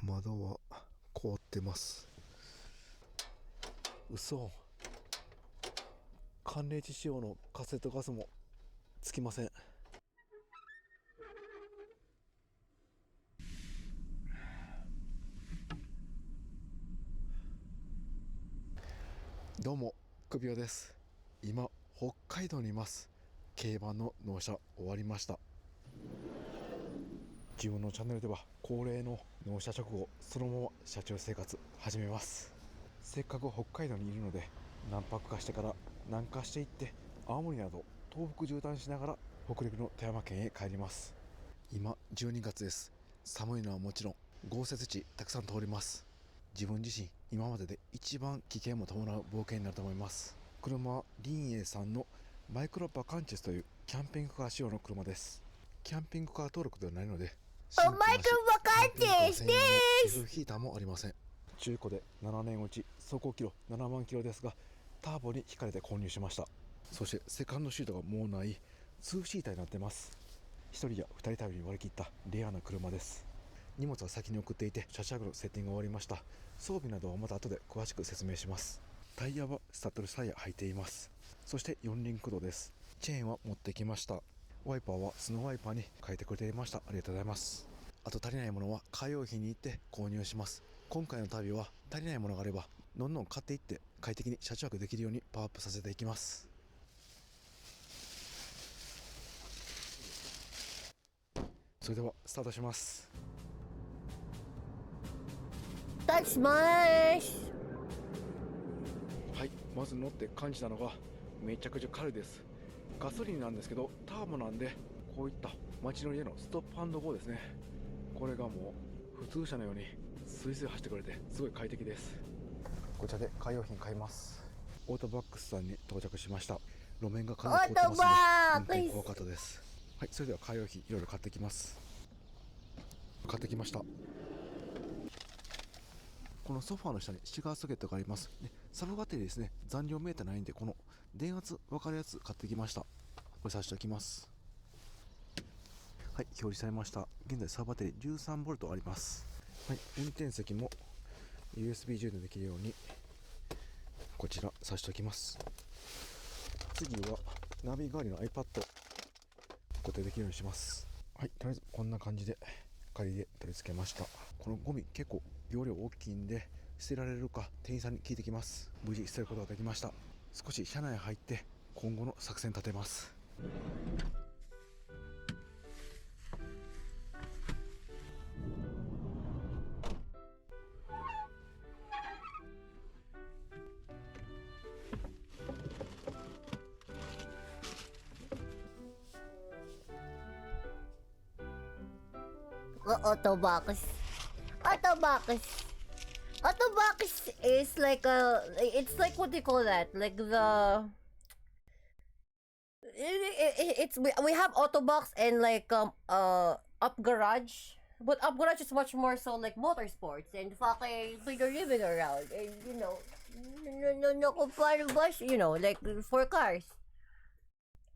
窓は凍ってます。嘘。寒冷地仕様のカセットガスもつきません。どうも、クビオです。今北海道にいます。競馬の納車終わりました。自分のチャンネルでは恒例の納車直後そのまま車中生活始めます。せっかく北海道にいるので何泊かしてから南下していって青森など東北縦断しながら北陸の富山県へ帰ります。今12月です。寒いのはもちろん豪雪地たくさん通ります。自分自身今までで一番危険も伴う冒険になると思います。車は林営さんのマイクロバカンチェスというキャンピングカー仕様の車です。キャンピングカー登録ではないのでマイクロバカンチェスです。ヒーターもありません。中古で7年落ち、走行キロ7万キロですがターボに引かれて購入しました。そしてセカンドシートがもうない2シーターになってます。1人や2人旅に割り切ったレアな車です。荷物は先に送っていて車車具のセッティングが終わりました。装備などはまた後で詳しく説明します。タイヤはスタッドレスタイヤ履いています。そして4輪駆動です。チェーンは持ってきました。ワイパーはスノーワイパーに変えてくれていました。ありがとうございます。あと足りないものはカー用品に行って購入します。今回の旅は足りないものがあればどんどん買っていって快適に車中泊できるようにパワーアップさせていきます。それではスタートします。立ちます。はい、まず乗って感じたのがめちゃくちゃ軽いです。ガソリンなんですけどターボなんでこういった街乗りでのストップ&ゴーですね。これがもう普通車のようにスイスイ走ってくれてすごい快適です。こちらでカー用品買います。オートバックスさんに到着しました。路面がかなり凍ってますので運転怖かったです。はい、それではカー用品いろいろ買ってきます。買ってきました。このソファーの下にシガーソケットがあります。でサブバッテリーですね。残量メーターないんでこの電圧分かるやつ買ってきました。これさしておきます。はい、表示されました。現在サブバッテリー 13V あります。はい、運転席も USB 充電できるようにこちらさしておきます。次はナビ代わりの iPad 固定できるようにします。はい、とりあえずこんな感じで仮で取り付けました。このゴミ結構容量大きいんで捨てられるか店員さんに聞いてきます。無事捨てることができました。少し車内入って今後の作戦立てます。Autobox. Autobox. Autobox is like it's like what do you call that? Like it's we have Autobox and like Up Garage. But Up Garage is much more so like motorsports and fucking so you're living around and you know like for cars.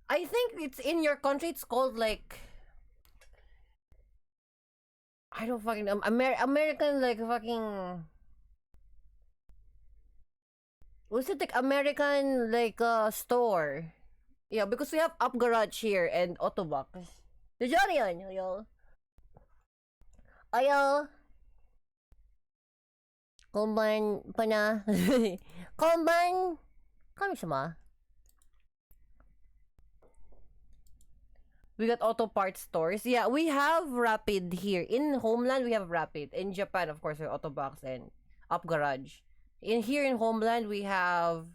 I think it's in your country it's called like I don't fucking know. American like fucking was it like American like store? Yeah, because we have Up Garage here and Autobox. The Johnny yan, yo. Ayo. Konban pa na. Konban. Kamisama. We got auto parts stores. Yeah, we have Rapid here. In Homeland, we have Rapid. In Japan, of course, we have Autobox and Up Garage. In here in Homeland, we have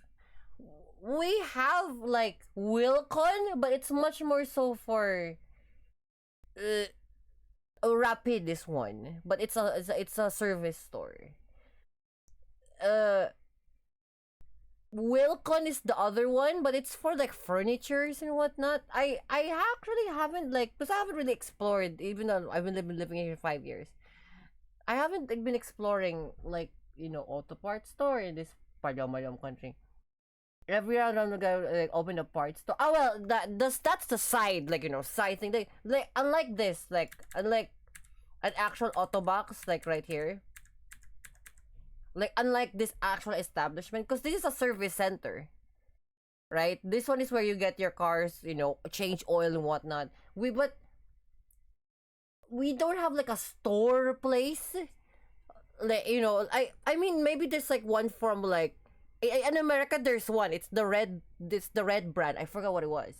like Wilcon, but it's much more so for Rapid this one, but it's a service store. Wilcon is the other one, but it's for like furnitures and whatnot. I actually haven't like because I haven't really explored, even though I've been living here for 5 years. I haven't like, been exploring like auto parts store in this Palyam country. Every round I'm gonna like open a parts store. Oh well, that's the side like side thing. Like unlike this, like an actual auto box, like right here. Like, unlike this actual establishment, because this is a service center, right? This one is where you get your cars, you know, change oil and whatnot. But we don't have like a store place. Like, you know, I mean, maybe there's like one from like in America. There's one. It's the red brand. I forgot what it was.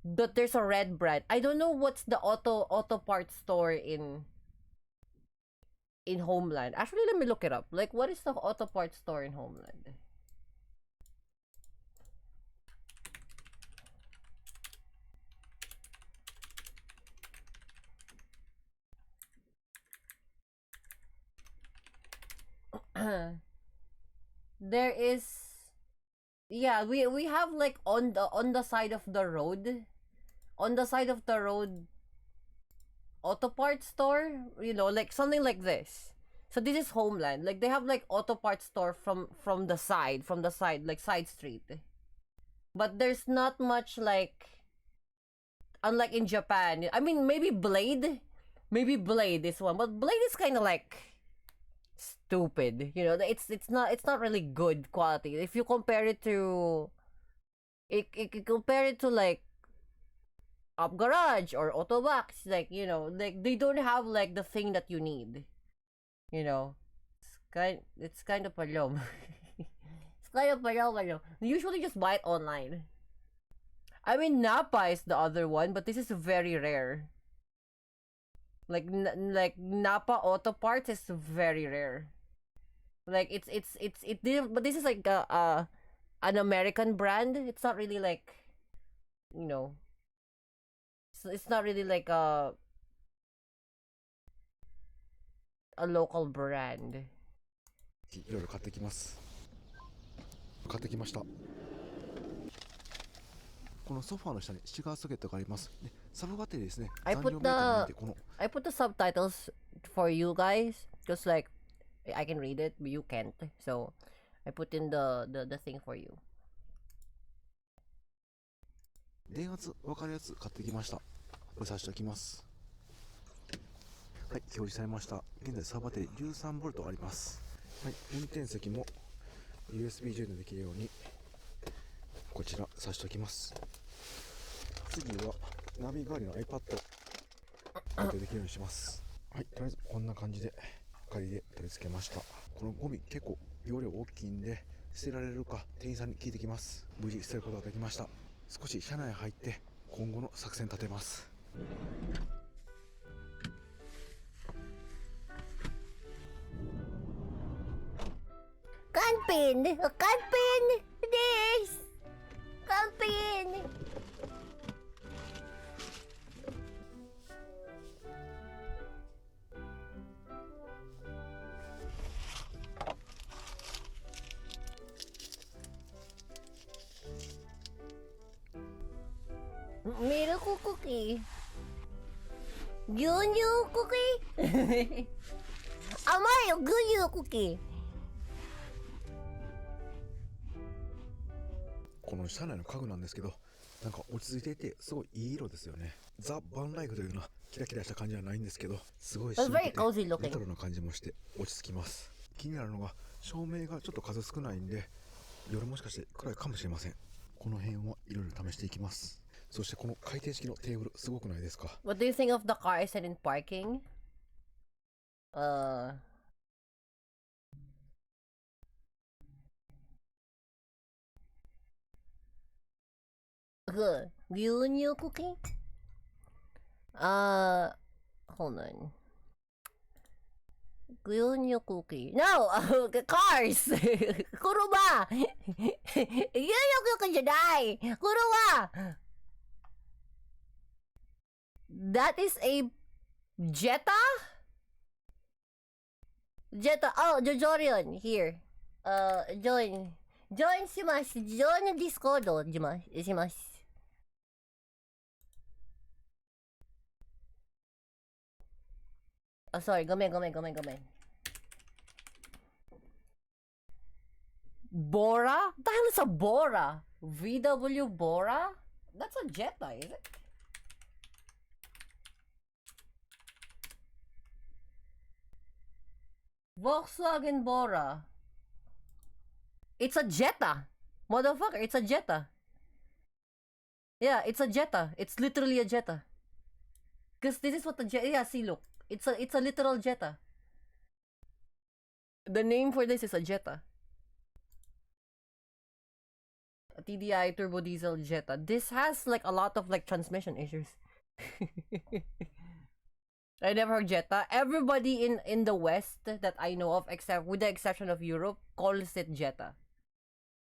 But there's a red brand. I don't know what's the auto parts store in Homeland. Actually, let me look it up. Like, what is the auto parts store in Homeland? There is, yeah, we have like on the side of the road, auto parts store, you know, like something like this. So this is Homeland. Like, they have like auto parts store from the side, like side street. But there's not much, like, unlike in Japan. I mean, maybe Blade is one, but Blade is kind of like stupid. You know, it's not really good quality. If you compare it to like Up Garage or Autobox, like, you know, like they don't have like the thing that you need. You know, it's kind of palom. It's kind of palom. Usually just buy it online. I mean, Napa is the other one, but this is very rare. Like Napa Auto Parts is very rare. Like, but this is like an American brand. It's not really like, you know, it's not really like a local brand. いろいろ買ってきます。買ってきました。このソファーの下にシガーソケットがあります。で、サブバッテリーですね。I 残 put 量メーターないんで the この I put the subtitles for you guys, just like I can read it, but you can't. So I put in the thing for you. 電圧分かるやつ買ってきました。これさしておきます。はい、表示されました。現在サブバッテリー 13V あります。はい、運転席も USB 充電できるようにこちらさしておきます。次はナビ代わりの iPad 固定できるようにします。はい、とりあえずこんな感じで仮で取り付けました。このゴミ結構容量大きいんで捨てられるか店員さんに聞いてきます。無事捨てることができました。少し車内入って今後の作戦立てます。Canpin! Canpin! This! Canpin! Milk cookie. Gyunyu cookie. 甘いよ、グユクッキー。この車内の家具なんですけど、なんか落ち着いていてすごいいい色ですよね。ザ・バンライフというようなキラキラした感じはないんですけど、すごいシンプルでレトロな感じもして落ち着きます。気になるのが照明がちょっと数少ないんで、夜もしかして暗いかもしれません。この辺はいろいろ試していきます。そしてこの回転式のテーブルすごくないですか？ What do you think of the car I said in parking? Gyunyu cookie? Hold on. Gyunyu cookie. No! Cars! Kuruma! Gyunyu cookie jadai! Kuruma! That is a Jetta? Jetta. Oh, Jojorion. Here. Join. Join します。Join Discord します。Oh, sorry. ごめん。Bora? What the hell is a Bora? VW Bora? That's a Jetta, is it? Volkswagen Bora. It's a Jetta. Motherfucker, it's a Jetta. Yeah, it's a Jetta. It's literally a Jetta. Because this is what the Jetta... Yeah, see, look. It's a literal Jetta. The name for this is a Jetta. A TDI turbo diesel Jetta. This has like a lot of like transmission issues. I never heard Jetta. Everybody in the West that I know of, except with the exception of Europe, calls it Jetta.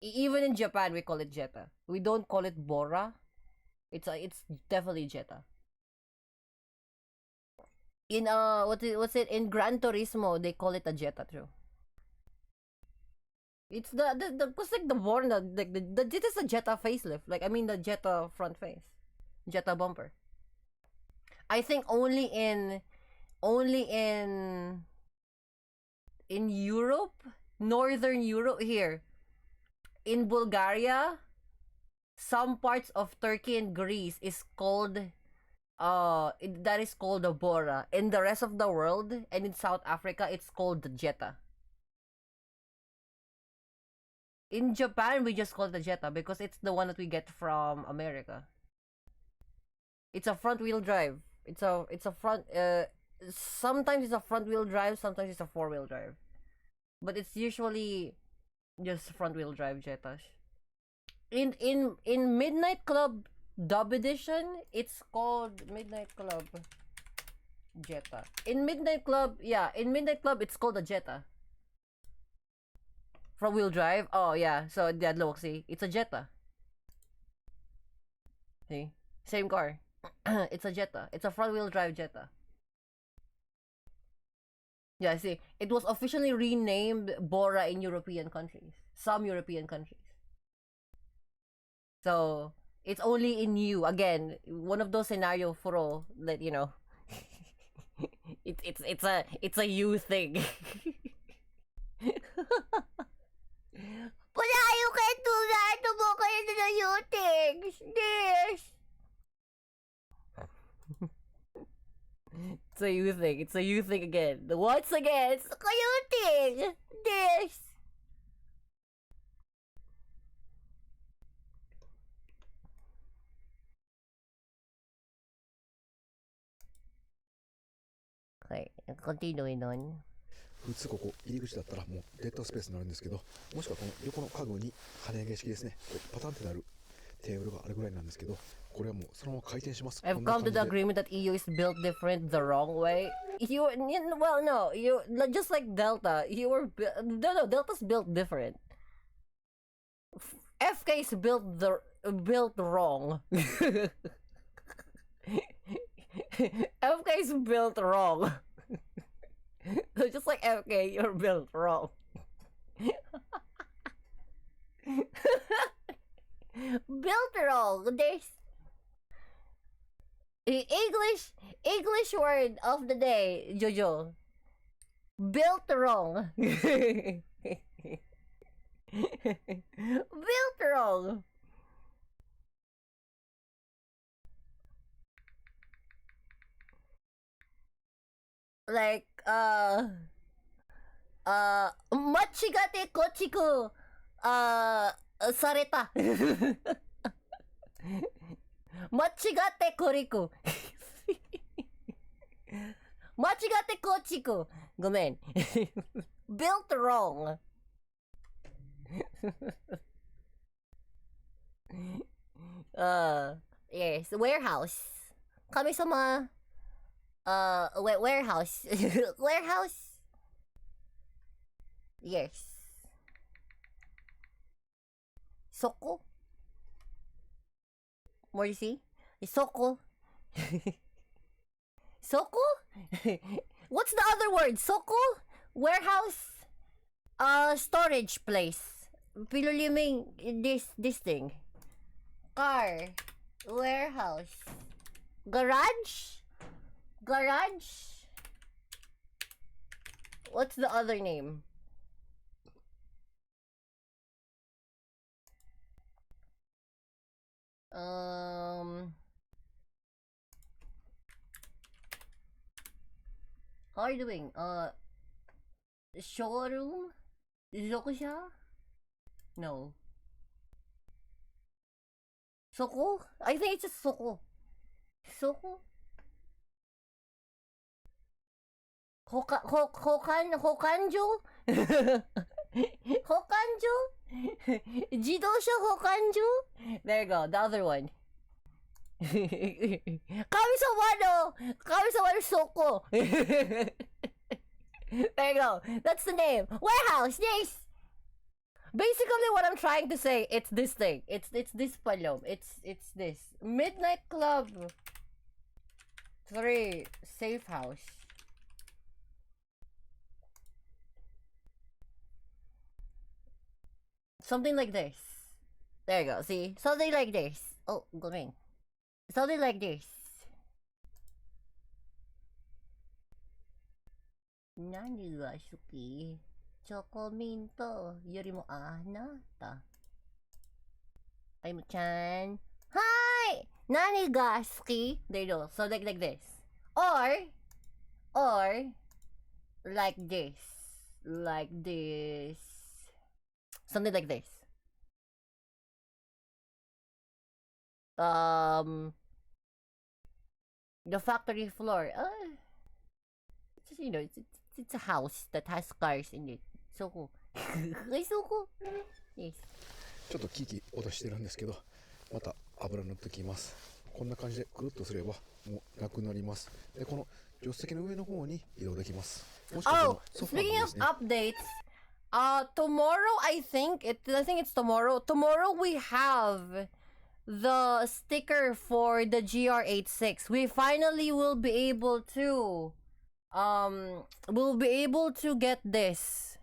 Even in Japan, we call it Jetta. We don't call it Bora. It's definitely Jetta. In what's it in Gran Turismo? They call it a Jetta too. It's the cause like the Bora, like the this is a Jetta facelift. Like I mean the Jetta front face, Jetta bumper. I think only in Europe, Northern Europe here, in Bulgaria, some parts of Turkey and Greece is called that is called the Bora. In the rest of the world and in South Africa, it's called the Jetta. In Japan, we just call it the Jetta because it's the one that we get from America. It's a front wheel drive. It's a front sometimes it's a front wheel drive, sometimes it's a four wheel drive. But it's usually just front wheel drive Jettas. In Midnight Club Dub Edition, it's called Midnight Club Jetta. In Midnight Club, yeah, in Midnight Club it's called a Jetta. Front wheel drive. Oh yeah, so yeah, look, see, it's a Jetta. See, same car. It's a Jetta. It's a front wheel drive Jetta. Yeah, see, it was officially renamed Bora in European countries. Some European countries. So it's only in you again. One of those scenario for all that you know. It's a you thing. But you can't do that. Tumo kayo na you things. This. It's a you thing. It's a you thing again. Once again, it's a you thing. This. Okay, continue nun. 普通ここ入り口だったらもうデッドスペースになるんですけど、もしくはこの横の家具に跳ね上げ式ですね、こうパタンってなるテーブルがあるぐらいなんですけど、これはもうそのまま回転します。 I've come to the agreement that EU is built different the wrong way. Well, no, you just like Delta. You were no, Delta's built different. FK is built wrong. FK is built wrong. So just like FK, you're built wrong. Built wrong. There's English word of the day, Jojo. Built wrong. Built wrong. Like machigate kochiku sareta. Machigate koriku. Machigate kochiku. Gomen. Built wrong. Yes, warehouse. Kami-sama. Warehouse. Warehouse. Yes. Soko. What do you see? Soko. Soko? What's the other word? Soko? Warehouse? Storage place. Piluliming this thing. Car. Warehouse. Garage? Garage? What's the other name? How are you doing? Showroom? Zokusha? No. Soko? I think it's just Soko. Soko? Hokanjo? Hokanjo? Jidosha Hokanjo? There you go, the other one. Kami-sama Soko. There you go. That's the name. Warehouse. Yes. Basically, what I'm trying to say, it's this thing. It's this palom. It's this Midnight Club 3 Safe House. Something like this. There you go. See, something like this. Oh, going. Something like this. Nani ga suki? Chocominto yorimo anata. Aimu-chan. Hi! Nani ga suki? There you go. So like this. Or like this. Like this. Something like this. The factory floor. It's, you know, it's a house that has cars in it. So cool. So cool. Yes. ちょっとキーキー音してるんですけど、また油塗ってきます。こんな感じでくるっとすればもうなくなります。でこの助手席の上の方に移動できます。もしくはこ Oh, のソファー speaking の of ですね。updates, tomorrow I think it's tomorrow. Tomorrow we have the sticker for the GR86. We finally will be able to get this.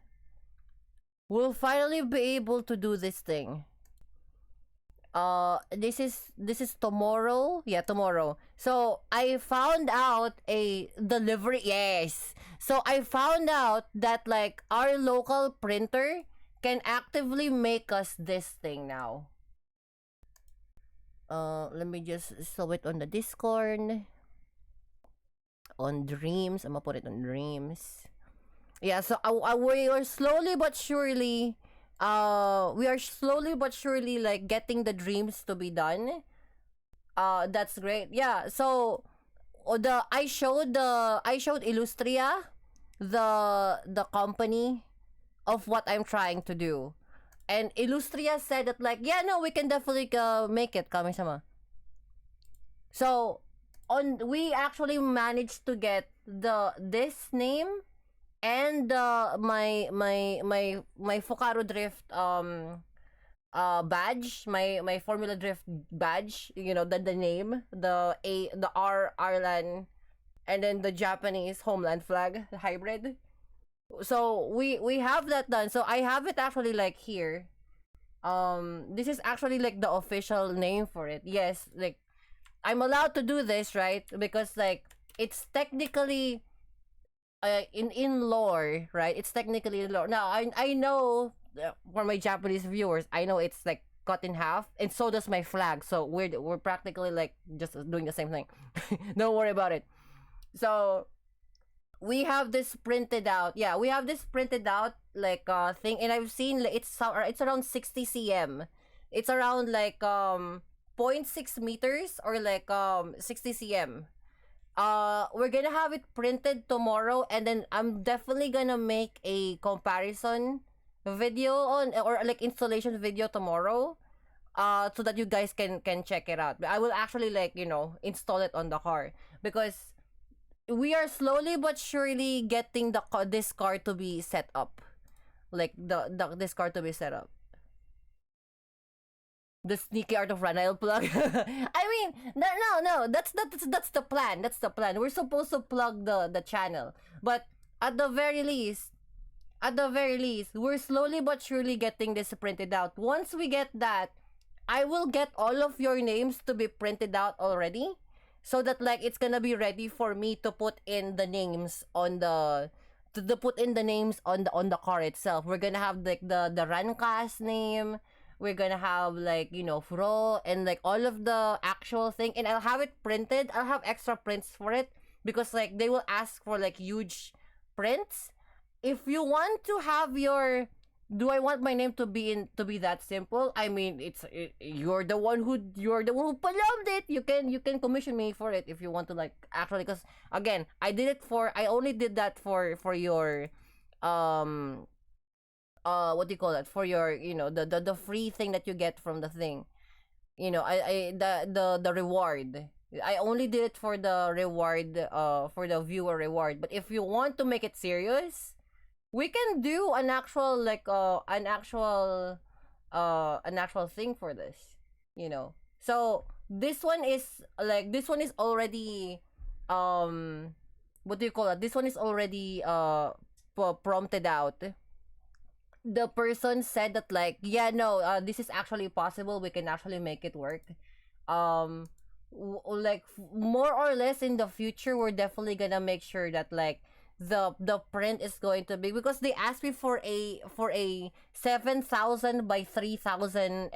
We'll finally be able to do this thing. This is tomorrow. Yeah, tomorrow. So I found out a delivery. Yes. So I found out that like our local printer can actively make us this thing now. Let me just show it on the Discord. On Dreams. I'm gonna put it on Dreams. Yeah, so we are slowly but surely like getting the dreams to be done. That's great. Yeah, so I showed Illustria the company of what I'm trying to do. And Illustria said that like, yeah, no, we can definitely make it, Kami-sama. So we actually managed to get this name and my Focaro Drift badge, my Formula Drift badge, you know, the name, the R Arlan, and then the Japanese homeland flag hybrid. So we have that done. So I have it actually like here. This is actually like the official name for it. Yes, like I'm allowed to do this, right? Because like it's technically in lore, right? It's technically in lore. Now I know for my Japanese viewers, I know it's like cut in half, and so does my flag. So we're practically like just doing the same thing. Don't worry about it. So we have this printed out. Yeah, we have this printed out like thing, and I've seen it's around 60 cm. It's around like 0.6 meters or like 60 cm. We're gonna have it printed tomorrow, and then I'm definitely gonna make a comparison video on, or like installation video tomorrow, so that you guys can check it out. I will actually like, you know, install it on the car, because we are slowly but surely getting this car to be set up, like this car to be set up. The sneaky art of Ranail plug. I mean, no. That's the plan. That's the plan. We're supposed to plug the channel, but at the very least, we're slowly but surely getting this printed out. Once we get that, I will get all of your names to be printed out already, so that like it's gonna be ready for me to put in the names on the car itself. We're gonna have like the Rancast name. We're gonna have like, you know, Fro and like all of the actual thing, and I'll have it printed. I'll have extra prints for it, because like they will ask for like huge prints. if you want to have your, do I want my name to be that simple? I mean, you're the one who programmed it. You can commission me for it if you want to, like, actually, because again, I only did that for your um what do you call that, for your, the free thing that you get from the thing. I the reward. I only did it for the reward, for the viewer reward. But if you want to make it serious, we can do an actual thing for this. So this one is already, what do you call it? This one is already prompted out. The person said that, like, yeah, no, this is actually possible, we can actually make it work. um like, more or less in the future, we're definitely gonna make sure that, like, the print is going to be, because they asked me for a 7,000 by 3,000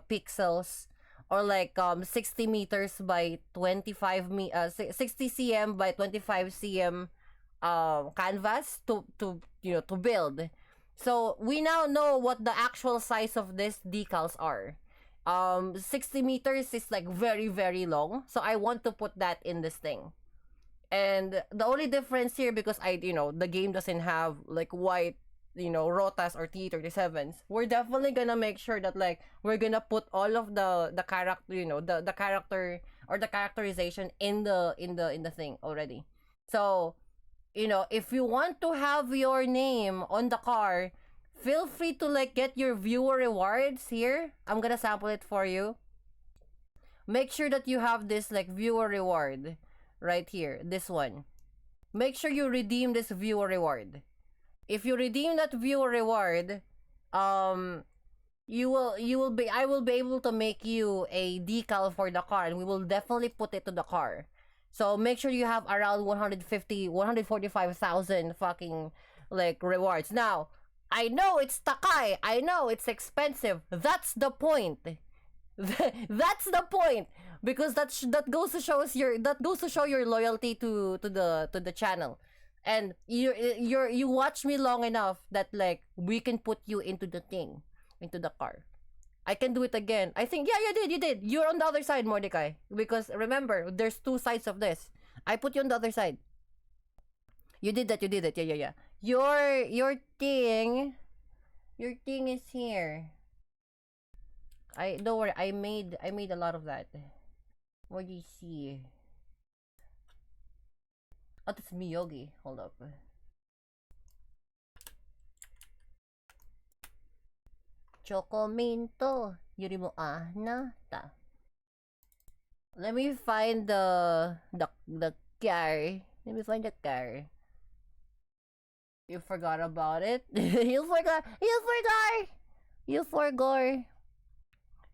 pixels, or like 60 meters by 60 cm by 25 cm canvas to build. So we now know what the actual size of these decals are. 60 meters is like very, very long. So I want to put that in this thing. And the only difference here, because the game doesn't have like white, rotas or T37s. We're definitely gonna make sure that, like, we're gonna put all of the character, the character or the characterization in the thing already. So, if you want to have your name on the car, feel free to, like, get your viewer rewards here. I'm gonna sample it for you. Make sure that you have this, like, viewer reward right here, this one. Make sure you redeem this viewer reward. If you redeem that viewer reward, I will be able to make you a decal for the car, and we will definitely put it to the car. So make sure you have around 145,000 fucking, like, rewards. Now, I know it's Takai. I know it's expensive. That's the point. That's the point, because that goes to show your loyalty to the channel. And you watch me long enough that, like, we can put you into the thing, into the car. I can do it again. I think, yeah, you did. You're on the other side, Mordecai. Because remember, there's two sides of this. I put you on the other side. You did that. Yeah. Your thing is here. Don't worry. I made a lot of that. What do you see? Oh, that's Miyogi. Hold up. Chocominto. Yuri mo ta. Let me find the car. Let me find the car. You forgot about it? You forgot.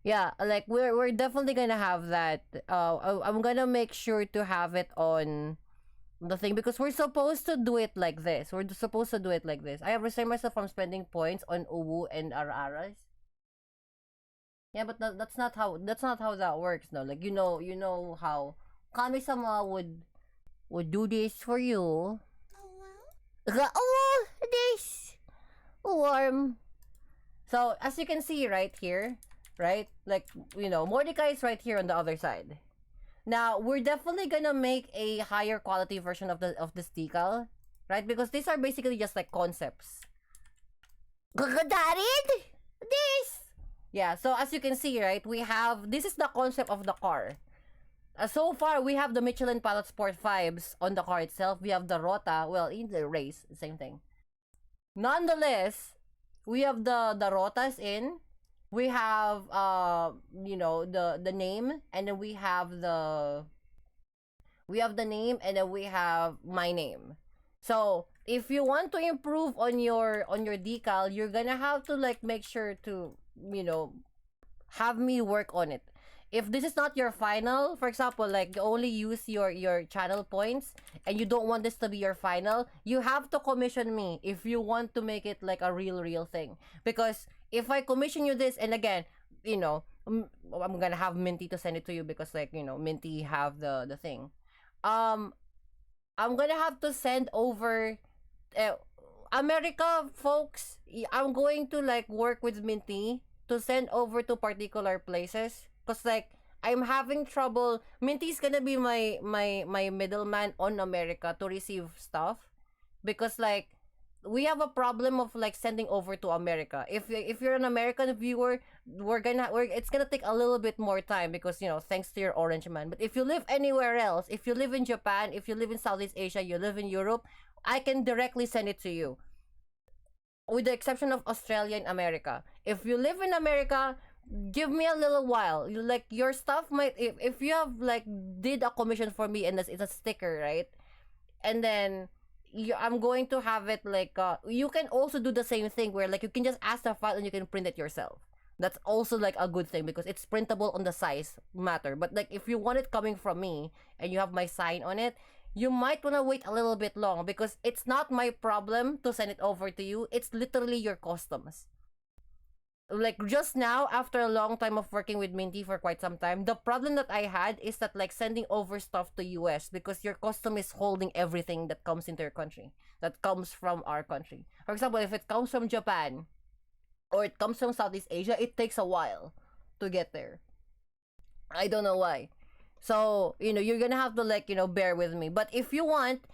Yeah, like, we're definitely gonna have that. I'm gonna make sure to have it on the thing, because we're supposed to do it like this. I have restrained myself from spending points on Uwu and Araras. Yeah, but that's not how that works. No, like, you know how Kami-sama would do this for you. Oh, this warm. So as you can see right here, right? Like, Mordecai is right here on the other side. Now, we're definitely gonna make a higher quality version of this decal, right? Because these are basically just like concepts. Gagadarid? This? Yeah, so as you can see, right, this is the concept of the car. So far, we have the Michelin Pilot Sport 5s on the car itself. We have the Rota, well, in the race, same thing. Nonetheless, we have the Rotas in. We have the name, and then we have the name, and then we have my name. So if you want to improve on your decal, you're gonna have to, like, make sure to have me work on it. If this is not your final, for example, like, you only use your channel points and you don't want this to be your final, you have to commission me if you want to make it like a real thing. Because if I commission you this, and again, I'm gonna have Minty to send it to you, because, like, Minty have the thing. I'm gonna have to send over America, folks, I'm going to like work with Minty to send over to particular places, cause like I'm having trouble. Minty's gonna be my middleman on America to receive stuff, because like we have a problem of like sending over to America. If you're an American viewer, it's gonna take a little bit more time because, you know, thanks to your Orange Man. But if you live anywhere else, if you live in Japan, if you live in Southeast Asia, you live in Europe, I can directly send it to you, with the exception of Australia and America. If you live in America, give me a little while. Like your stuff might, if you have like did a commission for me and it's a sticker, right? And then I'm going to have it like you can also do the same thing where like you can just ask the file and you can print it yourself. That's also like a good thing because it's printable on the size matter. But like if you want it coming from me and you have my sign on it, you might want to wait a little bit long because it's not my problem to send it over to you. It's literally your customs. Like just now, after a long time of working with Minty for quite some time, the problem that I had is that like sending over stuff to US because your custom is holding everything that comes into your country, that comes from our country. For example, if it comes from Japan or it comes from Southeast Asia, it takes a while to get there. I don't know why. So, you know, you're gonna have to like, you know, bear with me. But if you want,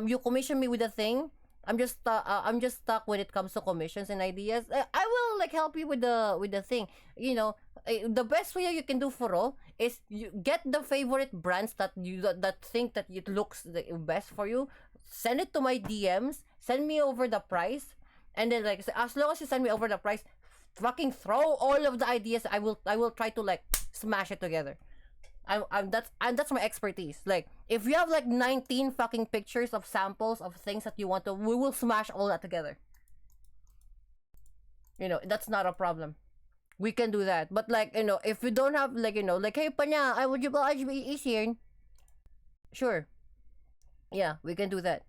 you commission me with a thing. I'm just stuck when it comes to commissions and ideas. I will like help you with the thing. You know, the best way you can do furo is you get the favorite brands that that think that it looks the best for you. Send it to my DMs. Send me over the price, and then like as long as you send me over the price, fucking throw all of the ideas. I will try to like smash it together. That's my expertise. Like if you have like 19 fucking pictures of samples of things that you want to, we will smash all that together. You know, that's not a problem. We can do that. But like, you know, if you don't have like, you know, like, hey panya, I would you buy easier? Sure. Yeah, we can do that.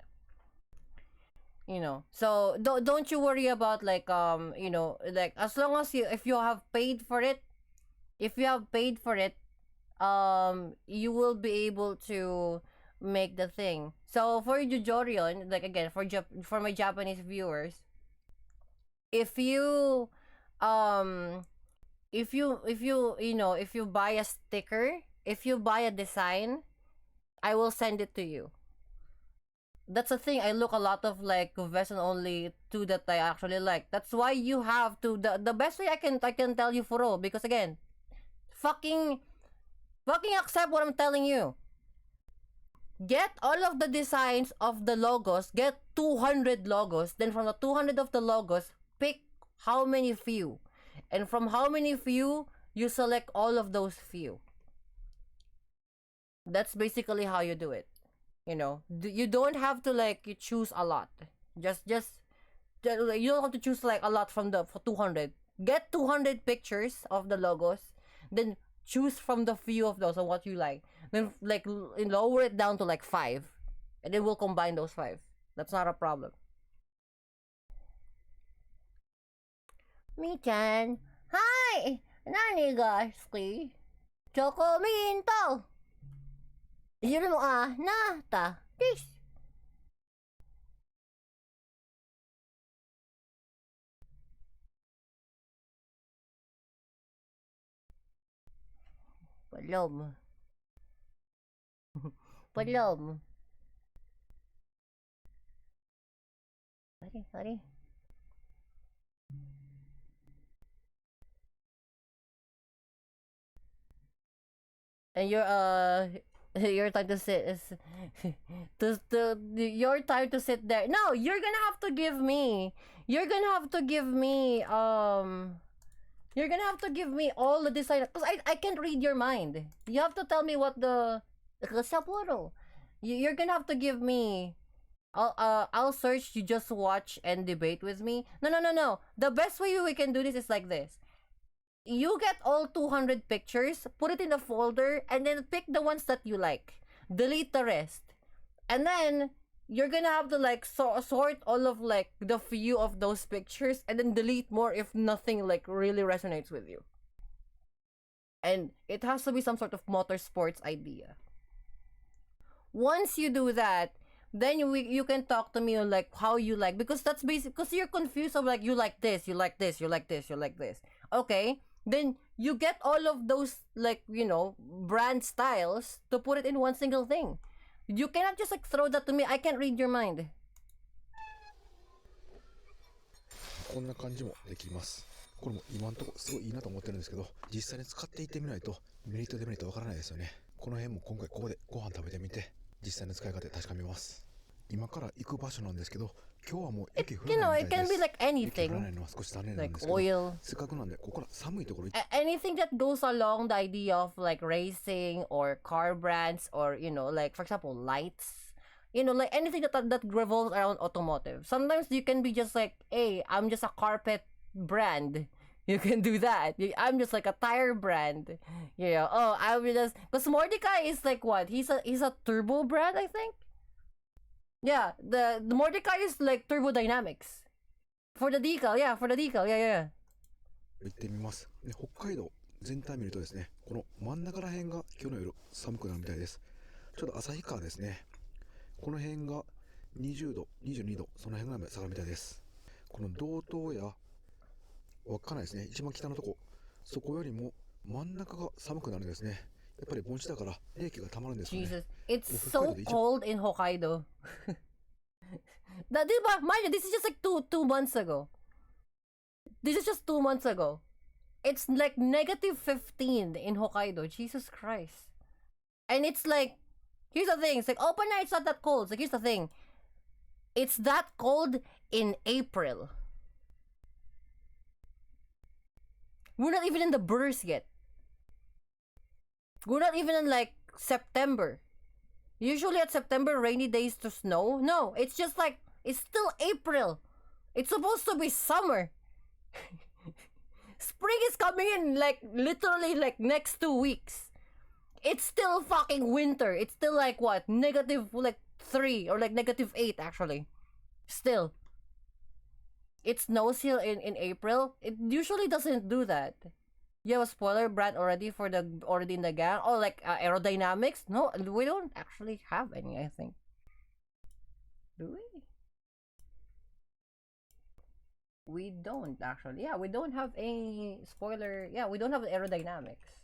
You know. So don't you worry about like you know, like as long as you, if you have paid for it, if you have paid for it, you will be able to make the thing. So for Jujorion, like again for my Japanese viewers, if you um you know, if you buy a sticker, if you buy a design, I will send it to you. That's the thing. I look a lot of like vessel only two that I actually like. That's why you have to the best way I can tell you furo, because again, fucking accept what I'm telling you. Get all of the designs of the logos. Get 200 logos. Then from the 200 of the logos, pick how many few. And from how many few, you select all of those few. That's basically how you do it. You know, you don't have to like you choose a lot. Just you don't have to choose like a lot from the for 200. Get 200 pictures of the logos. Then choose from the few of those of what you like. Then like lower it down to like 5, and then we'll combine those 5. That's not a problem. Mi-chan, hi! Nani ga ski? Choco minto! Yun mo na ta. This. Palom. Palom. Sorry. And your time to sit is your time to sit there. No, you're gonna have to give me. You're gonna have to give me you're gonna have to give me all the design because I can't read your mind. You have to tell me what the you're gonna have to give me. I'll search. You just watch and debate with me. No. The best way we can do this is like this. You get all 200 pictures, put it in a folder, and then pick the ones that you like. Delete the rest. And then you're gonna have to like sort all of like the few of those pictures and then delete more if nothing like really resonates with you. And it has to be some sort of motorsports idea. Once you do that, then you can talk to me on like how you like, because that's basic, because you're confused of like you like this, you like this, you like this, you like this. Okay, then you get all of those like brand styles to put it in one single thing. You cannot just like throw that to me. I can't read your mind. こんな感じもできます。これも今のところすごいいいなと思ってるんですけど、実際に使っていってみないとメリットデメリットわからないですよね。この辺も今回ここでご飯食べてみて実際の使い方で確かめます。今から行く場所なんですけど、今日はもう雪降らないみたいです。It can be like 雪降らない anything, のは少し残念なん like ですけど、 oil, せっかくなんでここから寒いところ行って anything that goes along the idea of like racing or car brands, or like for example lights, like anything that revolves around automotive. Sometimes you can be just like, hey, I'm just a carpet brand. You can do that. I'm just like a tire brand. Oh, I'm just, because Mordecai is like what? He's a turbo brand, I think. Yeah, the Mordecai is like turbo dynamics for the decal. Yeah, for the decal. Yeah. 行ってみます。で、北海道全体見るとですね、この真ん中ら辺が今日の夜寒くなるみたいです。ちょっと旭川ですね。この辺が20度、22度、その辺ぐらいまで下がるみたいです。この道東や稚内ですね、一番北のとこ、そこよりも真ん中が寒くなるんですね。やっぱり盆地だから冷気がたまるんですよね。 Jesus, it's so cold in Hokkaido. Diba? Mind you, this is just like two months ago. This is just 2 months ago. It's like -15 in Hokkaido. Jesus Christ. And it's like, here's the thing. It's like, open night, it's not that cold. It's like, here's the thing. It's that cold in April. We're not even in the burst yet. We're not even in like September. Usually at September, rainy days to snow. No, it's just like, it's still April. It's supposed to be summer. Spring is coming in like literally like next 2 weeks. It's still fucking winter. It's still like what? -3 or like -8 actually. Still. It snows here in April. It usually doesn't do that. You have a spoiler brand already in the gang? Oh, like aerodynamics? No, we don't actually have any, I think. Do we? We don't actually. Yeah, we don't have any spoiler. Yeah, we don't have aerodynamics.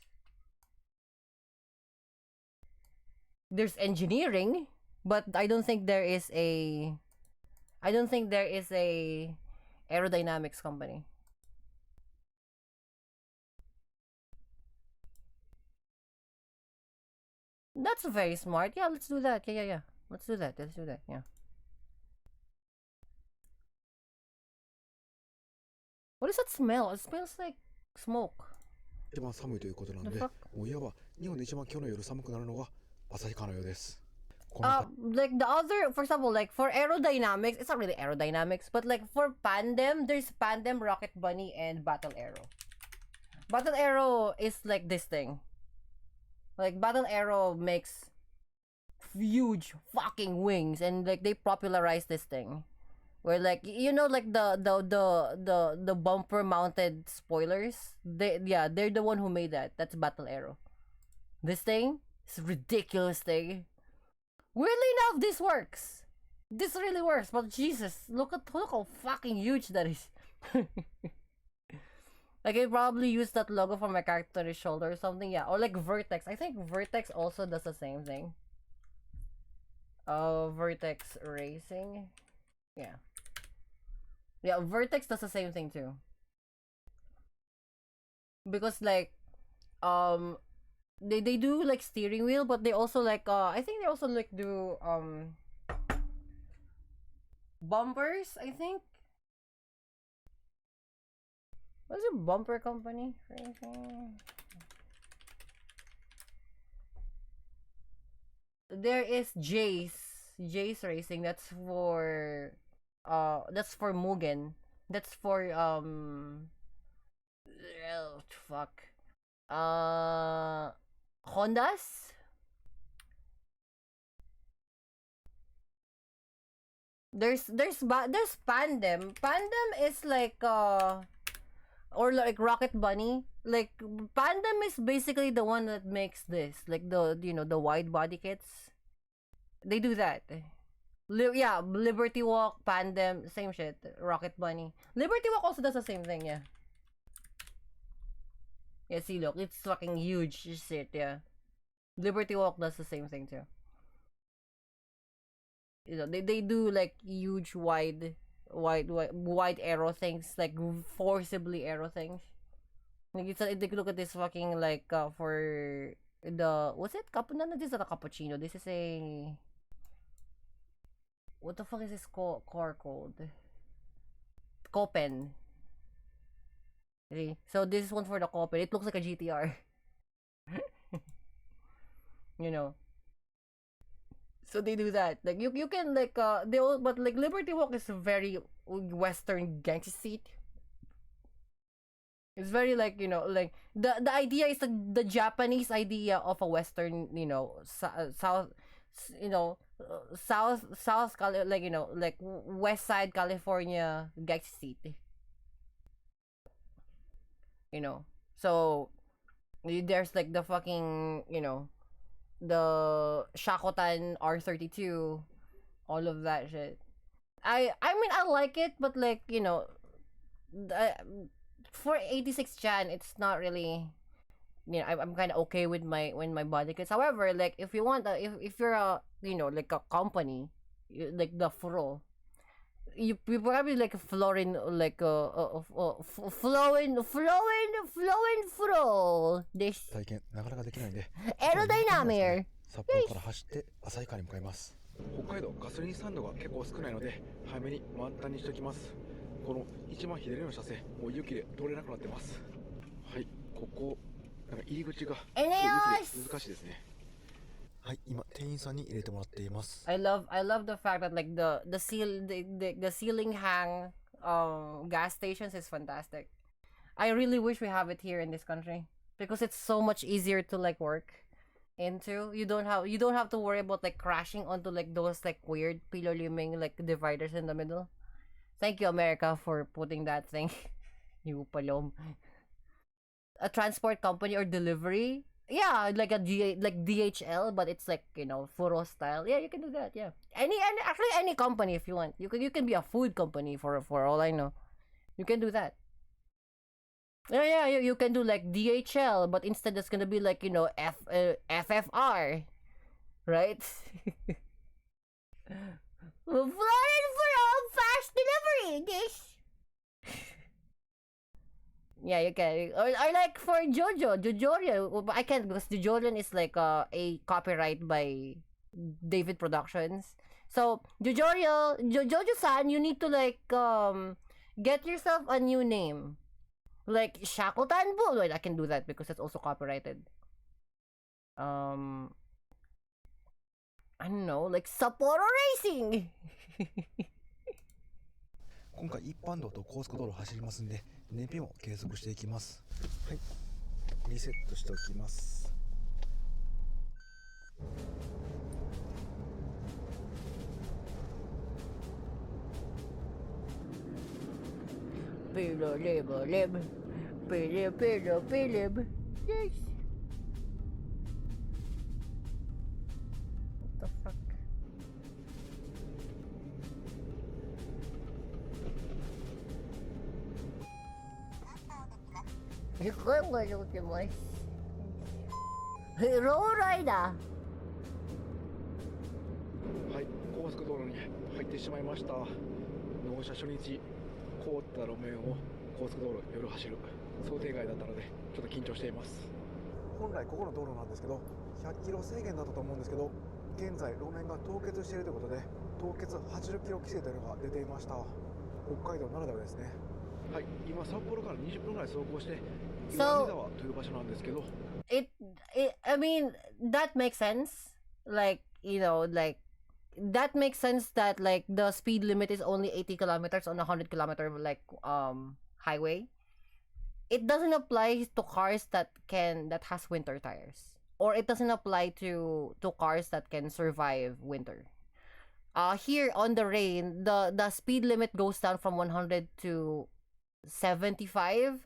There's engineering, but I don't think there is a aerodynamics company. That's very smart. Yeah, let's do that. Yeah. Let's do that. Yeah. What does that smell? It smells like smoke. 一番寒いということなんで、 The fuck? もういわば日本で一番今日の夜寒くなるのが旭川のようです。 Like the other, for example, like for aerodynamics, it's not really aerodynamics, but like for Pandem, there's Pandem, Rocket Bunny, and Battle Arrow. Battle Arrow is like this thing. Like Battle Arrow makes huge fucking wings, and like they popularized this thing. Where like like the bumper mounted spoilers, they're the one who made that. That's Battle Arrow. This thing is a ridiculous thing. Weirdly enough, this works. This really works, but Jesus, look how fucking huge that is. Like I probably use that logo for my character on his shoulder or something, yeah. Or like Vertex. I think Vertex also does the same thing. Vertex Racing. Yeah. Yeah, Vertex does the same thing too. Because like they do like steering wheel, but they also like I think they also like do bumpers, I think. What's a bumper company? There is Jace Racing. That's for Mugen. That's for fuck. Hondas. There's Pandem. Pandem is like or like Rocket Bunny. Like Pandem is basically the one that makes this, like the the wide body kits. They do that. Yeah, Liberty Walk, Pandem, same shit. Rocket Bunny. Liberty Walk also does the same thing, yeah. Yeah, see, look, it's fucking huge shit, yeah. Liberty Walk does the same thing too. You know, they do like huge wide arrow things, like forcibly arrow things. Like like look at this fucking like for the what's it? No, this is not a cappuccino. This is a what the fuck is this car called? Copen. See? So this is one for the Copen. It looks like a GTR. You know. So they do that. Like you can like they all, but like Liberty Walk is a very Western gangster seat. It's very like, you know, like the idea is the Japanese idea of a Western, you know, South, you know, like, you know, like West Side California gangster seat. You know, so there's like the fucking, you know, the Shakotan R32, all of that shit. I mean I like it, but like, you know, uh, for 86 Jan, it's not really, you know, I'm kind of okay with my body kits. However, like if you want if you're a, you know, like a company, like the Furo, you probably like Florin, like flowing Furo this 体験なかなかできないんで、エロダイナミー。札幌から走って旭川に向かいます。北海道ガソリンスタンドが結構少ないので早めに満タンにしておきます。この一番左の車線もう雪で通れなくなってます。はい、ここなんか入り口が雪で難しいですね。はい、今店員さんに入れてもらっています。I love the fact that like the ceiling hang gas stations is fantastic. I really wish we have it here in this country because it's so much easier to like work into. You don't have to worry about like crashing onto like those like weird pillar liming like dividers in the middle. Thank you, America, for putting that thing. You palom. A transport company or delivery. Yeah, like like DHL, but it's like, you know, Furo style. Yeah, you can do that. Yeah, actually any company if you want. You can be a food company for all I know. You can do that. Yeah, you can do like DHL, but instead it's gonna be like, you know, FFR, right? Flying for all fast delivery. This. Yeah, you can. Or like for Jojo, I can't because Jojo is like a copyright by David Productions. So Jojo-san, you need to like get yourself a new name. Like Shakotan Bull. Wait, I can do that because it's also copyrighted. I don't know, like Sapporo Racing. 今回一般道と高速道路を走りますんで燃費も計測していきます。はい、リセットしておきます。Pilo, libo, lib. Pilo, pilo, pilib. Yes. What the fuck? Ikaw nga yung timay. Hero Rider! はい、高速道路に入ってしまいました。納車初日、凍った路面を高速道路夜走る想定外だったのでちょっと緊張しています。本来ここの道路なんですけど100キロ制限だったと思うんですけど現在路面が凍結しているということで凍結80キロ規制というのが出ていました。北海道ならではですね。はい、今札幌から20分ぐらい走行して岩見沢という場所なんですけど、I mean, that makes sense. Like, you know, like, that makes sense that, like, the speed limit is only 80 kilometers on a 100-kilometer, like, highway. It doesn't apply to cars that has winter tires. Or it doesn't apply to cars that can survive winter. Here on the rain, the speed limit goes down from 100 to 75.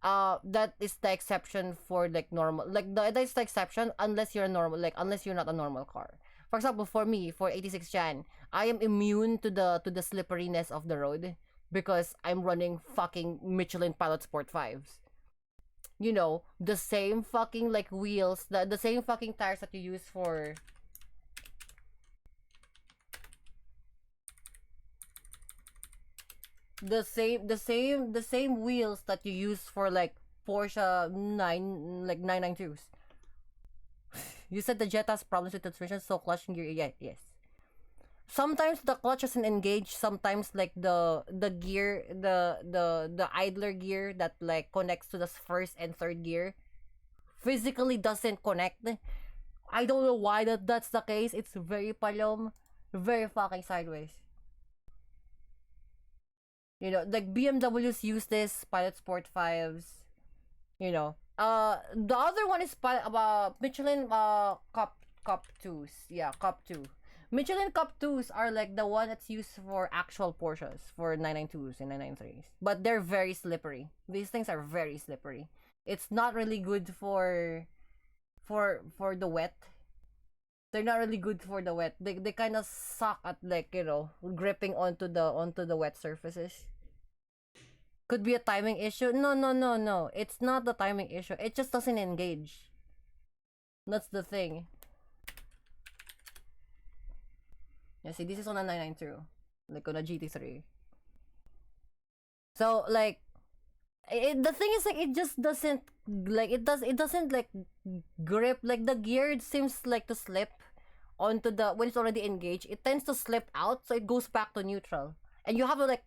That is the exception for like normal, like that's the exception unless you're normal, like unless you're not a normal car. For example, for me, for 86 Jan, I am immune to the slipperiness of the road because I'm running fucking Michelin Pilot Sport 5s. You know, the same fucking like wheels, the same fucking tires that you use for the same wheels that you use for like Porsche 992s. You said the Jetta has problems with the transmission, so clutch and gear. Yeah, yes. Sometimes the clutch doesn't engage. Sometimes like the gear, the idler gear that like connects to the first and third gear, physically doesn't connect. I don't know why that's the case. It's very palom, very fucking sideways. You know, like BMWs use this Pilot Sport 5s. You know, the other one is Michelin Cup 2s. Yeah, Cup 2. Michelin Cup 2s are like the one that's used for actual Porsches, for 992s and 993s. But they're very slippery. These things are very slippery. It's not really good for the wet. They're not really good for the wet. They kind of suck at like, you know, gripping onto the wet surfaces. Could be a timing issue. No. It's not the timing issue. It just doesn't engage. That's the thing. Yeah, see, this is on a 992, like on a GT3. So like, the thing is like it just doesn't like it doesn't like grip. Like the gear seems like to slip onto the when it's already engaged. It tends to slip out, so it goes back to neutral, and you have to like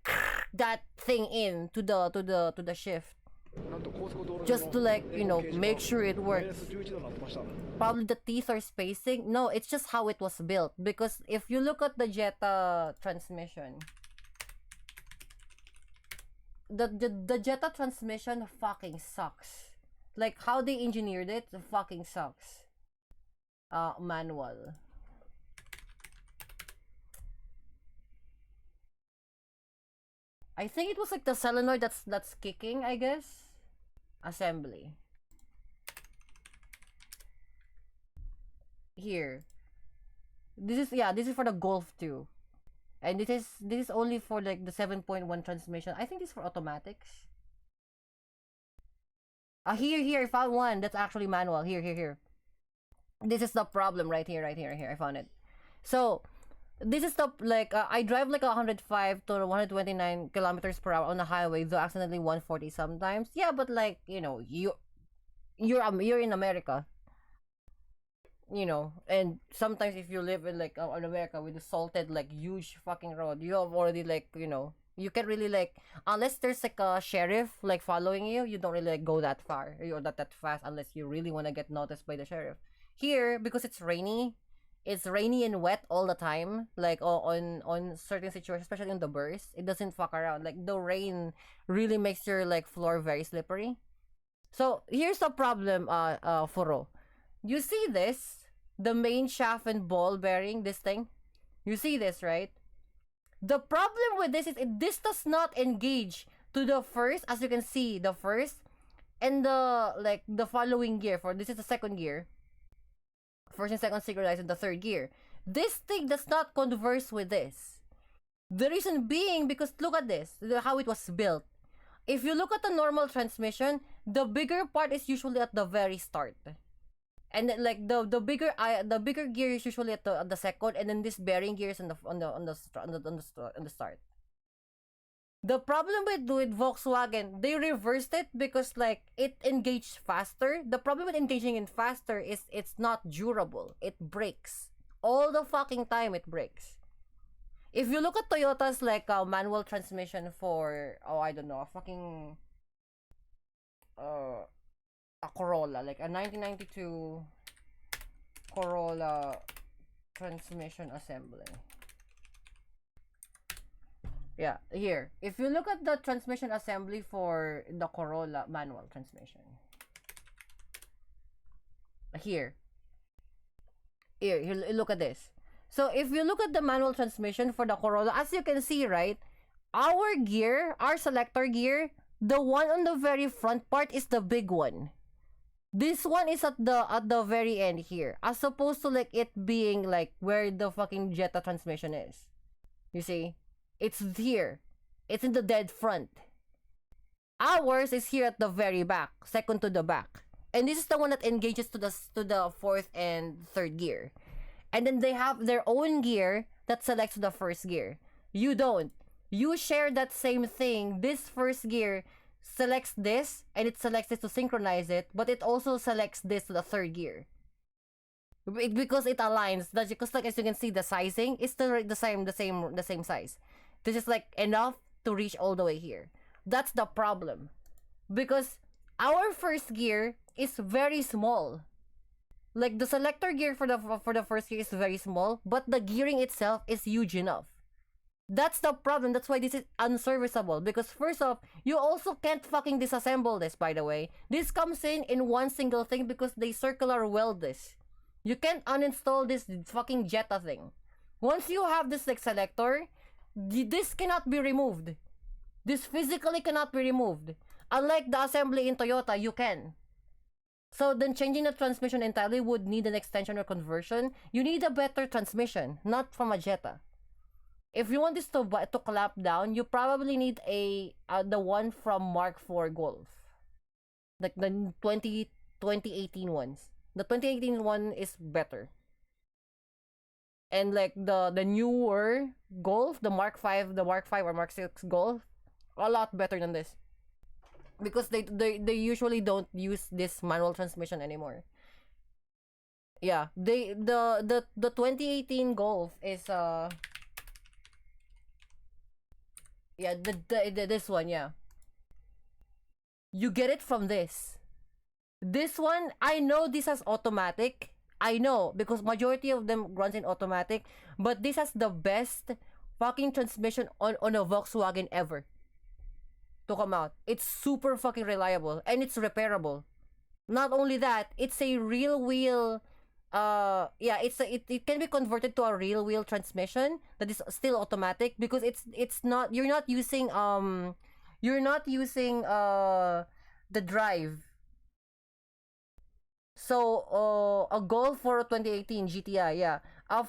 that thing in to the shift. Just to like, you know, make sure it works. Probably the teeth are spacing. No, it's just how it was built. Because if you look at the Jetta transmission, the Jetta transmission fucking sucks. Like how they engineered it fucking sucks. Manual. I think it was like the solenoid that's kicking, I guess. Assembly. Here. This is for the Golf 2. And this is only for like the 7.1 transmission. I think this is for automatics. Here, I found one that's actually manual. Here. This is the problem right here. I found it. So, this is the like I drive like 105 to 129 kilometers per hour on the highway, though accidentally 140 sometimes. Yeah, but like, you know, you're in America, you know, and sometimes if you live in like in America with the salted like huge fucking road, you have already like, you know, you can't really like, unless there's like a sheriff like following you, you don't really like go that far or that fast unless you really want to get noticed by the sheriff. Here, because it's rainy and wet all the time, like on certain situations, especially in the burst, it doesn't fuck around. Like the rain really makes your like floor very slippery. So here's the problem, Furo. You see this, the main shaft and ball bearing, this thing. You see this, right? The problem with this is this does not engage to the first, as you can see, the first and the following gear. For this is the second gear. First and second synchronized in the third gear. This thing does not converse with this. The reason being because look at this, how it was built. If you look at the normal transmission, the bigger part is usually at the very start, and like the bigger gear is usually at the second, and then this bearing gear is on the start. The problem with Volkswagen, they reversed it because like it engaged faster. The problem with engaging in faster is it's not durable. It breaks. All the fucking time it breaks. If you look at Toyota's like manual transmission for, I don't know, a fucking a Corolla, like a 1992 Corolla transmission assembly. Yeah, here. If you look at the transmission assembly for the Corolla manual transmission. Here, look at this. So if you look at the manual transmission for the Corolla, as you can see, right, our gear, our selector gear, the one on the very front part is the big one. This one is at the very end here, as opposed to like it being like where the fucking Jetta transmission is. You see, it's here. It's in the dead front. Ours is here at the very back, second to the back, and this is the one that engages to the fourth and third gear, and then they have their own gear that selects the first gear. You don't. You share that same thing. This first gear selects this, and it selects this to synchronize it, but it also selects this to the third gear. Because it aligns. That's because, like, as you can see, the sizing is still the same size. This is like enough to reach all the way here. That's the problem, because our first gear is very small. Like the selector gear for the first gear is very small, but the gearing itself is huge enough. That's the problem. That's why this is unserviceable. Because first off, you also can't fucking disassemble this, by the way. This comes in one single thing because they circular weld this. You can't uninstall this fucking Jetta thing. Once you have this like selector, this cannot be removed. This physically cannot be removed. Unlike the assembly in Toyota, you can. So then changing the transmission entirely would need an extension or conversion. You need a better transmission, not from a Jetta. If you want this to clamp down, you probably need the one from Mark IV Golf. Like the 2018 ones. The 2018 one is better. And like the newer Golf, the Mark V or Mark VI Golf, a lot better than this. Because they usually don't use this manual transmission anymore. Yeah, the 2018 Golf is yeah, this one, yeah. You get it from this. This one, I know this has automatic. I know, because majority of them runs in automatic. But this has the best fucking transmission on a Volkswagen ever to come out. It's super fucking reliable. And it's repairable. Not only that, it's a real wheel yeah, it can be converted to a real wheel transmission that is still automatic, because it's not, you're not using the drive. So a Golf for 2018 GTI, yeah, a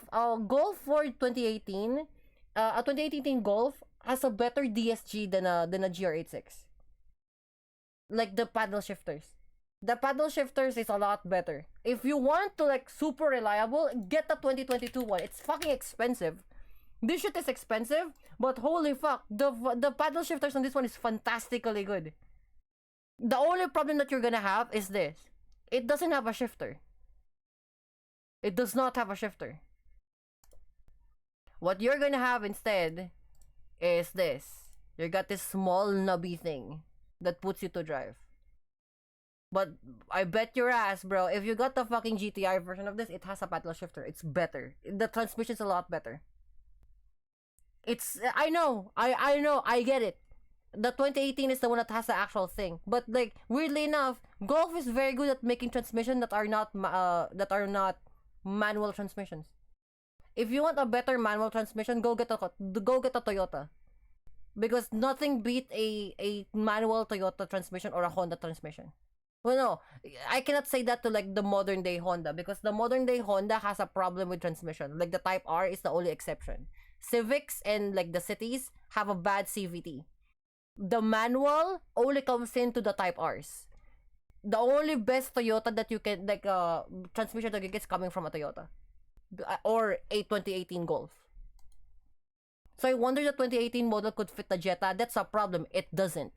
Golf for 2018, a 2018 Golf has a better DSG than a GR86. Like the paddle shifters. The paddle shifters is a lot better. If you want to like super reliable, get the 2022 one. It's fucking expensive. This shit is expensive, but holy fuck, the paddle shifters on this one is fantastically good. The only problem that you're gonna have is this. It doesn't have a shifter. It does not have a shifter. What you're gonna have instead is this. You got this small nubby thing that puts you to drive. But I bet your ass, bro, if you got the fucking GTI version of this, it has a paddle shifter. It's better. The transmission's a lot better. I know, I get it. The 2018 is the one that has the actual thing. But like, weirdly enough, Golf is very good at making transmission that are not manual transmissions. If you want a better manual transmission, go get a Toyota. Because nothing beat a manual Toyota transmission or a Honda transmission. Well, no, I cannot say that to like the modern day Honda, because the modern day Honda has a problem with transmission. Like the Type R is the only exception. Civics and like the cities have a bad CVT. The manual only comes into the Type Rs. The only best Toyota that you can like transmission that you get is coming from a Toyota or a 2018 Golf. So I wonder the 2018 model could fit the Jetta. That's a problem. It doesn't.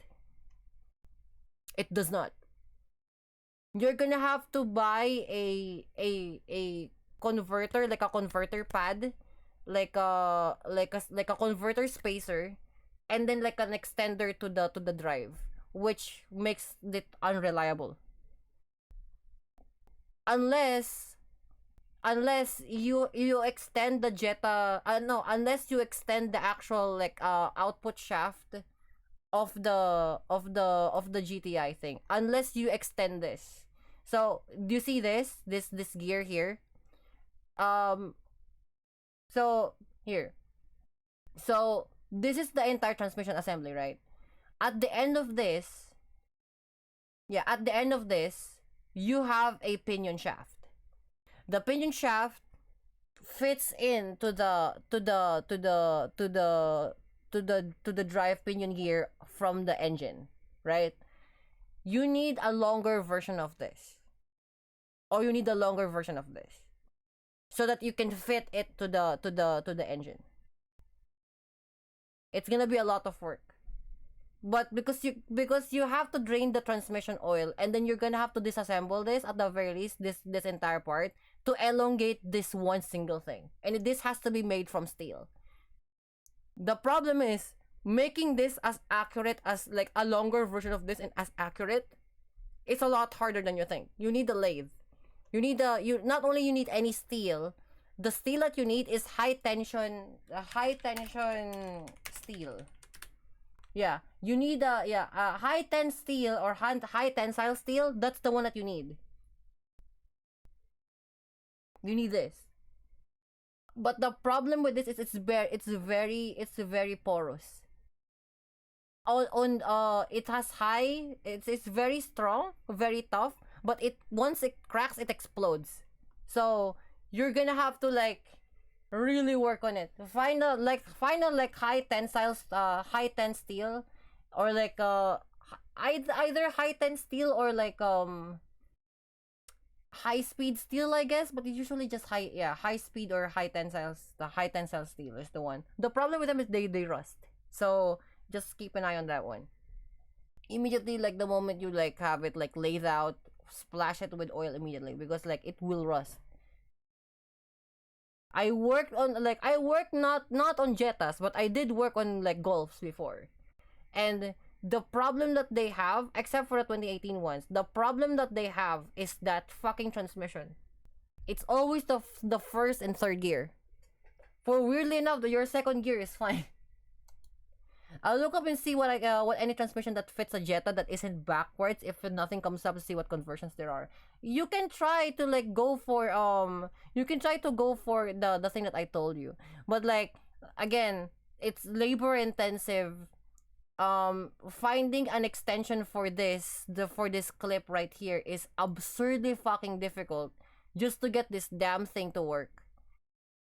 It does not. You're gonna have to buy a converter, like a converter pad, like a converter spacer, and then like an extender to the drive, which makes it unreliable. Unless you extend the Jetta, no, unless you extend the actual like output shaft of the GTI thing. Unless you extend this. So, do you see this gear here? So here. So, this is the entire transmission assembly, right? At the end of this, yeah, at the end of this, you have a pinion shaft. The pinion shaft fits in to the drive pinion gear from the engine, right? You need a longer version of this, or you need a longer version of this, so that you can fit it to the engine. It's gonna be a lot of work. But because you have to drain the transmission oil, and then you're gonna have to disassemble this at the very least, this entire part, to elongate this one single thing, and this has to be made from steel. The problem is making this as accurate as like a longer version of this, and as accurate, it's a lot harder than you think. You need a lathe. You not only you need any steel. The steel that you need is high tension steel. Yeah, you need a high tense steel, or high tensile steel. That's the one that you need. You need this. But the problem with this is it's very porous. It has it's very strong, very tough, but it once it cracks, it explodes. So you're gonna have to like really work on it. Find a high tensile high tense steel, or like either high tense steel, or like high speed steel, I guess, but it's usually just high speed or high tensile. The high tensile steel is the one. The problem with them is they rust. So just keep an eye on that one. Immediately, like the moment you like have it like laid out, splash it with oil immediately, because like it will rust. I worked not on Jettas, but I did work on like Golfs before. And the problem that they have, except for the 2018 ones, the problem that they have is that fucking transmission. It's always the first and third gear. For weirdly enough, your second gear is fine. I'll look up and see what any transmission that fits a Jetta that isn't backwards, if nothing comes up, to see what conversions there are. You can try to like go for the thing that I told you. But like again, it's labor intensive. Finding an extension for this clip right here is absurdly fucking difficult, just to get this damn thing to work.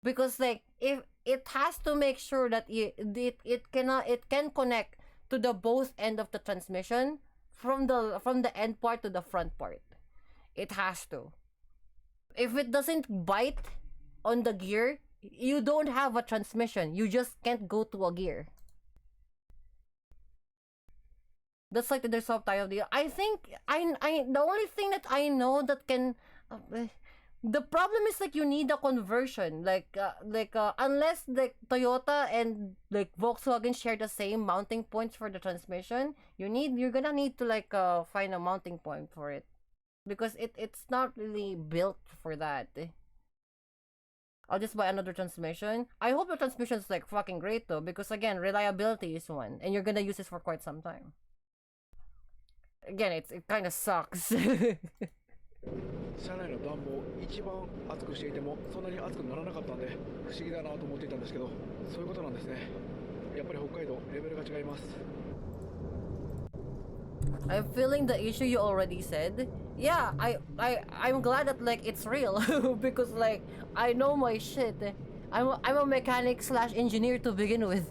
Because like if it has to make sure that it can connect to the both end of the transmission, from the end part to the front part. It has to. If it doesn't bite on the gear, you don't have a transmission. You just can't go to a gear. That's like the subtitle deal. I think the only thing that I know that can the problem is like you need a conversion, unless like Toyota and like Volkswagen share the same mounting points for the transmission, you're gonna need to like find a mounting point for it, because it's not really built for that. I'll just buy another transmission. I hope the transmission is like fucking great though, because again, reliability is one, and you're gonna use this for quite some time. Again, it kind of sucks. 車内の暖房一番暑くしていてもそんなに暑くならなかったんで不思議だなと思っていたんですけど、そういうことなんですね。やっぱり北海道レベルが違います。 I'm feeling the issue you already said. Yeah, I'm glad that like it's real because like I know my shit. I'm a mechanic / engineer to begin with.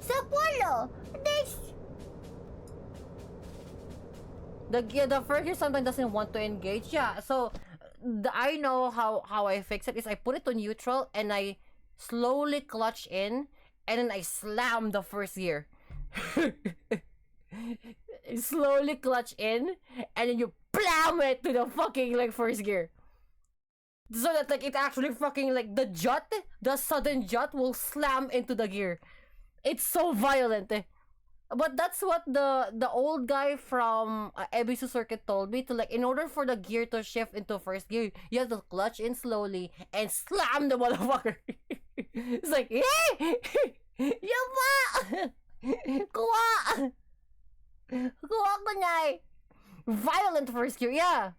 Sapolo, this. The first gear sometimes doesn't want to engage. Yeah, so I know how I fix it is I put it to neutral and I slowly clutch in, and then I slam the first gear. Slowly clutch in, and then you blam it to the fucking like first gear, so that like it actually fucking like the sudden jut will slam into the gear. It's so violent. But that's what the old guy from Ebisu Circuit told me, to like, in order for the gear to shift into first gear, you have to clutch in slowly and slam the motherfucker. It's like, hey! Yaba! Kuha! Kuha ko na! Violent first gear, yeah.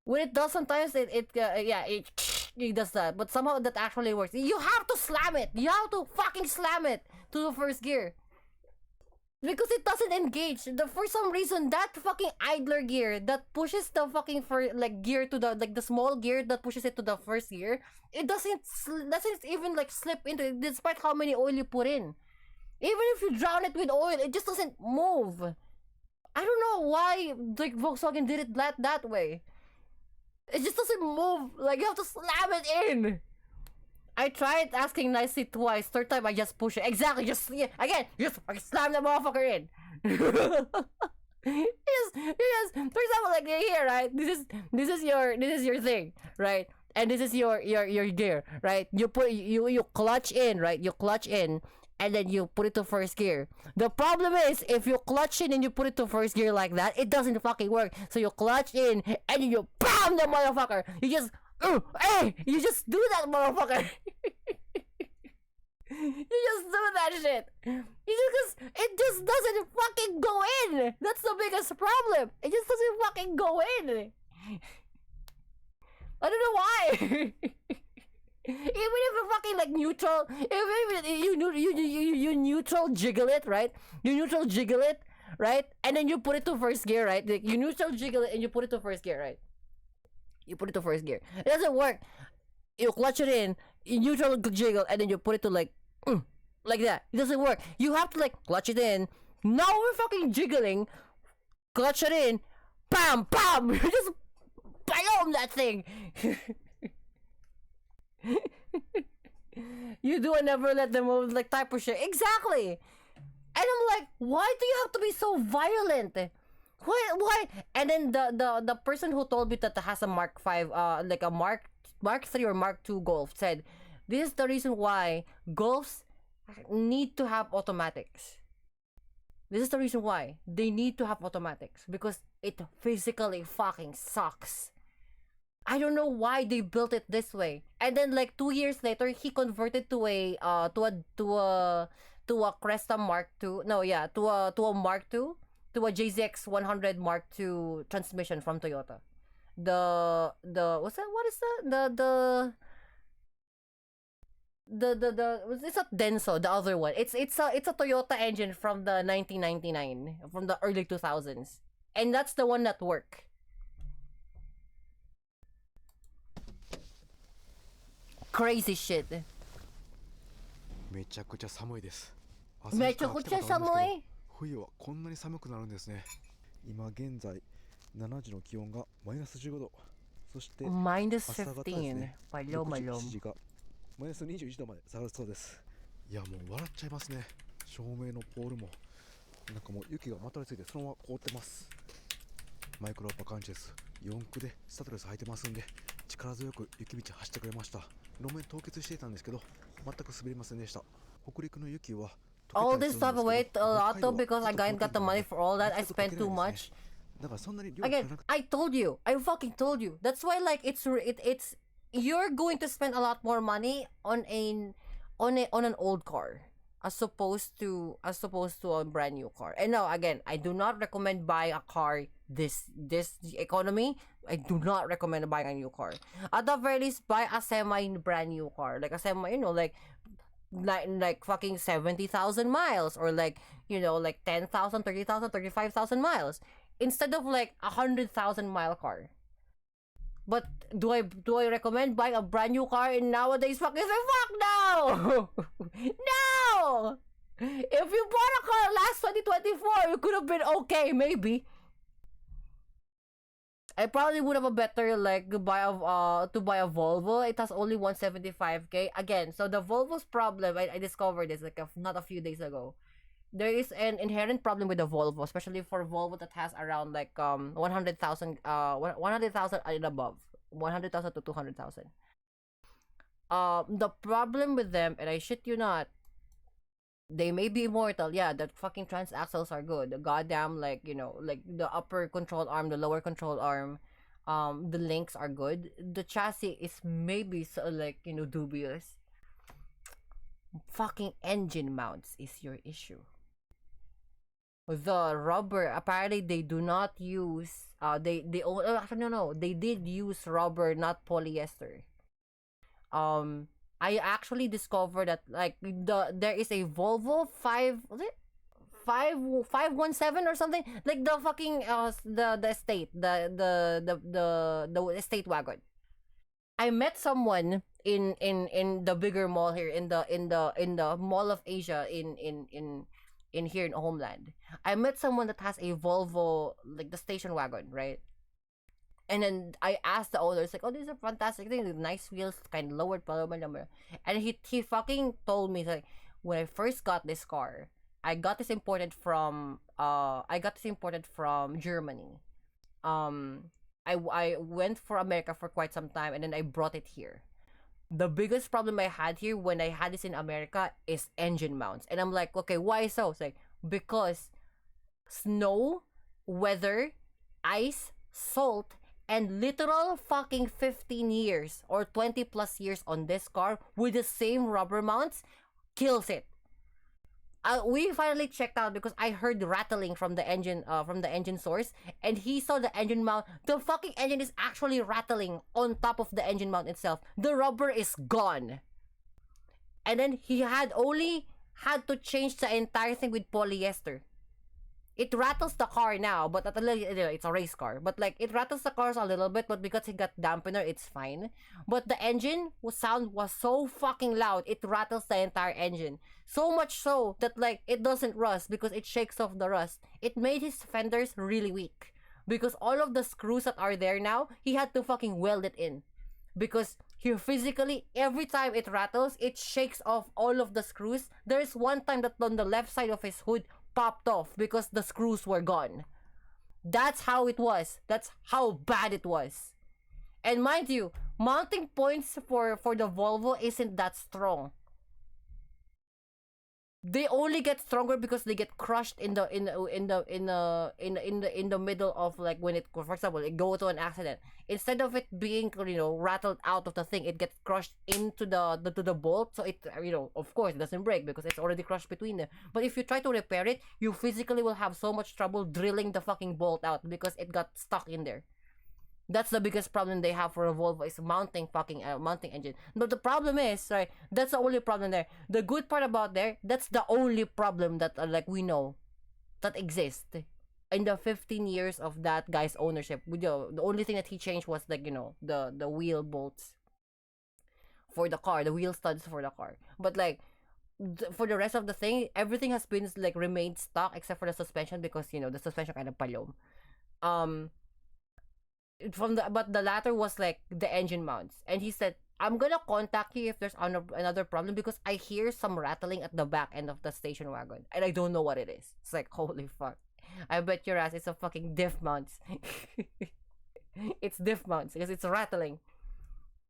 When it does, sometimes it does that. But somehow that actually works. You have to slam it! You have to fucking slam it to the first gear. because it doesn't engage. For some reason, that fucking idler gear that pushes the fucking gear to the small gear that pushes it to the first gear, it doesn't even like slip into it, despite how many oil you put in. Even if you drown it with oil, it just doesn't move. I don't know why like Volkswagen did it that way. It just doesn't move. Like, you have to slam it in. I tried asking nicely twice. Third time, I just push it. Exactly. Just again. Just slam the motherfucker in. Yes. For example, like here, right? This is your thing, right? And this is your gear, right? You clutch in, right? You clutch in, and then you put it to first gear. The problem is, if you clutch in and you put it to first gear like that, it doesn't fucking work. So you clutch in and you BAM the motherfucker. You just hey, you just do that, motherfucker. You just do that shit. It just doesn't fucking go in. That's the biggest problem. It just doesn't fucking go in. I don't know why. Even if you fucking like neutral, even you neutral jiggle it, right? You neutral jiggle it, right? And then you put it to first gear, right? Like, you neutral jiggle it and you put it to first gear, right? You put it to first gear. It doesn't work. You clutch it in, you neutral jiggle, and then you put it to like that. It doesn't work. You have to like clutch it in. Now we're fucking jiggling. Clutch it in. Bam, bam. You just bam that thing. You do and never let them move like type of shit. Exactly. And I'm like, why do you have to be so violent? Why? And then the person who told me that it has a Mark 5, like a Mark 3 or Mark 2 Golf said, this is the reason why Golfs need to have automatics. This is the reason why they need to have automatics, because it physically fucking sucks. I don't know why they built it this way. And then like 2 years later, he converted to a Cresta Mark II. No, yeah, to a Mark II, to a JZX 100 Mark II transmission from Toyota. The what's that? What is that? It's not Denso, the other one. It's a Toyota engine from the 1999, from the early 2000s, and that's the one that worked. Crazy shit. めちゃくちゃ寒いです。めちゃくちゃ寒い。冬はこんなに寒くなるんですね。今現在7時の気温がマイナス15度。そしてマイナス朝方ですね。マロマロ。7時がマイナス21度まで下がるそうです。いやもう笑っちゃいますね。照明のポールもなんかもう雪がまとわりついてそのまま凍ってます。マイクロアッパ感じです。4駆でスタッドレス履いてますんで力強く雪道走ってくれました。路面凍結していたんですけど全く滑りませんでした。北陸の雪は all this stuff away a lot though, because I got the money for all that. I spent too much. Again, I told you. I fucking told you. That's why like it's you're going to spend a lot more money on an old car as opposed to a brand new car. And now again, I do not recommend buying a car this economy. I do not recommend buying a new car. At the very least, buy a semi brand new car, like a semi, like fucking 70,000 miles, or like 10,000, 30,000, 35,000 miles, instead of like 100,000 mile car. But do I recommend buying a brand new car in nowadays? Fuck no. No. If you bought a car last 2024, it could have been okay, maybe. I probably would have a better like to buy a Volvo. It has only 175k again. So the Volvo's problem, I discovered this like not a few days ago. There is an inherent problem with the Volvo, especially for Volvo that has around like 100,000 and above, 100,000 to 200,000. The problem with them, and I shit you not, they may be immortal. Yeah, the fucking transaxles are good. The goddamn like the upper control arm, the lower control arm, the links are good. The chassis is maybe so like dubious. Fucking engine mounts is your issue. The rubber, apparently they do not use actually no, they did use rubber, not polyester. I actually discovered that like there is a Volvo 517 or something, like the fucking the estate, the estate wagon. I met someone in the bigger mall here, in the Mall of Asia, in here in Homeland. I met someone that has a Volvo, like the station wagon, right? And then I asked the owner, it's like, oh, these are fantastic things, nice wheels, kind of lowered, blah, blah, blah, blah. And he fucking told me, like, when I first got this car, I got this imported from Germany. I went for America for quite some time, and then I brought it here. The biggest problem I had here when I had this in America is engine mounts. And I'm like, okay, why so? It's like, because snow, weather, ice, salt, and literal fucking 15 years or 20 plus years on this car with the same rubber mounts kills it. We finally checked out because I heard rattling from the engine source, and he saw the engine mount. The fucking engine is actually rattling on top of the engine mount itself. The rubber is gone. And then he had to change the entire thing with polyester. It rattles the car now, but it's a race car. But like, it rattles the cars a little bit, but because he got dampener, it's fine. But the engine sound was so fucking loud, it rattles the entire engine. So much so that like it doesn't rust because it shakes off the rust. It made his fenders really weak because all of the screws that are there now, he had to fucking weld it in. Because he physically, every time it rattles, it shakes off all of the screws. There's one time that on the left side of his hood popped off because the screws were gone. That's how it was. That's how bad it was. And mind you, mounting points for the Volvo isn't that strong. They only get stronger because they get crushed in the middle of, like, when it, for example, it go to an accident. Instead of it being, rattled out of the thing, it gets crushed into the bolt. So it, of course it doesn't break because it's already crushed between them. But if you try to repair it, you physically will have so much trouble drilling the fucking bolt out because it got stuck in there. That's the biggest problem they have for a Volvo, is mounting engine. But the problem is, right, that's the only problem there. The good part about that's the only problem that like we know that exists in the 15 years of that guy's ownership. The only thing that he changed was, like, the wheel bolts for the car, the wheel studs for the car. But like, for the rest of the thing, everything has been, like, remained stock except for the suspension because the suspension kind of palom. But the latter was like the engine mounts, and he said, I'm gonna contact you if there's another problem because I hear some rattling at the back end of the station wagon and I don't know what it is. It's like, holy fuck, I bet your ass it's a fucking diff mounts. It's diff mounts because it's rattling.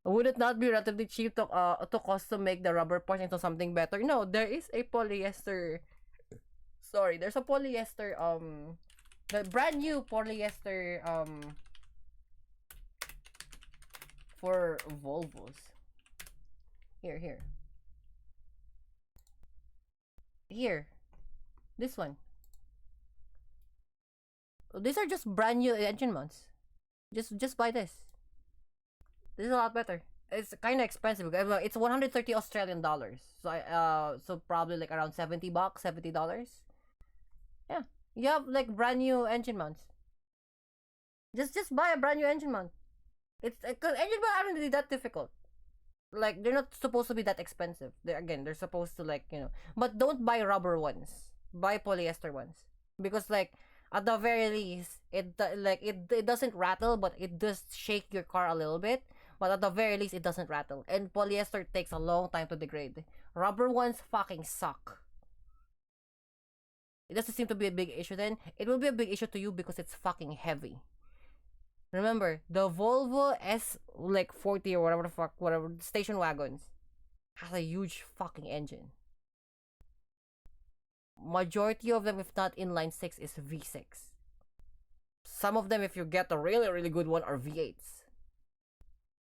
Would it not be relatively cheap to custom make the rubber parts into something better? No, there is a polyester, there's a polyester, the brand new polyester for Volvos. Here. This one. These are just brand new engine mounts. Just buy this. This is a lot better. It's kind of expensive. It's 130 Australian dollars. So probably like around $70, $70. Yeah, you have like brand new engine mounts. Just buy a brand new engine mount. It's because engine mounts aren't really that difficult. Like, they're not supposed to be that expensive. They're supposed to, like, but don't buy rubber ones. Buy polyester ones, because like, at the very least, it doesn't rattle, but it does shake your car a little bit. But at the very least, it doesn't rattle. And polyester takes a long time to degrade. Rubber ones fucking suck. It doesn't seem to be a big issue then. It will be a big issue to you because it's fucking heavy. Remember, the Volvo S, like, 40 or whatever station wagons has a huge fucking engine. Majority of them, if not inline 6, is V6. Some of them, if you get a really, really good one, are V8s.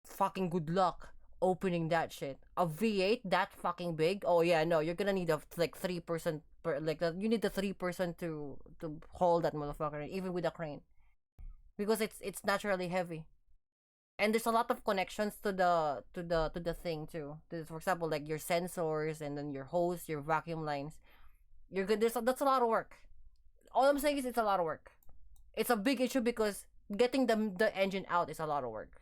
Fucking good luck opening that shit. A V8 that fucking big? Oh yeah, no, you're gonna need a, like, 3% you need the 3% to hold that motherfucker, even with a crane. Because it's naturally heavy, and there's a lot of connections to the thing too. For example, like your sensors and then your hose, your vacuum lines. You're good. That's a lot of work. All I'm saying is it's a lot of work. It's a big issue because getting the engine out is a lot of work,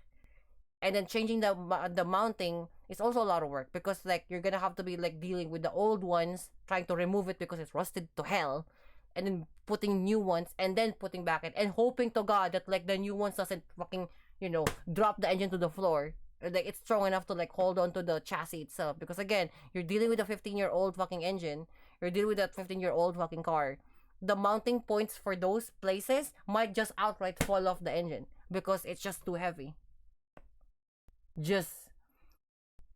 and then changing the mounting is also a lot of work because like you're gonna have to be like dealing with the old ones, trying to remove it because it's rusted to hell, and then putting new ones and then putting back it and hoping to God that like the new ones doesn't fucking drop the engine to the floor. Or, like it's strong enough to like hold on to the chassis itself because again you're dealing with a 15-year-old fucking engine, you're dealing with that 15-year-old fucking car. The mounting points for those places might just outright fall off the engine because it's just too heavy. Just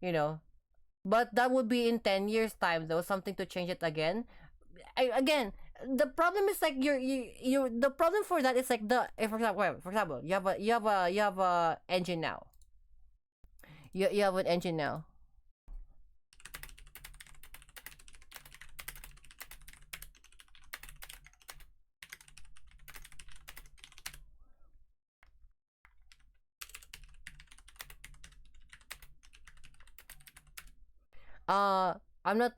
you know but that would be in 10 years time though, something to change it again. Again, the problem is like the problem for that is like the if for example you have a engine now. You have an engine now. uh I'm not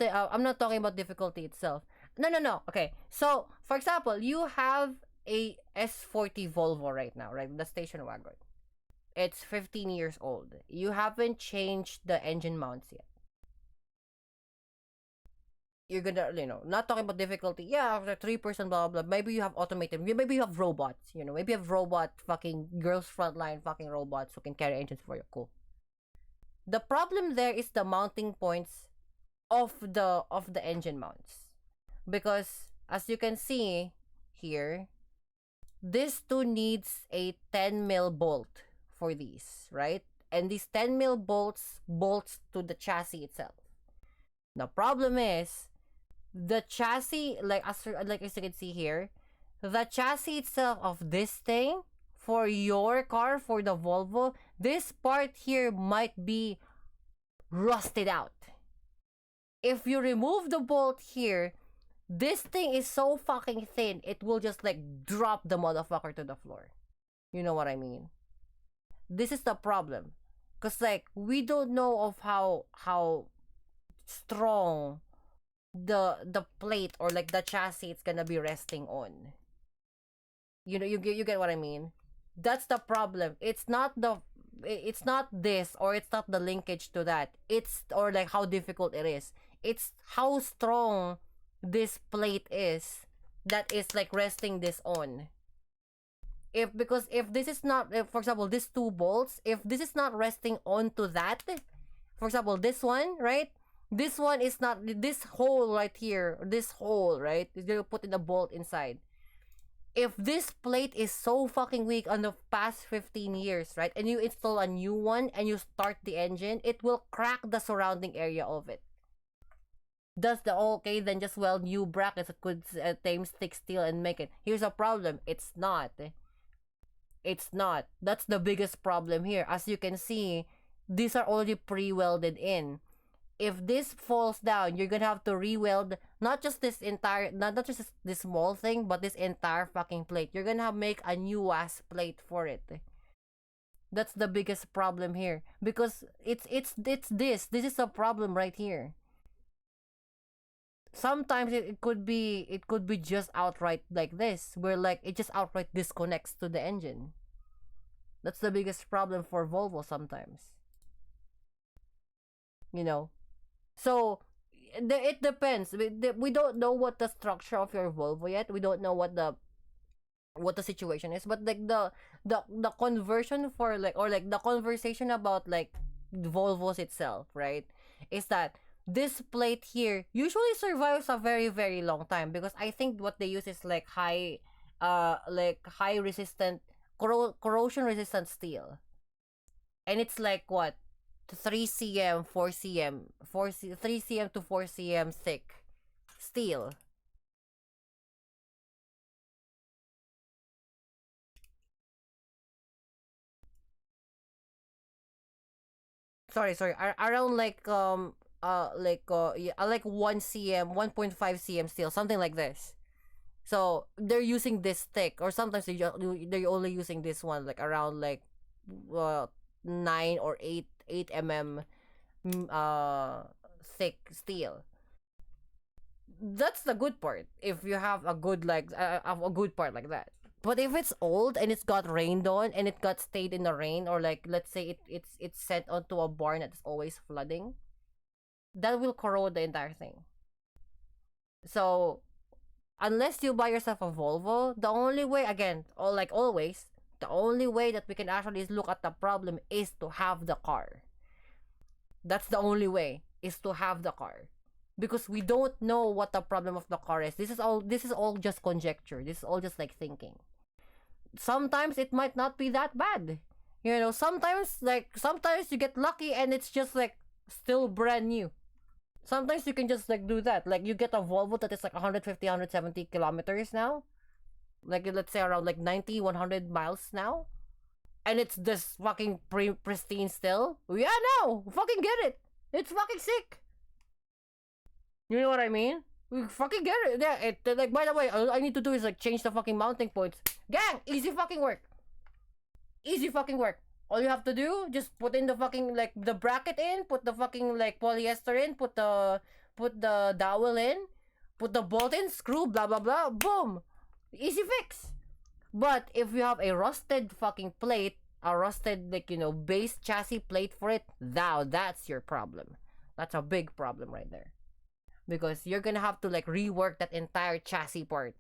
talking about difficulty itself. No. Okay, so for example, you have a S40 Volvo right now, right? The station wagon. It's 15 years old. You haven't changed the engine mounts yet. You're gonna, not talking about difficulty. Yeah, the 3%, blah, blah, blah. Maybe you have automated. Maybe you have robots, Maybe you have robot fucking girls frontline fucking robots who can carry engines for you. Cool. The problem there is the mounting points of the engine mounts. Because as you can see here, this too needs a 10 mil bolt for these, right? And these 10 mil bolts to the chassis itself. The problem is the chassis, like as you can see here, the chassis itself of this thing for your car, for the Volvo, this part here might be rusted out. If you remove the bolt here, this thing is so fucking thin, it will just like drop the motherfucker to the floor. You know what I mean? This is the problem. Cause like we don't know of how strong the plate or like the chassis it's gonna be resting on. You get what I mean? That's the problem. It's not this, or it's not the linkage to that. It's or like how difficult it is. It's how strong this plate is that is like resting this on. Because if this is not, for example, these two bolts, if this is not resting onto that, for example, this one, right? This one is not, this hole right here, this hole, right? You're gonna put in a bolt inside. If this plate is so fucking weak on the past 15 years, right? And you install a new one and you start the engine, it will crack the surrounding area of it. Does the okay, then just weld new brackets that could tame stick steel and make it. Here's a problem. It's not. It's not. That's the biggest problem here. As you can see, these are already pre-welded in. If this falls down, you're gonna have to re-weld not just this entire, not just this small thing, but this entire fucking plate. You're gonna have to make a new ass plate for it. That's the biggest problem here, because it's this is a problem right here. Sometimes it could be just outright like this, where like it just outright disconnects to the engine. That's the biggest problem for Volvo sometimes. You know, so it depends. We don't know what the structure of your Volvo yet. We don't know what the situation is, but like the conversion for like, or like the conversation about like Volvos itself, right, is that this plate here usually survives a very very long time, because I think what they use is like high resistant, corrosion resistant steel, and it's like what, 3 cm 4 cm 3 cm to 4 cm thick steel. Sorry, around like 1 cm, 1.5 cm steel, something like this. So they're using this thick, or sometimes they're only using this one, like around like 9 or 8 mm thick steel. That's the good part. If you have a good like a good part like that. But if it's old and it's got rained on and it got stayed in the rain, or like let's say it's set onto a barn that's always flooding, that will corrode the entire thing. So unless you buy yourself a Volvo, the only way, again, or like always, the only way that we can actually look at the problem is to have the car. That's the only way, is to have the car. Because we don't know what the problem of the car is. This is all just conjecture. This is all just like thinking. Sometimes it might not be that bad. You know, sometimes you get lucky and it's just like still brand new. Sometimes you can just like do that. Like you get a Volvo that is like 150, 170 kilometers now. Like let's say around like 90, 100 miles now. And it's this fucking pristine still. Yeah, no, fucking get it. It's fucking sick. You know what I mean? We fucking get it. Yeah, like by the way, all I need to do is like change the fucking mounting points. Gang, easy fucking work. Easy fucking work. All you have to do, just put in the fucking like the bracket in, put the fucking like polyester in, put the dowel in, put the bolt in, screw, blah blah blah, boom. Easy fix. But if you have a rusted fucking plate, a rusted like base chassis plate for it, that's your problem. That's a big problem right there. Because you're gonna have to like rework that entire chassis part.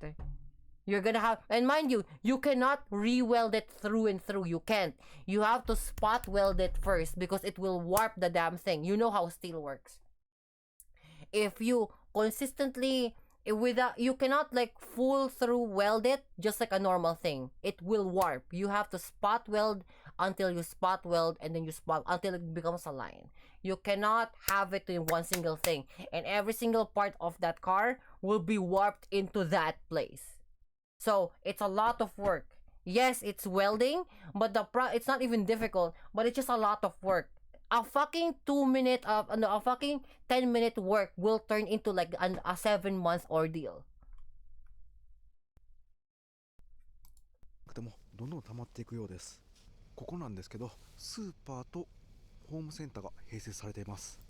You're gonna have, and mind you, you cannot re-weld it through and through. You can't. You have to spot weld it first because it will warp the damn thing. You know how steel works. If you consistently, you cannot like full through weld it just like a normal thing. It will warp. You have to spot weld until you spot weld, and then you spot until it becomes a line. You cannot have it in one single thing, and every single part of that car will be warped into that place. So it's a lot of work. Yes, it's welding, but it's not even difficult, but it's just a lot of work. A fucking 2 minute a fucking 10-minute work will turn into like a 7-month ordeal. でもどんどん溜まっていくようです。ここなんですけど、スーパーとホームセンターが併設されています。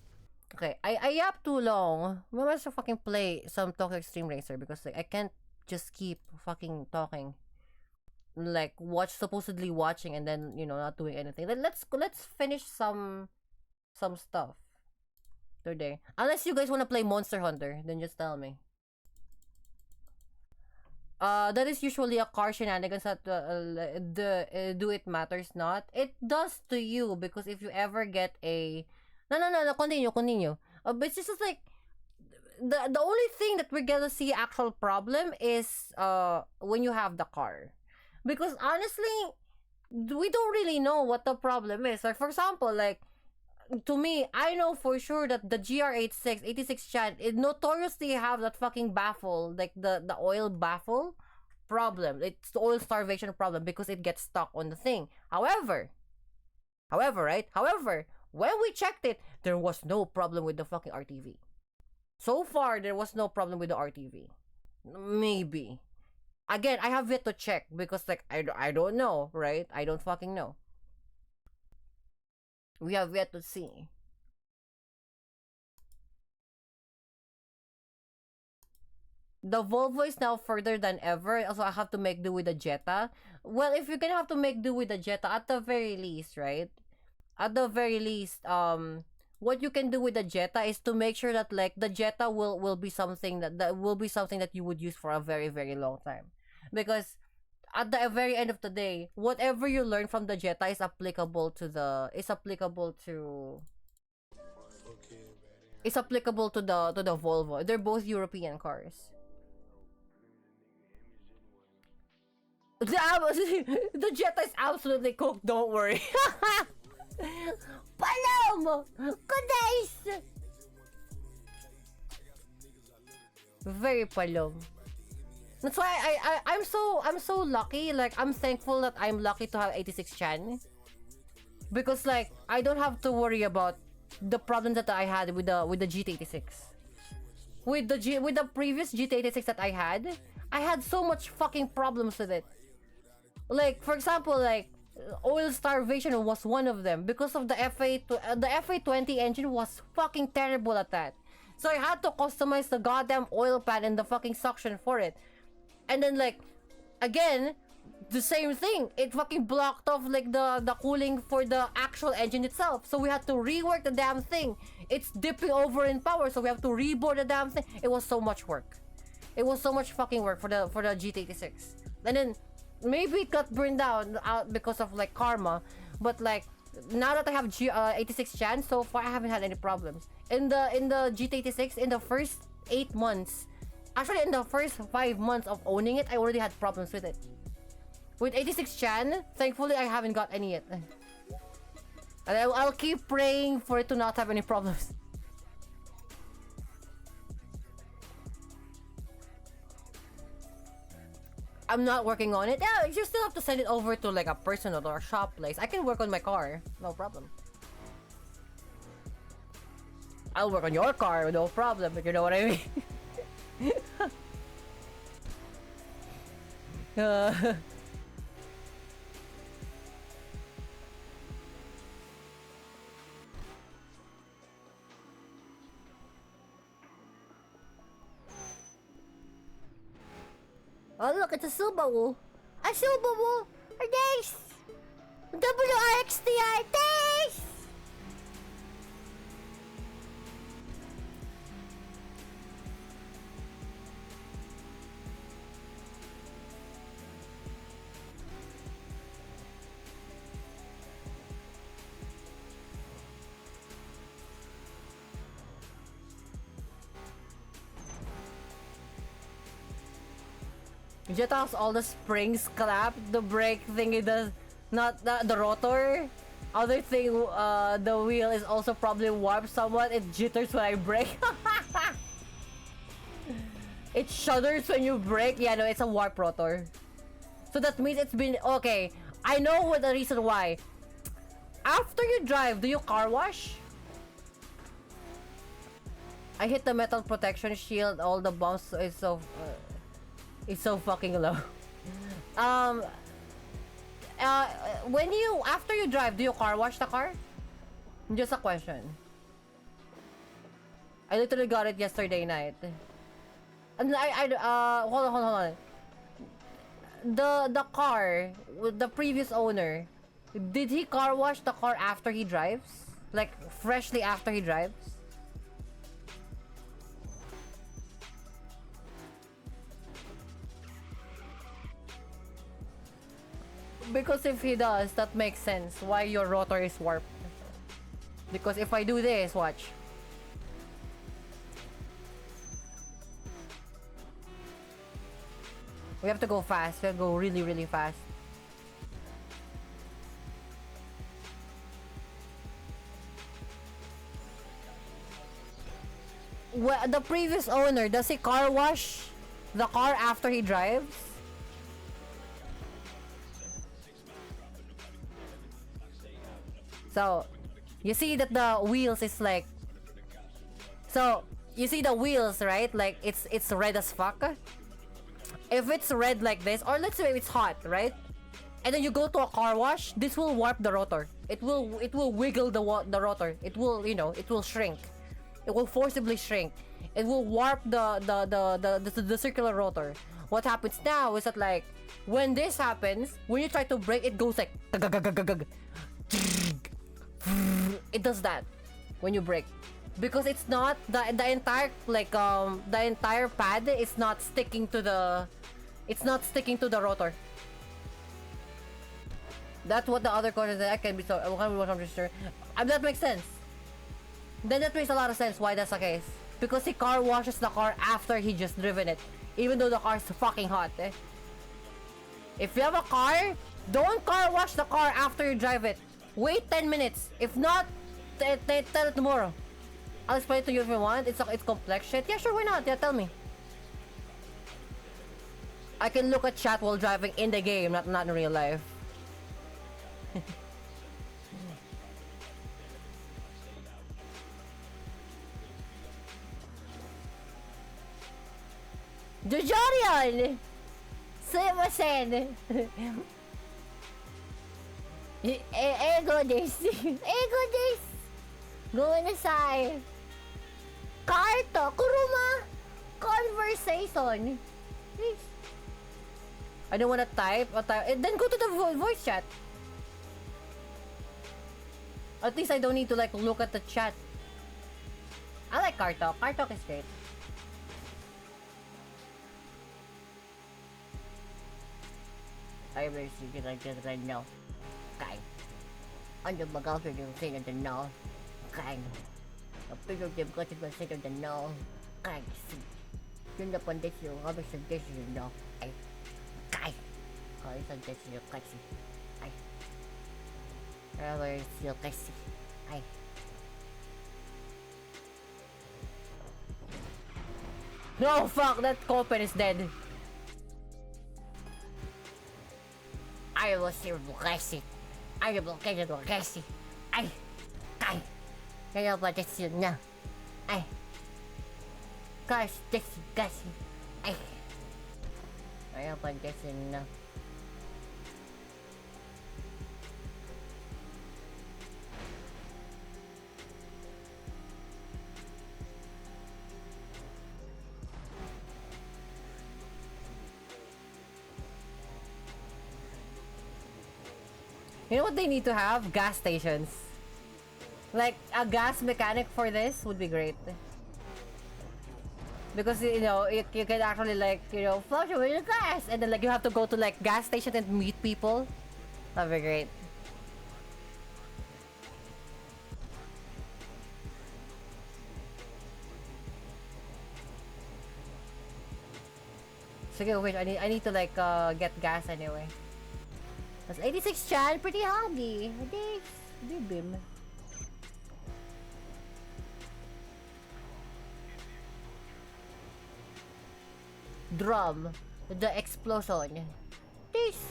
Okay, I yap too long. We must fucking play some Tokyo Extreme Racer because like I can't just keep fucking talking. Like supposedly watching and then not doing anything. Then let's finish some stuff today. Unless you guys want to play Monster Hunter, then just tell me. That is usually a car shenanigans that do it matters not. It does to you because if you ever get a no, continue. But it's just like the only thing that we're gonna see actual problem is when you have the car, because honestly we don't really know what the problem is. Like for example, like to me, I know for sure that the GR86 Chan, it notoriously have that fucking baffle, like the oil baffle problem. It's the oil starvation problem because it gets stuck on the thing. However, when we checked it, there was no problem with the fucking RTV. So far, there was no problem with the RTV. Maybe. Again, I have yet to check because like I don't know, right? I don't fucking know. We have yet to see. The Volvo is now further than ever. Also, I have to make do with the Jetta. Well, if you're gonna have to make do with the Jetta, at the very least, right? At the very least, what you can do with the Jetta is to make sure that like the Jetta will be something that will be something that you would use for a very, very long time. Because at the very end of the day, whatever you learn from the Jetta is applicable to the Volvo. They're both European cars. The Jetta is absolutely cooked, don't worry. Palom! Kudais! Very palom. That's why I'm so lucky. Like I'm thankful that I'm lucky to have 86 Chan. Because like I don't have to worry about the problems that I had with the GT86. With the previous GT86 that I had so much fucking problems with it. Like for example, like oil starvation was one of them because of the FA20 engine was fucking terrible at that. So I had to customize the goddamn oil pan and the fucking suction for it. And then like, again, the same thing. It fucking blocked off like the cooling for the actual engine itself. So we had to rework the damn thing. It's dipping over in power, so we have to reboard the damn thing. It was so much work. It was so much fucking work for the GT86. And then maybe it got burned out because of like karma. But like now that I have 86 Gen, so far I haven't had any problems. In the GT86, in the first 8 months, actually in the first 5 months of owning it, I already had problems with it. With 86 Chan, thankfully I haven't got any yet. And I'll keep praying for it to not have any problems. I'm not working on it. Yeah, you still have to send it over to like a personal or a shop place. I can work on my car, no problem. I'll work on your car, no problem, but you know what I mean. Oh look, it's a Subaru. A Subaru! Nice! WRXTR, nice! Just as all the springs clap, the brake thingy does not the rotor. Other thing, the wheel is also probably warped somewhat. It jitters when I brake. It shudders when you brake. Yeah, no, it's a warp rotor. So that means it's been okay. I know what the reason why. After you drive, do you car wash? I hit the metal protection shield. All the bumps is so. It's so fucking low. When you after you drive, do you car wash the car? Just a question. I literally got it yesterday night. And hold on. The car with the previous owner, did he car wash the car after he drives? Like freshly after he drives? Because if he does, that makes sense why your rotor is warped. Because if I do this, watch. We have to go fast. We have to go really, really fast. Well, the previous owner, does he car wash the car after he drives? So, you see that the wheels is like... So, you see the wheels, right? Like, it's red as fuck. If it's red like this, or let's say it's hot, right? And then you go to a car wash, this will warp the rotor. It will wiggle the rotor. It will, you know, it will shrink. It will forcibly shrink. It will warp the circular rotor. What happens now is that like, when this happens, when you try to brake, it goes like... It does that when you brake, because it's not the entire like the entire pad is not sticking to the rotor. That's what the other car is. I can be so 100% sure. That makes sense. Then that makes a lot of sense why that's the case, because he car washes the car after he just driven it, even though the car is fucking hot. If you have a car, don't car wash the car after you drive it. Wait 10 minutes. If not, tell it tomorrow. I'll explain it to you if you want. It's complex shit. Yeah, sure, why not? Yeah, tell me. I can look at chat while driving in the game, not in real life. Jojorion! Sumimasen! Ego this! Ego this! Go inside! Karto, kuruma! Conversation. Please. I don't wanna type. Then go to the voice chat. At least I don't need to like look at the chat. I like Kartok. Kartok is great. I really see like this right now. Okay. Ano ba gawin yung sino din no? Okay. Pero di ko kasi ba sino din no? Okay. Yun na pandit yung habang sa dish yun no? Ay. Okay. Kaya sa dish yung kasi. Ay. Wherever it's yung kasi. Ay. No, fuck! That copen is dead. I will see Bukesi. I will get it Bukesi. Ay! Ay! Kaya ba this yun na? Ay! Gosh, this Gasi. Ay! Kaya ba this yun na? You know what they need to have? Gas stations. Like, a gas mechanic for this would be great. Because, you know, you can actually, like, you know, fluctuate your gas! And then, like, you have to go to, like, gas station and meet people. That'd be great. Sige, wait, I need to, like, get gas anyway. That's 86 chan, pretty handy. Thanks, bibim. Drum, the explosion. This.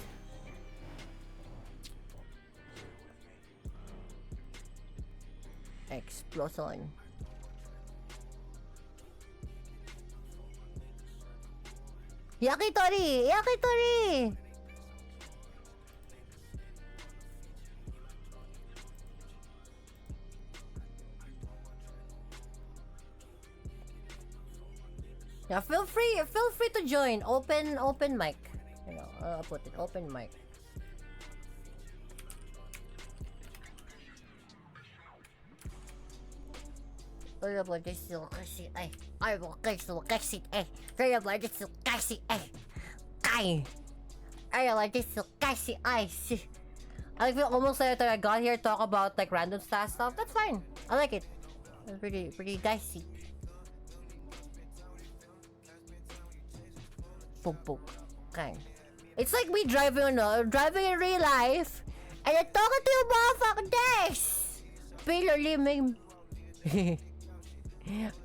Explosion. Yakitori! Yakitori! Yeah, feel free to join. Open mic. You know, I'll put it open mic. Kaya ba this yung kasi ay mo kasi ay kaya ba this yung kasi ay kaya ba this yung kasi ay I feel almost like I got here to talk about like random stuff. That's fine. I like it. It's pretty dicey. Okay. It's like me driving in real life, and I'm talking to you motherfucking days. Pila limim.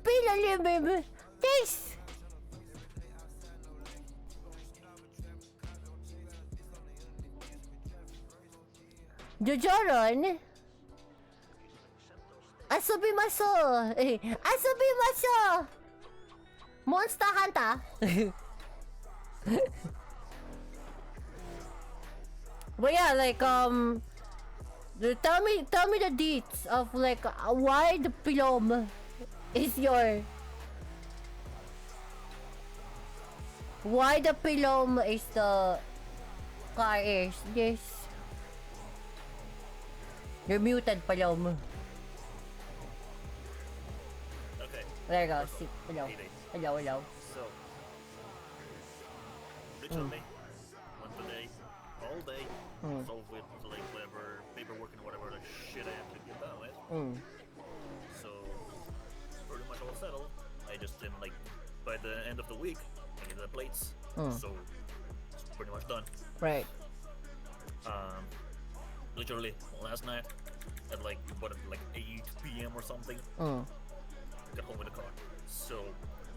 Pila limim. This. Jojoron. Asubimaso. Asubimaso. Monster Hunter. But yeah, like tell me the deets of like why the pilom is your why the pilom is the car is this. You're muted, pilom. Okay. There you go. See, hello. Hello. So, literally, went today, all day, solve with like whatever paperwork and whatever the shit I have to get done with. So, pretty much all settled. I just like by the end of the week, I get the plates. So, it's pretty much done. Right. Literally last night at like 8 p.m. or something. Got home with the car. So,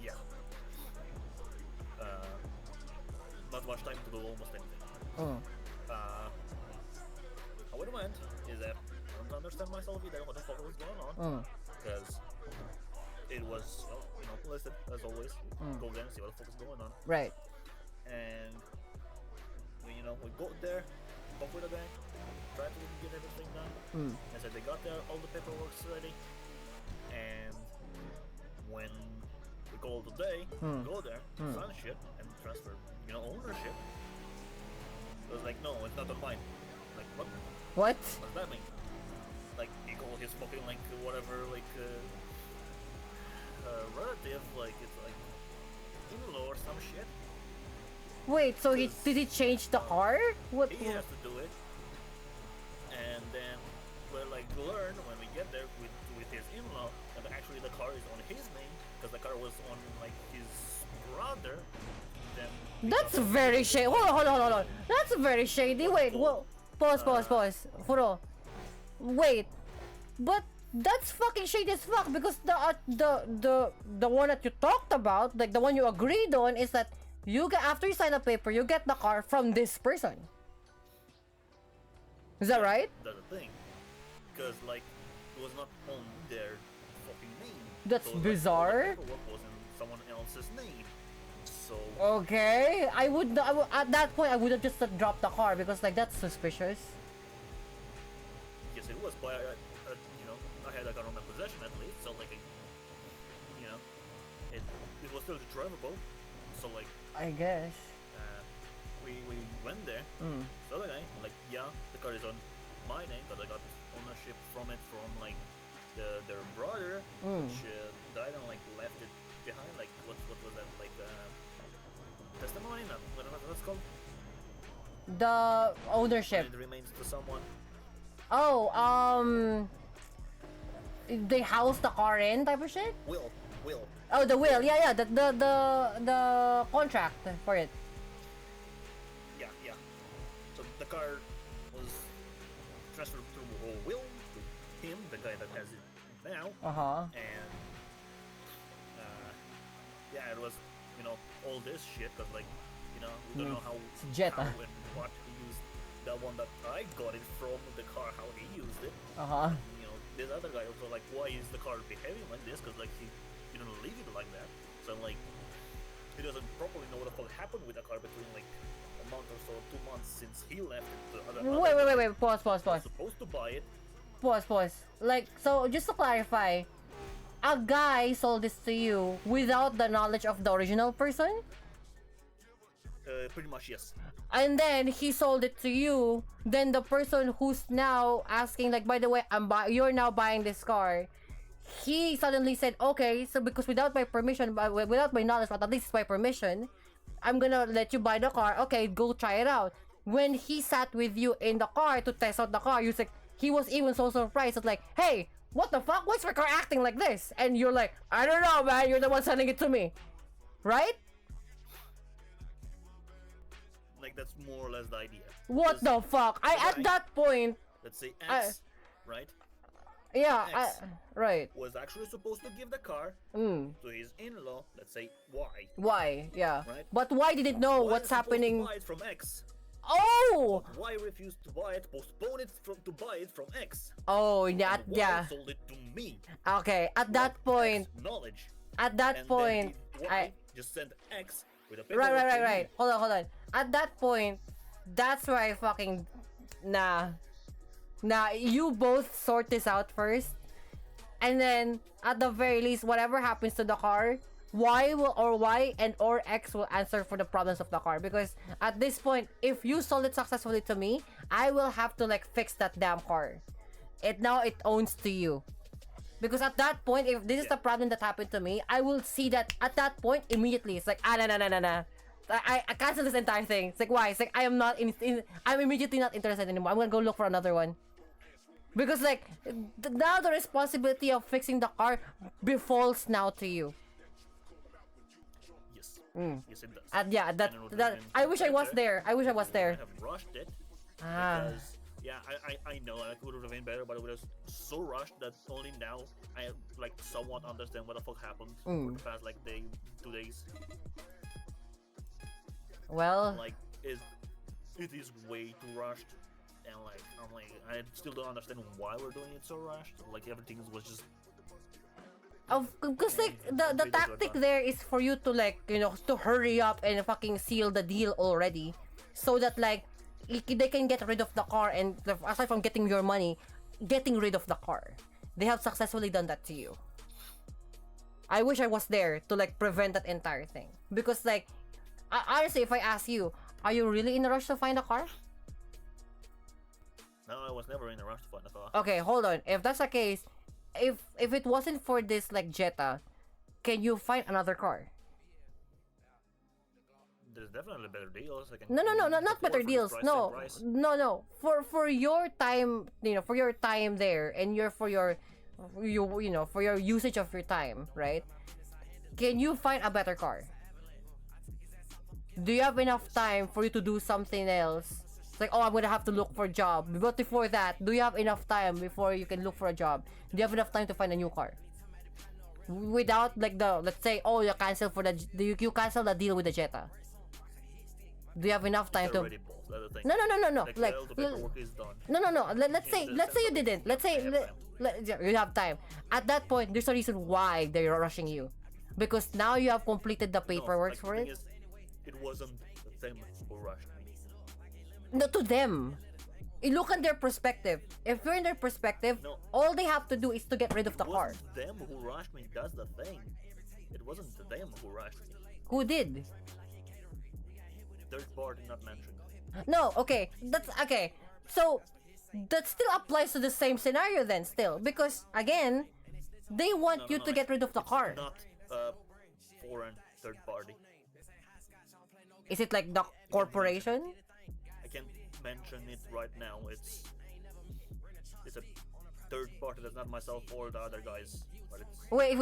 yeah. Not much time to do almost anything. How it went is that I don't understand myself either what the fuck was going on. Because it was, listed as always. Go there and see what the fuck is going on. Right. And, we got there, talk with the guy, try to get everything done. I said they got there, all the paperwork's ready. And when call today, go there, sign shit, and transfer, ownership. It was like, no, it's not on mine. Like, what? What? What does that mean? Like, he called his fucking, like, whatever, like, relative, like, it's like, in-law or some shit. Wait, so did he change the car? What? He has to do it. And then, we'll, like, learn when we get there with his in-law that actually the car is on his name, because the car was on, like, his brother. Then That's very shady. Hold on. That's very shady. Wait, whoa. Pause. Hold on. Wait, but that's fucking shady as fuck because the one that you talked about, like the one you agreed on, is that you get after you sign a paper, you get the car from this person. Is that right? That's the thing. Because, like, it was not on their fucking name. That's so, bizarre. Like, the paperwork was in someone else's name. So, Okay, I would at that point I would have just dropped the car because like that's suspicious. yes, it was, but I had a gun on my possession at least, so like, it was still drivable. So like, I guess. we went there. So the guy, like, yeah, the car is on my name, but I got ownership from it from like their brother, which died and like left it behind. Like, what was that? Like, testimony? No, what that's called? The ownership. It remains to someone. Oh, they house the car in type of shit. Will. Oh, the will. Yeah. The contract for it. Yeah. So the car was transferred through a will to him, the guy that has it now. And yeah, it was all this shit because like we don't know how Jetta. and what he used. The one that I got it from the car, how he used it. This other guy also like, why is the car behaving like this? Because like he didn't leave it like that. So I'm like, he doesn't properly know what the fuck happened with the car between like a month or so, 2 months since he left it to other. Wait. Pause. Supposed to buy it. Pause. Like, so just to clarify, a guy sold this to you without the knowledge of the original person, Pretty much yes. and then he sold it to you. Then the person who's now asking, like, by the way, you're now buying this car. He suddenly said, okay, so because without my permission, without my knowledge, but at least it's my permission, I'm gonna let you buy the car. Okay, go try it out. When he sat with you in the car to test out the car, you said he was even so surprised. It's like, hey, what the fuck? Why's my car acting like this? And you're like, I don't know, man. You're the one selling it to me, right? Like that's more or less the idea. What the fuck? At that point, Let's say X, right? yeah, X. right. Was actually supposed to give the car to his in-law. Let's say Y. Why? Yeah. Right. But why didn't know Y what's is supposed happening? To buy it from X. Oh. Y refused to buy it, postponed it to buy it from X. Oh, yeah, And Y yeah. sold it to me. Okay, at that point, X knowledge. at that And point, then Y just sent X with a right. Hold on. At that point, that's where I fucking nah. You both sort this out first, and then at the very least, whatever happens to the car, Y and or X will answer for the problems of the car, because at this point, if you sold it successfully to me, I will have to like fix that damn car. It owns to you. Because at that point, if this is the problem that happened to me, I will see that at that point immediately. It's like, nah. I cancel this entire thing. It's like, why? It's like, I'm immediately not interested anymore. I'm gonna go look for another one. Because like, now the responsibility of fixing the car befalls now to you. Yes. Yes, it does. Yeah, And it would that have been I wish I was better. there. I wish I was I there. have rushed it Ah. because I know it would have been better, but it was so rushed that only now I like somewhat understand what the fuck happened for the past like 2 days. Well, Like it is way too rushed, and like I'm like I still don't understand why we're doing it so rushed. Like everything was just because like the tactic there is for you to like, to hurry up and fucking seal the deal already, so that like they can get rid of the car, and aside from getting your money, getting rid of the car. They have successfully done that to you. I wish I was there to like prevent that entire thing. Because like, honestly, if I ask you, are you really in a rush to find a car? No, I was never in a rush to find a car. Okay, hold on. If that's the case, if it wasn't for this like Jetta, can you find another car? There's definitely better deals. I can No, not afford better for the deals. price, No, same price. no. For your time, for your time there, and for your for your usage of your time, right? Can you find a better car? Do you have enough time for you to do something else? It's like, oh, I'm gonna have to look for a job. But before that, do you have enough time before you can look for a job? Do you have enough time to find a new car? Without like let's say, oh, you cancel for you cancel the deal with the Jetta. Do you have enough time They're to? already both, that's the thing. No. Like, Like, all the paperwork is done. no. Let's say you December. didn't. Let's say you have time. At that point, there's a reason why they're rushing you, because now you have completed the paperwork like, for the it. thing is, it wasn't them who rushed me. No, to them. You look at their perspective. If you're in their perspective, No. all they have to do is to get rid of the It car. wasn't them who rushed me, that's the thing. It wasn't them who rushed me. Who did? Third party not mentioned. No, okay. That's okay. So that still applies to the same scenario then still, because again, they want you to get rid of the car. Not a foreign third party. Is it like the corporation? I can't mention it right now. It's a third party that's not myself or the other guys. But it's Wait.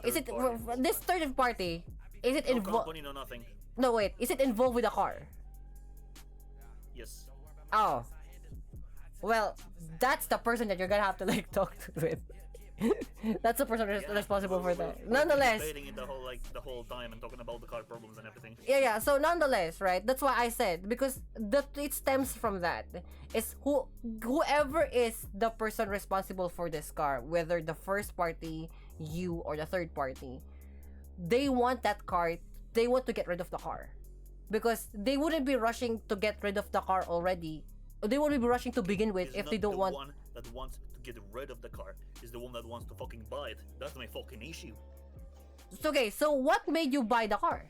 Is it Third party. this third party? Is it no involved? company, no nothing. No, wait. Is it involved with the car? Yes. Oh. Well, that's the person that you're gonna have to like talk to with. That's the person responsible for that. We've been Nonetheless, debating it the whole time and talking about the car problems and everything. yeah. So nonetheless, right? That's why I said, because it stems from that. It's whoever is the person responsible for this car, whether the first party, you, or the third party, they want that car. They want to get rid of the car, because they wouldn't be rushing to get rid of the car already. They wouldn't be rushing to begin with It's if not they don't the want. one that wants to get rid of the car. Is the one that wants to fucking buy it. That's my fucking issue. Okay, so what made you buy the car?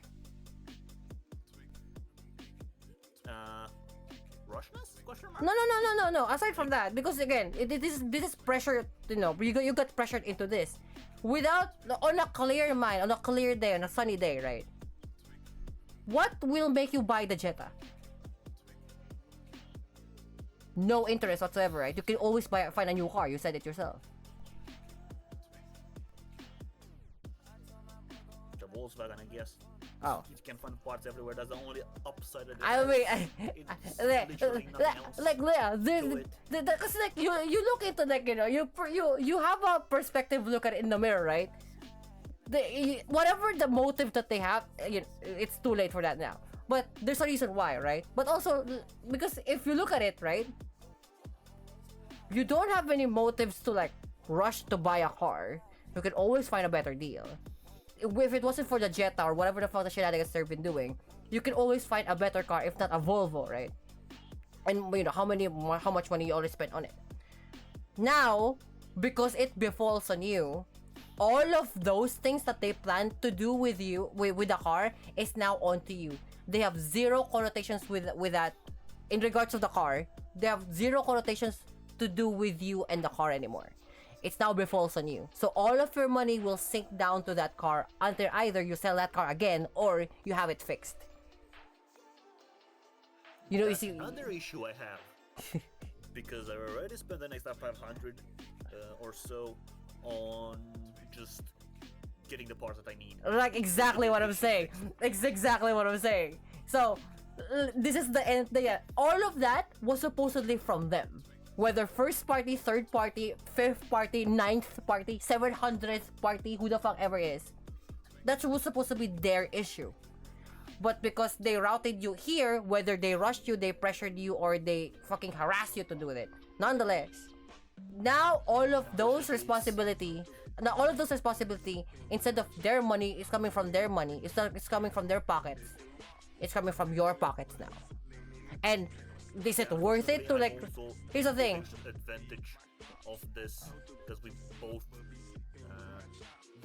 Rushness? Question mark? No. Aside from that, because again, this is pressure. You got pressured into this, without on a clear mind, on a clear day, on a sunny day, right? What will make you buy the Jetta? No interest whatsoever, right? You can always find a new car. You said it yourself. The Volkswagen, I guess. Oh. You can find parts everywhere. That's the only upside of it. I mean, It's literally nothing else. like yeah, to it. because like you look into like you have a perspective look at it in the mirror, right? Whatever the motive that they have, it's too late for that now. But there's a reason why, right? But also because if you look at it, right, you don't have any motives to like rush to buy a car. You can always find a better deal. If it wasn't for the Jetta or whatever the fuck the shenanigans they've been doing, you can always find a better car, if not a Volvo, right? And how much money you already spent on it. Now, because it befalls on you, all of those things that they plan to do with you with the car is now onto you. They have zero connotations with that. In regards to the car, they have zero connotations to do with you and the car anymore. It's now befalls on you. So all of your money will sink down to that car until either you sell that car again or you have it fixed. You That's see, another issue I have. Because I already spent the next 500 or so on just getting the parts that I need. like exactly what I'm saying. It's exactly what I'm saying. So this is the end. All of that was supposedly from them. Whether first party, third party, fifth party, ninth party, 700th party, who the fuck ever is. That was supposed to be their issue. But because they routed you here, whether they rushed you, they pressured you, or they fucking harassed you to do it. Nonetheless, now all of those responsibility, instead of their money, is coming from their money. It's coming from their pockets. It's coming from your pockets now. And is it worth it to like? Here's the thing. Advantage of this because we both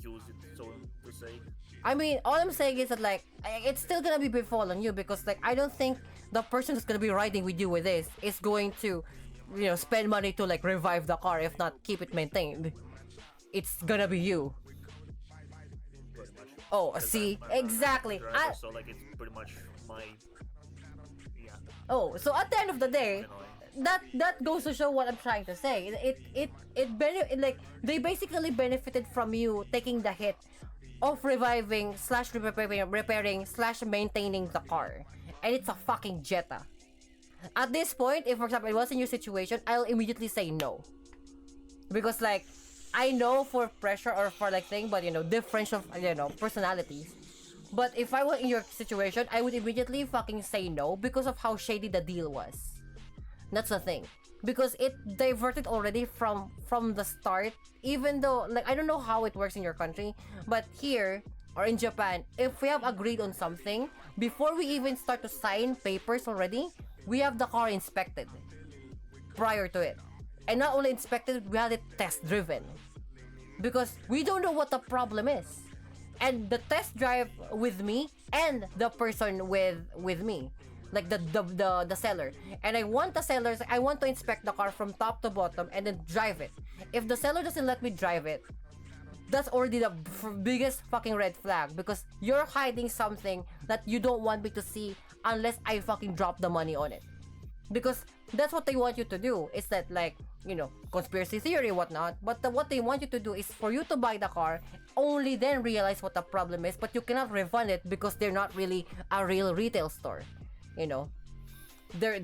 use it. So we say? I mean, all I'm saying is that like it's still gonna be befall on you because like I don't think the person who's gonna be riding with you with this is going to, you know, spend money to like revive the car, if not keep it maintained. It's gonna be you. Pretty much. Oh, 'Cause see, I'm a exactly. driver, so like it's pretty much my Oh, so at the end of the day, annoying. that goes to show what I'm trying to say. Like they basically benefited from you taking the hit of reviving slash repairing slash maintaining the car, and it's a fucking Jetta. At this point, if for example it was in your situation, I'll immediately say no, because like I know for pressure or for like thing, but you know difference of personalities. But if I were in your situation, I would immediately fucking say no because of how shady the deal was. That's the thing. Because it diverted already from the start. Even though, like, I don't know how it works in your country, but here, or in Japan, if we have agreed on something, before we even start to sign papers already, we have the car inspected prior to it. And not only inspected, we had it test driven. Because we don't know what the problem is. And the test drive with me and the person with me, like the seller, and I want to inspect the car from top to bottom and then drive it. If the seller doesn't let me drive it, that's already the biggest fucking red flag, because you're hiding something that you don't want me to see unless I fucking drop the money on it. Because that's what they want you to do. It's that, like, you know, conspiracy theory, whatnot. But what they want you to do is for you to buy the car, only then realize what the problem is. But you cannot refund it because they're not really a real retail store. You know, they're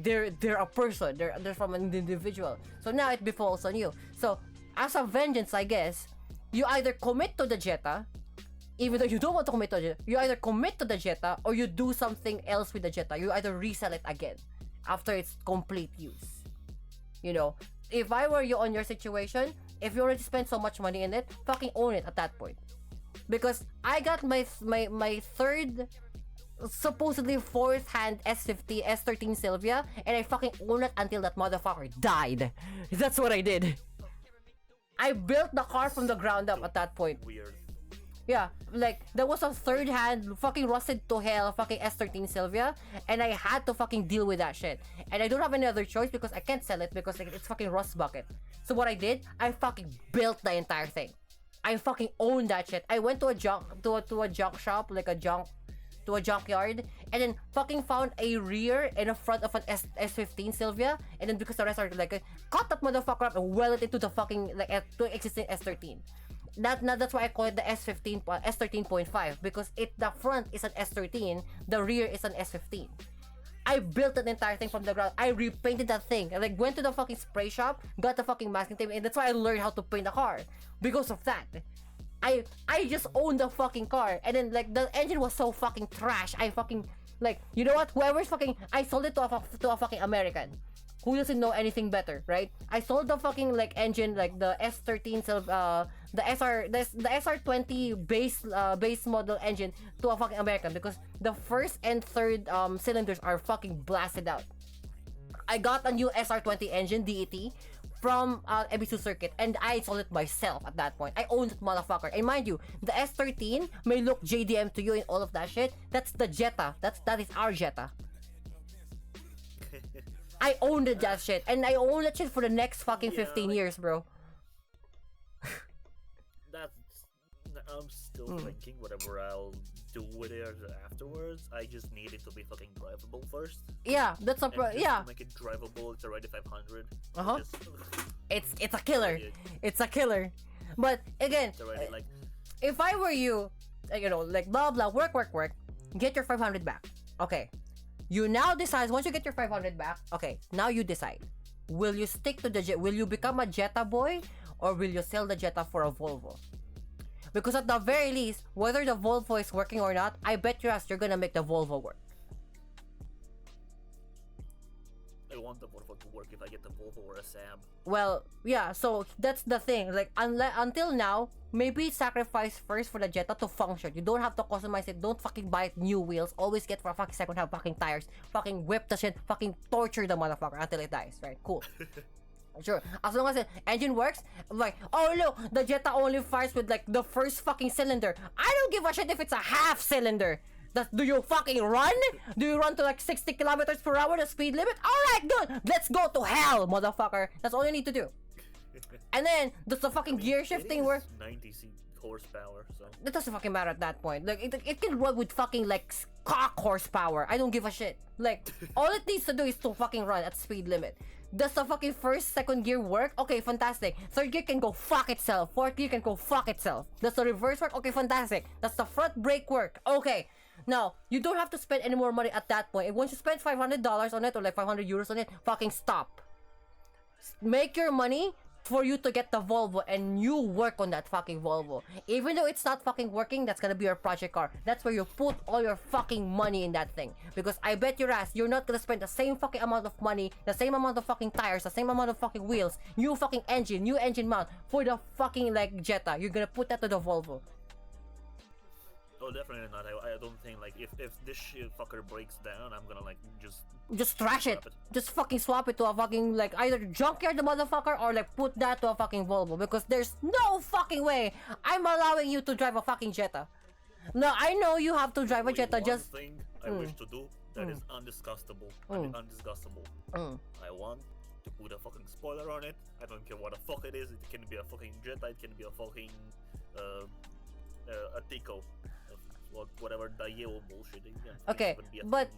a person. They're from an individual. So now it befalls on you. So as a vengeance, I guess, you either commit to the Jetta, even though you don't want to commit to the Jetta. You either commit to the Jetta or you do something else with the Jetta. You either resell it again after its complete use. You know, if I were you on your situation, if you already spent so much money in it, fucking own it at that point. Because I got my third, supposedly fourth hand S13 Sylvia, and I fucking owned it until that motherfucker died. That's what I did. I built the car from the ground up at that point. Weird. Yeah, like, there was a third hand, fucking rusted to hell, fucking S13 Sylvia, and I had to fucking deal with that shit. And I don't have any other choice because I can't sell it because, like, it's fucking rust bucket. So what I did, I fucking built the entire thing. I fucking owned that shit. I went to a junk shop, like to a junkyard, and then fucking found a rear and a front of an S15 Sylvia, and then because the rest are like, cut that motherfucker up and weld it into the fucking, like, to existing S13. That's why I call it the S13.5, because the front is an S13, the rear is an S15. I built that entire thing from the ground. I repainted that thing. I like went to the fucking spray shop, got the fucking masking tape, and that's why I learned how to paint a car. Because of that. I just owned the fucking car, and then like the engine was so fucking trash. I fucking, like, you know what? Whoever's fucking, I sold it to a fucking American who doesn't know anything better, right? I sold the fucking, like, engine, like the S13 the SR20 base model engine to a fucking American, because the first and third cylinders are fucking blasted out. I got a new SR20 engine DET from Ebisu Circuit, and I sold it myself at that point. I owned it, motherfucker. And mind you, the S13 may look JDM to you and all of that shit. That's the Jetta. That is our Jetta. I owned that shit, and I owned that shit for the next fucking 15 years, bro. I'm still thinking whatever I'll do with it afterwards. I just need it to be fucking drivable first. Yeah, that's a To make it drivable, it's already 500. Uh-huh. It's a killer. It's a killer. But again, It's already like, if I were you, you know, like, blah blah, work, get your 500 back. Okay. You now decide, once you get your 500 back, okay, now you decide. Will you stick to the will you become a Jetta boy, or will you sell the Jetta for a Volvo? Because at the very least, whether the Volvo is working or not, I bet your ass you're gonna make the Volvo work. I want the Volvo to work if I get the Volvo or a Saab. Well, yeah, so that's the thing. Like, until now, maybe sacrifice first for the Jetta to function. You don't have to customize it. Don't fucking buy new wheels. Always get for a fucking second hand fucking tires. Fucking whip the shit. Fucking torture the motherfucker until it dies. Right? Cool. Sure, as long as the engine works, like, oh look, the Jetta only fires with like the first fucking cylinder. I don't give a shit if it's a half cylinder. Do you fucking run? Do you run to like 60 kilometers per hour, the speed limit? Alright, good! Let's go to hell, motherfucker! That's all you need to do. And then, does the fucking gear shifting work? 90 horsepower, so... It doesn't fucking matter at that point. Like, it can run with fucking like cock horsepower. I don't give a shit. Like, all it needs to do is to fucking run at speed limit. Does the fucking first, second gear work? Okay, fantastic. Third gear can go fuck itself. Fourth gear can go fuck itself. Does the reverse work? Okay, fantastic. Does the front brake work? Okay. Now, you don't have to spend any more money at that point. Once you spend $500 on it or like 500 euros on it, fucking stop. Make your money for you to get the Volvo and you work on that fucking Volvo. Even though it's not fucking working, that's gonna be your project car. That's where you put all your fucking money in that thing. Because I bet your ass, you're not gonna spend the same fucking amount of money, the same amount of fucking tires, the same amount of fucking wheels, new fucking engine, new engine mount for the fucking like Jetta. You're gonna put that to the Volvo. Oh, definitely not. I don't think, like, if this shit fucker breaks down, I'm gonna, like, just trash it. Just fucking swap it to a fucking, like, either junkyard the motherfucker or, like, put that to a fucking Volvo. Because there's no fucking way I'm allowing you to drive a fucking Jetta. No, I know you have to drive a Jetta just... One thing I wish to do that is undiscussable. Undiscussable. I want to put a fucking spoiler on it. I don't care what the fuck it is. It can be a fucking Jetta. It can be a fucking, a Tico. Whatever Daewoo bullshit. Okay, but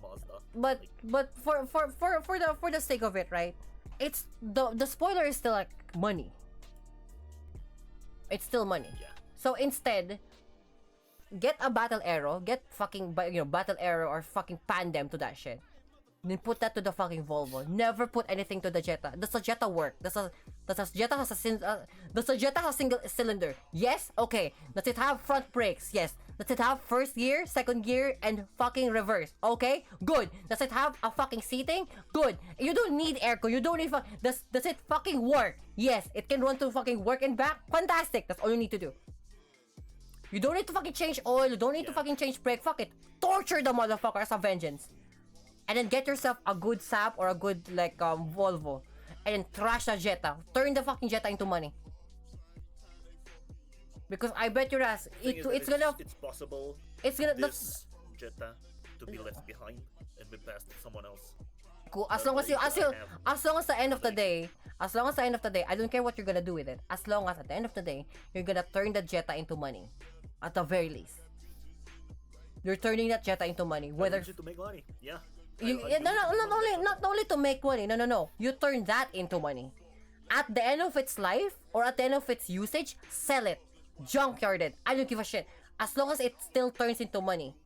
for the sake of it, right? It's the spoiler is still like money. It's still money. Yeah. So instead, get a battle arrow, get fucking battle arrow or fucking pandem to that shit. Then put that to the fucking Volvo. Never put anything to the Jetta. Does the Jetta work? Does the Jetta has a single cylinder? Yes. Okay. Does it have front brakes? Yes. Does it have first gear, second gear, and fucking reverse? Okay. Good. Does it have a fucking seating? Good. You don't need airco. You don't need does it fucking work? Yes. It can run to fucking work and back. Fantastic. That's all you need to do. You don't need to fucking change oil. You don't need to fucking change brake. Fuck it. Torture the motherfucker as a vengeance. And then get yourself a good Saab or a good like Volvo, and then trash the Jetta. Turn the fucking Jetta into money. Because I bet your ass it's possible. It's gonna this Jetta to be left behind and be passed to someone else. Cool. As long as the end of the day, I don't care what you're gonna do with it. As long as at the end of the day, you're gonna turn the Jetta into money, at the very least. You're turning that Jetta into money, whether to make money. Yeah. Not only to make money. No. You turn that into money. At the end of its life or at the end of its usage, sell it, junkyard it. I don't give a shit. As long as it still turns into money.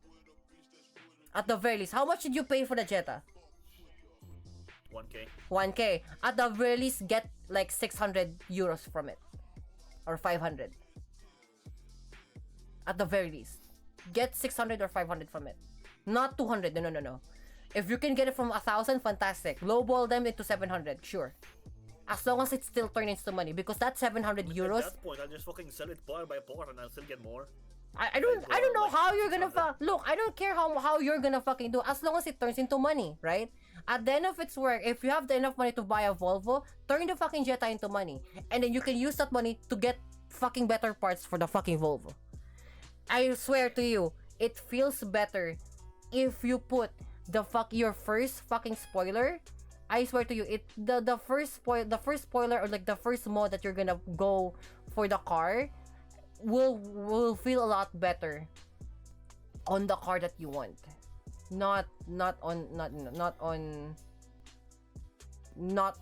At the very least, how much did you pay for the Jetta? 1K. 1K. At the very least, get like 600 euros from it, or 500. At the very least, get 600 or 500 from it. Not 200. No. If you can get it from 1,000, fantastic. Lowball them into 700, sure. As long as it still turns into money, because that 700 euros. At that point, I'll just fucking sell it part by part, and I'll still get more. I don't know how you're gonna look. I don't care how you're gonna fucking do, as long as it turns into money, right? At the end of its work, if you have enough money to buy a Volvo, turn the fucking Jetta into money, and then you can use that money to get fucking better parts for the fucking Volvo. I swear to you, it feels better if you put your first fucking spoiler. I swear to you, the first spoiler or like the first mod that you're gonna go for the car will feel a lot better on the car that you want. Not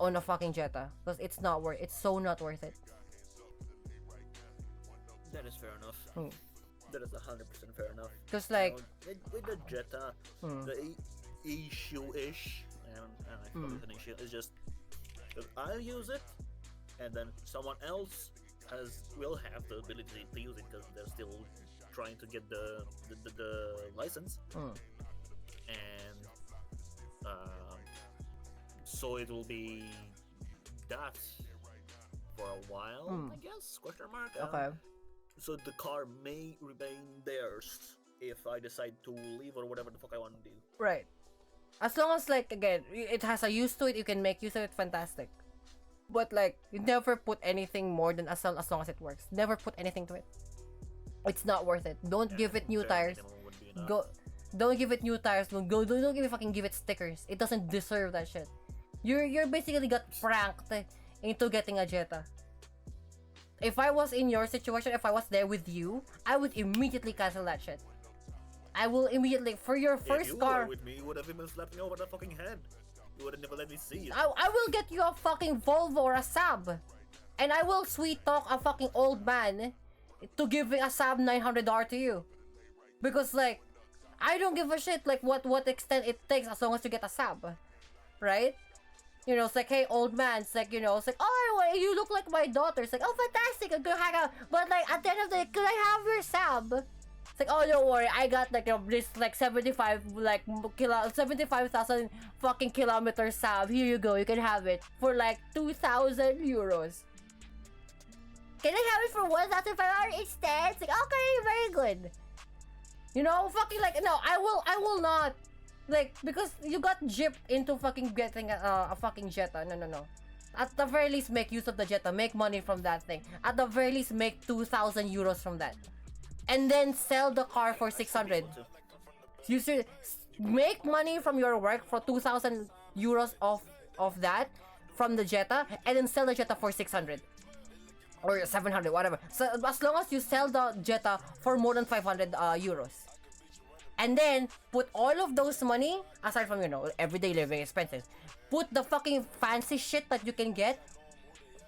on a fucking Jetta, because it's so not worth it. That is fair enough. That is 100% fair enough. Because like with the Jetta, the issue-ish, and I forgot the issue, it's just that I'll use it, and then someone else will have the ability to use it because they're still trying to get the license, and so it will be that for a while, I guess. Question mark. okay. So the car may remain theirs if I decide to leave or whatever the fuck I want to do. Right. As long as, like, again, it has a use to it, you can make use of it, fantastic. But like, you never put anything more than as long as it works. Never put anything to it. It's not worth it. Don't give it new tires. Go. Don't give it new tires. Don't fucking give it stickers. It doesn't deserve that shit. You're basically got pranked into getting a Jetta. If I was in your situation, if I was there with you, I would immediately cancel that shit. I will immediately, for your first car. If you were with me, you would have even slapped me over the fucking head. You would have never let me see it. I will get you a fucking Volvo or a Saab. And I will sweet talk a fucking old man to giving a Saab $900 to you. Because like, I don't give a shit like what extent it takes as long as you get a Saab. Right? You know, it's like, hey, old man, it's like, you know, it's like, oh, you look like my daughter. It's like, oh, fantastic, I'm gonna hang out. But like, at the end of the day, could I have your Saab? It's like, oh, don't worry, I got like this like 75,000 fucking kilometer Saab. Here you go, you can have it for like 2,000 euros. Can I have it for 1,500 instead? It's like, okay, very good. You know, fucking like, no, I will not. Like, because you got gypped into fucking getting a fucking Jetta. No. At the very least, make use of the Jetta. Make money from that thing. At the very least, make 2,000 euros from that. And then sell the car for 600. You should make money from your work for 2,000 euros of that from the Jetta, and then sell the Jetta for 600 or 700, whatever. So as long as you sell the Jetta for more than 500 euros, and then put all of those money aside from, you know, everyday living expenses, put the fucking fancy shit that you can get.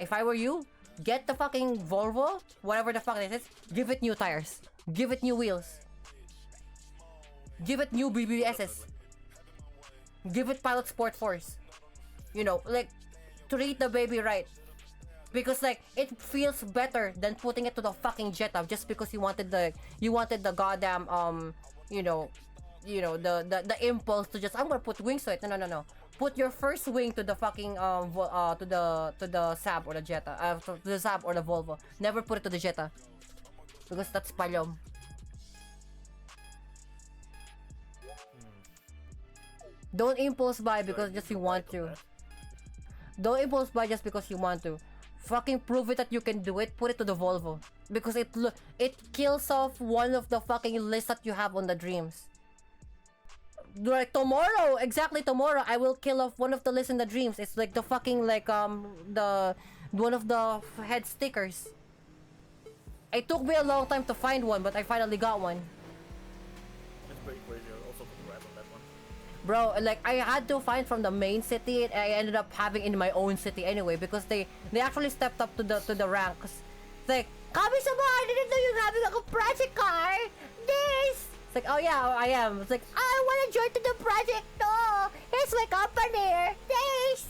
If I were you, get the fucking Volvo, whatever the fuck it is, give it new tires, give it new wheels, give it new BBSs, give it Pilot Sport Force. You know, like, treat the baby right. Because like, it feels better than putting it to the fucking Jetta just because you wanted the goddamn the impulse to just, I'm gonna put wings to it. No. Put your first wing to the fucking to the Saab or the Jetta, to the Saab or the Volvo. Never put it to the Jetta, because that's palyom. Don't impulse buy because just you want to. Don't impulse buy just because you want to. Fucking prove it that you can do it. Put it to the Volvo, because it kills off one of the fucking lists that you have on the dreams. Like tomorrow, exactly tomorrow, I will kill off one of the lists in the dreams. It's like the fucking like the one of the head stickers. It took me a long time to find one, but I finally got one. It's pretty crazy. Also, congrats on that one. Bro, like, I had to find from the main city, and I ended up having in my own city anyway, because they actually stepped up to the ranks. It's like, Kami sama, I didn't know you're having like a project car. This. It's like, oh yeah, I am. It's like, I want to join to the project too. Here's my company. This.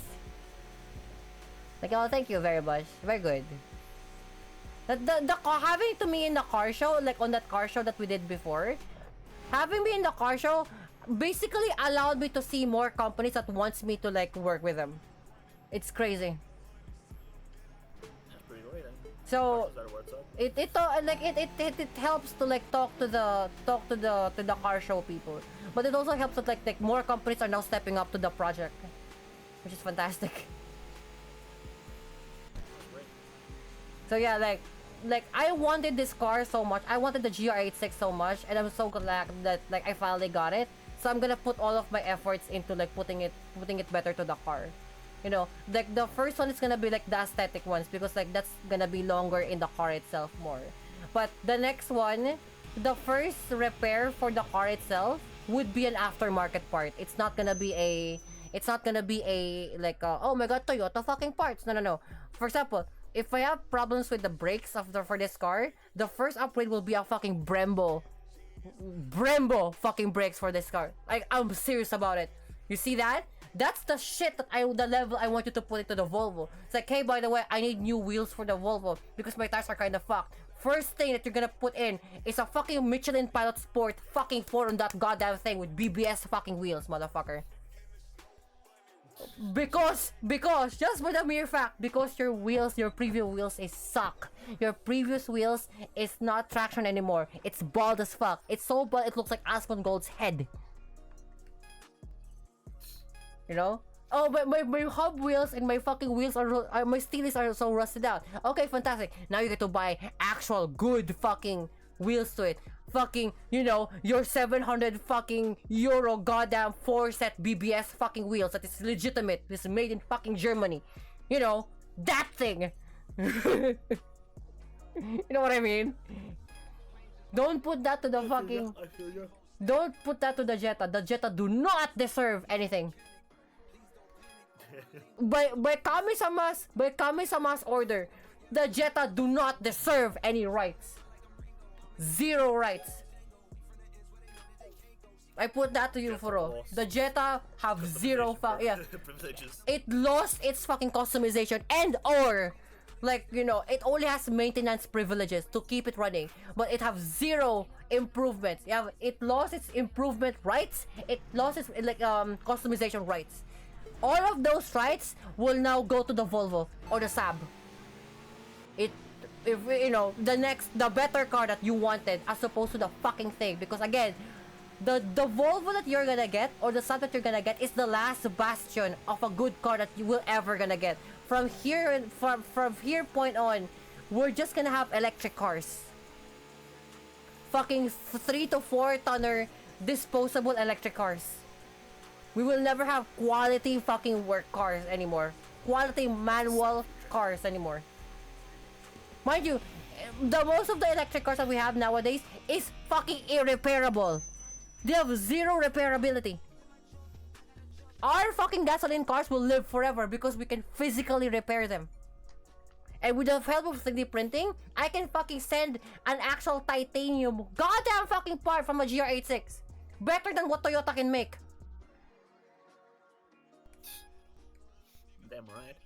Like, oh, thank you very much. Very good. The having to me in the car show, like on that car show that we did before, having me in the car show basically allowed me to see more companies that wants me to like work with them. It's crazy. That's pretty great. So it helps to like talk to the car show people, but it also helps that like more companies are now stepping up to the project, which is fantastic. So yeah, like I wanted this car so much. I wanted the GR86 so much, and I'm so glad that like I finally got it. So I'm gonna put all of my efforts into like putting it better to the car. You know, like the first one is gonna be like the aesthetic ones, because like that's gonna be longer in the car itself more. But the next one, the first repair for the car itself would be an aftermarket part. It's not gonna be a like oh my god, Toyota fucking parts. No. For example, if I have problems with the brakes for this car, the first upgrade will be a fucking Brembo fucking brakes for this car. Like, I'm serious about it. You see that? That's the shit that the level I want you to put into the Volvo. It's like, hey, by the way, I need new wheels for the Volvo because my tires are kind of fucked. First thing that you're gonna put in is a fucking Michelin Pilot Sport fucking 4 on that goddamn thing with BBS fucking wheels, motherfucker. Because just for the mere fact, because your previous wheels is suck. Your previous wheels is not traction anymore. It's bald as fuck. It's so bald it looks like Aspen Gold's head. You know? Oh, but my hub wheels and my fucking wheels my steelies are so rusted out. Okay, fantastic. Now you get to buy actual good fucking wheels to it. Fucking, you know, your 700 fucking euro goddamn 4-set BBS fucking wheels that is legitimate. It's made in fucking Germany. You know, that thing. You know what I mean? Don't put that to the fucking... I feel you. Don't put that to the Jetta. The Jetta do not deserve anything. By Kami-sama's order, the Jetta do not deserve any rights. Zero rights. I put that to you, Furo. The Jetta have zero privileges. It lost its fucking customization and or like, you know, it only has maintenance privileges to keep it running, but it have zero improvements. It lost its improvement rights. It lost its like customization rights. All of those rights will now go to the Volvo or the Saab. If you know, the better car that you wanted as opposed to the fucking thing, because again, the Volvo that you're gonna get or the Saab that you're gonna get is the last bastion of a good car that you will ever gonna get. From here point on, we're just gonna have electric cars. Fucking 3 to 4 tonner disposable electric cars. We will never have quality fucking work cars anymore. Quality manual cars anymore. Mind you, the most of the electric cars that we have nowadays is fucking irreparable. They have zero repairability. Our fucking gasoline cars will live forever because we can physically repair them. And with the help of 3D printing, I can fucking send an actual titanium goddamn fucking part from a GR86. Better than what Toyota can make. Damn right.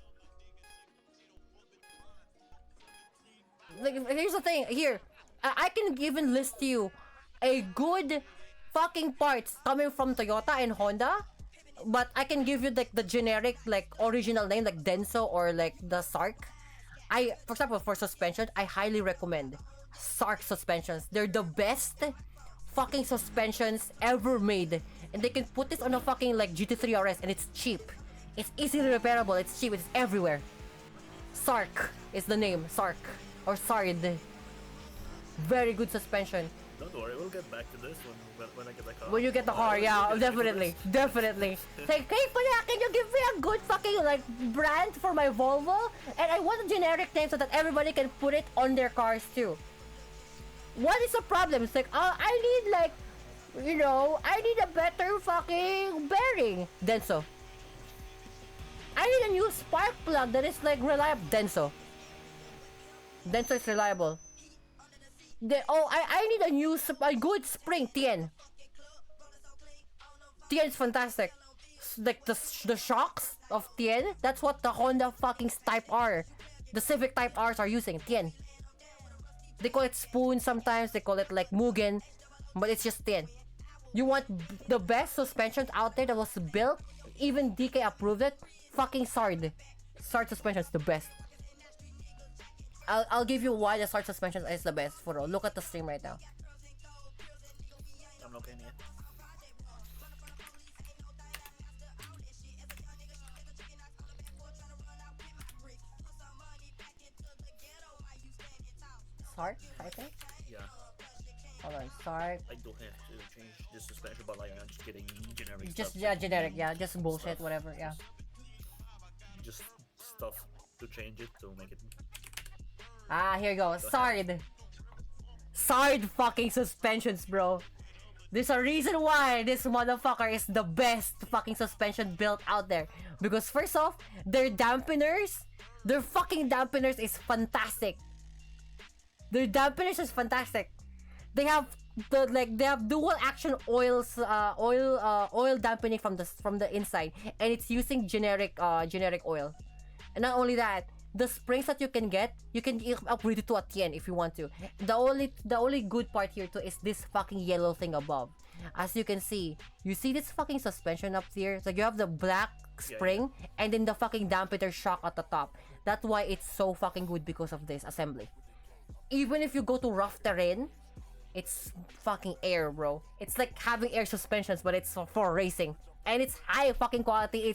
Like, here's the thing. Here, I can even list you a good fucking parts coming from Toyota and Honda, but I can give you like the generic, like original name, like Denso or like the Sark. For example, for suspension, I highly recommend Sark suspensions. They're the best fucking suspensions ever made, and they can put this on a fucking like GT3 RS, and it's cheap. It's easily repairable. It's cheap. It's everywhere. Sark is the name. Sark or Sard. Very good suspension. Don't worry, we'll get back to this when I get the car. When you get the car, yeah, definitely. Like, hey, Pala, can you give me a good fucking, like, brand for my Volvo? And I want a generic name so that everybody can put it on their cars, too. What is the problem? It's like, I need, like, you know, I need a better fucking bearing. Denso. I need a new spark plug that is, like, reliable. Denso. Denso is reliable. I need a good spring. Tien is fantastic. Like the shocks of Tien, that's what the Honda fucking Type R, the Civic Type R's are using. Tien. They call it Spoon sometimes. They call it like Mugen, but it's just Tien. You want the best suspensions out there that was built, even DK approved it. Fucking Sard. Sard suspension is the best. I'll give you why the Sard suspension is the best. Look at the stream right now. I'm looking yet. Sard, I think. Yeah. Hold on, Sard. I don't have to change the suspension, but like I'm just getting generic Just stuff. yeah, generic. Yeah, just bullshit, Stuff. whatever. Yeah. Just stuff to change it to make it. Here you go. Sard. Sard fucking suspensions, bro. There's a reason why this motherfucker is the best fucking suspension built out there. Because first off, their fucking dampeners is fantastic. Their dampeners is fantastic. They have dual action oils, oil dampening from the inside, and it's using generic oil. And not only that, the springs that you can get, you can upgrade it to a Tien if you want to. The only good part here too is this fucking yellow thing above. As you can see, you see this fucking suspension up here? So you have the black spring and then the fucking dampener shock at the top. That's why it's so fucking good because of this assembly. Even if you go to rough terrain, it's fucking air, bro. It's like having air suspensions, but it's for racing. and it's high fucking quality.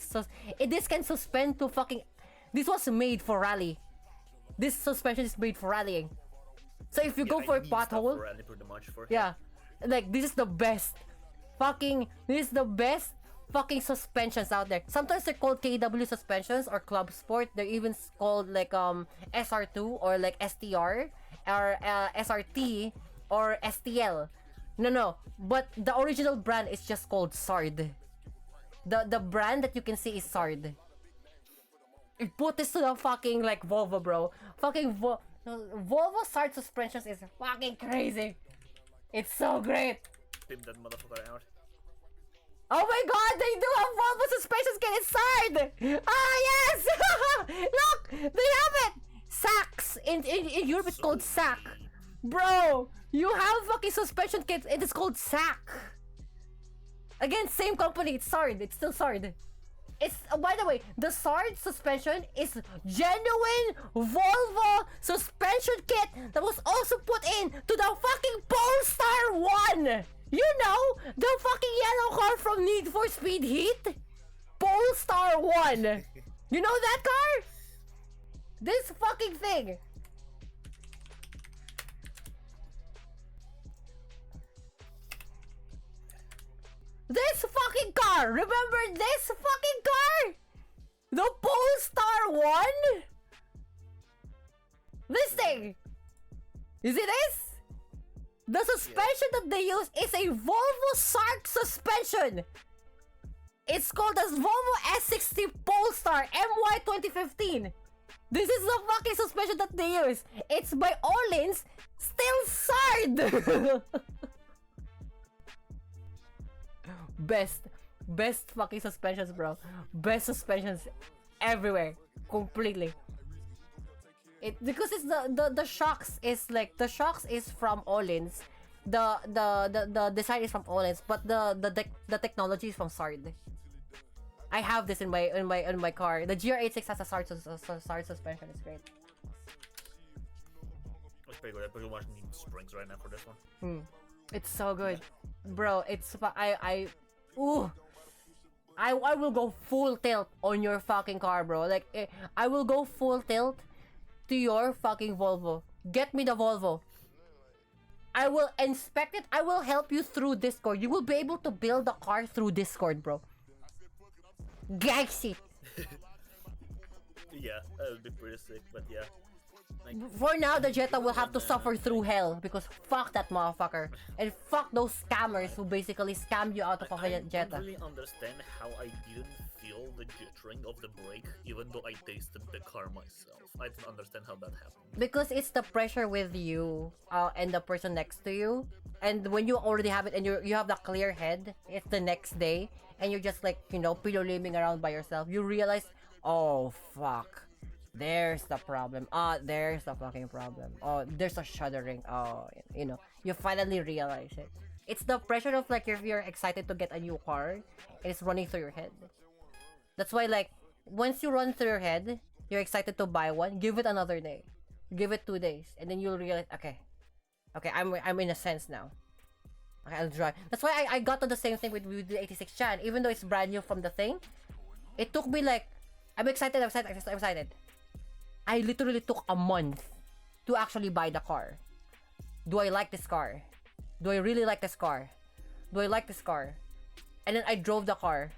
This can suspend to fucking. This was made for rally. This suspension is made for rallying. So if you go for a pothole, pretty much for yeah, like this is the best. This is the best fucking suspensions out there. Sometimes they're called KW suspensions or Club Sport. They're even called like SR2 or like STR or SRT or STL. No, but the original brand is just called SARD. The brand that you can see is SARD. Put this to the fucking like Volvo, bro. Fucking Volvo SARD suspensions is fucking crazy. It's so great. Pimp that motherfucker out. Oh my god, they do have Volvo suspensions get inside! Ah, yes! Look! They have it! Sacks! In Europe, it's called sack. Bro, you have fucking suspension kits, it is called sack. Again, same company, it's SARD. It's still SARD. It's, by the way, the SARD suspension is genuine Volvo suspension kit that was also put in to the fucking Polestar 1! You know, the fucking yellow car from Need for Speed Heat? Polestar 1! You know that car? This fucking thing! This fucking car! Remember this fucking car? The Polestar 1? This thing! You see this? The suspension that they use is a Volvo SARC suspension. It's called as Volvo S60 Polestar MY 2015. This is the fucking suspension that they use. It's by Orleans, still SARD. Best fucking suspensions, bro. Best suspensions everywhere, completely. Because it's the shocks is like the shocks is from Orleans, the design is from Orleans, but the technology is from SARD. I have this in my car. The GR86 has a SARD suspension. It's great. It's pretty good. I pretty much need springs right now for this one. It's so good, bro. It's I will go full tilt on your fucking car, bro. Like I will go full tilt to your fucking Volvo. Get me the Volvo. I will inspect it. I will help you through Discord. You will be able to build the car through Discord, bro. Galaxy. Yeah, that would be pretty sick, but yeah. Like, for now, the Jetta will have to suffer through hell because fuck that motherfucker. And fuck those scammers who basically scammed you out of a Jetta. I don't really understand how I didn't feel the jittering of the brake even though I tasted the car myself. I don't understand how that happened. Because it's the pressure with you and the person next to you. And when you already have it and you have the clear head, it's the next day. And you're just like, you know, pillow-liming around by yourself. You realize, oh fuck. There's the problem. There's the fucking problem. Oh, there's a shuddering. Oh, you know, you finally realize it. It's the pressure of like if you're excited to get a new car, and it's running through your head. That's why like once you run through your head, you're excited to buy one. Give it another day. Give it 2 days, and then you'll realize, okay, I'm in a sense now. Okay, I'll drive. That's why I got to the same thing with the 86 Chan, even though it's brand new from the thing. It took me like I'm excited. I literally took a month to actually buy the car. Do I like this car? Do I really like this car? Do I like this car? And then I drove the car.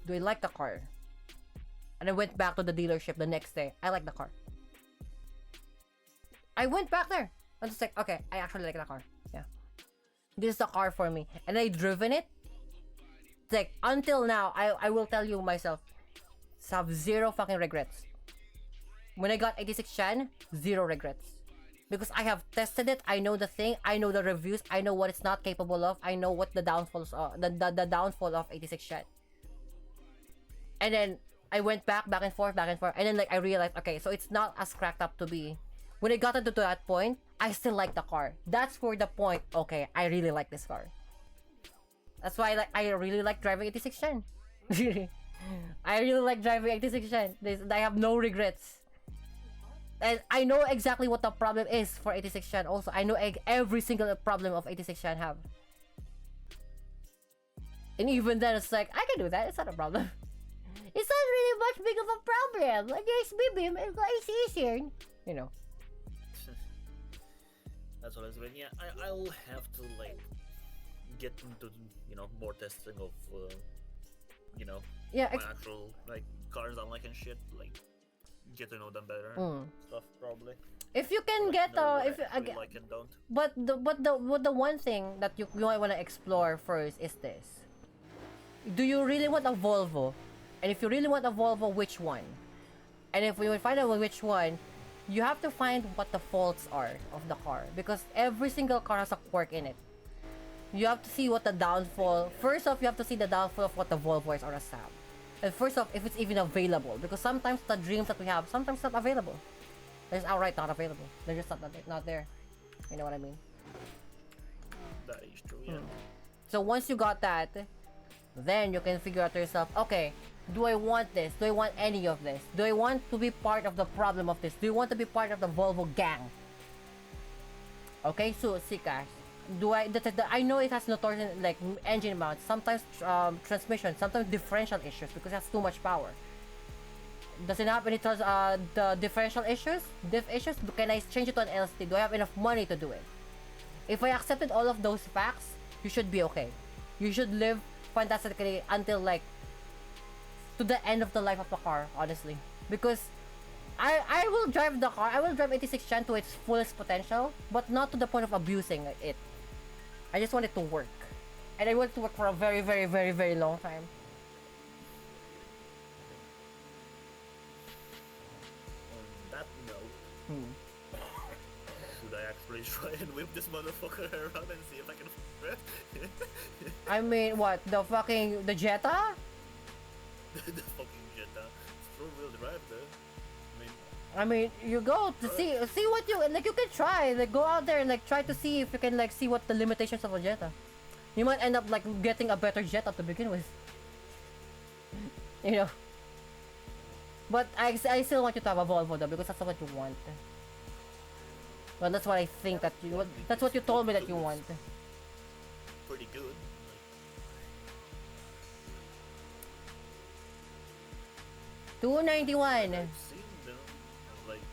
Do I like the car? And I went back to the dealership the next day. I like the car. I went back there. I was just like, okay, I actually like the car. Yeah. This is the car for me. And I driven it. It's like, until now, I will tell you myself, have zero fucking regrets. When I got 86 Chan, zero regrets. Because I have tested it, I know the thing, I know the reviews, I know what it's not capable of, I know what the downfalls are, the downfall of 86 Chan. And then I went back and forth, and then like I realized, okay, so it's not as cracked up to be. When I got into that point, I still like the car. That's for the point, okay, I really like this car. That's why I really like driving 86 Chan. I really like driving 86 Chan. I have no regrets. And I know exactly what the problem is for 86 Chan also. I know every single problem of 86 Chan have. And even then, it's like, I can do that. It's not a problem. It's not really much big of a problem. Like, yes, baby, it's easier. You know. That's what I was saying. Yeah, I'll have to like get into more testing of Yeah. my actual like cars I like and shit. Like get to know them better. Stuff probably. If you can Like, get know what if I actually again, like and don't. but the one thing that you might want to explore first is this. Do you really want a Volvo? And if you really want a Volvo, which one? And if we would find out which one, you have to find what the faults are of the car, because every single car has a quirk in it. You have to see what the downfall. First off, you have to see the downfall of what the Volvo is or a Saab. And first off, if it's even available, because sometimes the dreams that we have, sometimes not available. They're just outright not available. They're just not there. You know what I mean? That is true. Yeah. So once you got that, then you can figure out to yourself, okay, do I want this? Do I want any of this? Do I want to be part of the problem of this? Do you want to be part of the Volvo gang? Okay, so Sikash, I know it has notorious like engine mounts, sometimes transmission, sometimes differential issues because it has too much power. Does it have any the differential issues? Diff issues? Can I change it to an LST? Do I have enough money to do it? If I accepted all of those facts, you should be okay. You should live fantastically until like to the end of the life of the car, honestly. Because I will drive the car, I will drive 86 Gen to its fullest potential, but not to the point of abusing it. I just want it to work. And I want it to work for a very, very, very, very long time. On that note, should I actually try and whip this motherfucker around and see if I can f it? I mean, what? The Jetta? The fucking Jetta. It's four-wheel drive though. I mean, you go to see what you like. You can try, like, go out there and like try to see if you can like see what the limitations of a Jetta. You might end up like getting a better Jetta to begin with. You know. But I still want you to have a Volvo though, because that's what you want. Well, that's what I think that you. That's what you told me that you want. Pretty good. $291. I've seen them, like,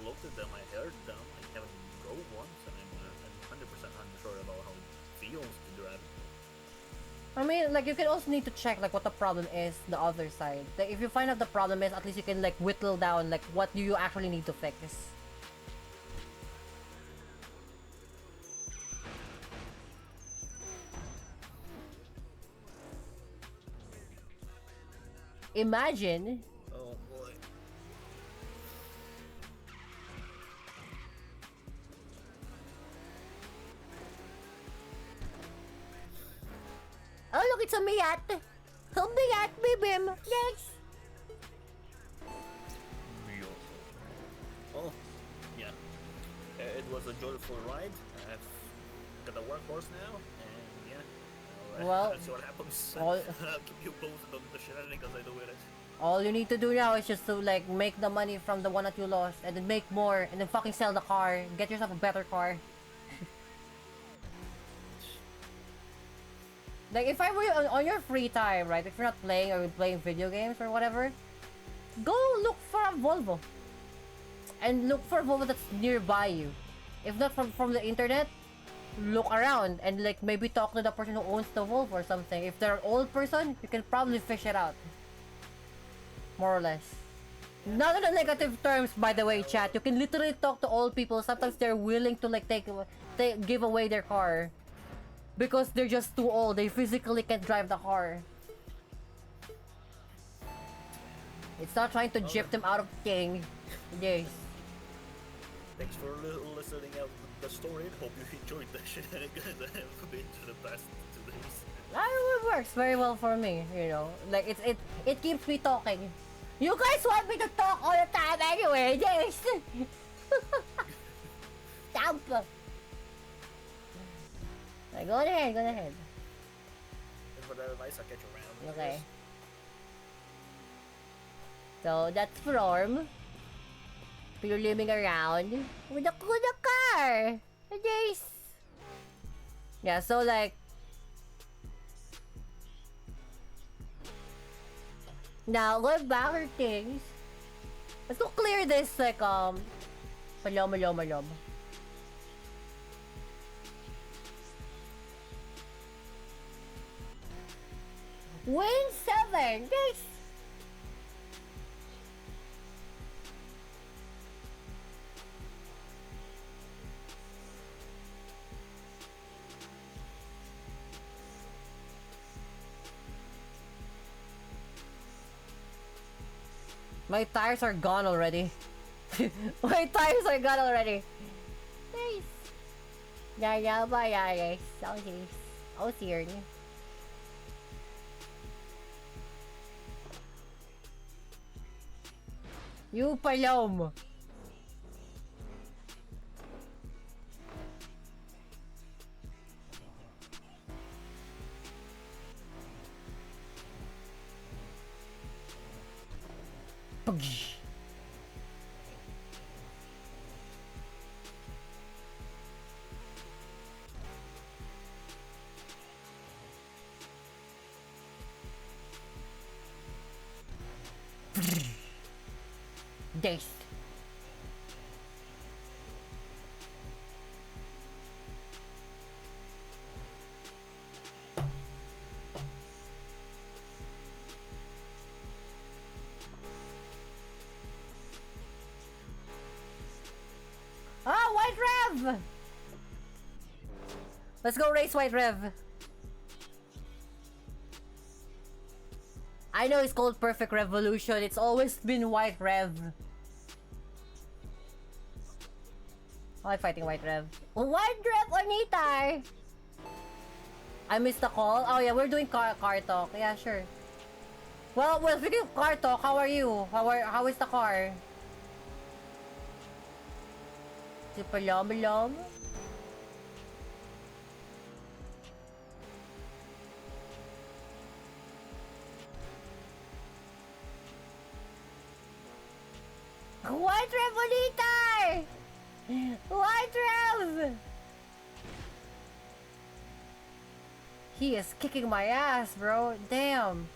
looked at them, I heard them, I haven't drove once, and I'm 100% unsure about how it feels to drive. I mean, like, you can also need to check like what the problem is the other side. Like, if you find out the problem is, at least you can like whittle down like what do you actually need to fix. Imagine. Oh boy. Oh, look, it's a Miat. A Miat, bibim. Yes. Oh, yeah. It was a joyful ride. I've got a workhorse now, and yeah. Well, let's see what happens. all- I'll keep you posted on the shenanigans I do with it. All you need to do now is just to like make the money from the one that you lost, and then make more, and then fucking sell the car. Get yourself a better car. Like, if I were on your free time, right? If you're not playing or playing video games or whatever, go look for a Volvo. And look for a Volvo that's nearby you. If not from the internet, look around and like maybe talk to the person who owns the Volvo or something. If they're an old person, you can probably fish it out. More or less. Not in the negative terms, by the way, chat. You can literally talk to old people. Sometimes they're willing to like give away their car. Because they're just too old, they physically can't drive the car. It's not trying to gyp them out of thing. Yes. Thanks for listening out the story, and hope you enjoyed the shenanigans I have been to the past 2 days. It works very well for me, you know. Like it keeps me talking. You guys want me to talk all the time anyway, yes. Jump. Go ahead. And for that advice, I'll catch you around. Okay. So that's from you're living around with a car. Yes. Yeah, so like Now, look back at things. Let's go clear this, like, malom. Win 7! This! My tires are gone already. My tires are gone already. Nice. Yeah, bye, guys. Oh, dear. You palom. This. Ah, White Rev! Let's go race White Rev. I know it's called Perfect Revolution. It's always been White Rev. Oh, I'm fighting White Rev. White Rev, Anita! I missed the call. Oh yeah, we're doing car talk. Yeah, sure. Well, speaking of car talk, how are you? How is the car? Super lom. White Rev, Anita! White Rev! He is kicking my ass, bro. Damn.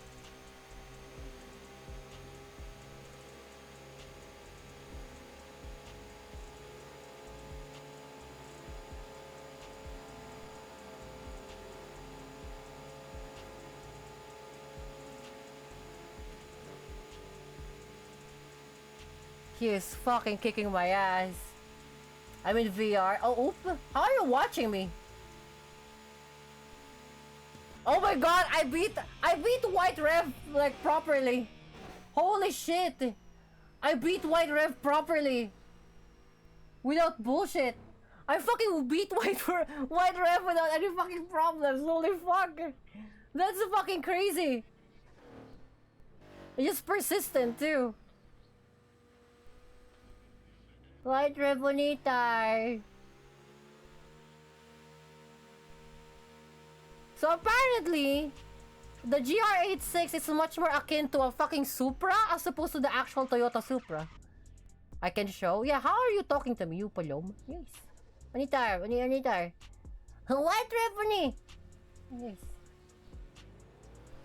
He is fucking kicking my ass. I'm in VR. Oh, oop. How are you watching me? Oh my god, I beat White Rev like properly. Holy shit. I beat White Rev properly. Without bullshit. I fucking beat White Rev without any fucking problems. Holy fuck. That's fucking crazy. It's just persistent too. White Rev, Bonita. So apparently, the GR86 is much more akin to a fucking Supra as opposed to the actual Toyota Supra. I can show. Yeah, how are you talking to me, you palom? Yes. Bonita. White Rev, Boni. Yes.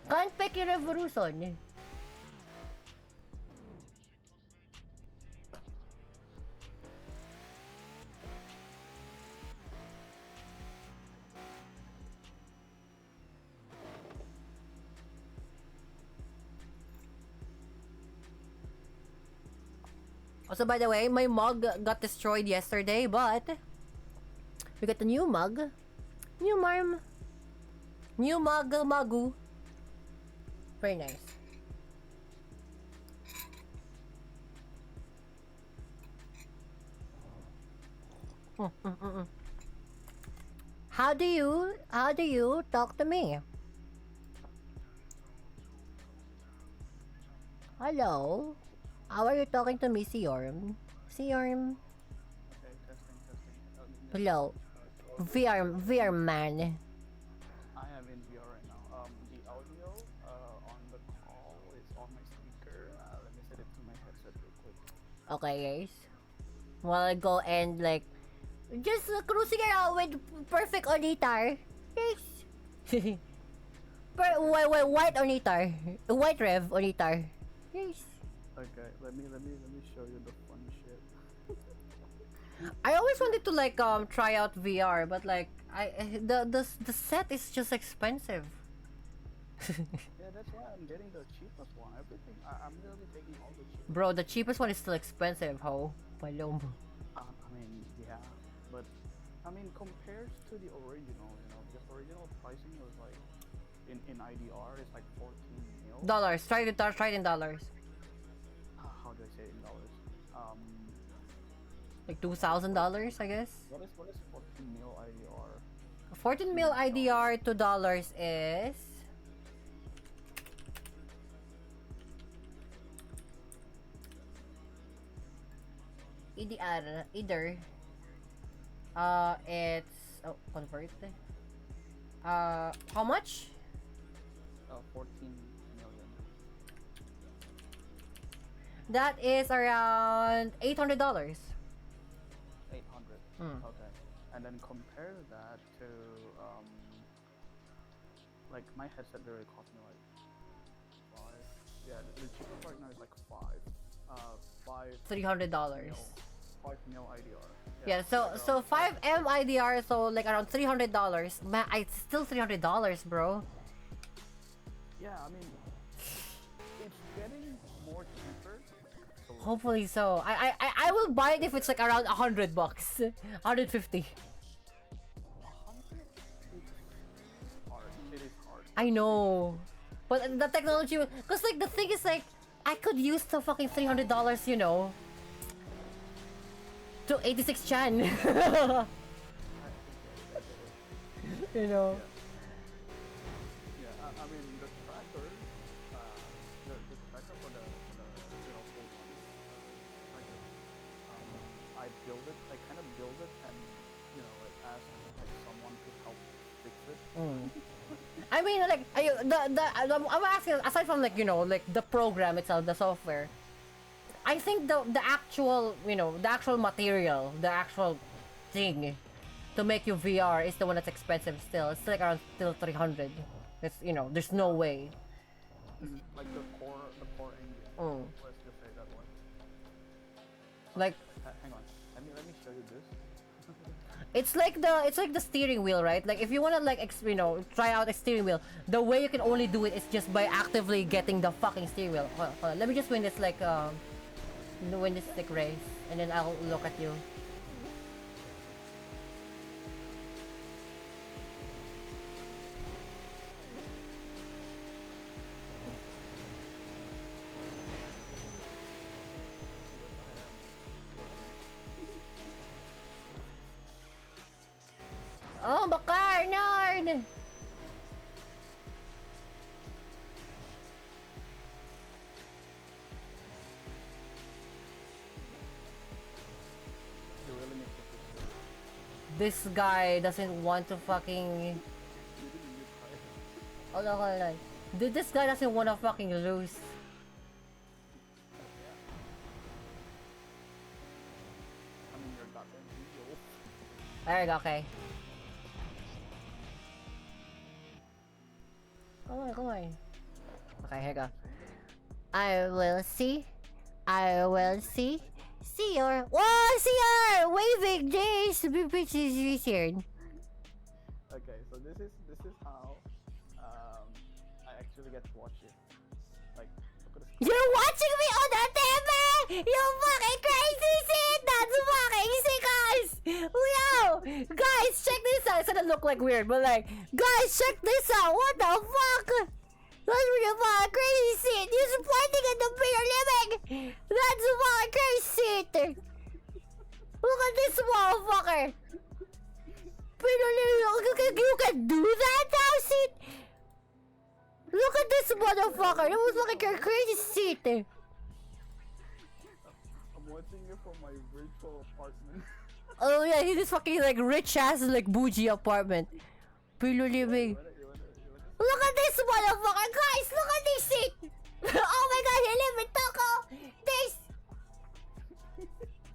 Can't pick your revolution. Also, by the way, my mug got destroyed yesterday, but we got a new mug. New marm. New mug, magu. Very nice. How do you talk to me? Hello? How are you talking to me, Siorm? Siorm? Okay, testing. Hello? VR man. I am in VR right now. The audio on the call is on my speaker. Let me set it to my headset real quick. Okay, guys. While I go and like just cruising around with perfect Onitar. Yes. White Onitar. White Rev Onitar. Yes. Okay, let me show you the fun shit. I always wanted to like try out VR, but like the set is just expensive. Yeah, that's why I'm getting the cheapest one. Everything I'm literally taking all the cheapest. Bro, the cheapest one is still expensive, ho. Palom. I mean, yeah, but I mean, compared to the original, the original pricing was like in IDR it's like 14 mil. Dollars. Try it in dollars. How do I say it in dollars? Like $2,000, I guess. What is 14 mil IDR? 14 mil IDR to dollars is either it's convert how much? 14 million. That is around $800. 800. Mm. Okay, and then compare that to like my headset literally cost me like 5. Yeah, the cheapest right now is like $300. 5 mil IDR. Yeah, so 5M IDR, so like around $300. Man, it's still $300, bro. Yeah, I mean, it's getting more cheaper. So Hopefully so. I will buy it if it's like around $100, 150. 100 is hard. It is hard. I know, but the technology, cause like the thing is like I could use the fucking $300, to 86 Chan. You know. Yeah, I mean the tracker, the tracker for the full one, tracker, I build it. I kind of build it and like ask like someone to help fix it. I mean, like, I'm asking, aside from like like the program itself, the software. I think the actual the actual material, the actual thing to make you VR is the one that's expensive still. It's like around still 300. It's there's no way. Like the core engine. Let's just say that one. Like Hang on. Let me show you this. it's like the steering wheel, right? Like if you wanna like try out a steering wheel, the way you can only do it is just by actively getting the fucking steering wheel. Hold on. Let me just win this like race, and then I'll look at you. Oh, bakar, nard! You really need to fix it. This guy doesn't want to fucking. Hold on. Dude, this guy doesn't want to fucking lose. I mean, you're goddamn evil. There we go, okay. Come on. Okay, here we go. I will see. See your. Whoa, see your waving this bitches return. Okay, so this is how I actually get to watch it. Like, look at this. You're watching me on the TV! You fucking crazy shit! That's fucking sick, guys! Yo! Guys, check this out. It's gonna look like weird, but like, guys, check this out. What the fuck? That's really fucking crazy shit. You're pointing at the bigger living. That's fucking crazy shit. Look at this motherfucker. You can do that now, shit? Look at this motherfucker. That was fucking crazy shit. I'm watching it from my virtual apartment. Oh yeah, he just fucking like rich ass like bougie apartment. Pilo living. Look at this motherfucker, guys! Look at this shit! Oh my god, he live in Taco! This!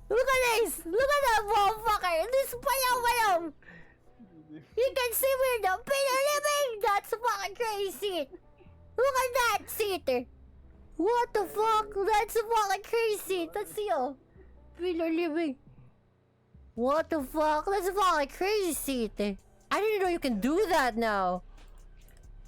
Look at this! Look at that motherfucker! This payaw! You can see where the pilo living! That's fucking crazy shit! Look at that shit! What the fuck? That's fucking crazy. That's yo. Pillar living. What the fuck? That's fucking crazy. I didn't know you can do that now.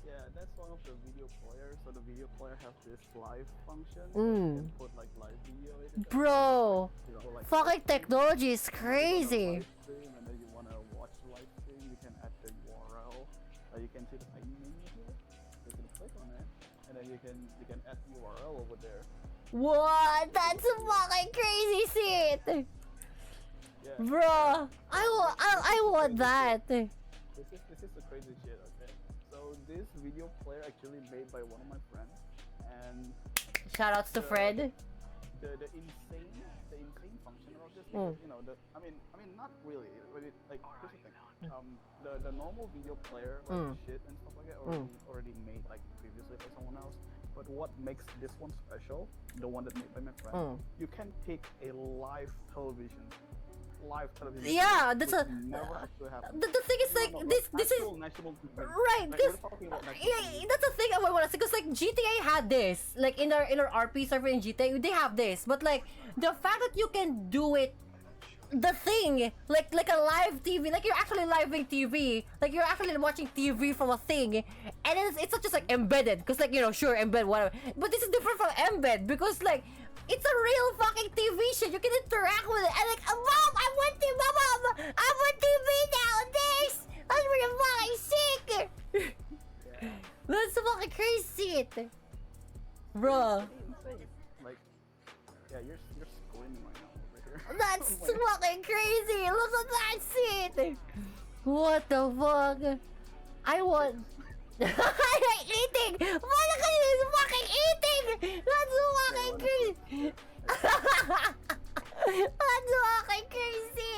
Yeah, that's one of the video players. So the video player has this live function. Mm. You can put like live video in it. Bro. You know, like Fucking technology is live crazy. stream, and then you wanna watch the live stream, you can add the URL. You can see the tiny menu here. You can click on it, and then you can add the URL over there. What? That's fucking crazy shit. Yeah. Bro, I want that. This is the crazy shit. Okay. So this video player actually made by one of my friends, and Shoutouts to Fred. the insane function of this, because, you know, I mean not really. Like here's the thing. The normal video player like shit and stuff like that already made like previously by someone else. But what makes this one special, the one that made by my friend, you can pick a live television. Yeah, that's which a. never actually happened. The thing is like this is national TV. right Like, because we're talking about national yeah, TV. that's the thing I want to say because like GTA had this like in our RP server in GTA they have this, but like the fact that you can do it. The thing, like a live TV, like you're actually living TV, like you're actually watching TV from a thing, and it's not just like embedded, because like, you know, sure, embed, whatever, but this is different from embed, because like, it's a real fucking TV shit, you can interact with it, and like, Mom, I want TV, Mom, I want TV nowadays, that's really fucking sick, that's fucking crazy, bruh, Insane. Like, yeah, you're squinting right now over here. that's fucking crazy, look at that shit, what the fuck, I want... I'm eating! Motherfucker is fucking eating! That's fucking crazy! That's fucking crazy!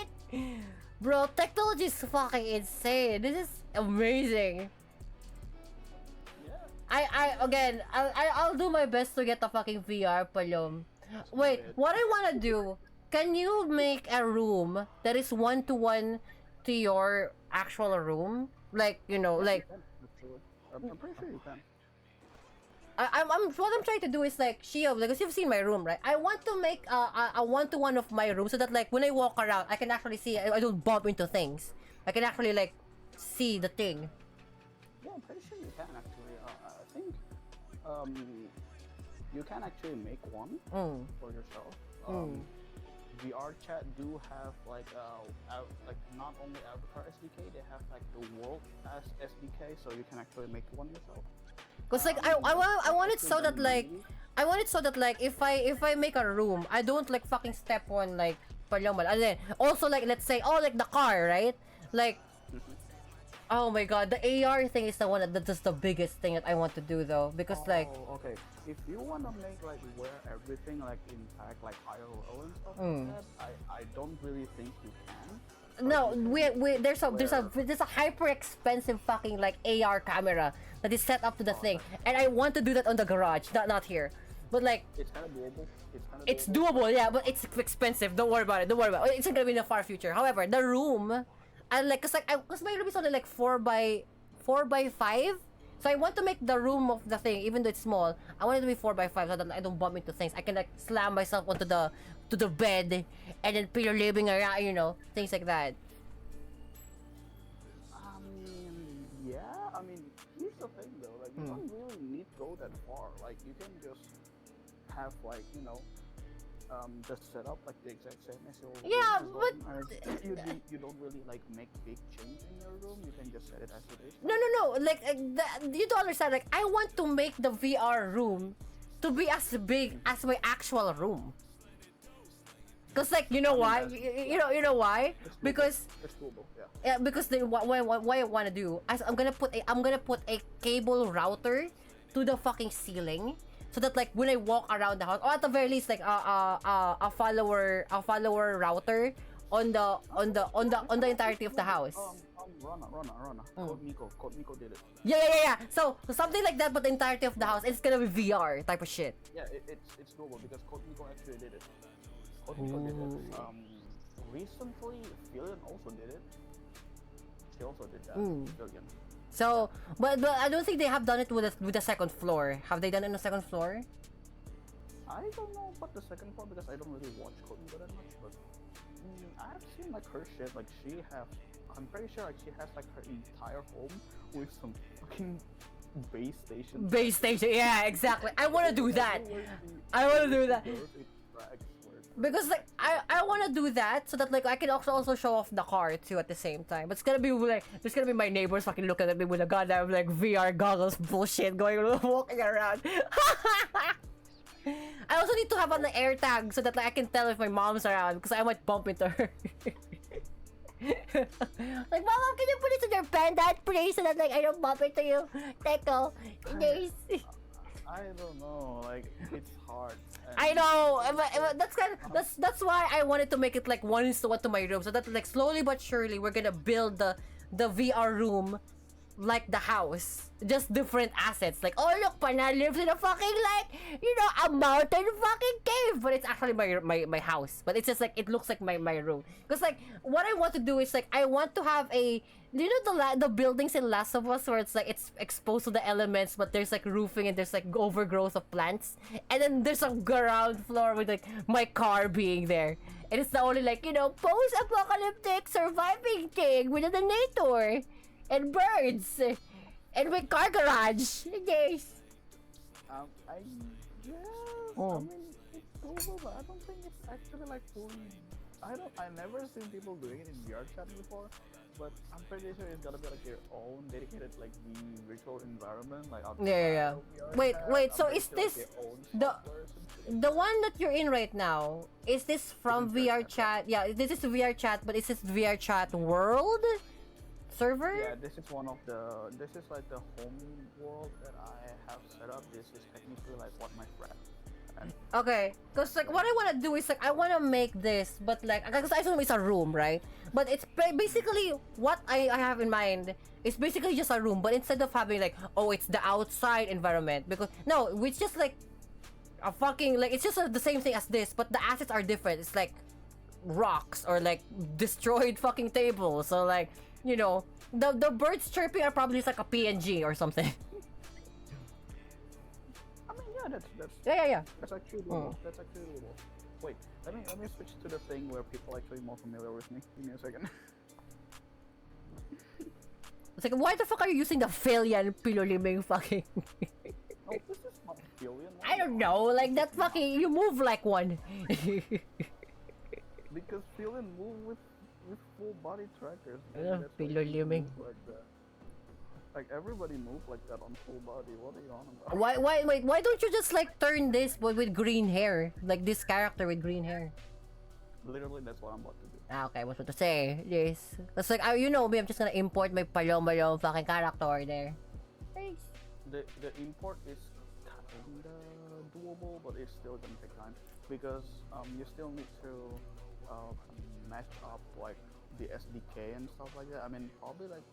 Bro, technology is fucking insane. This is amazing. I'll do my best to get a fucking VR, Palom. Wait, what I wanna do, can you make a room that is one-to-one to your actual room? Like, you know, like... I'm pretty sure you can. What I'm trying to do is like Shio, because you've seen my room, right? I want to make a one-to-one of my room so that like when I walk around, I can actually see. I don't bump into things. I can actually like see the thing. Yeah, I'm pretty sure you can actually. I think you can actually make one for yourself. VR chat do have like not only Avatar SDK, they have like the World as SDK, so you can actually make one yourself. Cause like I want it so that like if I make a room, I don't like fucking step on like Paloma. And then also like let's say like the car, right? Like oh my god, the AR thing is the one that's the biggest thing that I want to do though, because like okay, if you wanna make like where everything like impact like IRL and stuff like that, I don't really think you can. no, there's a hyper expensive fucking like AR camera that is set up to the thing, and I want to do that on the garage, not here, but like it's kind of doable. it's doable, yeah, but it's expensive. Don't worry about it. It's not gonna be in the far future. However, the room, I like, cause my room is only like 4x5, so I want to make the room of the thing, even though it's small, I want it to be 4x5 so that I don't bump into things. I can like slam myself onto the bed, and then put your living around, you know, things like that. Yeah, I mean, here's the thing though, like you don't really need to go that far. Like you can just have like, you know, just set up like the exact same as your Yeah, room but you don't really like make big change in your room. You can just set it as it is. no, like you don't understand. Like I want to make the VR room to be as big as my actual room. Cause like you know why? You know why? Because It's doable, yeah. yeah, because what I want to do, I'm gonna put a cable router to the fucking ceiling, so that like when I walk around the house, or at the very least like a follower router on the entirety of the house. Rana. Code Miko did it. Yeah. So something like that, but the entirety of the house, it's gonna be VR type of shit. Yeah, it's doable because Code Miko actually did it. Code Miko did it. Recently, Philion also did it. He also did that. Philion. So, but I don't think they have done it with the second floor. Have they done it on the second floor? I don't know about the second part because I don't really watch Code that much, but I've seen like her shit. Like I'm pretty sure like she has like her entire home with some fucking base station. Base station, yeah, exactly. I want to do that. I want to do that. Because like I want to do that so that like I can also show off the car too at the same time. But it's gonna be like there's gonna be my neighbors fucking looking at me with a goddamn like VR goggles bullshit going walking around. I also need to have an air tag so that like I can tell if my mom's around because I might bump into her. Like, Mama, can you put it in your pendant, please, so that like I don't bump into you? Teko, there's. I don't know, like it's hard. I know, but that's why I wanted to make it like 1:1 to my room, so that like slowly but surely we're gonna build the VR room like the house, just different assets. Like, oh look, Pana lives in a fucking like a mountain fucking cave, but it's actually my house. But it's just like it looks like my room. Because like what I want to do is like I want to have the buildings in Last of Us where it's like it's exposed to the elements, but there's like roofing and there's like overgrowth of plants, and then there's a ground floor with like my car being there, and it's the only like post-apocalyptic surviving thing with a nature and birds and my car garage. Yes. I guess. Oh. I mean, it's doable, but I don't think it's actually like fully. I never seen people doing it in VR chat before, but I'm pretty sure it's gotta be like your own dedicated like the virtual environment, like outside Yeah. of VR Wait, chat. wait. I'm So pretty is sure, like, this your own the software or something. the one that you're in right now? Is this from It's in VR VR chat? Yeah, this is VR chat, but is this VR chat world server? Yeah, this is one of the. This is like the home world that I have set up. This is technically like what my friend. Okay, because like what I want to do is like I want to make this, but like because I assume it's a room, right? But it's basically what I have in mind is basically just a room, but instead of having like it's the outside environment, because no, it's just like a fucking like it's just the same thing as this, but the assets are different. It's like rocks or like destroyed fucking tables. So like the birds chirping are probably just like a PNG or something. I mean, yeah, that's Yeah. That's actually doable. That's actually doable. Wait, let me switch to the thing where people are actually more familiar with me. Give me a second. It's like, why the fuck are you using the Philian Piloliming fucking? No, this is not billion. I don't know, like that fucking, you move like one. Because Philian move with full body trackers. Yeah, That's why Pilo he Liming. move like that. Like everybody move like that on full body. What are you on about? Why don't you just like turn this but with green hair? Like this character with green hair. Literally, that's what I'm about to do. Okay, what's what to say? Yes. That's like, you know me, I'm just gonna import my paloma fucking character there. Thanks. The import is kinda doable, but it's still gonna take time because you still need to match up like the SDK and stuff like that. I mean, probably like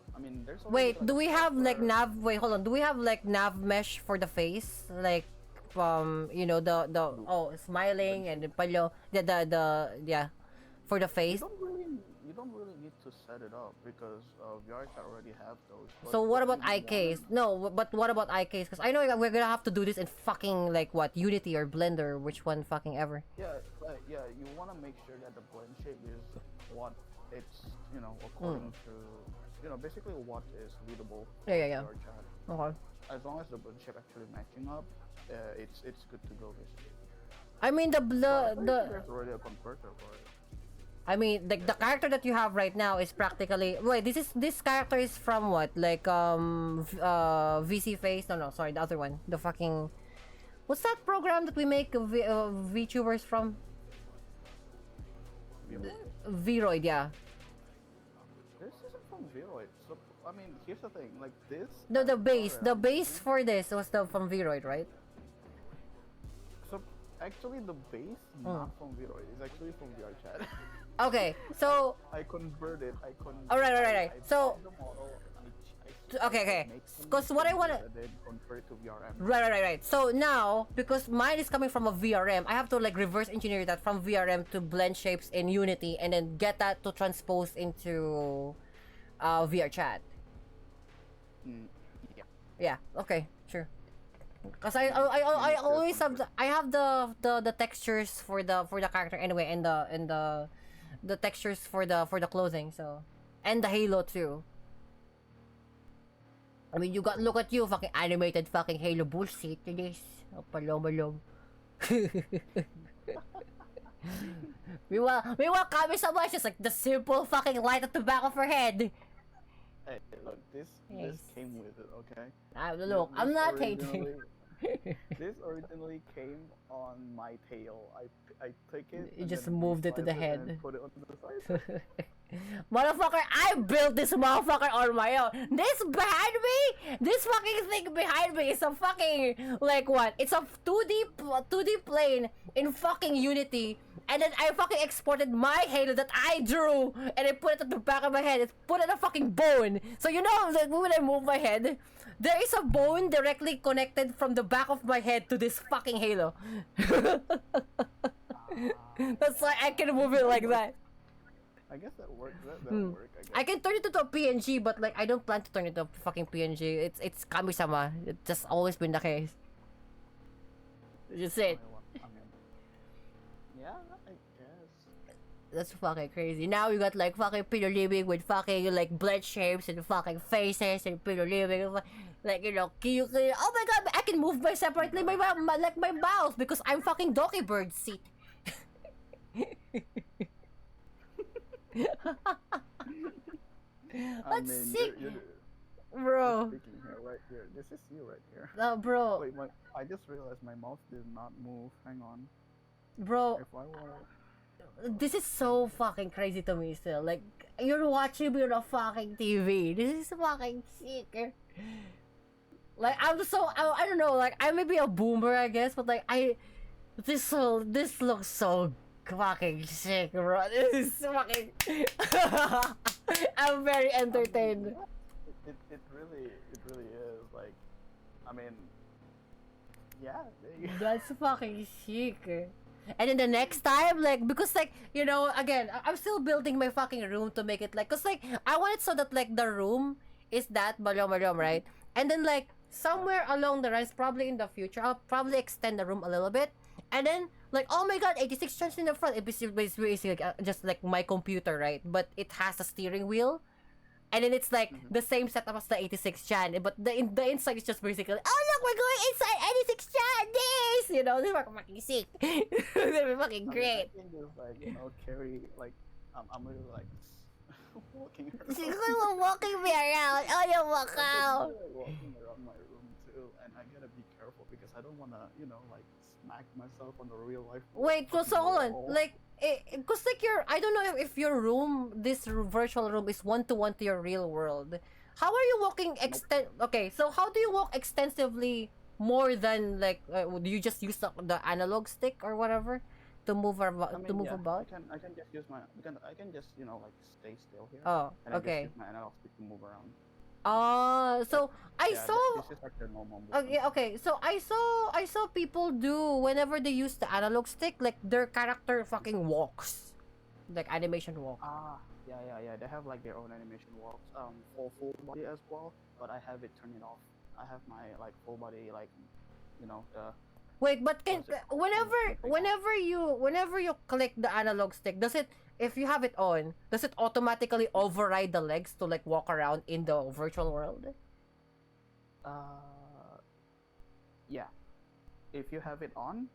there's. Wait, already, do we have like software- nav? Wait, hold on. Do we have like nav mesh for the face? Like, the smiling and the palo, for the face. You don't really need to set it up because VR already have those. So but what if about you iCase? wanna- No, but what about iCase? Because I know we're gonna have to do this in fucking like what, Unity or Blender, which one fucking ever. Yeah, you want to make sure that the blend shape is what it's according to basically what is readable. Yeah. for VR chat. Okay. As long as the blend shape actually matching up, it's good to go basically. I mean There's already a converter for it. I mean, like the character that you have right now is practically this character is from what, like VC Face? No, sorry, the other one, the fucking, what's that program that we make VTubers from? Vroid, yeah. This isn't from Vroid. So I mean, here's the thing. Like this. No, the character, base for this was from Vroid, right? So actually, the base not from Vroid. It's actually from VR chat. Okay, so I converted. Alright. I So- found the model. okay. Because what I wanna. Then convert it to VRM. Right. So now, because mine is coming from a VRM, I have to like reverse engineer that from VRM to blend shapes in Unity and then get that to transpose into VR chat. Yeah. Yeah, okay, sure. Cause I always have I have the textures for the character anyway, and the textures for the clothing, so, and the halo too. I mean, you got, look at you, fucking animated fucking Halo bullshit. It is. Oh, palom. Meanwhile, Kami-sama is just like the simple fucking light at the back of her head. Hey, look, this came with it, okay? Look, I'm not hating. This originally came on my tail. I took it. You and just then moved it to the resized head. and put it on the side. Motherfucker, I built this motherfucker on my own. This behind me, this fucking thing behind me is a fucking, like what? It's a 2D plane in fucking Unity. And then I fucking exported my Halo that I drew, and I put it at the back of my head. It's put in a fucking bone. So you know that when I move my head, there is a bone directly connected from the back of my head to this fucking Halo. That's why I can move it like that. I guess that works. That'll work. I guess. I can turn it into a PNG, but like I don't plan to turn it into a fucking PNG. It's Kami-sama. It's just always been the case. Just it. I mean, yeah, I guess. That's fucking crazy. Now you got like fucking Pino living with fucking like blood shapes and fucking faces and Pino living, like, you know, cute. Oh my god, I can move my separately my mouth because I'm fucking Donkey Bird seat. That's sick, bro. Speaking here, right here. This is you right here. Bro. Wait, I just realized my mouse did not move. Hang on. Bro, If I want. this is so fucking crazy to me still. Like, you're watching me on a fucking TV. This is fucking sick. Like, I don't know, like, I may be a boomer, I guess, but like, this looks so fucking sick, bro. This is fucking... I'm very entertained. It really is. Like, I mean, yeah. That's fucking sick. And then the next time, like, because like, you know, again, I'm still building my fucking room to make it like, cause like, I want it so that like the room is that balom, right? And then like, somewhere along the lines, probably in the future, I'll probably extend the room a little bit. And then, like, oh my god, 86 chance in the front. It's basically like, just like my computer, right? But it has a steering wheel. And then it's like the same setup as the 86 chan. But the inside is just basically, oh look, we're going inside 86 chan, this! You know, this is fucking sick. This is fucking great. I can just like, you know, carry, like, I'm really like, walking She's walking me around. Oh, you walk out. I'm walking around my room too. And I gotta be careful because I don't wanna, you know, like, smack myself on the real life. Wait, so hold on. Like, cause like I don't know if your room, this virtual room is one-to-one to your real world. How are you walking Okay, so how do you walk extensively more than like, do you just use the analog stick or whatever to move about? I can just use I can just, you know, like, stay still here. Oh, and okay. I just use my analog stick to move around. So I Yeah, saw. This is like the normal movement. Okay. So I saw people do whenever they use the analog stick, like their character fucking walks, like animation walk. Yeah. They have like their own animation walks, for full body as well. But I have it turned off. I have my like full body, like, you know, the. Wait, but whenever you click the analog stick, does it, if you have it on, does it automatically override the legs to like walk around in the virtual world? Yeah. If you have it on,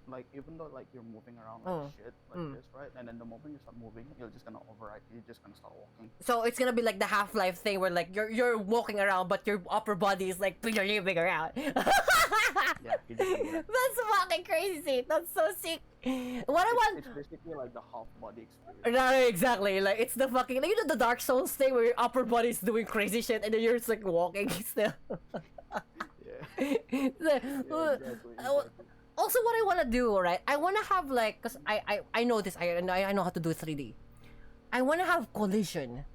like, even though like you're moving around like shit like this, right? And then the moment you start moving, you're just gonna override. You're just gonna start walking. So it's gonna be like the Half-Life thing where like you're walking around, but your upper body is like living around. Yeah, you just do that. That's fucking crazy. That's so sick. What I want. It's basically like the half body experience. No, exactly. Like it's the fucking, like, you know, the Dark Souls thing where your upper body is doing crazy shit and then you're just like walking still. Yeah. Exactly. Also, what I want to do, right? I want to have like, cause I know this. I know how to do 3D. I want to have collision.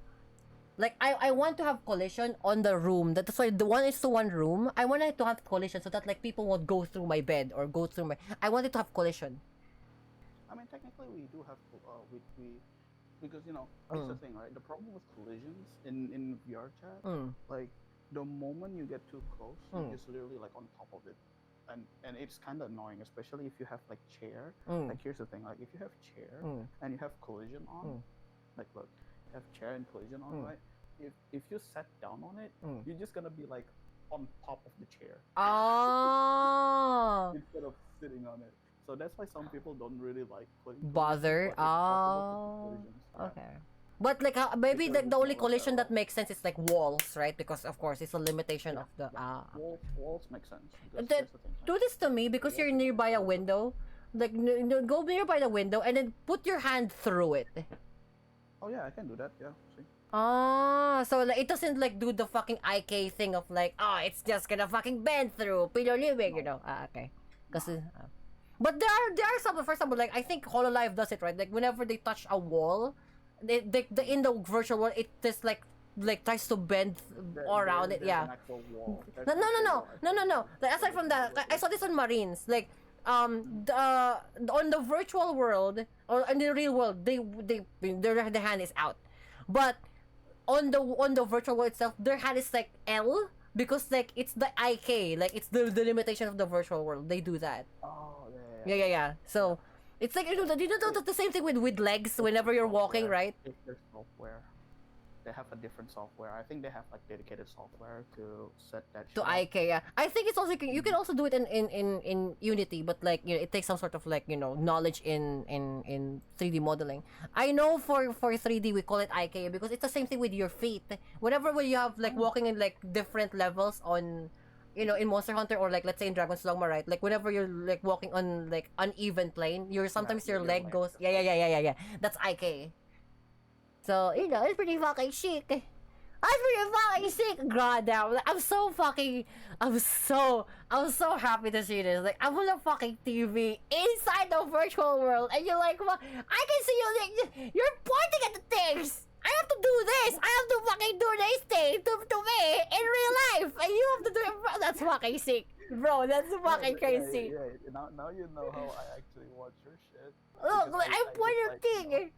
Like I want to have collision on the room. That's why the 1:1 room. I want it to have collision so that like people won't go through my bed or go through my. I want it to have collision. I mean, technically, we do have we because, you know, it's the thing, right? The problem with collisions in VR chat, like, the moment you get too close, Mm. it's literally like on top of it, and it's kind of annoying, especially if you have like chair. Mm. Like here's the thing, like if you have chair Mm. and you have collision on, Mm. like look, you have chair and collision on, Mm. right? If you sat down on it, Mm. you're just gonna be like on top of the chair Oh. instead of sitting on it. So that's why some people don't really like putting Bother. collisions, but it's possible to put Oh. collisions. Yeah. Okay. But like maybe Because the it's only not like collision that that makes sense is like walls, right? Because of course it's a limitation of the walls make sense. Because That- here's the thing, like, do this to me because you're nearby a window. Like go nearby the window and then put your hand through it. oh yeah, I can do that. Yeah, see. Ah, so like it doesn't like do the fucking IK thing of like, oh, it's just gonna fucking bend through pillow living, you know? Okay. Because but there are some, for example, like I think Hololive does it, right? Like whenever they touch a wall, the in the virtual world it just like tries to bend around it. There's Yeah. an actual wall. No, no, no, no, no, no, no. Like, aside from that, I saw this on Marines. Like, on the virtual world or in the real world, their hand is out, but on the virtual world itself, their hand is like L because like it's the IK, like it's the limitation of the virtual world. They do that. Oh Yeah. So it's like you know the same thing with legs whenever you're walking, right? It's their software. They have a different software. I think they have like dedicated software to set that. To shit up. IK, yeah. I think it's also you can also do it in Unity, but like you know it takes some sort of like you know knowledge in 3D modeling. I know for 3D we call it IK because it's the same thing with your feet. Whenever when you have like walking in like different levels on, you know, in Monster Hunter or like let's say in Dragon's Dogma, right? Like whenever you're like walking on like uneven plane, sometimes your your leg leg. goes yeah. That's IK. So you know it's pretty fucking chic. That's pretty fucking sick. God damn. Like, I'm so happy to see this. Like, I'm on a fucking TV inside the virtual world, and you're like, well, I can see you, like, you're pointing at the things. I have to do this. I have to fucking do this thing to me in real life, and you have to do it. That's fucking sick, bro. That's fucking crazy. Yeah. Now you know how I actually watch your shit. Look, Because like, I'm just, pointing like, at thing.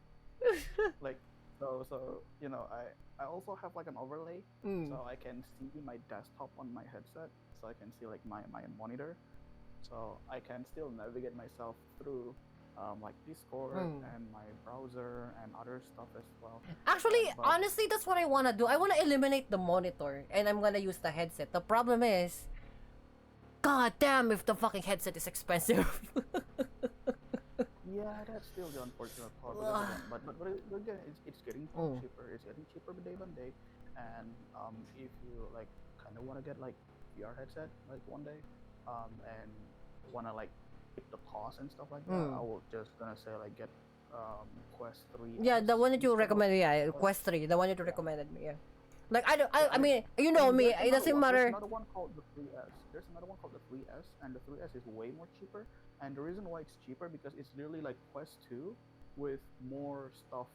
like so you know I also have like an overlay so I can see my desktop on my headset, so I can see like my monitor, so I can still navigate myself through like Discord and my browser and other stuff as well. Actually, But- honestly, that's what I want to do. I want to eliminate the monitor and I'm going to use the headset. The problem is, god damn if the fucking headset is expensive. Yeah, that's still the unfortunate part. But again, it's getting cheaper. It's getting cheaper day by day. And if you like kind of want to get like VR headset like one day, and want to like keep the cost and stuff like that, I will just gonna say like get Quest 3. Yeah, the one that you recommended, yeah, Quest 3, the one that you recommended me, yeah. Like, I mean, you know me, it doesn't matter. There's another one called the 3S. There's another one called the 3S, and the 3S is way more cheaper. And the reason why it's cheaper because it's literally like Quest 2 with more stuff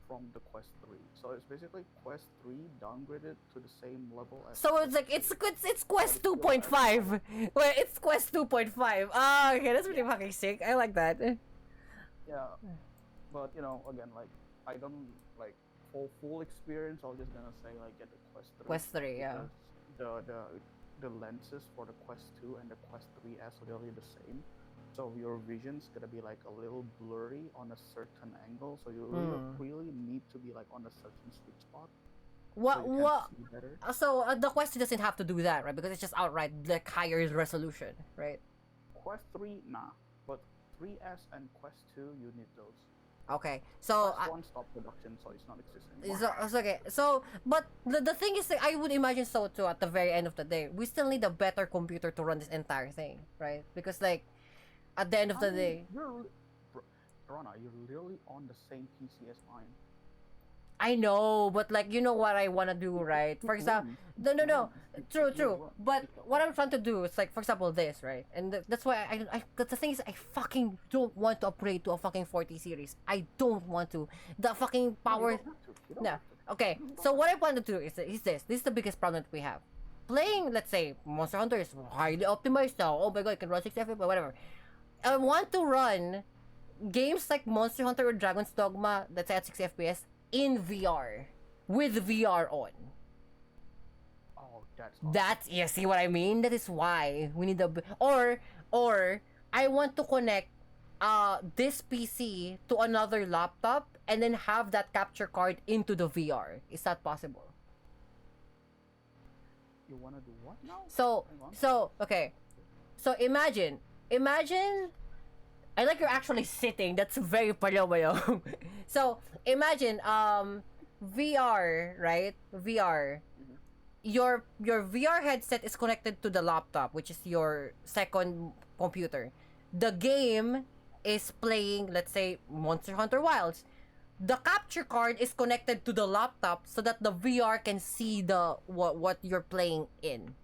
from the Quest 3. So it's basically Quest 3 downgraded to the same level as. So it's like, it's Quest 2.5. Well, it's Quest 2.5. Ah, okay, that's pretty fucking sick. I like that. Yeah, but you know, again, like I don't like full experience. I'm just gonna say like get the Quest 3. Quest 3, yeah. because the lenses for the Quest 2 and the Quest 3S are really the same. So your vision's gonna be like a little blurry on a certain angle. So you really need to be like on a certain sweet spot. What? So you can see better. So the Quest doesn't have to do that, right? Because it's just outright like higher resolution, right? Quest 3, nah. But 3S and Quest 2, you need those. Okay, so Quest 1 stopped production, so it's not existing anymore. it's okay. So, but the thing is, I would imagine so too. At the very end of the day, we still need a better computer to run this entire thing, right? Because like, at the end of the day, Rana, you're literally on the same PC as mine. I know, but like, you know what I want to do, right? For example, no, true. But what I'm trying to do is like, for example, this, right? And that's why I the thing is, I fucking don't want to upgrade to a fucking 40 series. I don't want to. The fucking power. No. Okay. So what I want to do is this. This is the biggest problem that we have. Playing, let's say, Monster Hunter is highly optimized now. Oh my god, it can run 60 FPS, but whatever. I want to run games like Monster Hunter or Dragon's Dogma, let's say at 60 FPS, in VR. With VR on. Oh, That's, you see what I mean? That is why we need or I want to connect this PC to another laptop and then have that capture card into the VR. Is that possible? You wanna do what now? So Hang on. okay. So imagine I like you're actually sitting. That's very palayo. So imagine VR, right? VR. Your VR headset is connected to the laptop, which is your second computer. The game is playing, let's say, Monster Hunter Wilds. The capture card is connected to the laptop so that the VR can see the what you're playing in.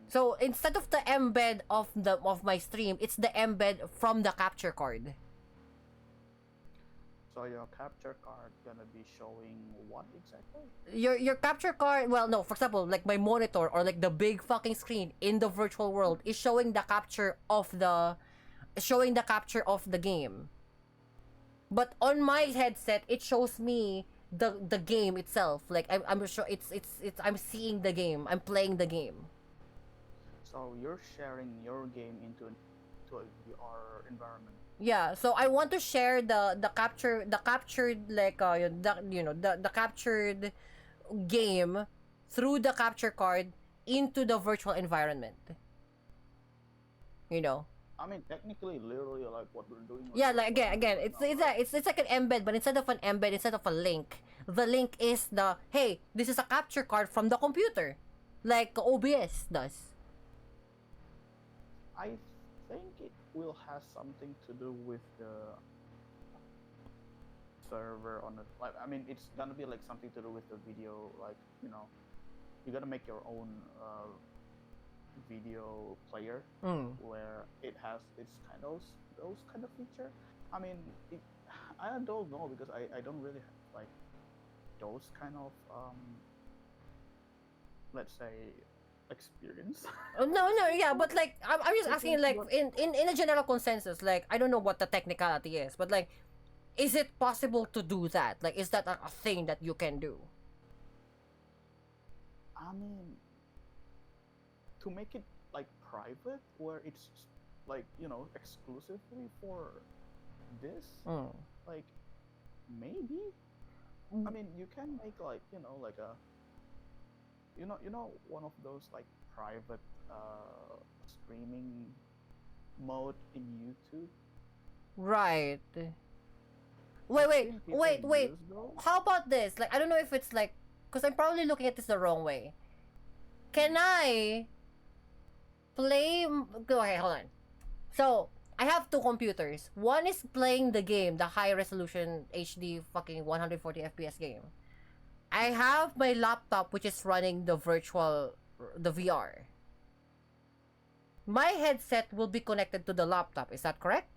So instead of the embed of my stream, it's the embed from the capture card. So your capture card gonna be showing what exactly? Your capture card, well, no, for example, like my monitor or like the big fucking screen in the virtual world is showing the capture of the game. But on my headset, it shows me the game itself. Like I'm sure it's I'm seeing the game. I'm playing the game. So you're sharing your game into a VR environment. Yeah, so I want to share the captured like the captured game through the capture card into the virtual environment. You know. I mean, technically, literally, like what we're doing. Yeah, like again, it's like an embed, but instead of an embed, instead of a link, the link is the, hey, this is a capture card from the computer, like OBS does. I think it will have something to do with the server on the, like, I mean, it's gonna be like something to do with the video, like, you know, you gotta make your own video player where it has its kind of those kind of feature. I mean, I don't know because I don't really have like those kind of let's say experience. No, yeah, but like I'm just asking, like in a general consensus, like I don't know what the technicality is, but like, is it possible to do that? Like, is that a thing that you can do? I mean, to make it like private, where it's like, you know, exclusively for this, like maybe. I mean, you can make like, you know, like a, you know one of those like private streaming mode in YouTube. Right. Wait. Use those. How about this? Like, I don't know if it's like, because I'm probably looking at this the wrong way. Can I play? Go ahead, hold on. So I have two computers. One is playing the game, the high resolution HD fucking 140 FPS game. I have my laptop which is running the VR. My headset will be connected to the laptop. Is that correct?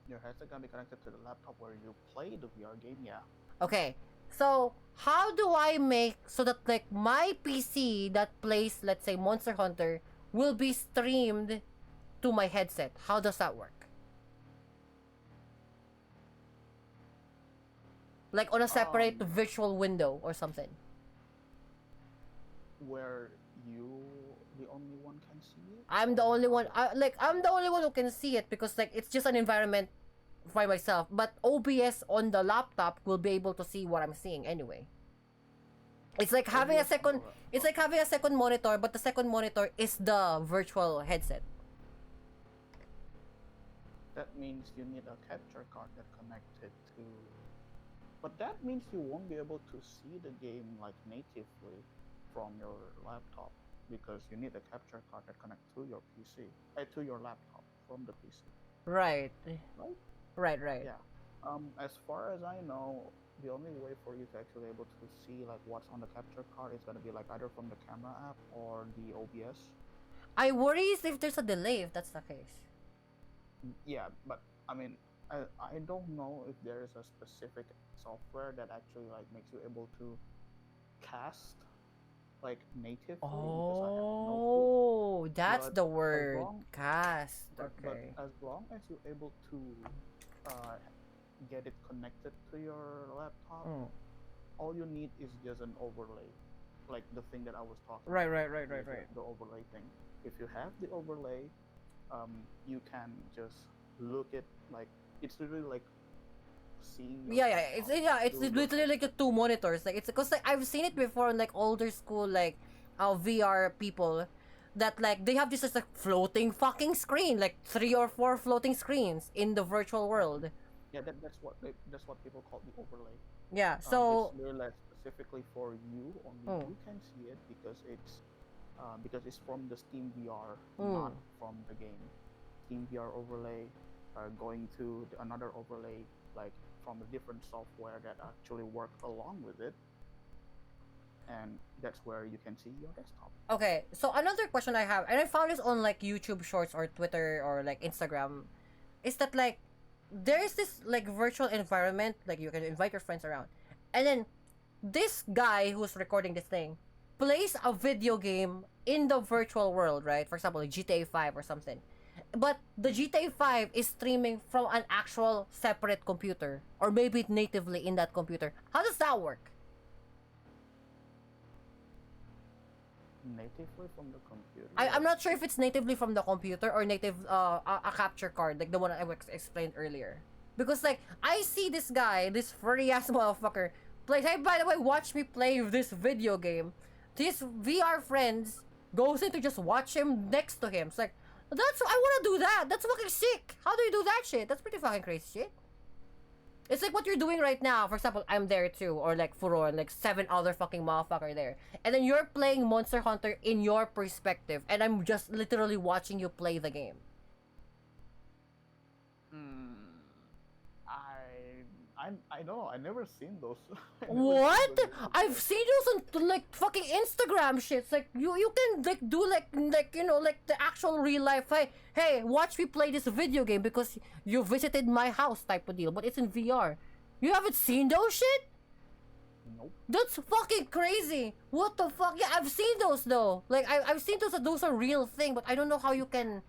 Your headset can be connected to the laptop where you play the VR game, yeah. Okay. So, how do I make so that like my PC that plays, let's say, Monster Hunter will be streamed to my headset? How does that work? Like on a separate visual window or something. Where you the only one can see it? I'm the only one. I'm the only one who can see it because like it's just an environment by myself. But OBS on the laptop will be able to see what I'm seeing anyway. It's like having a second. It's like having a second monitor, but the second monitor is the virtual headset. That means you need a capture card that connected to. But that means you won't be able to see the game like natively from your laptop because you need a capture card that connects to your PC, to your laptop from the PC. Right. Right? Right. Yeah. As far as I know, the only way for you to actually able to see like what's on the capture card is gonna be like either from the camera app or the OBS. I worry if there's a delay if that's the case. Yeah, but I mean, I don't know if there is a specific software that actually like makes you able to cast like natively. Oh, that's But the as word. long- Cast. But Okay. as long as you're able to get it connected to your laptop, Mm. all you need is just an overlay, like the thing that I was talking Right, about. right, right, right, the- right. The overlay thing. If you have the overlay, you can just look at like it's literally like seeing your Yeah, desktop it's through your literally like the two monitors. Like it's because like I've seen it before in like older school like VR people that like they have this just like floating fucking screen, like 3 or 4 floating screens in the virtual world. Yeah, that's what people call the overlay. Yeah, It's so literally like specifically for you. Only Mm. you can see it because it's from the Steam VR, Mm. not from the game. Steam VR overlay, going to another overlay like from a different software that actually work along with it, and that's where you can see your desktop. okay, so another question I have, and I found this on like YouTube Shorts or Twitter or like Instagram, is that like there is this like virtual environment, like you can invite your friends around, and then this guy who's recording this thing plays a video game in the virtual world, right? For example, like GTA 5 or something. But the GTA 5 is streaming from an actual separate computer, or maybe natively in that computer. How does that work? Natively from the computer. I'm not sure if it's natively from the computer or native a capture card like the one I explained earlier. Because like I see this guy, this furry ass motherfucker, plays. Hey, by the way, watch me play this video game. His VR friends goes in to just watch him next to him. It's like that's I want to do that. That's fucking sick. How do you do that shit? That's pretty fucking crazy shit. It's like what you're doing right now. For example, I'm there too, or like Furor, like 7 other fucking motherfucker there, and then you're playing Monster Hunter in your perspective, and I'm just literally watching you play the game. I don't know. I never seen those. I never seen What? those. I've seen those on like fucking Instagram shits. Like you can like do like you know like the actual real life. Hey, watch me play this video game because you visited my house type of deal, but it's in VR. You haven't seen those shit? Nope. That's fucking crazy. What the fuck? Yeah, I've seen those though. Like I've seen those are real thing, but I don't know how you can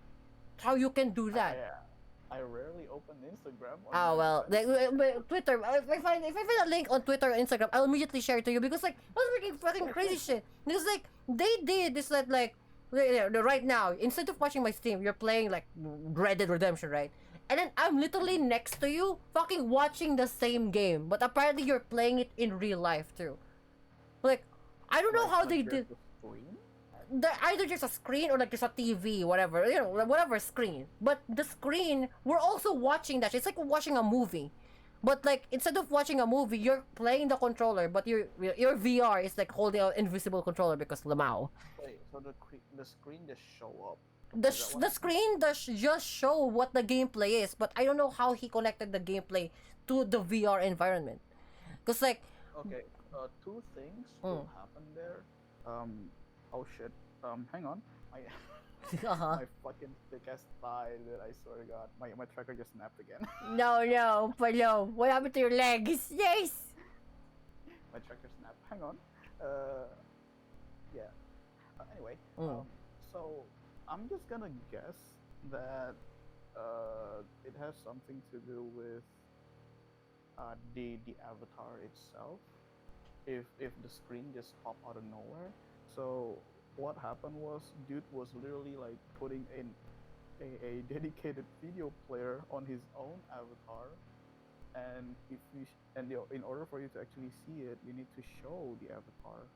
do that. I rarely open Instagram. on Oh my well, phone. like, Twitter. If I find a link on Twitter or Instagram, I'll immediately share it to you because like that's freaking fucking crazy shit. Because like they did this like right now instead of watching my stream, you're playing like Red Dead Redemption, right? And then I'm literally next to you, fucking watching the same game, but apparently you're playing it in real life too. Like I don't know how they there's did. a screen? Either just a screen or like just a TV, whatever, you know, whatever screen. But the screen, we're also watching that. It's like watching a movie, but like instead of watching a movie, you're playing the controller, but your VR is like holding an invisible controller because Lamau. Wait, so the screen just show up. The Is that what the screen does just show what the gameplay is, but I don't know how he connected the gameplay to the VR environment. Cause like, Okay, two things Mm. will happen there. Oh shit. Hang on. My uh-huh. my fucking thick ass thigh, dude. I swear to God, my tracker just snapped again. No, Palo, what happened to your legs? Yes. My tracker snapped. Hang on. Yeah. Anyway. Mm. So I'm just gonna guess that it has something to do with the avatar itself. If the screen just pop out of nowhere. So what happened was dude was literally like putting in a dedicated video player on his own avatar, and in order for you to actually see it, you need to show the avatar.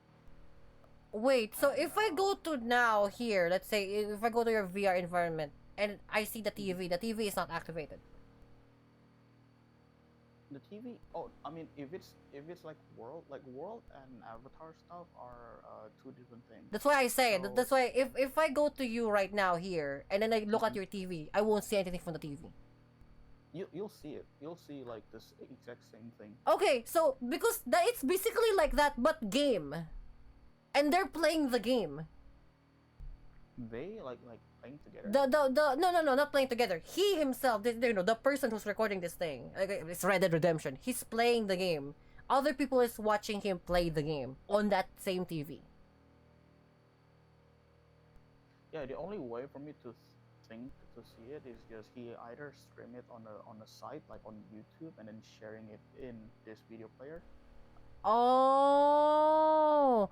Wait, so if I go to now here, let's say if I go to your VR environment and I see the TV is not activated. The TV. Oh, I mean, if it's like world and avatar stuff are two different things. That's why I say it. So- That's why if I go to you right now here and then I look at Mhm. your TV, I won't see anything from the TV. You'll see it. You'll see like this exact same thing. Okay, so because that it's basically like that but game. And they're playing the game. They like playing together. The no, not playing together. He himself, the person who's recording this thing, like, it's Red Dead Redemption. He's playing the game. Other people is watching him play the game on that same TV. Yeah, the only way for me to think to see it is just he either stream it on a site like on YouTube and then sharing it in this video player.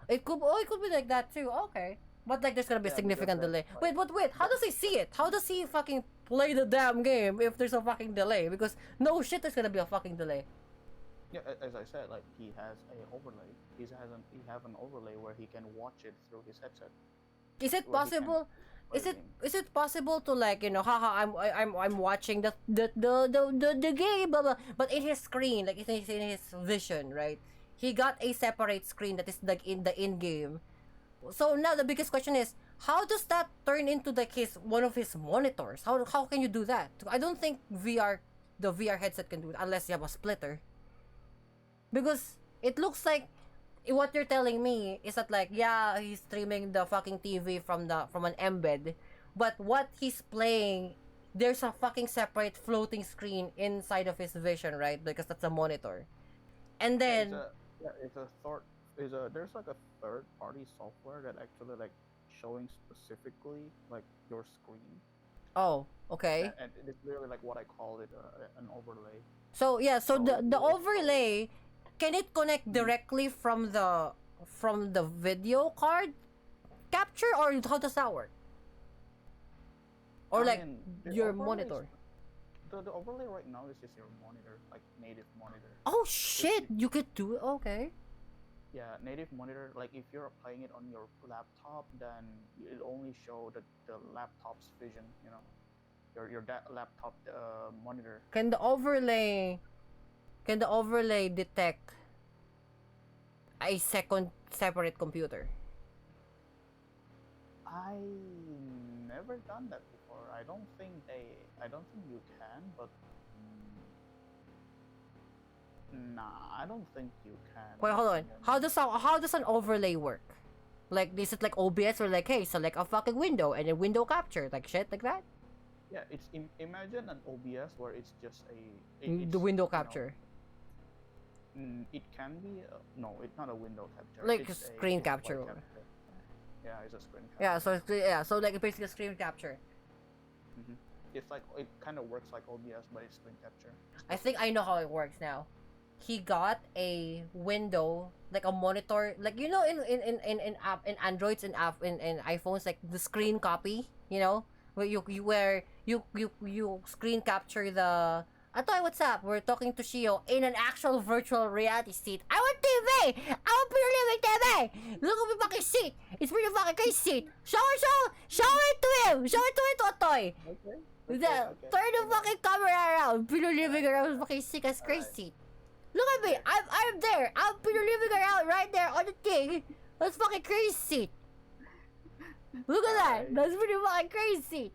It could be like that too. Okay. But like there's gonna be a Yeah, significant because delay. like, Wait, how does he see it? How does he fucking play the damn game if there's a fucking delay? Because no shit there's gonna be a fucking delay. yeah, as I said, like he has a overlay. He have an overlay where he can watch it through his headset. Is it Where he can possible? play the game. Is it possible to like haha I'm watching the game blah, blah, but in his screen like in his vision, right? He got a separate screen that is like in the in game. So now the biggest question is how does that turn into like one of his monitors? How can you do that? I don't think the VR headset can do it unless you have a splitter. Because it looks like what you're telling me is that like yeah he's streaming the fucking TV from an embed, but what he's playing there's a fucking separate floating screen inside of his vision, right? Because that's a monitor. And then There's like a third party software that actually like showing specifically like your screen. oh okay. And it's really like what I call it an overlay. So yeah, so So the overlay, can it connect directly from the video card capture, or how does that work? Or I like mean, the your overlay is- monitor? The overlay right now is just your monitor, like native monitor. Oh shit, you could do it. Okay. Yeah, native monitor. Like if you're applying it on your laptop, then it only show the laptop's vision. You know, your laptop monitor. Can the overlay detect a second separate computer? I never done that before. I don't think you can, but nah, I don't think you can. Wait, hold on. How does an overlay work? Like is it like OBS or like hey select a fucking window and then window capture like shit like that? Yeah, it's imagine an OBS where it's just The window capture. It can be no, it's not a window capture. Like it's a screen it's a capture. white Yeah, it's a screen capture. So like basically a screen capture. It's like it kind of works like OBS, but it's screen capture. I think I know how it works now. He got a window, like a monitor, like in Androids and in iPhones, like the screen copy, where you screen capture the. Atoy, what's up? We're talking to Shio in an actual virtual reality seat. I want TV! I want Pinoliving TV! Look at me fucking seat! It's pretty fucking great seat! Show it to him! Show it to Atoy! Okay. Turn the fucking camera around! Pinoliving around fucking sick as crazy. Look at me! I'm there! I'm living around right there on the thing! That's fucking crazy! Look at that! That's pretty fucking crazy!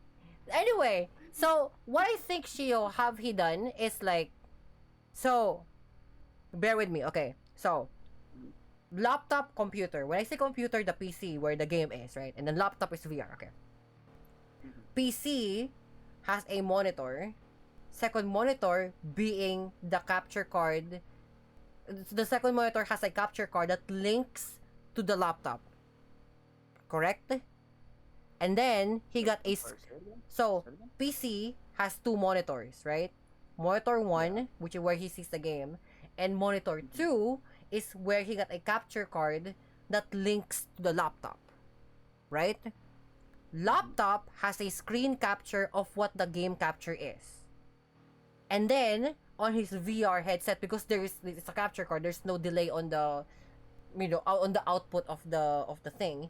Anyway, so what I think Shio have he done is like, so bear with me, okay? So laptop, computer. When I say computer, the PC where the game is, right? And then laptop is VR, okay? PC has a monitor. Second monitor being the capture card. The second monitor has a capture card that links to the laptop. Correct? And then he got a so PC has two monitors, right? Monitor 1, which is where he sees the game, and monitor 2 is where he got a capture card that links to the laptop. Right? Laptop has a screen capture of what the game capture is. And then on his VR headset, because it's a capture card, there's no delay on the on the output of the thing.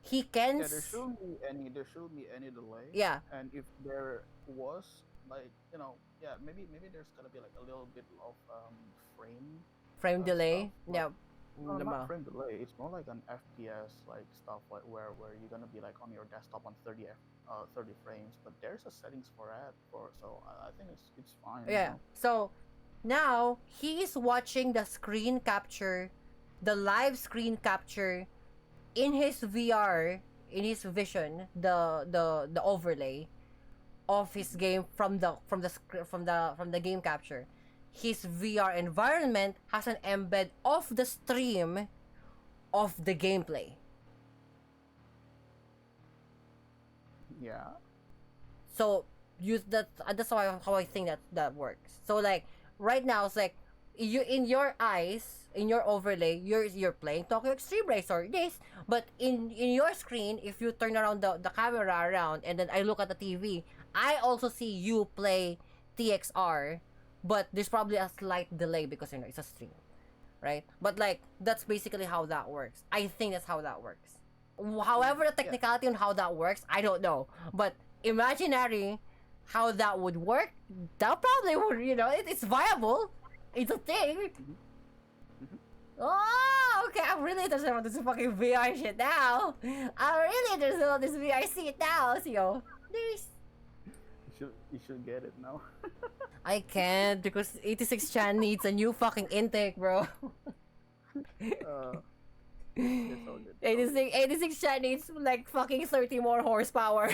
He can there shouldn't be any delay. Yeah. And if there was, like, maybe there's gonna be like a little bit of frame delay. Stuff, Yeah. no, not frame delay. It's more like an FPS like stuff, like where you're gonna be like on your desktop on 30 frames, but there's a settings for that. So I think it's fine. Yeah. So now he is watching the screen capture, the live screen capture in his VR, in his vision, the overlay of his game from the game capture. His VR environment has an embed of the stream of the gameplay. Yeah. So use that. That's how I think that works. So like right now, it's like you in your eyes, in your overlay, you're playing Tokyo Extreme Race or this, but in your screen, if you turn around the camera around and then I look at the TV, I also see you play TXR, but there's probably a slight delay because it's a stream, right? But like that's basically how that works. I think that's how that works. However, the technicality on how that works, I don't know. But imaginary how that would work, that probably would, it's viable. It's a thing. Oh, okay. I'm really interested about this fucking VR shit now. I'm really interested about this VR shit now. So, there's... You should get it now. I can't because 86 Chan needs a new fucking intake, bro. It's all good. 86 Chan needs like fucking 30 more horsepower.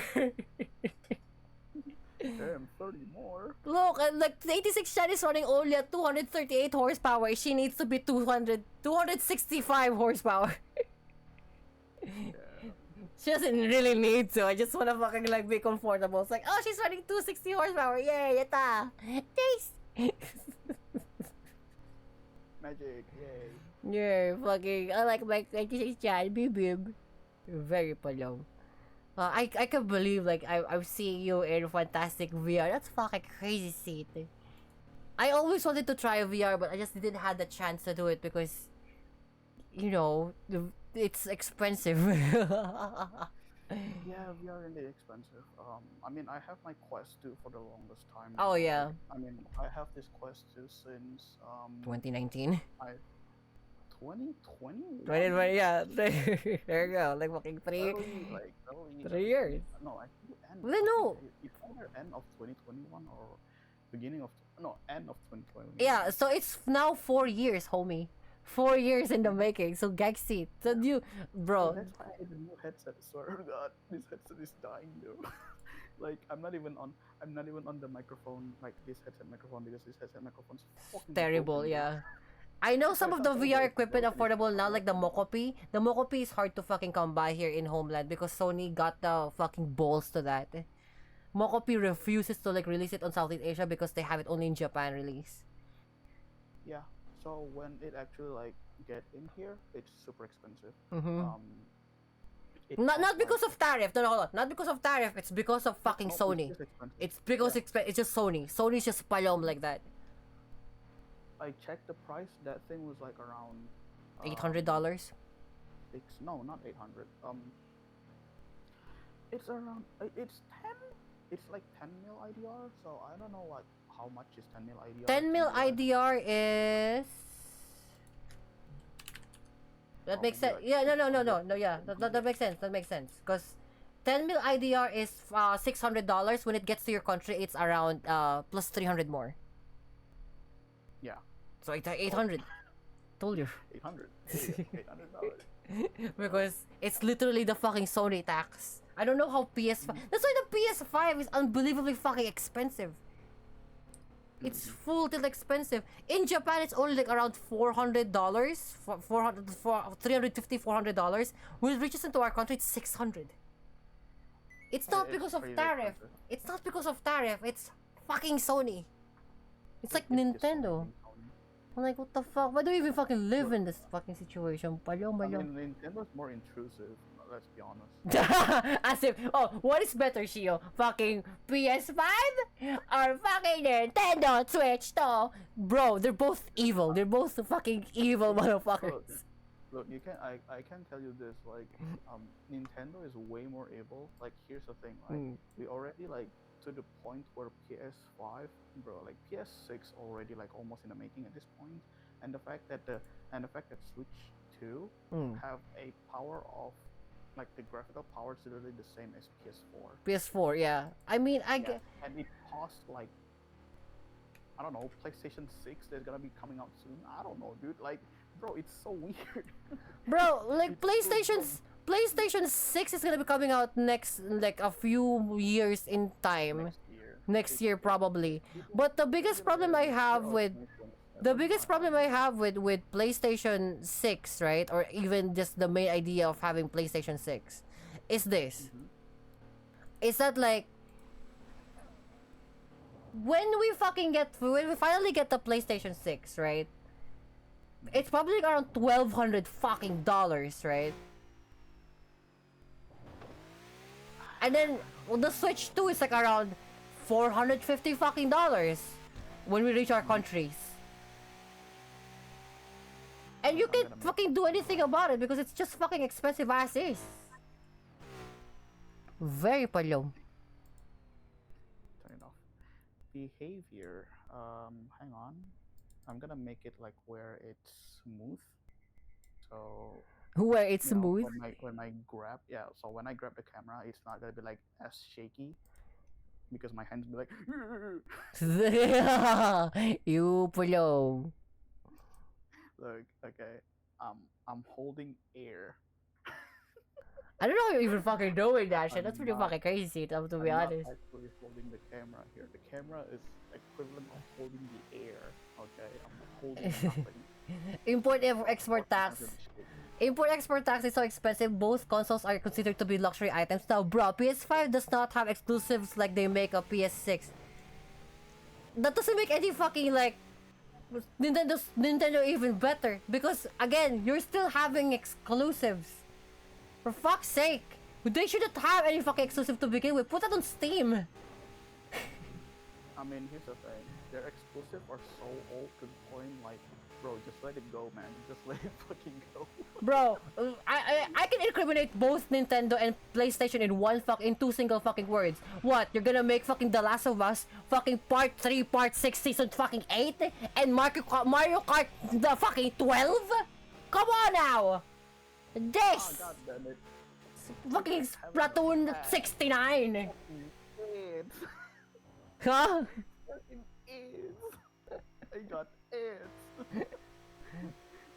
Damn, 30 more. Look, like 86 Chan is running only at 238 horsepower. She needs to be 265 horsepower. Yeah. She doesn't really need to. I just wanna fucking like be comfortable. It's like, oh, she's running 260 horsepower. Yay, yata. Thanks. Magic, yay. Yeah, fucking. I like my 86 Chan. Bib bib. Very palong. I can't believe like I'm seeing you in fantastic VR. That's fucking crazy shit. I always wanted to try VR, but I just didn't have the chance to do it because, it's expensive. Yeah, VR really expensive. I mean, I have my Quest 2 for the longest time. Oh, now. yeah. I mean, I have this Quest 2 since 2019. 2020. 2020, yeah. There you go. Like fucking three years. No, actually, end. Well, no. It's either end of 2021 or beginning of end of 2021. Yeah, so it's now 4 years, homie. 4 years in the making. So Gexit. So you, bro. That's why I need a new headset. Swear to God, this headset is dying though. Like I'm not even on the microphone, like this headset microphone, because this headset microphone's fucking Terrible, broken. yeah. I know some of the VR equipment affordable now, like the Mokopi. The Mokopi is hard to fucking come by here in Homeland because Sony got the fucking balls to that. Mokopi refuses to like release it on Southeast Asia because they have it only in Japan release. Yeah. So when it actually like get in here, it's super expensive. Mm-hmm. It Not costs, because like, of tariff. No, hold on. Not because of tariff. It's because of fucking no, Sony. It's, just expensive. It's because Yeah. it's just Sony. Sony's just palom like that. I checked the price. That thing was like around $800. No, not 800. It's around. It's 10. It's like 10 mil IDR. So I don't know like how much is 10 mil IDR. 10 mil IDR is. That makes sense. Yeah, no. Yeah, that makes sense. That makes sense. Cause 10 mil IDR is $600. When it gets to your country, it's around plus 300 more. Yeah. So it's 800. Told you. 800. $800. Because it's literally the fucking Sony tax. I don't know how PS5. That's why the PS5 is unbelievably fucking expensive. It's full tilt expensive. In Japan, it's only like around $400, $450. When it reaches into our country, it's $600. It's not It's because of crazy tariff. expensive. It's not because of tariff. It's fucking Sony. It's like It's just Nintendo. fucking Sony. I'm like, what the fuck? Why do we even fucking live in this fucking situation? Palong. I mean, Nintendo's more intrusive. Let's be honest. As if, what is better, Shio? Fucking PS5 or fucking Nintendo Switch, though? Bro, they're both evil. They're both fucking evil motherfuckers. Look, I can tell you this, like, Nintendo is way more able. Like, here's the thing, like, we already, like, to the point where PS5, bro, like, PS6 already, like, almost in the making at this point, and the fact that Switch 2 have a power of, like, the graphical power is literally the same as PS4. PS4, yeah. I mean, Yeah, and it costs, like, I don't know, PlayStation 6 that's gonna be coming out soon. I don't know, dude. Like, bro, it's so weird. Bro, like It's so PlayStation 6 is gonna be coming out next, like a few years in time. Next year probably. But the biggest problem I have with with PlayStation 6, right, or even just the main idea of having PlayStation 6 is this. Is that like when we finally get the PlayStation 6, right? It's probably like around $1,200 fucking dollars, right? And then the Switch 2 is like around $450 fucking dollars when we reach our countries. And you can't fucking do anything about it because it's just fucking expensive as is. Very palom. Turn it off. Behavior. Hang on. I'm gonna make it like where it's smooth. So Where it's you know, smooth. when I grab, yeah. So when I grab the camera, it's not gonna be like as shaky because my hands be like. You palom. Look, okay. I'm holding air. I don't know how you're even fucking doing that shit. I'm That's pretty not- fucking crazy, to be I'm honest. not actually holding the camera here. The camera is equivalent of holding the air. Okay, I'm holding nothing. Import-export tax. Import-export tax is so expensive, both consoles are considered to be luxury items. Now, bro, PS5 does not have exclusives like they make a PS6. That doesn't make any fucking, like, Nintendo even better. Because, again, you're still having exclusives. For fuck's sake. They shouldn't have any fucking exclusive to begin with. Put that on Steam. I mean, here's the thing. Their exclusive are so old to the point, like, bro, just let it go, man. Just let it fucking go. Bro, I can incriminate both Nintendo and PlayStation in two single fucking words. What? You're gonna make fucking The Last of Us fucking part 3, part 6, season fucking 8? And Mario Kart the fucking 12? Come on now! Oh, This! god damn it. Fucking Splatoon 69! It's Huh? fucking AIDS. I got AIDS.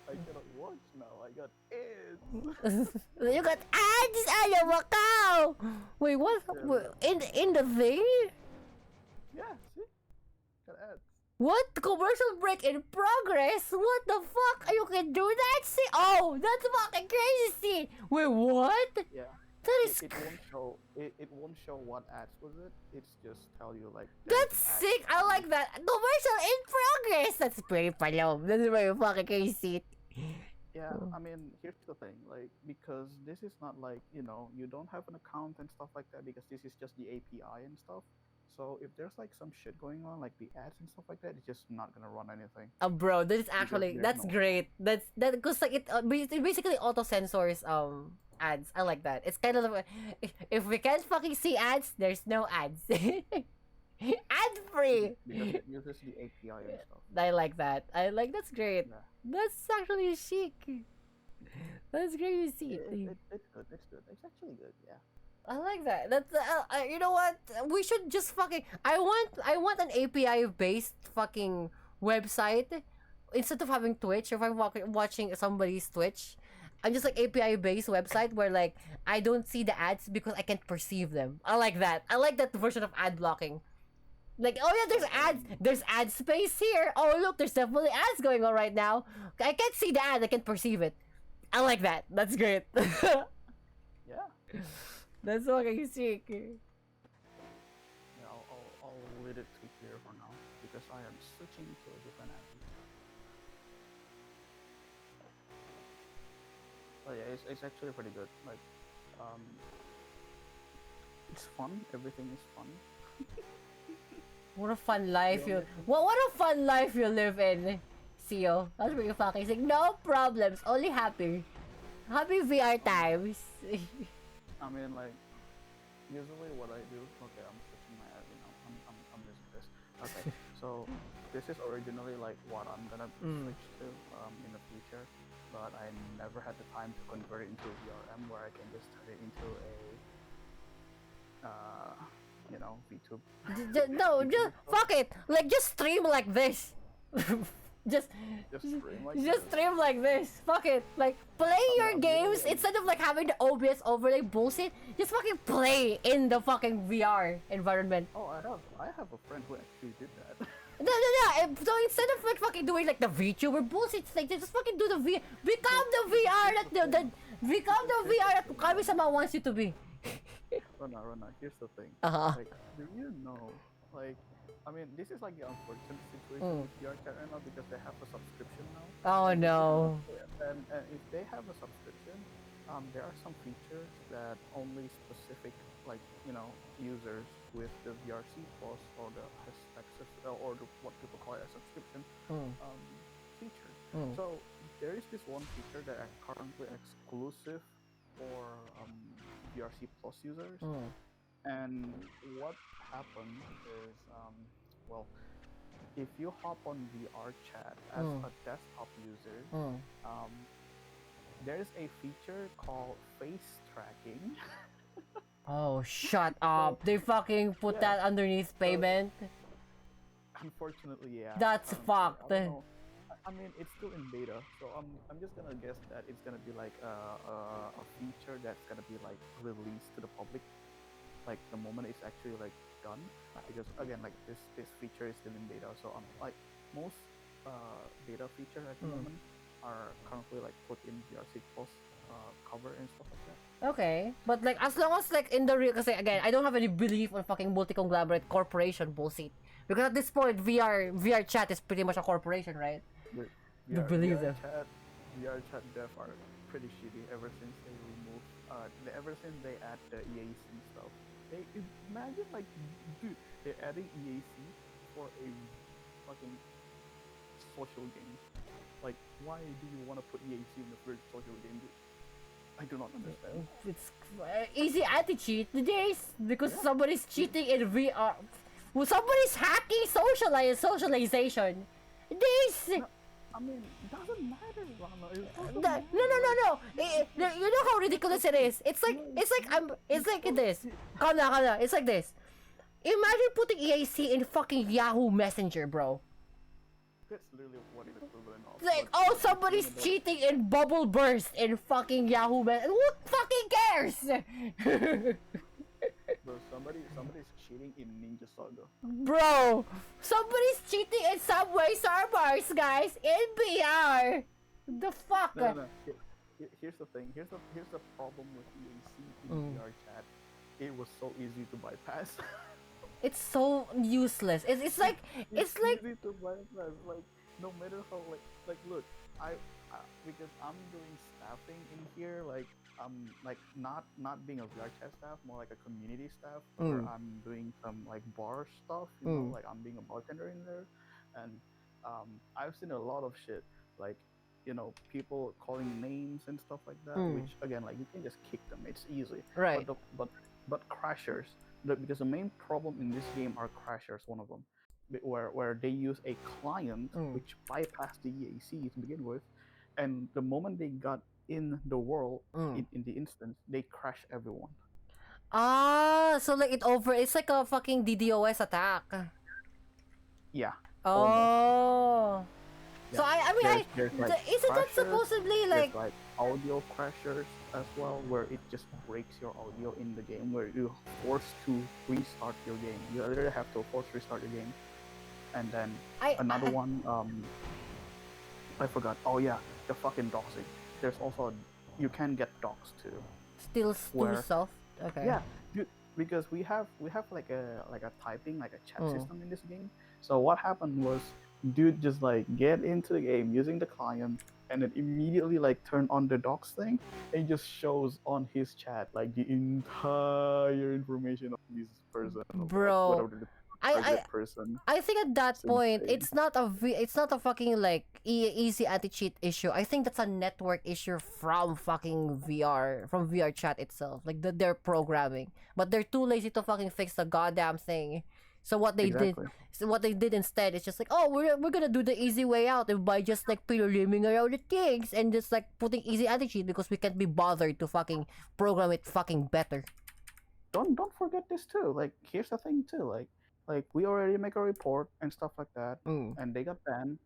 I cannot watch now. I got AIDS. You got ads! Ayaw mo ka! Wait, what? In the thing? Yeah, see? Got ads. What? Commercial break in progress? What the fuck? You can do that? See? Oh, that's fucking crazy! Wait, what? Yeah. That is... It won't show. It won't show what ads was it. It's just tell you like. That's there's ads. sick! I like that! Commercial in progress! That's pretty palom. That's very fucking crazy. Yeah, I mean, here's the thing, like, because this is not like, you know, you don't have an account and stuff like that because this is just the API and stuff. So if there's like some shit going on, like the ads and stuff like that, it's just not gonna run anything. Bro, this is actually... there's That's no- great. That because like it basically auto censors ads. I like that. It's kind of like, if we can't fucking see ads, there's no ads. Ad free. Because it uses the API and stuff. I like that. That's great. Yeah. That's actually chic. That's great to see. It's good. It's good. It's actually good. Yeah. I like that. That's you know what? We should just fucking. I want an API based fucking website instead of having Twitch. If I'm watching somebody's Twitch, I'm just like API based website where like I don't see the ads because I can't perceive them. I like that. I like that version of ad blocking. Like, oh yeah, there's ads. There's ad space here. Oh look, there's definitely ads going on right now. I can't see the ad. I can perceive it. I like that. That's great. Yeah. That's fucking sick. Yeah. I'll leave it to here for now because I am switching to a different app. But yeah, it's actually pretty good. Like, it's fun. Everything is fun. What a fun life you. What a fun life you live in, CEO. That's pretty fucking sick. No problems. Only happy. Happy VR times. I mean, like, usually what I do. Okay, I'm switching my app. You know, I'm using this. Okay, so this is originally like what I'm gonna switch to in the future, but I never had the time to convert it into VRM where I can just turn it into a you know, VTube. No, just fuck it. Like just stream like this. just stream like just this. stream like this. Fuck it. Like play your games instead of like having the OBS overlay bullshit. Just fucking play in the fucking VR environment. Oh, I have a friend who actually did that. No. So instead of like fucking doing like the VTuber bullshit, it's like just fucking do the VR. Become the VR become the VR that Kami-sama wants you to be. Rona, here's the thing. Uh-huh. Like, do you know, like, I mean, this is like the unfortunate situation with VR chat right now because they have a subscription now. Oh And if you have, no. and if they have a subscription, there are some features that only specific, like users with the VRC Plus or the has access or what people call a subscription features. So there is this one feature that are currently exclusive for VRC Plus users. And what happened is, well, if you hop on VR chat as a desktop user, there's a feature called face tracking. Oh, shut up. They fucking put Yeah. that underneath payment. Unfortunately, yeah. That's fucked. I don't know. I mean, it's still in beta, so I'm just gonna guess that it's gonna be like a feature that's gonna be like released to the public, like the moment it's actually like done. Because again, like this feature is still in beta, so like most beta feature at the moment are currently like put in VRC Plus cover and stuff like that. Okay, but like as long as like in the real, kasi again, I don't have any belief on fucking multi-conglomerate corporation bullshit. Because at this point, VR chat is pretty much a corporation, right? VR, believe VR them. chat, VR chat dev are pretty shitty ever since they remove, ever since they add the EAC stuff. They imagine like, dude, they're adding EAC for a fucking social game. Like, why do you want to put EAC in the first social game? I do not understand. It's easy anti-cheat days because somebody's cheating in VR. Well, somebody's hacking socialization. This. I mean, it doesn't matter, Rama. No. You know how ridiculous it is. It's like this. Calm down. It's like this. Imagine putting EAC in fucking Yahoo Messenger, bro. That's literally what it is equivalent of. Like, oh, somebody's cheating in Bubble Burst in fucking Yahoo Messenger. Who fucking cares? Bro, somebody's cheating in Ninja Saga. Bro, somebody's cheating in Subway Surfers, guys, in VR. The fuck? No. Here's the thing. Here's the problem with EAC in VR chat. It was so easy to bypass. It's so useless. It's like easy to bypass. Like no matter how like look, I because I'm doing staffing in here, like like not being a VR chat staff, more like a community staff where I'm doing some like bar stuff, you know, like I'm being a bartender in there, and I've seen a lot of shit like people calling names and stuff like that, which again like you can just kick them, it's easy, right. But crashers, because the main problem in this game are crashers, one of them, where they use a client which bypassed the EAC to begin with, and the moment they got in the world, in the instance, they crash everyone. Ah, so like it's like a fucking DDoS attack. Yeah. Oh. Yeah. So I mean, there's like isn't that crashers, supposedly like there's like audio crashers as well, where it just breaks your audio in the game, where you're forced to restart your game. You literally have to force restart your game, and then another one. I forgot. Oh yeah, the fucking doxing. There's also you can get doxed too. Still soft. Okay. Yeah, dude, because we have like a typing, like a chat system in this game. So what happened was, dude just like get into the game using the client, and then immediately like turn on the docs thing, and it just shows on his chat like the entire information of this person. Bro, Person. I think at that point it's not a fucking like easy anti-cheat issue. I think that's a network issue from fucking from VR chat itself, like their programming, but they're too lazy to fucking fix the goddamn thing. So what they did instead is just like, oh, we're gonna do the easy way out by just like liming around the things and just like putting easy anti-cheat because we can't be bothered to fucking program it fucking better. Don't forget this too. Like here's the thing too. Like we already make a report and stuff like that, and they got banned,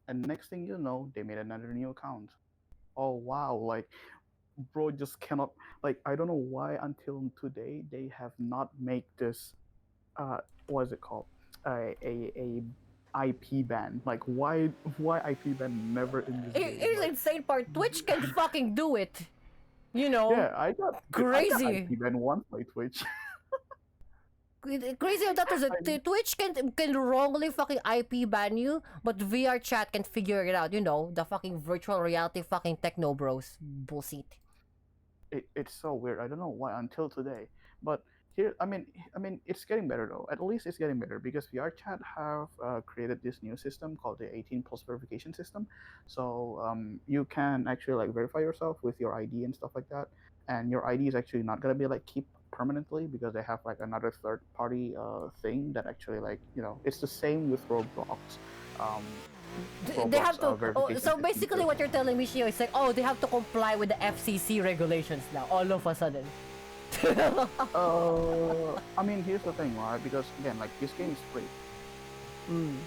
and next thing you know, they made another new account. Oh wow, like bro just cannot, like I don't know why until today they have not made this what is it called, a IP ban. Like why IP ban never in this game? Here's the insane part, Twitch can fucking do it, you know. Yeah, I got crazy. IP ban once by Twitch. Crazy of that is that Twitch can wrongly fucking IP ban you, but VR chat can figure it out. You know, the fucking virtual reality fucking techno bros bullshit. It's so weird. I don't know why until today. But here, I mean, it's getting better though. At least it's getting better because VRChat have created this new system called the 18 plus verification system. So you can actually like verify yourself with your ID and stuff like that. And your ID is actually not gonna be like keep permanently because they have like another third party thing that actually like it's the same with Roblox. Um, They have to. verification So system basically, too. what you're telling me, Shio, is like, oh, they have to comply with the FCC regulations now, all of a sudden. I mean, here's the thing, right? Because again, like this game is free.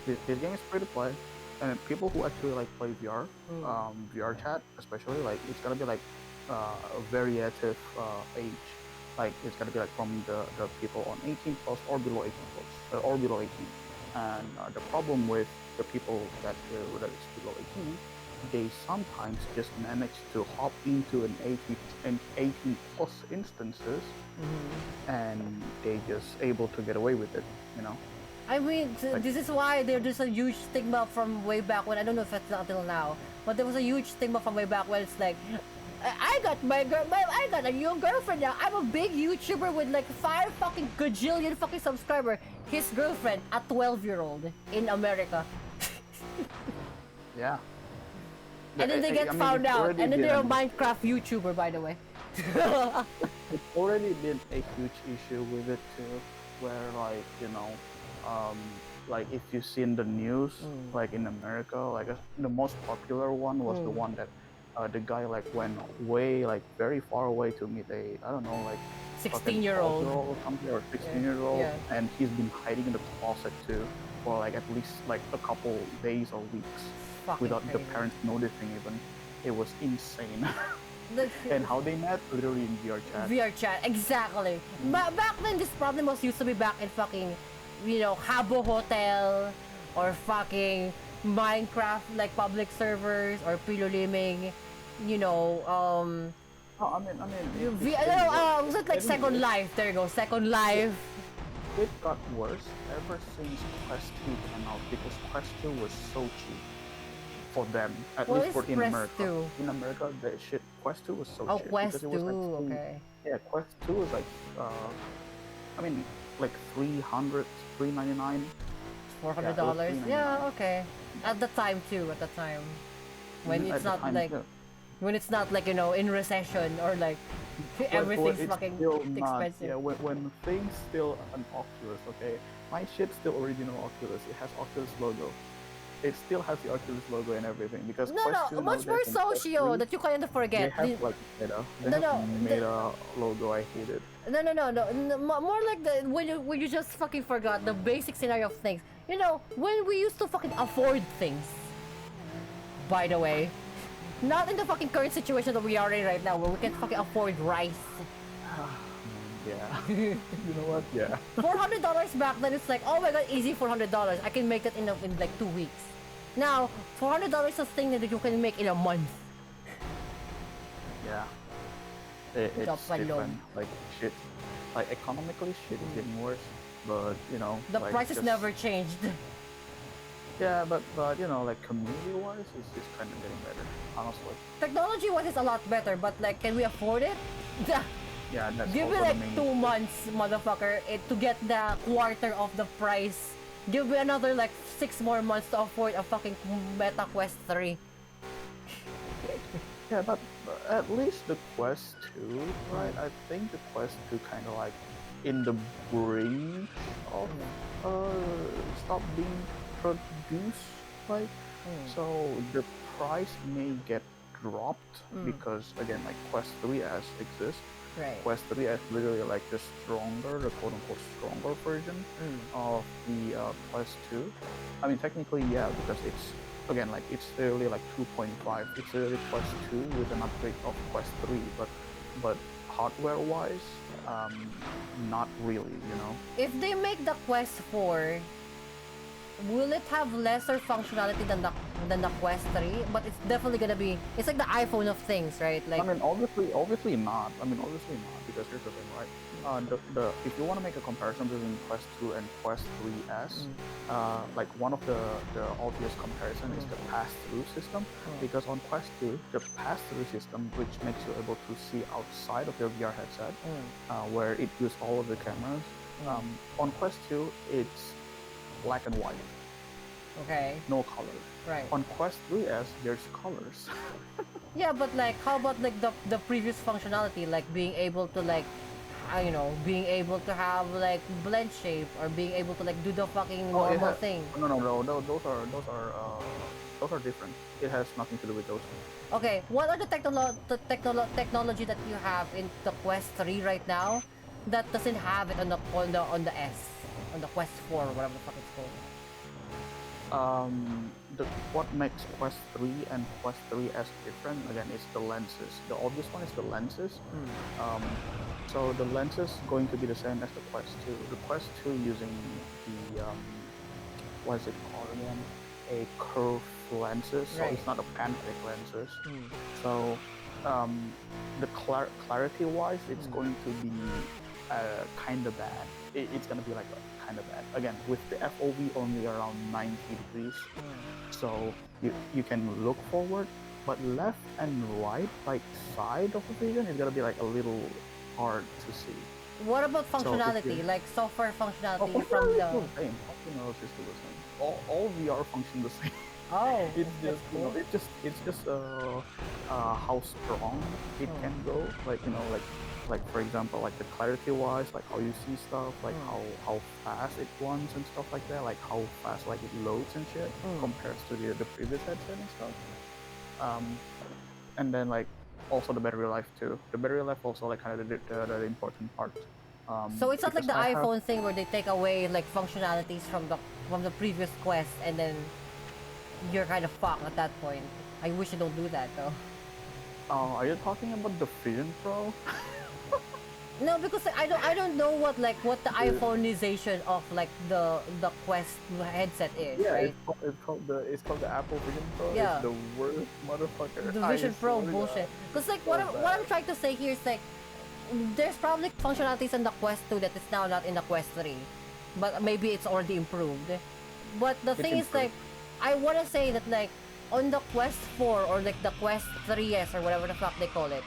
This game is free to play, and people who actually like play VR, VR chat especially, like it's gonna be like a variative age. Like it's gonna be like from the people on 18 plus or below 18 plus or below 18. And the problem with the people that is below 18, they sometimes just manage to hop into an 18 plus instances, and they just able to get away with it, you know. I mean, this is why there's a huge stigma from way back when. I don't know if it's until now, but there was a huge stigma from way back when. It's like, I got I got a new girlfriend now. I'm a big YouTuber with like 5 fucking gajillion fucking subscriber. His girlfriend, a 12-year-old in America. Yeah. And then they get found out, and then they're a Minecraft YouTuber, by the way. It's already been a huge issue with it too, where like like if you've seen the news, like in America, like the most popular one was the one that the guy like went way like very far away to meet a I don't know like 16-year-old or something or 16-year-old, Yeah. and he's been hiding in the closet too for like at least like a couple days or weeks Fucking without the crazy. parents noticing even. It was insane. The- And how they met? Literally in VR chat. VR chat, exactly. Back then, this problem was used to be back in fucking, Habbo Hotel or fucking Minecraft like public servers or Piloliming, Oh, I mean, was it like Second Life? There you go, Second Life. it got worse ever since Quest 2 came out because Quest 2 was so cheap for them, at What least is for in Quest America. 2? In America, the shit Quest 2 was so Oh, cheap Quest because it was 2, like three- okay. Yeah, Quest 2 was like, I mean, like 300, 399. $400. $399. Yeah, okay. At the time too, at the time. When At it's the not time, like yeah. when it's not like, in recession or like When everything's it's fucking still not, expensive. yeah, when things still an Oculus, okay? My shit's still original Oculus. It has Oculus logo. It still has the Oculus logo and everything because No, Quest 2 no, much nowadays more and Quest socio 3, that you kind of they forget. have like Meta. They No, have no, Meta logo. I hate it. No, more like the when you just fucking forgot the basic scenario of things. When we used to fucking afford things. By the way, not in the fucking current situation that we are in right now, where we can fucking afford rice. Yeah. You know what? Yeah. $400 back then, it's like, oh my god, easy $400. I can make that in like 2 weeks. Now, $400 is a thing that you can make in a month. Yeah. It's Dapat different. Like shit. Like economically, shit is getting worse. But The like, prices just- never changed. Yeah, but like community-wise, it's kind of getting better, honestly. Technology-wise, it's a lot better, but like, can we afford it? Yeah, that's Give me also like the main 2 months, motherfucker, to get the quarter of the price. Give me another like 6 more months to afford a fucking Meta Quest 3. Yeah, but at least the Quest 2, right? I think the Quest 2 kind of like in the brink of stop being produced, right? So the price may get dropped because again, like Quest 3S exists. Right. Quest 3S literally like the stronger, the quote-unquote stronger version of the Quest 2. I mean, technically, yeah, because it's again like it's literally like 2.5. It's literally Quest 2 with an upgrade of Quest 3, but hardware-wise, not really, If they make the Quest 4, will it have lesser functionality than the Quest 3? But it's definitely gonna be. It's like the iPhone of things, right? Like, I mean, obviously not. I mean, obviously not because here's the thing, right? The if you want to make a comparison between Quest 2 and Quest 3S, like one of the obvious comparison is the pass-through system, because on Quest 2, the pass-through system, which makes you able to see outside of your VR headset, where it uses all of the cameras. On Quest 2, it's black and white, Okay. no color. Right. On Quest 3S, there's colors. Yeah, but like, how about like the previous functionality, like being able to like, being able to have like blend shape or being able to like do the fucking normal thing. No. Those are different. It has nothing to do with those. Okay, what are the technology that you have in the Quest 3 right now that doesn't have it on the S, on the Quest 4 or whatever the fuck it's called? What makes Quest 3 and Quest 3S different again is the lenses. The obvious one is the lenses. So the lenses going to be the same as the Quest 2. The Quest 2 using the what is it called again? A curved lenses. So it's not a pancake lenses. So the clarity wise, it's going to be kind of bad. It's gonna be like kind of bad. Again, with the FOV only around 90 degrees, so you can look forward, but left and right, like side of the vision, is gonna be like a little hard to see. What about functionality, like software functionality from the? Still the same. Functionality is still the same. All VR function the same. Oh, It's just cool. it's just how strong it can go. Like for example, like the clarity wise, like how you see stuff, like how fast it runs and stuff like that, like how fast like it loads and shit compared to the previous headset and stuff. And then like also the battery life too. The battery life also like kind of the important part. So it's not like the because I have- iPhone thing where they take away like functionalities from the previous Quest and then you're kind of fucked at that point. I wish you don't do that though. Are you talking about the Vision Pro? No, because I don't know what the iPhoneization of like the Quest headset is, Yeah, right? it's called the Apple Vision Pro. Yeah. It's the worst motherfucker. The I Vision Pro swear to bullshit. God. Because like So what I'm bad. trying to say here is like there's probably functionalities in the Quest 2 that is now not in the Quest 3, but maybe it's already improved. But the thing is like I want to say that like on the Quest 4 or like the Quest 3S or whatever the fuck they call it,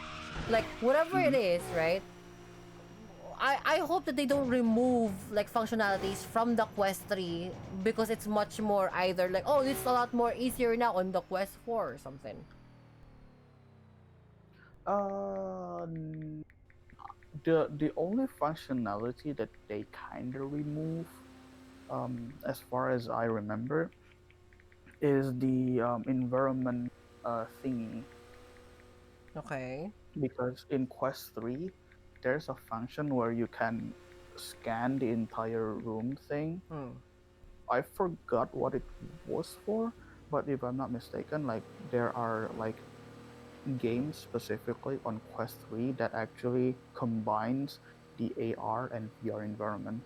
like whatever it is, right? I hope that they don't remove like functionalities from the Quest 3 because it's much more either like, oh, it's a lot more easier now on the Quest 4 or something. The only functionality that they kind of remove, as far as I remember, is the environment thingy. Okay. Because in Quest 3, there's a function where you can scan the entire room thing. I forgot what it was for, but if I'm not mistaken, like there are like games specifically on Quest 3 that actually combines the AR and VR environment.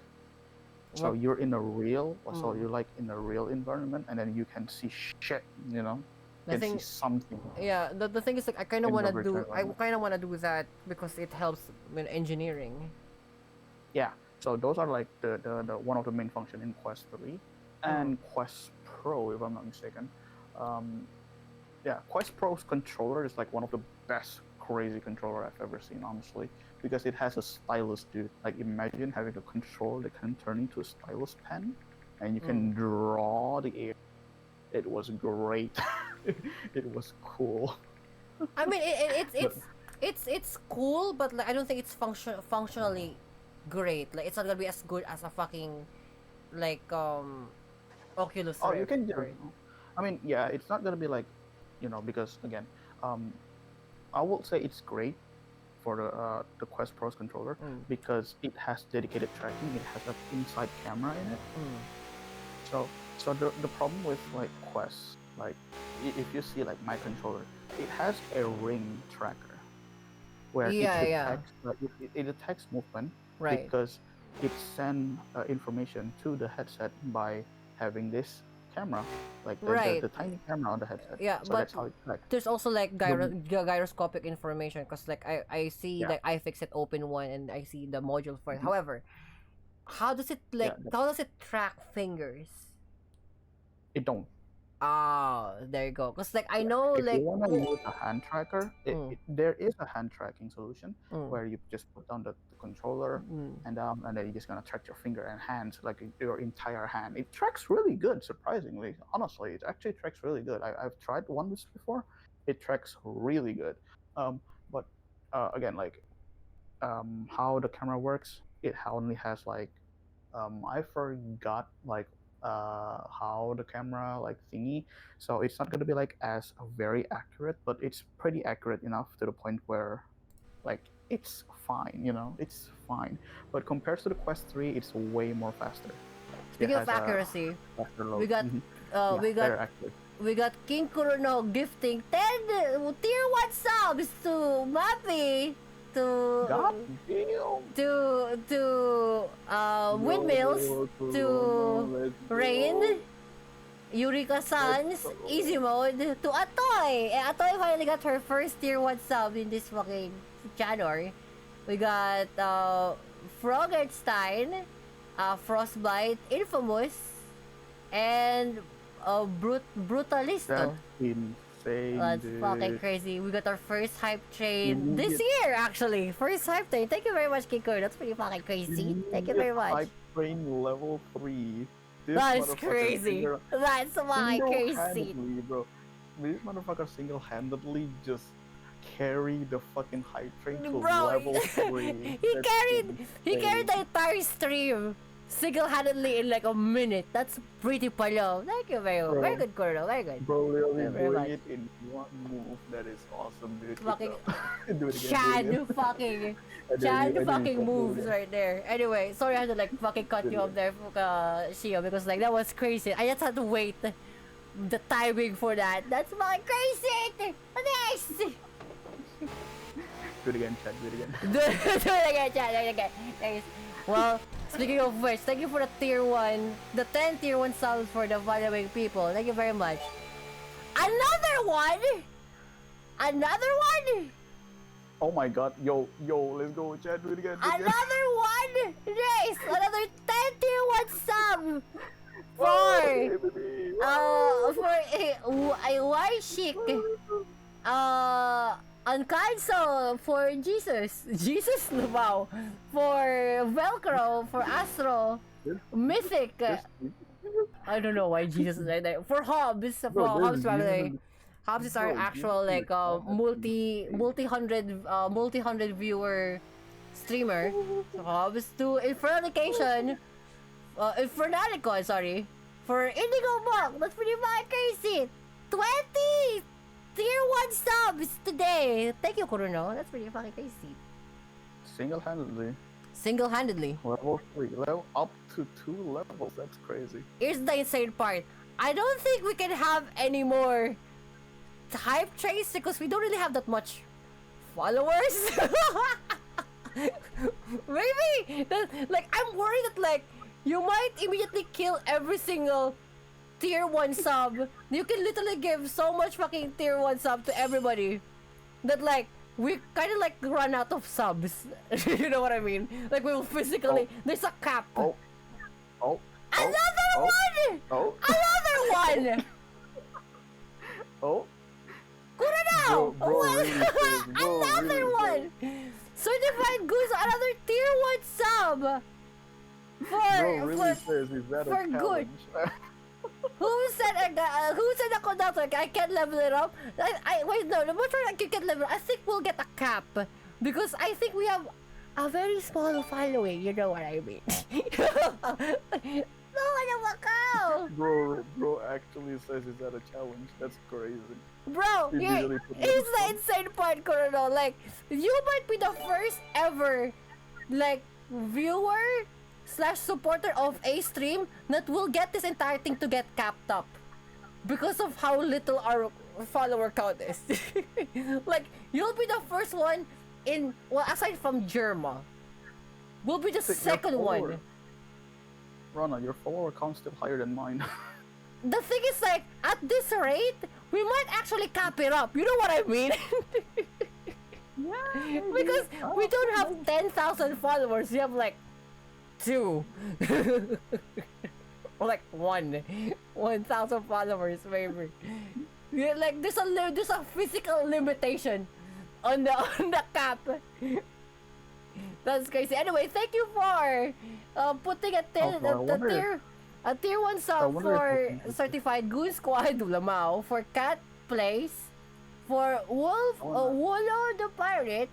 So What- you're in a real, so you're like in a real environment, and then you can see shit, you know, The you can thing- see something. Yeah, the thing is like I kind of In want to the do virtual that because it helps with engineering. Yeah, so those are like the one of the main function in Quest 3 and Quest Pro, if I'm not mistaken. Yeah, Quest Pro's controller is like one of the best crazy controller I've ever seen, honestly, because it has a stylus, dude. Like imagine having a controller that can turn into a stylus pen, and you can draw the air. It was great. It was cool. I mean, it's cool, but like I don't think it's functionally great. Like it's not gonna be as good as a fucking like Oculus Oh, you Rift. can. Right? I mean, yeah, it's not gonna be like, because again, I will say it's great for the Quest Pro's controller because it has dedicated tracking. It has an inside camera in it. So the problem with like Quest, like if you see like my controller, it has a ring tracker where it detects movement Right. because it sends information to the headset by having this camera, like Right. the tiny camera on the headset. Yeah, So but that's how it tracks. there's also like The- gyroscopic information because like I see Yeah. like iFixit open one and I see the module for it. However, how does it like Yeah, how does it track fingers? It don't. Ah, there you go. Cause like I know If like you want to use a hand tracker, Mm. there is a hand tracking solution Mm. where you just put down the controller and then you're just gonna track your finger and hands, like your entire hand. It tracks really good, surprisingly. Honestly, it actually tracks really good. I've tried once before. It tracks really good. But again, like how the camera works, it only has like I forgot like how the camera like thingy, so it's not going to be like as very accurate, but it's pretty accurate enough to the point where like it's fine, it's fine. But compared to the Quest 3, it's way more faster. speaking It of has a accuracy, faster load. we got Mhm. uh Yeah, we got better accurate. we got King Kurono gifting 10 tier 1 subs to Mappy to God damn. Windmills to Let's Rain, go. Eureka Sans, go. Easy Mode to Atoy. Atoy finally got her first tier 1 sub in this fucking January. We got Frogerstein, Frostbite, Infamous, and Brutalisto. That's insane, That's dude. fucking crazy. We got our first hype train this Immediate- year, actually. First hype train. Thank you very much, Kiko. That's pretty fucking crazy. Thank you very much. Hype train level 3. This That's motherfucker crazy. That's fucking crazy. single-handedly, bro. This motherfucker single-handedly just carried the fucking hype train to Bro, level 3. he That's carried the insane. entire stream single-handedly in like a minute. That's pretty palo. Thank you very much. Bro. Very good, Cordo. Very good. Bro, really Very doing much. it in one move. That is awesome, dude. Good Fucking job. Do it again. Chad do it again. fucking I didn't- I Chad didn't fucking do it moves again. right there. Anyway, sorry I had to like fucking cut you off there, Shio, because like that was crazy. I just had to wait the timing for that. That's fucking crazy. Nice. Do it again, Chad. Do it again. Do it again, Chad. Do it again. Nice. Well, speaking of which, thank you for the tier 1, the 10 tier 1 subs for the following people. Thank you very much. Another one. Another one. Oh my god. Yo, let's go, Chad. Do it again. Do it again. Another one! Nice! Another 10 tier 1 sub! For a Y-Chic, Uncancel for Jesus. Jesus? Wow. For Velcro, for Astro, Mythic. I don't know why Jesus is right there. For Hobbs, for Bro, this Hobbs is family. Jesus. Hobbs is our Bro, actual Jesus. like multi-hundred viewer streamer. So Hobbs to Infernication, Infernalicon, sorry. For Indigo Monk, that's pretty fucking crazy. 20 tier 1 subs today. Thank you, Kuruno. That's pretty fucking crazy. Single-handedly. Single-handedly. Level 3. Level up to 2 levels. That's crazy. Here's the insane part. I don't think we can have any more hype trains because we don't really have that much followers. Maybe like I'm worried that like you might immediately kill every single tier 1 sub. You can literally give so much fucking tier 1 sub to everybody that like we kind of like run out of subs. You know what I mean? Like we will physically there's a cap. Oh. Another one! Oh. Another one! Oh. Kuranao! Bro, really crazy. Bro, Another really one! Certified Goose, another tier 1 sub! For, Bro, really says, is that for a good. challenge? who said the conductor I can't level it up? Wait, no, I'm not sure I can level it up. I think we'll get a cap. Because I think we have a very small following, you know what I mean? No, I don't Bro actually says, is that a challenge? That's crazy. Bro, He here, really put here's it the on. insane part, Coronel. Like, you might be the first ever, like, viewer / supporter of a stream that will get this entire thing to get capped up because of how little our follower count is. Like, you'll be the first one in, well, aside from Germa, we'll be the Your second follower- one. Rana, your follower count's still higher than mine. the thing is like at this rate, we might actually cap it up. You know what I mean? Yeah. Because we don't have 10,000 followers. We have like 2. Or like 1,000 followers maybe. Yeah, like there's a physical limitation on the on the cap. That's crazy. Anyway, thank you for putting a Also, I wonder a tier 1 sub wonder if for I can- certified Goon Squad Lamau, for Cat Place, for Wolo the Pirate,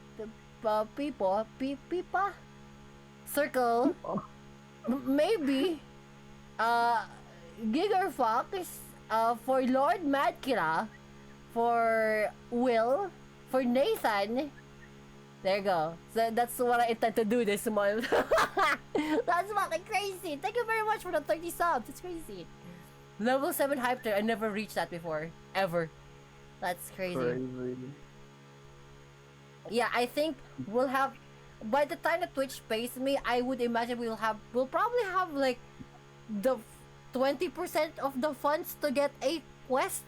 Pipa Circle, maybe Giger Fox, for Lord Madkira, for Will, for Nathan. There you go. So that's what I intend to do this month. That's fucking crazy. Thank you very much for the 30 subs. It's crazy. Level 7 Hyper. I never reached that before. Ever. That's crazy. Yeah, I think we'll have, by the time that Twitch pays me, I would imagine we'll probably have like the 20% of the funds to get a quest.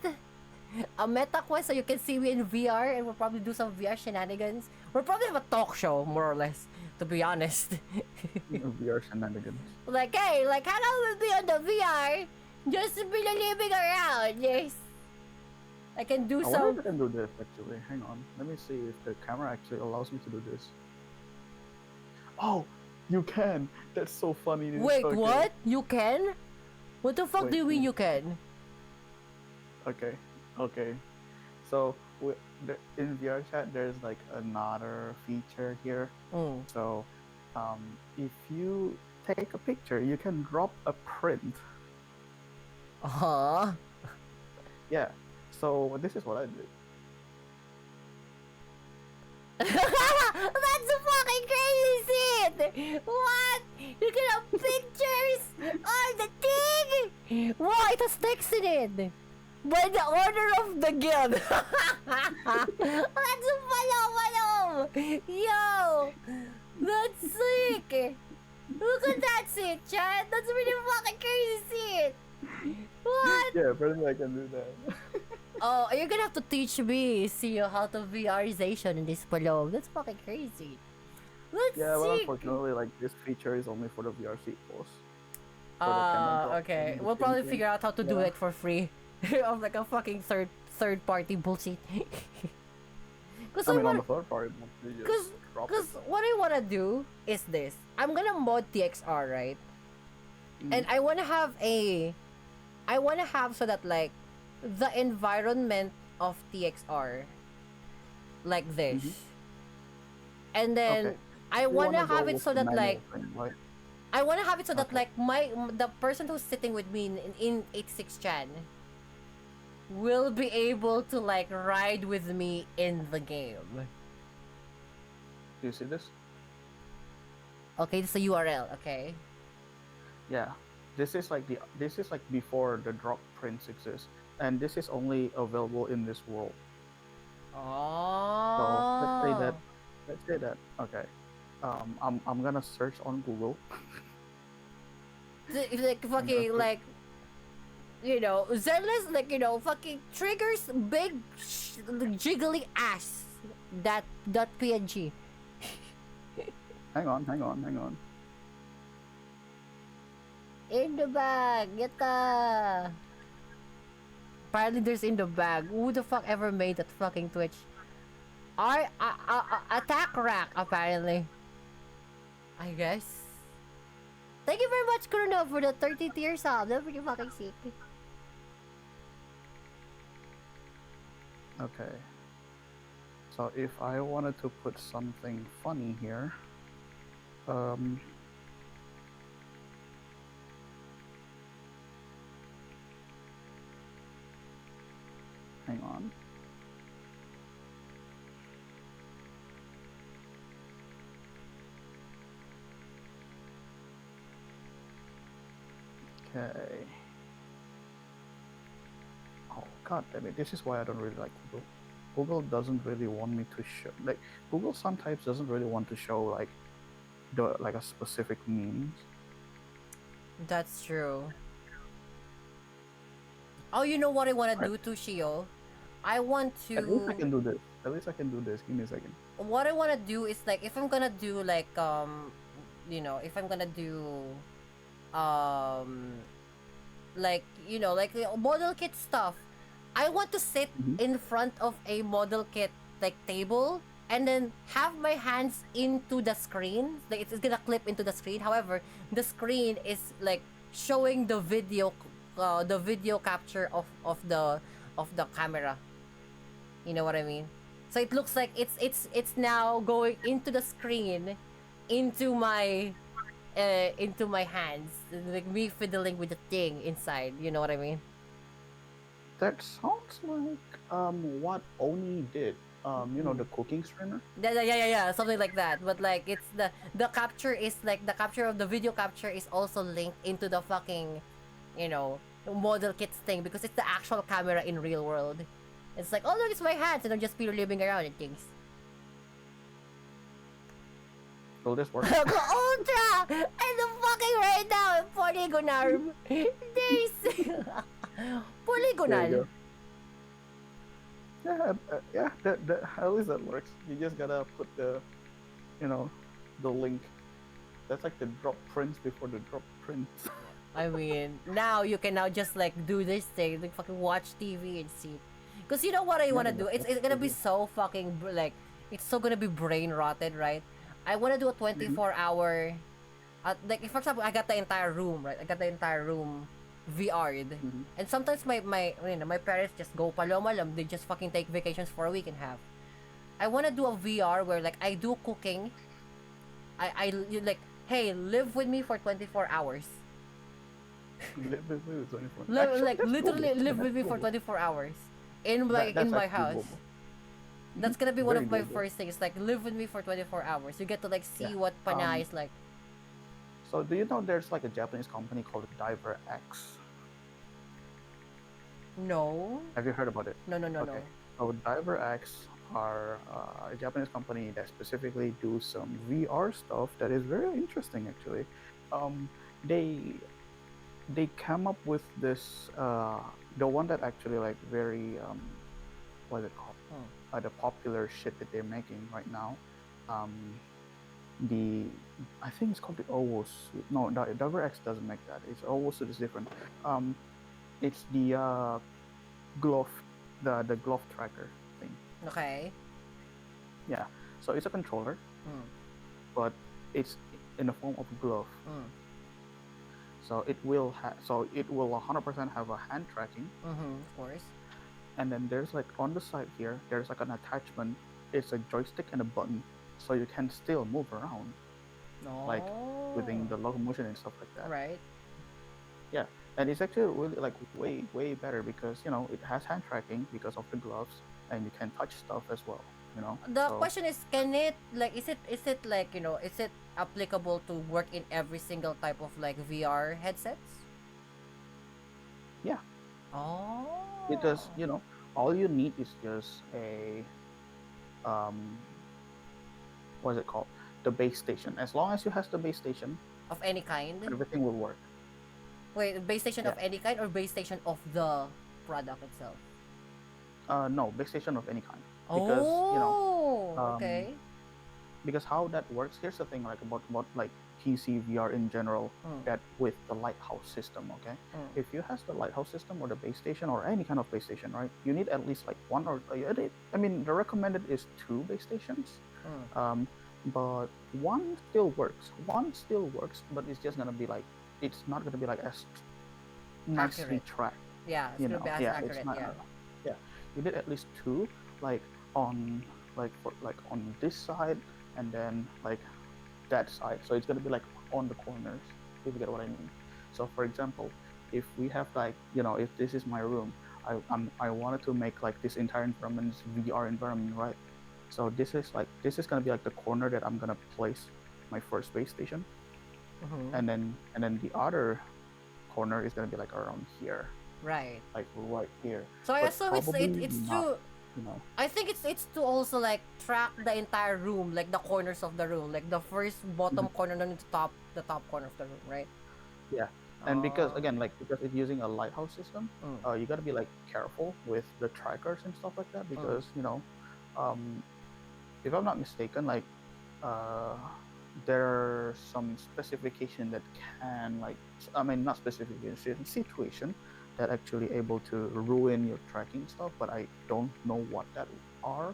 A meta quest, so you can see me in VR, and we'll probably do some VR shenanigans. We'll probably have a talk show, more or less, to be honest. VR shenanigans. Like, hey, like, hang out with me on the VR, just be living around, yes. I can do I wonder some. if I can do this actually. Hang on. Let me see if the camera actually allows me to do this. Oh, you can. That's so funny. Wait, Okay. what? You can? What the fuck Wait, do you mean you can? Okay. Okay. So in VR chat, there's like another feature here. Mm. So, if you take a picture, you can drop a print. Uh-huh. Yeah. So this is what I did. That's fucking crazy! What? You can have pictures on the thing? Wow, it has text in it. By the order of the guild. That's follow. Yo, that's sick. Look at that shit, chat. That's really fucking crazy shit. What? Yeah, apparently I can do that. Oh, you're gonna have to teach me, see how to VRization in this below. That's fucking crazy. That's Yeah, well, sick. unfortunately, like this feature is only for the VR sequels. For the camera drop Okay. and the We'll probably printing. figure out how to do Yeah. it for free. Of like a fucking third party bullshit. Cause I mean, on wanna, the third part, you cause, just drop it. cause what I wanna do is this. I'm gonna mod TXR, right? And I wanna have so that like the environment of TXR like this. And then Okay. I You wanna go have it with so the that manual like thing, right? I wanna have it so that Okay. like the person who's sitting with me in 86 Chan will be able to like ride with me in the game. Do you see this? Okay, this is a URL, okay. Yeah. This is like before the drop prints exist, and this is only available in this world. Oh. So let's say that. Okay. I'm gonna search on Google. Like fucking like Zenless like fucking triggers big jiggly ass that .png. Hang on. In the bag, yatta. Apparently there's in the bag. Who the fuck ever made that fucking Twitch? Attack rack apparently. I guess. Thank you very much, Kuruno, for the 30 tier sub. That's pretty fucking sick. Okay. So if I wanted to put something funny here, hang on. Okay. Oh god damn it! This is why I don't really like Google. Google doesn't really want me to show Google sometimes doesn't really want to show like a specific memes. That's true. Oh, you know what I want to Right. do to Shio? I want At least I to. can do this. At least I can do this. Give me a second. What I want to do is like if I'm gonna do like if I'm gonna do um like model kit stuff, I want to sit Mm-hmm. in front of a model kit like table and then have my hands into the screen. Like it's gonna clip into the screen. However, the screen is like showing the video capture of the camera. You know what I mean? So it looks like it's now going into the screen, into my hands, like me fiddling with the thing inside. You know what I mean? That sounds like what Oni did. The cooking streamer. Yeah, something like that. But like it's the capture is like the capture of the video capture is also linked into the fucking, you know, model kits thing because it's the actual camera in real world. It's like, oh look, it's my hands, and I'm just pure living around and things. Will this work? Go ultra and the fucking right now polygonal. There's There polygonal. you go. Yeah. That at least that works. You just gotta put the link. That's like the drop prints before the drop prints. I mean, now you can now just like do this thing, like fucking watch TV and see. Cause you know what I wanna do? It's gonna be so fucking like it's so gonna be brain rotted, right? I wanna do a 24-hour. Like if for example, I got the entire room, right? I got the entire room VR'd. And sometimes my parents just go palomalam. They just fucking take vacations for a week and a half. I wanna do a VR where like I do cooking. Like, hey, live with me for 24 hours. Live with me with 24. Like That's literally doable. live with That's me for doable. 24 hours in my That's in my actually house. doable. That's gonna be one Very of my doable. first things. Like live with me for 24 hours. You get to like see Yeah. what Panay is like. So do you know there's like a Japanese company called Diver X? No, Have you heard about it? no. Okay. So Diver X are a Japanese company that specifically do some VR stuff that is very interesting actually. Um, they they come up with this the one that actually like very what is it called? The popular shit that they're making right now. Um, the I think it's called the Owo suit. No, Diver X doesn't make that. It's Owo suit is different. It's the glove, the glove tracker thing. Okay. Yeah. So it's a controller, Mm. but it's in the form of a glove. Mm. So it will 100% have a hand tracking, Of course. and then there's like on the side here, there's like an attachment. It's a joystick and a button, so you can still move around, No. like within the locomotion and stuff like that. Right. Yeah, and it's actually really like way better because it has hand tracking because of the gloves, and you can touch stuff as well. The So, question is, can it like is it like is it applicable to work in every single type of like VR headsets? yeah, Oh. because all you need is just a um what is it called, the base station. As long as you has the base station, Of any kind. everything will work. Wait, base station of Yeah. any kind or base station of the product itself? No, base station of any kind. Because Okay. because how that works, here's the thing, like about like PC VR in general, that with the lighthouse system, okay? If you have the lighthouse system or the base station or any kind of base station, right? You need at least like one or I mean the recommended is 2 base stations. But one still works. But it's just gonna be like it's not gonna be like as nicely Accurate. tracked. Yeah, it's gonna be as accurate. It's not, Yeah. yeah. You need at least 2, like on on this side and then like that side. So it's gonna be like on the corners, if you get what I mean. So for example, if we have like if this is my room, I wanted to make like this entire environment VR environment, right? So this is gonna be like the corner that I'm gonna place my first base station, and then the other corner is gonna be like around here, Right. like right here. So I But assume it's probably it's not, to you know. I think it's to also like track the entire room, like the corners of the room, like the first bottom corner and the top corner of the room, right? Yeah, And because Oh. again, like because it's using a lighthouse system, you got to be like careful with the trackers and stuff like that because um, if I'm not mistaken, like uh, there are some specification that can like I mean not specification situation that actually able to ruin your tracking stuff, but I don't know what that are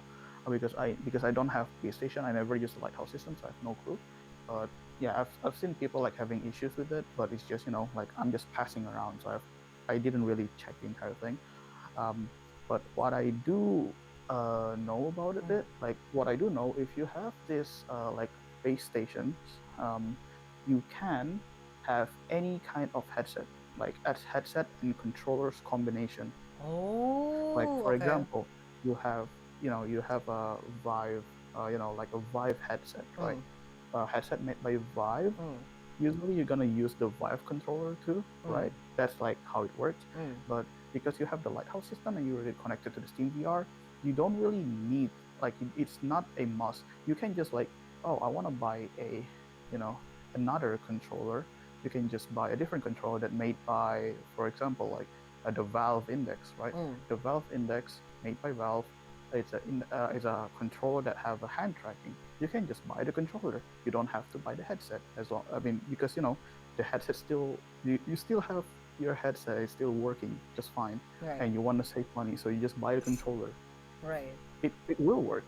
because I don't have base station. I never use the lighthouse system, so I have no clue. But yeah, I've seen people like having issues with it, but it's just like I'm just passing around, so I didn't really check the entire thing. Um, but what I do know about it, like what I do know, if you have this like base stations, you can have any kind of headset, like as headset and controllers combination. Like Oh, for okay. example, you have a Vive, like a Vive headset, right? Mm. A headset made by Vive. Mm. Usually you're gonna use the Vive controller too, Mm. right? That's like how it works. Mm. But because you have the Lighthouse system and you're already connected to the Steam VR, you don't really need like it's not a must. You can just like, oh, I want to buy you know, another controller. You can just buy a different controller that made by, for example, like the Valve Index, right? Mm. The Valve Index made by Valve. It's a controller that have a hand tracking. You can just buy the controller. You don't have to buy the headset as long. I mean, because the headset still you still have your headset is still working just fine, Right. and you want to save money, so you just buy a controller. Right. It will work.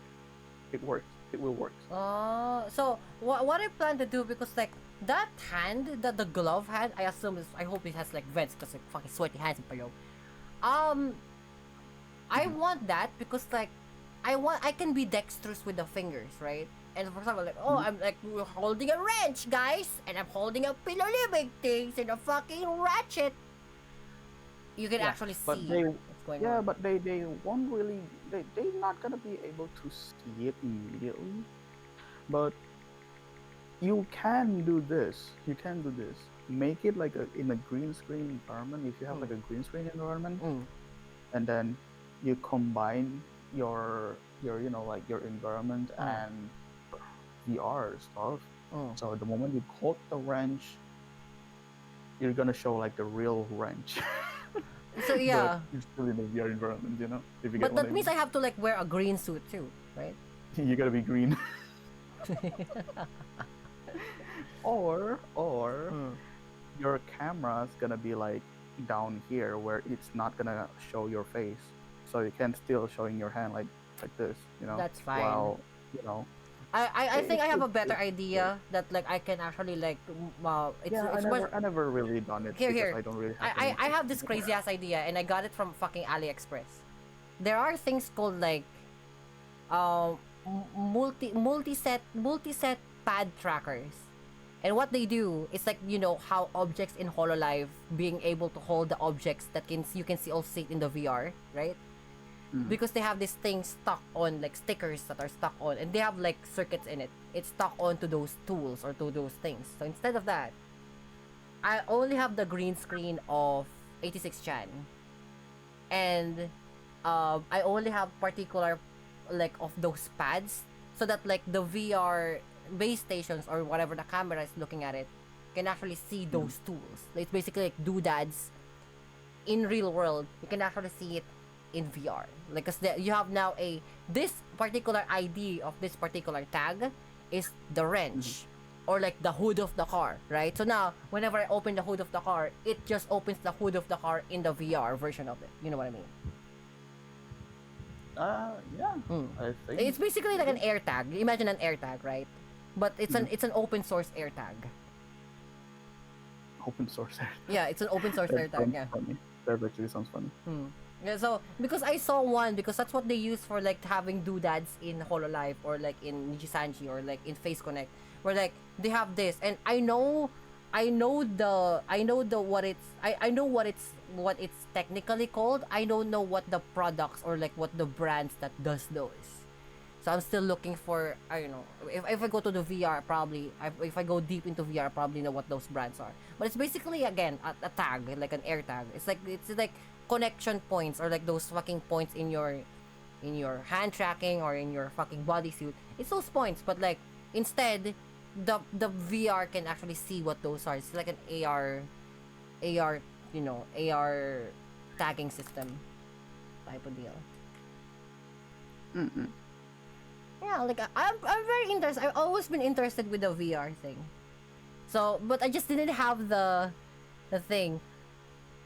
It works. It will work. So what I plan to do, because like that hand, the glove hand, I hope it has like vents because like fucking sweaty hands pa yo. I want that because like I can be dexterous with the fingers, right? And for example, like, oh, Mhm. I'm like holding a wrench, guys, and I'm holding a pilolibig things and a fucking ratchet. You can Yeah, actually but see they what's going yeah, on. but they won't really they're not gonna be able to see it immediately. But you can do this. You can do this. Make it like in a green screen environment. If you have like a green screen environment, Mm. and then you combine your like your environment and VR stuff. Mm. So the moment you hold the wrench, you're gonna show like the real wrench, So but yeah, you're still in the VR environment. If you get but what that I means mean. I have to like wear a green suit too, right? You gotta be green, or Mm. your camera's gonna be like down here where it's not gonna show your face, so you can still showing your hand like this, That's fine. while you know I think I have a better it's good. idea that like I can actually like Yeah, I it's much. never really done it Here, because here. I don't really have I any have system this yet. crazy ass idea and I got it from fucking AliExpress. There are things called like um multi set pad trackers. And what they do is like how objects in HoloLive being able to hold the objects that you can see all see it in the VR, right? Mm. Because they have this thing stuck on like stickers that are stuck on and they have like circuits in it. It's stuck onto those tools or to those things. So instead of that, I only have the green screen of 86 Chan, and I only have particular like of those pads so that like the VR base stations or whatever the camera is looking at it can actually see Mm. those tools. It's basically like doodads in real world. You can actually see it in VR. Like, cause you have now this particular ID of this particular tag is the wrench or like the hood of the car, right? So now, whenever I open the hood of the car, it just opens the hood of the car in the VR version of it. You know what I mean? Yeah, Mm. I think It's basically like an maybe. air tag. Imagine an air tag, right? But Mhm. it's an open source air tag. Open source. Yeah, it's an open source That air tag. sounds Yeah. funny. That actually sounds funny. Yeah, so because I saw one because that's what they use for like having doodads in HoloLive or like in Nijisanji or like in Face Connect, where like they have this, and I know the I know what it's technically called. I don't know what the products or like what the brands that does those. So I'm still looking for, I don't know, if I go to the VR, probably, if I go deep into VR, probably know what those brands are. But it's basically, again, a tag, like an air tag. It's like connection points or like those fucking points in your hand tracking or in your fucking bodysuit. It's those points, but like, instead, the VR can actually see what those are. It's like an AR AR, AR tagging system type of deal. Yeah, like I'm very interested. I've always been interested with the VR thing. So, but I just didn't have the thing.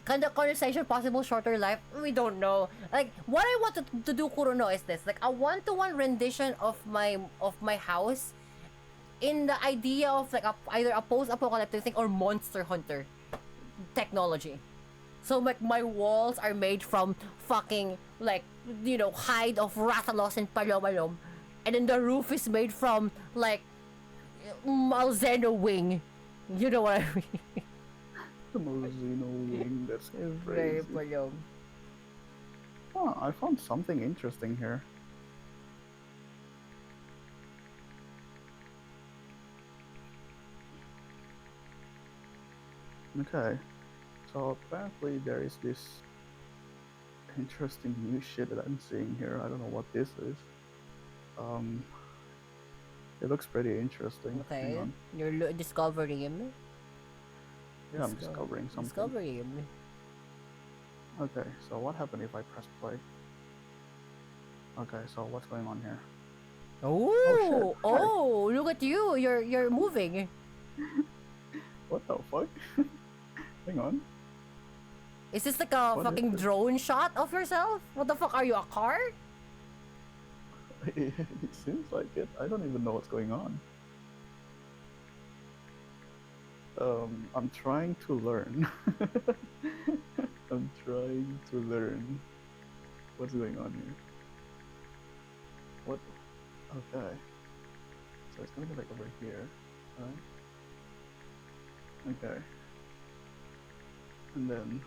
Kind of conversation, possible shorter life. We don't know. Like what I want to do, Kurono, is this: like a one-to-one rendition of my house, in the idea of like either a post-apocalyptic thing or Monster Hunter technology. So like my walls are made from fucking like hide of Rathalos and Palomalom, and then the roof is made from like Malzeno wing. You know what I mean? The Mozino wing, that's Very crazy. Palom. Oh, I found something interesting here. Okay, so apparently there is this interesting new shit that I'm seeing here. I don't know what this is. It looks pretty interesting. Okay, Hang on. you're discovering him. Yeah, I'm discovering something. Discovering him. Okay, so what happened if I press play? Okay, so what's going on here? Oh, shit. oh, look at you! You're moving. What the fuck? Hang on. Is this like a What fucking is it? drone shot of yourself? What the fuck? Are you a car? It seems like it. I don't even know what's going on. I'm trying to learn. I'm trying to learn what's going on here. What? Okay. So it's gonna be like over here, right? Okay. And then.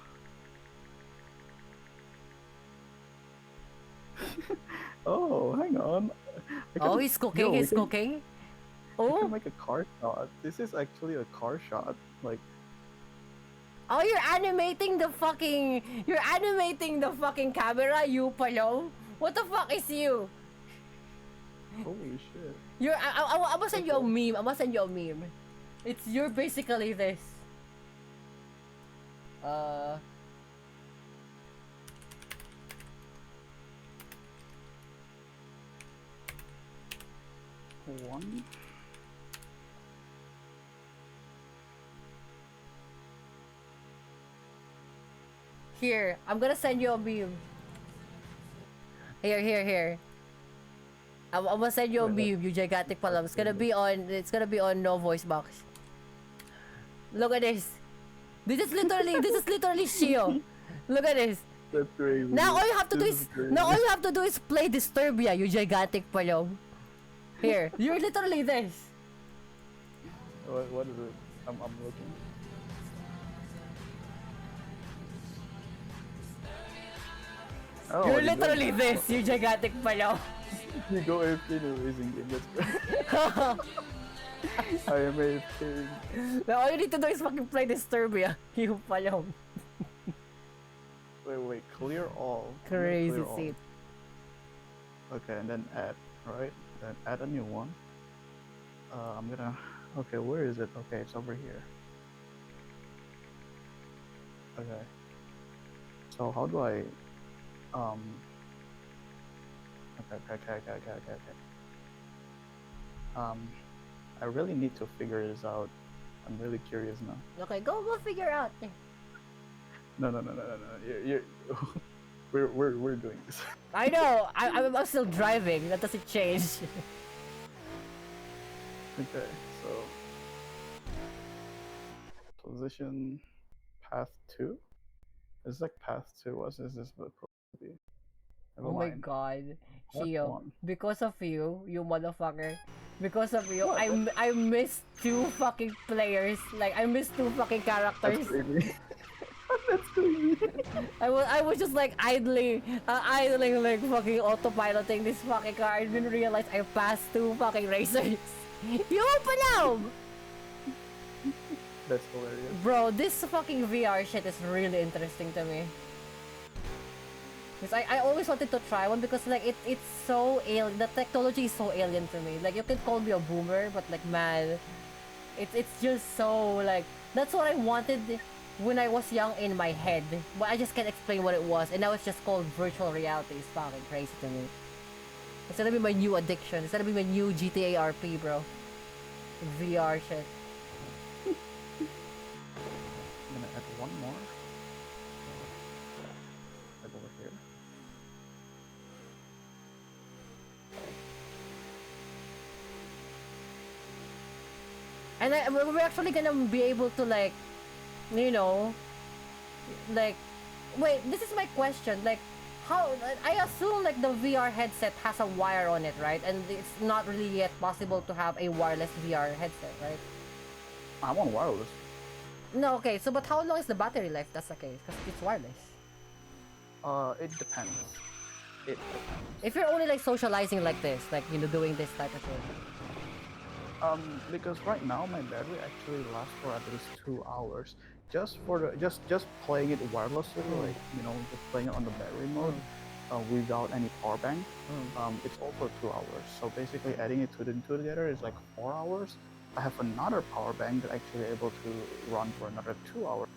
Oh, hang on. Oh, he's cooking. He's cooking. I Oh, can make a car shot. This is actually a car shot. Like, oh, you're animating the fucking camera, you palo. What the fuck is you? holy shit. I'm gonna send you a meme. I'm gonna send you a meme. You're basically this. One. Here, I'm gonna send you a meme. Here. I'm gonna send you a meme, you gigantic palam. It's gonna be on no voice box. Look at this. This is literally Shio. Look at this. That's crazy. Now all you have to do crazy. is play Disturbia, you gigantic palom. Here, you're literally this. What is it? I'm looking. Oh, You're you go- literally this, you gigantic palom. You go AFK in a racing game. That's great. I am AFK. Now all you need to do is fucking play Disturbia, you palom. Wait. Clear all. Crazy Clear all. seat. Okay, and then add. Right. Then add a new one. I'm gonna. Okay, where is it? Okay, it's over here. Okay. So how do I? Okay. I really need to figure this out. I'm really curious now. Okay, go figure out. No. You're we're doing this. I know. I'm still driving. That doesn't change. Okay, so position path 2. It's like path 2. What is this supposed to be? Never Oh my mind. god. Path Shio, 1. because of you motherfucker. Because of you, I missed 2 fucking players. Like I missed 2 fucking characters. That's crazy. That's crazy. I was just like idling like fucking autopiloting this fucking car. I didn't realize I passed 2 fucking racers. You palaw! That's hilarious. Bro, this fucking VR shit is really interesting to me. Because I always wanted to try one because like it's so alien. The technology is so alien to me. Like you can call me a boomer, but like man, it's just so like that's what I wanted. when I was young in my head, but I just can't explain what it was, and now it's just called virtual reality. It's fucking crazy to me. It's gonna be my new addiction. It's gonna be my new GTA RP, bro. VR shit. I'm gonna add one more. Add over here. And we're actually gonna be able to like, you know, like, wait, this is my question. Like, how, I assume like the VR headset has a wire on it, right? And it's not really yet possible to have a wireless VR headset, right? I'm on wireless. No, okay, so but how long is the battery life? That's okay, because it's wireless. It depends. It depends. If you're only like socializing like this, like, you know, doing this type of shit. Because right now my battery actually lasts for at least 2 hours. Just for the just playing it wirelessly, like just playing it on the battery mode, without any power bank. It's also 2 hours. So basically, adding it to the two together is like 4 hours. I have another power bank that actually able to run for another 2 hours.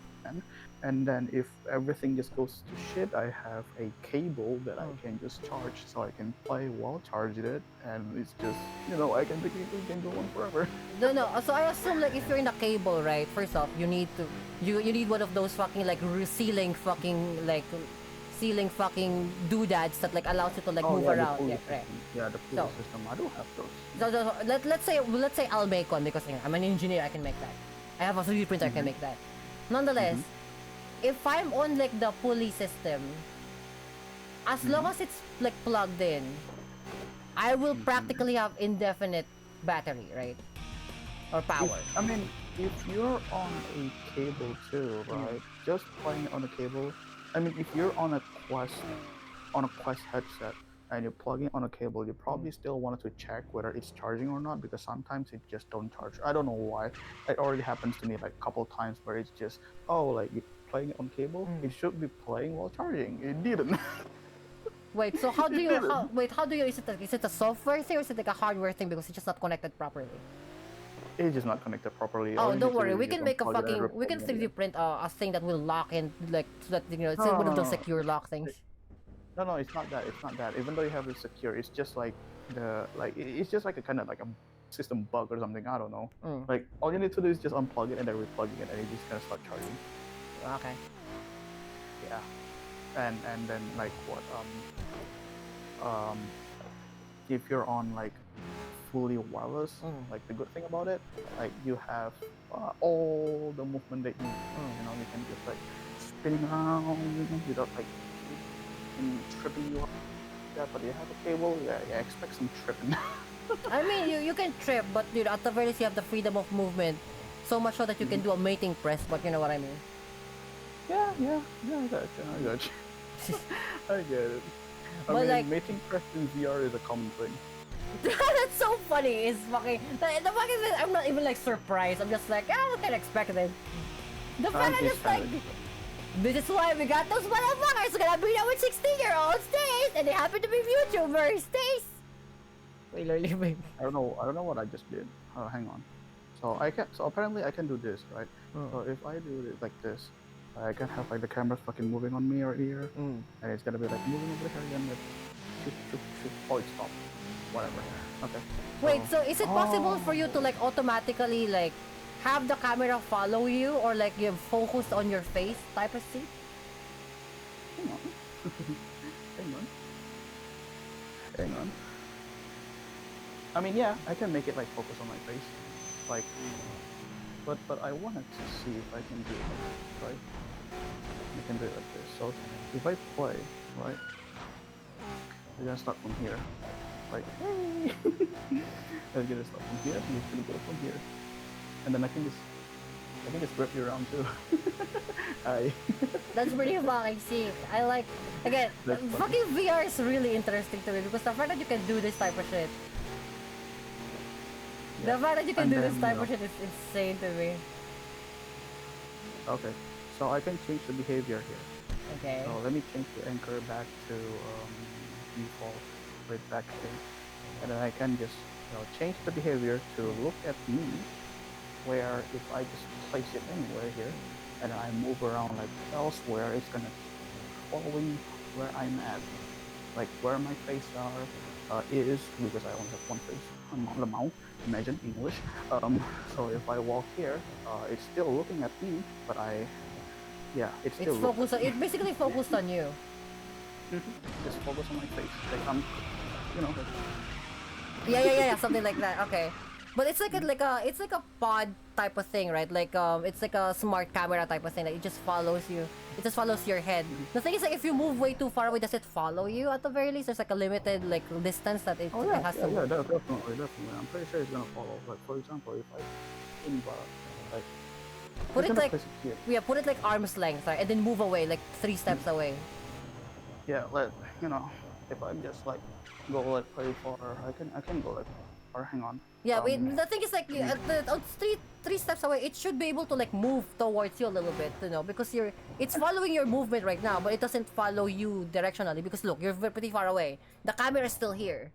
And then if everything just goes to shit, I have a cable that I can just charge, so I can play while charging it, and it's just I can the game go on forever. No. So I assume like if you're in a cable, right? First off, you need to you need one of those fucking like ceiling fucking doodads that like allows you to like move around. Yeah, right. Yeah, the pulley system. I do have those. So let's say I'll make one because I'm an engineer. I can make that. I have a 3D printer. I can make that. Nonetheless, if I'm on like the pulley system, as long as it's like plugged in, I will practically have indefinite battery, right? Or power. I mean, if you're on a cable too, right? Just playing it on a cable. I mean, if you're on a Quest headset and you're plugging it on a cable, you probably still wanted to check whether it's charging or not, because sometimes it just don't charge. I don't know why. It already happens to me like a couple times where it's just, like you're playing it on cable, it should be playing while charging. It didn't. Wait, so how do you is it a software thing or is it like a hardware thing because it's just not connected properly? It's just not connected properly. Oh, All you don't need to worry. do We is can just make a unplug it and fucking. We replug can it 3D again. print a thing that will lock in, like, so that it's one of those secure lock things. No, it's not that. It's not that. Even though you have it secure, it's just like it's just like a kind of like a system bug or something. I don't know. Like all you need to do is just unplug it and then replug it, and it just gonna start charging. Okay. Yeah. And then like what if you're on like fully wireless, like the good thing about it, like you have all the movement that you need. You can just like spinning around without like tripping you up. Yeah, but you have a cable, yeah, expect some tripping. I mean, you can trip, but at the very least you have the freedom of movement, so much so that you can do a mating press. But you know what I mean? Yeah, I got you. I get it. I But mean, like, mating press in VR is a common thing. that's so funny. It's fucking the fucking thing. I'm not even like surprised. I'm just like, what can I expect then? The fact that it's like, this is why we got those motherfuckers gonna be there with 16-year-olds, days, and they happen to be YouTubers, days. Wait, leaving. I don't know what I just did. Hang on. So apparently I can do this, right? So if I do it like this, I can have like the camera's fucking moving on me or here, and it's gonna be like moving over here again. Like, shoot. Oh, it stopped. Whatever. Okay. Wait, so is it possible for you to like automatically like have the camera follow you, or like you focus on your face type of thing? Hang on. Hang on. I mean, yeah, I can make it like focus on my face, like, but I wanted to see if I can do it like this, right? I can do it like this. So if I play, right, I'm gonna start from here, like, hey, I'm gonna start from here, I'm just gonna go from here, and then I can just grip you around too. Hi. That's pretty fucking sick. I like, again, fucking VR is really interesting to me because the fact that you can do this type of shit. Yeah. The fact that you can And do then, this type of shit is insane to me. Okay, so I can change the behavior here. Okay. So let me change the anchor back to default with backspace, and then I can just change the behavior to look at me, where if I just place it anywhere here, and I move around like elsewhere, it's gonna following where I'm at, like where my face is, because I only have one face on the mouth. Imagine English. So if I walk here, it's still looking at me, but it still It's looks focused at on, me. it basically focused on you. Just focus on my face, like I'm, like Yeah, something like that. Okay. But it's like it's like a pod type of thing, right? Like it's like a smart camera type of thing that it just follows you. It just follows your head. The thing is like if you move way too far away, does it follow you at the very least? There's like a limited like distance that oh it yeah, has yeah, to yeah, move. definitely, definitely. I'm pretty sure it's gonna follow. Like for example, if I in like Put it's it gonna like place it here. yeah, put it like arm's length, right? And then move away like 3 steps away. Yeah, if I'm just like go like pretty far, I can go like far. Hang on. Yeah, but the thing is like Let me, three steps away, it should be able to like move towards you a little bit, because it's following your movement right now, but it doesn't follow you directionally because look, you're pretty far away. The camera is still here.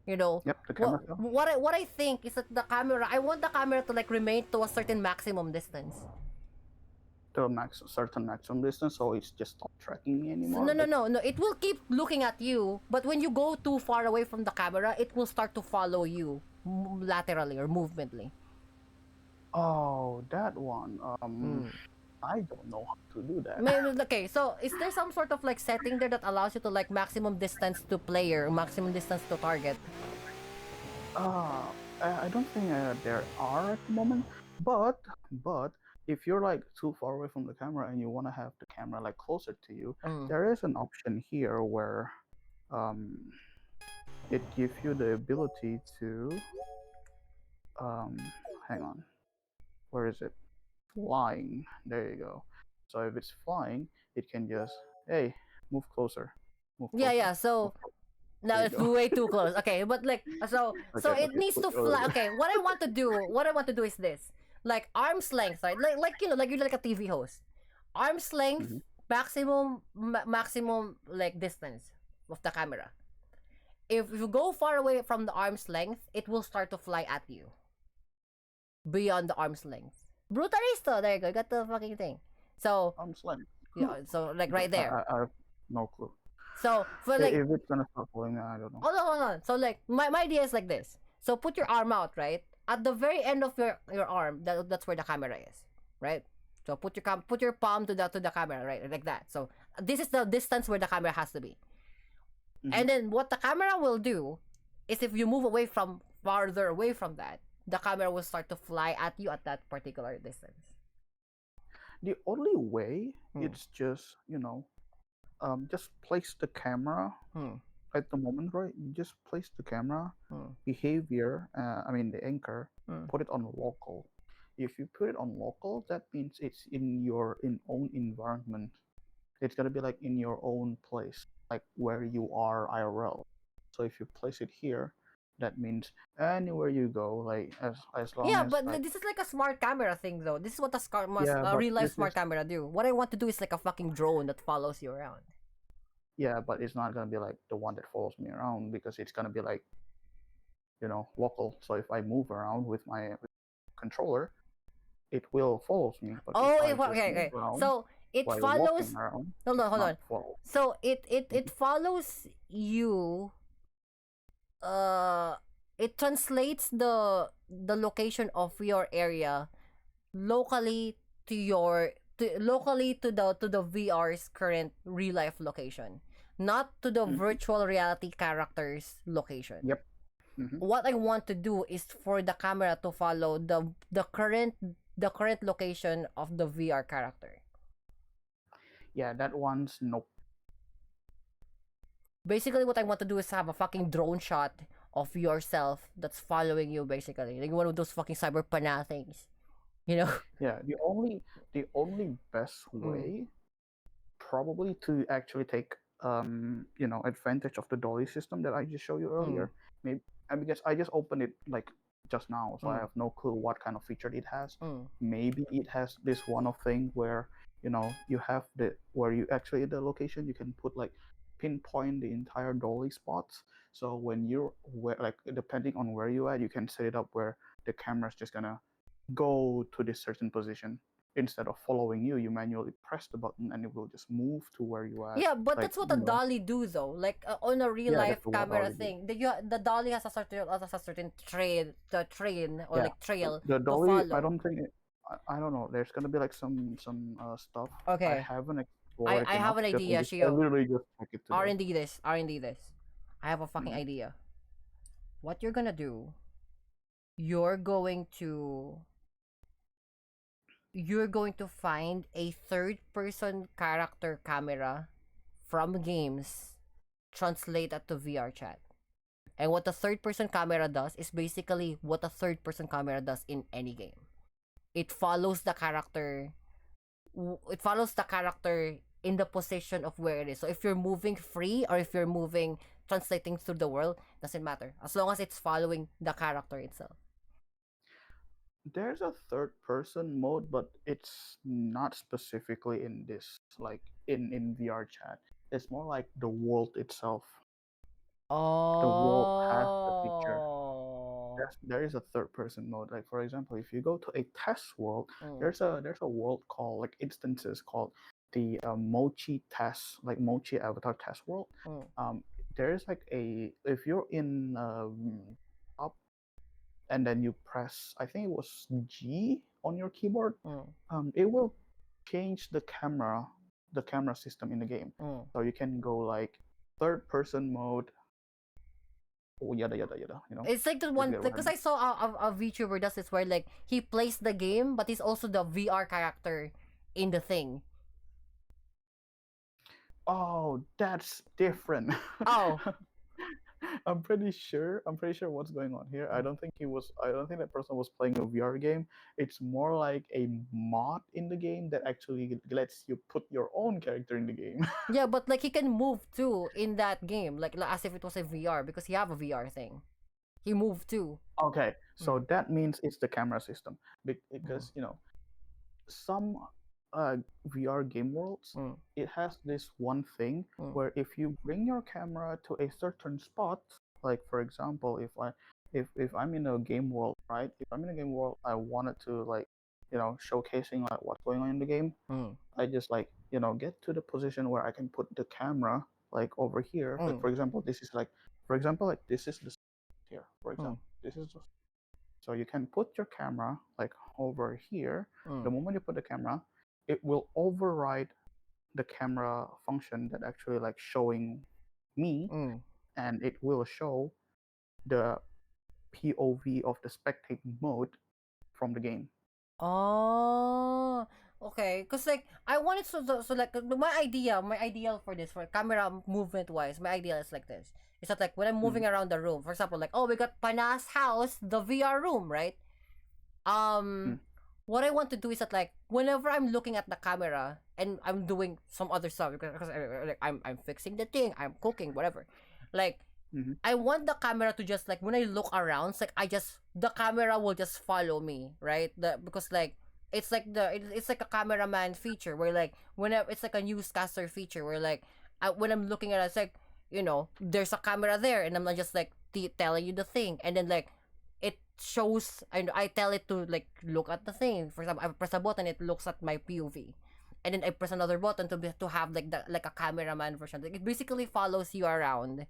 You know yep, the what camera fell what I think is that I want the camera to like remain to a certain maximum distance. to a certain maximum distance, so it's just not tracking me So, anymore. no, no, Like, no, no. It will keep looking at you, but when you go too far away from the camera, it will start to follow you laterally or movementally. oh, that one. I don't know how to do that. Okay, so is there some sort of like setting there that allows you to like maximum distance to player, maximum distance to target? I don't think there are at the moment, but if you're like too far away from the camera and you want to have the camera like closer to you, there is an option here where um, it gives you the ability to um, hang on, where is it? Flying. There you go. So if it's flying, it can just hey move closer, move Yeah, closer, yeah. move So closer. There now you it's go. way too close. Okay, but like so Okay, it okay. needs to fly. Okay, what I want to do is this. Like arm's length, right? Like like you're like a TV host. Arm's length, Mhm. maximum like distance of the camera. If you go far away from the arm's length, it will start to fly at you beyond the arm's length. Brutalisto, there you go. Got the fucking thing. So I'm slim. yeah, so like right I, there. I have no clue. So for like If it's gonna start falling, I don't know. hold on. So like my idea is like this. So put your arm out, right? At the very end of your arm, that's where the camera is, right? So put your palm to the camera, right? Like that. So this is the distance where the camera has to be. Mhm. And then what the camera will do is if you move away from farther away from that, the camera will start to fly at you at that particular distance. The only way Hmm. it's just just place the camera Hmm. at the moment, right? You just place the camera Hmm. behavior. I mean the anchor. Hmm. Put it on local. If you put it on local, that means it's in your own environment. It's gonna be like in your own place, like where you are IRL. So if you place it here, that means anywhere you go, like as long Yeah, as but like this is like a smart camera thing though. This is what yeah, a but real life this smart is camera do. What I want to do is like a fucking drone that follows you around. yeah, but it's not gonna be like the one that follows me around because it's gonna be like local. So if I move around with my controller, it will follows me. But if Oh, I just okay, move okay. around So it while walking follows. around, Hold it's on. not follow. So it Mhm. follows you. Uh, it translates the location of your area locally locally to the VR's current real life location, not to the Mhm. virtual reality character's location. Yep. Hmm. What I want to do is for the camera to follow the current location of the VR character. Yeah, that one's nope. Basically, what I want to do is have a fucking drone shot of yourself that's following you. Basically, like one of those fucking cyberpana things, you know. Yeah, the only best Mm. way probably to actually take advantage of the dolly system that I just showed you Mm. earlier. Maybe because I just opened it like just now, so I Mm. have no clue what kind of feature it has. Mm. Maybe it has this one of thing where you have where you actually the location you can put like pinpoint the entire dolly spots. So when you're where like depending on where you at, you can set it up where the camera's just gonna go to this certain position. instead of following you, you manually press the button and it will just move to where you are. Yeah, but Like, that's what a dolly do though. Like on a real yeah, life that's what camera dolly do. thing, the dolly has a certain train or Yeah, like trail the to dolly. I follow. don't think. I don't know. There's gonna be like some stuff. I Okay, haven't I explored it I have enough an because idea, I Shio. literally just checked it today. R&D this, R&D this. I have a fucking Mm. idea. What you're gonna do? You're going to you're going to find a third person character camera from games, translate that to VR chat. And what the third person camera does is basically what a third person camera does in any game. It follows the character in the position of where it is. So if you're moving free or if you're moving translating through the world, doesn't matter. As long as it's following the character itself. There's a third person mode, but it's not specifically in this, like in VR chat. It's more like the world itself. The world has the picture. Oh. There is a third person mode. Like for example, if you go to a test world, Mm, there's a world called like instances called the Mochi test, like Mochi avatar test world. mm, Um, there is like a if you're in up and then you press, I think it was G on your keyboard, mm, it will change the camera system in the game. mm. So you can go like third person mode, or yada yada yada. It's like the You one get what I because mean. I saw a VTuber does this where like he plays the game but he's also the VR character in the thing. Oh, that's different. Oh. I'm pretty sure. I'm pretty sure what's going on here. I Mm. don't think he was. I don't think that person was playing a VR game. It's more like a mod in the game that actually lets you put your own character in the game. Yeah, but like he can move too in that game, like as if it was a VR because he have a VR thing. He moved too. Okay, so Mm. that means it's the camera system Mm. because some VR game worlds, Mm. it has this one thing Mm. where if you bring your camera to a certain spot, like for example, if I'm in a game world, right? If I'm in a game world, I wanted to like showcasing like what's going on in the game. Mm. I just like get to the position where I can put the camera like over here. Like Mm. for example, this is like for example like this is the here. For Mm. example, this is the so you can put your camera like over here. The Mm. moment you put the camera, it will override the camera function that actually like showing me, Mm. and it will show the POV of the spectate mode from the game. Oh, okay. Cause like I wanted so like my ideal for this for camera movement wise, my ideal is like this. It's that like when I'm moving Mm-hmm. around the room, for example, like oh we got Panas house, the VR room, right? Um, what I want to do is that like whenever I'm looking at the camera and I'm doing some other stuff because like I'm fixing the thing, I'm cooking, whatever. Like Mm-hmm. I want the camera to just like when I look around, it's like the camera will just follow me, right? Because like it's like a cameraman feature where like whenever it's like a newscaster feature where like when I'm looking at it, it's like there's a camera there and I'm not just like telling you the thing and then like it shows and I tell it to like look at the thing. For example, I press a button, it looks at my POV. And then I press another button to have like like a cameraman version. Like, it basically follows you around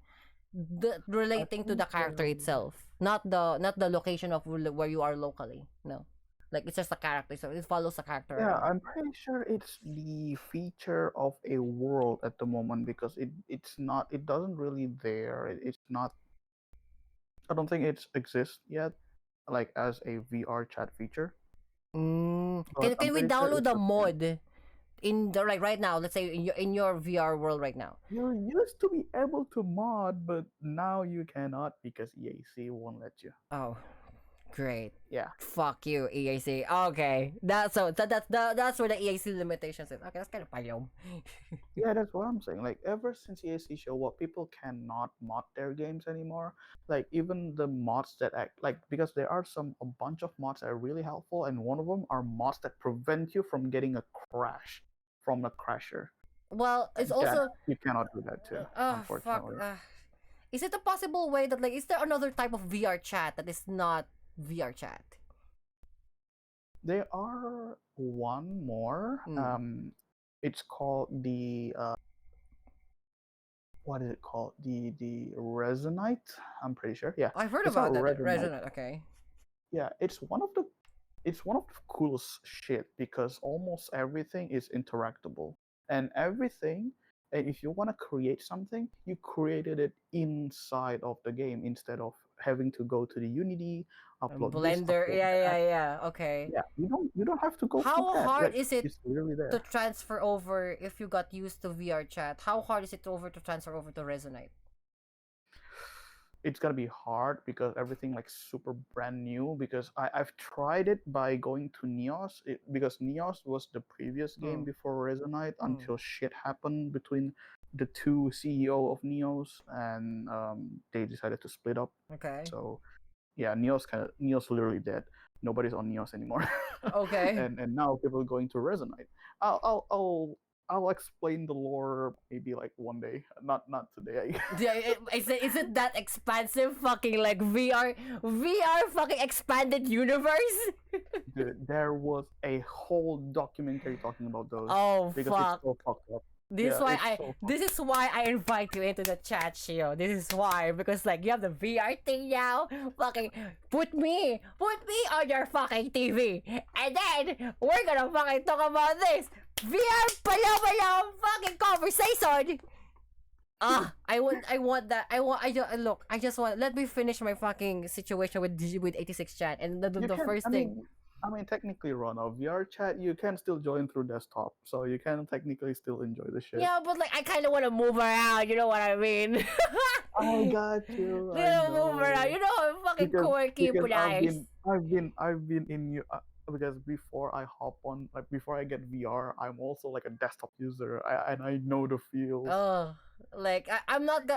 I relating to think the character itself, not the location of where you are locally. No, like it's just a character, so it follows the character yeah, around. I'm pretty sure it's the feature of a world at the moment because it doesn't really there. It's not. I don't think it exists yet, like as a VR chat feature. But I'm Can we pretty sure download it's the a thing. mod in the like right now? Let's say in your VR world right now. You used to be able to mod, but now you cannot because EAC won't let you. Oh, great. Yeah, Fuck you, EAC. Okay, that's where the EAC limitations is. Okay, that's kind of payom. yeah, that's what I'm saying. Like ever since EAC show what people cannot mod their games anymore. Like even the mods that act like because there are a bunch of mods that are really helpful, and one of them are mods that prevent you from getting a crash from a crasher. Well, it's That also you cannot do that too, oh fuck. unfortunately. Is it a possible way that like is there another type of VR chat that is not VR chat? There are one more. It's called the what is it called? The Resonite. I'm pretty sure. Yeah, I've heard it's not about that. Resonite. Resonant. Okay. Yeah, it's one of the coolest shit because almost everything is interactable and everything. And if you want to create something, you created it inside of the game instead of having to go to the Unity, upload this, Blender. upload Yeah, that. yeah, yeah. Okay. Yeah, you don't have to go through How that. hard Like is it it's literally to there. transfer over if you got used to VR chat? How hard is it to transfer over to Resonate? It's gonna be hard because everything like super brand new because I've tried it by going to Neos because Neos was the previous game before Resonite until shit happened between the two CEO of Neos and they decided to split up. Okay. So yeah, Neos literally dead. Nobody's on Neos anymore. Okay. and now people are going to Resonate. I'll explain the lore maybe like one day, not today. Yeah, is it that expansive fucking like VR fucking expanded universe? Dude, there was a whole documentary talking about those Oh because it's fuck. so fucked up. This is Yeah, why it's so fucked this is why I invite you into the chat, Shio. This is why, because like you have the VR thing now. Fucking put me on your fucking TV, and then we're gonna fucking talk about this VR palo fucking conversation. I just want. Let me finish my fucking situation with 86 chat, and the You can, first thing. technically, Ron, VR chat, you can still join through desktop, so you can technically still enjoy the shit. Yeah, but like I kind of want to move around. You know what I mean? I got you. I Little move around. know. You know, I'm fucking Because quirky, nice. I've been in you because before I hop on like before I get VR, I'm also like a desktop user, and I know the feels. Oh, like I'm not the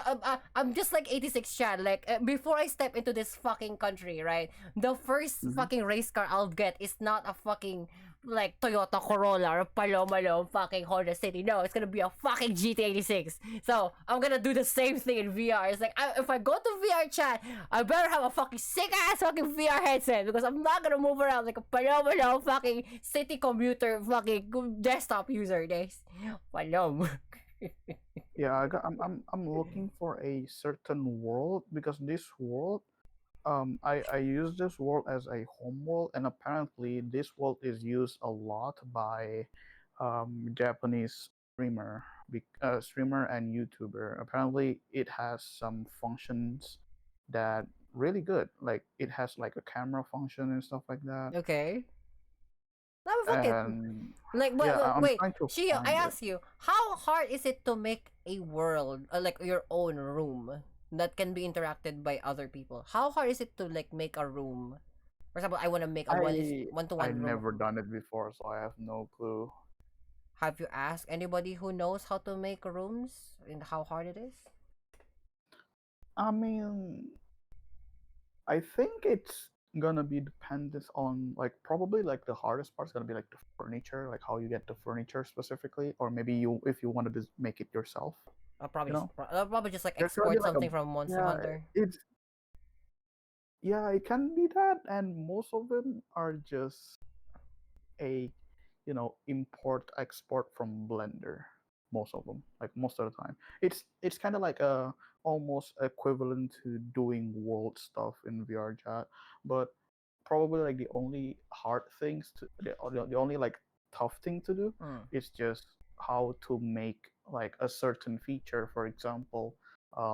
I'm just like 86 chat. Like before I step into this fucking country, right? The first Mhm. fucking race car I'll get is not a fucking like Toyota Corolla or Paloma fucking Honda City. No, it's gonna be a fucking GT86. So I'm gonna do the same thing in VR. It's like if I go to VR chat, I better have a fucking sick ass fucking VR headset because I'm not gonna move around like a Paloma fucking city commuter fucking desktop user. This Paloma. Yeah, I'm looking for a certain world because this world, I use this world as a home world, and apparently this world is used a lot by, Japanese streamer and YouTuber. Apparently, it has some functions that really good. Like it has like a camera function and stuff like that. Okay. No, fuck it. And Like, yeah, I'm wait. trying to Shio, I find it. ask you, how hard is it to make a world, like your own room, that can be interacted by other people? How hard is it to like make a room? For example, I want to make a one to I one room. never done it before, so I have no clue. Have you asked anybody who knows how to make rooms and how hard it is? I mean, I think it's gonna be dependent on like probably like the hardest part's gonna be like the furniture, like how you get the furniture specifically, or maybe you if you wanted to make it yourself. You know, I'll probably just like there's gonna be export like a something from Monster yeah, Hunter. it's yeah, it can be that, and most of them are just a import export from Blender. Most of them, like most of the time, it's kind of like a almost equivalent to doing world stuff in VR chat, but probably like the only hard things to the only like tough thing to do is just how to make like a certain feature, for example,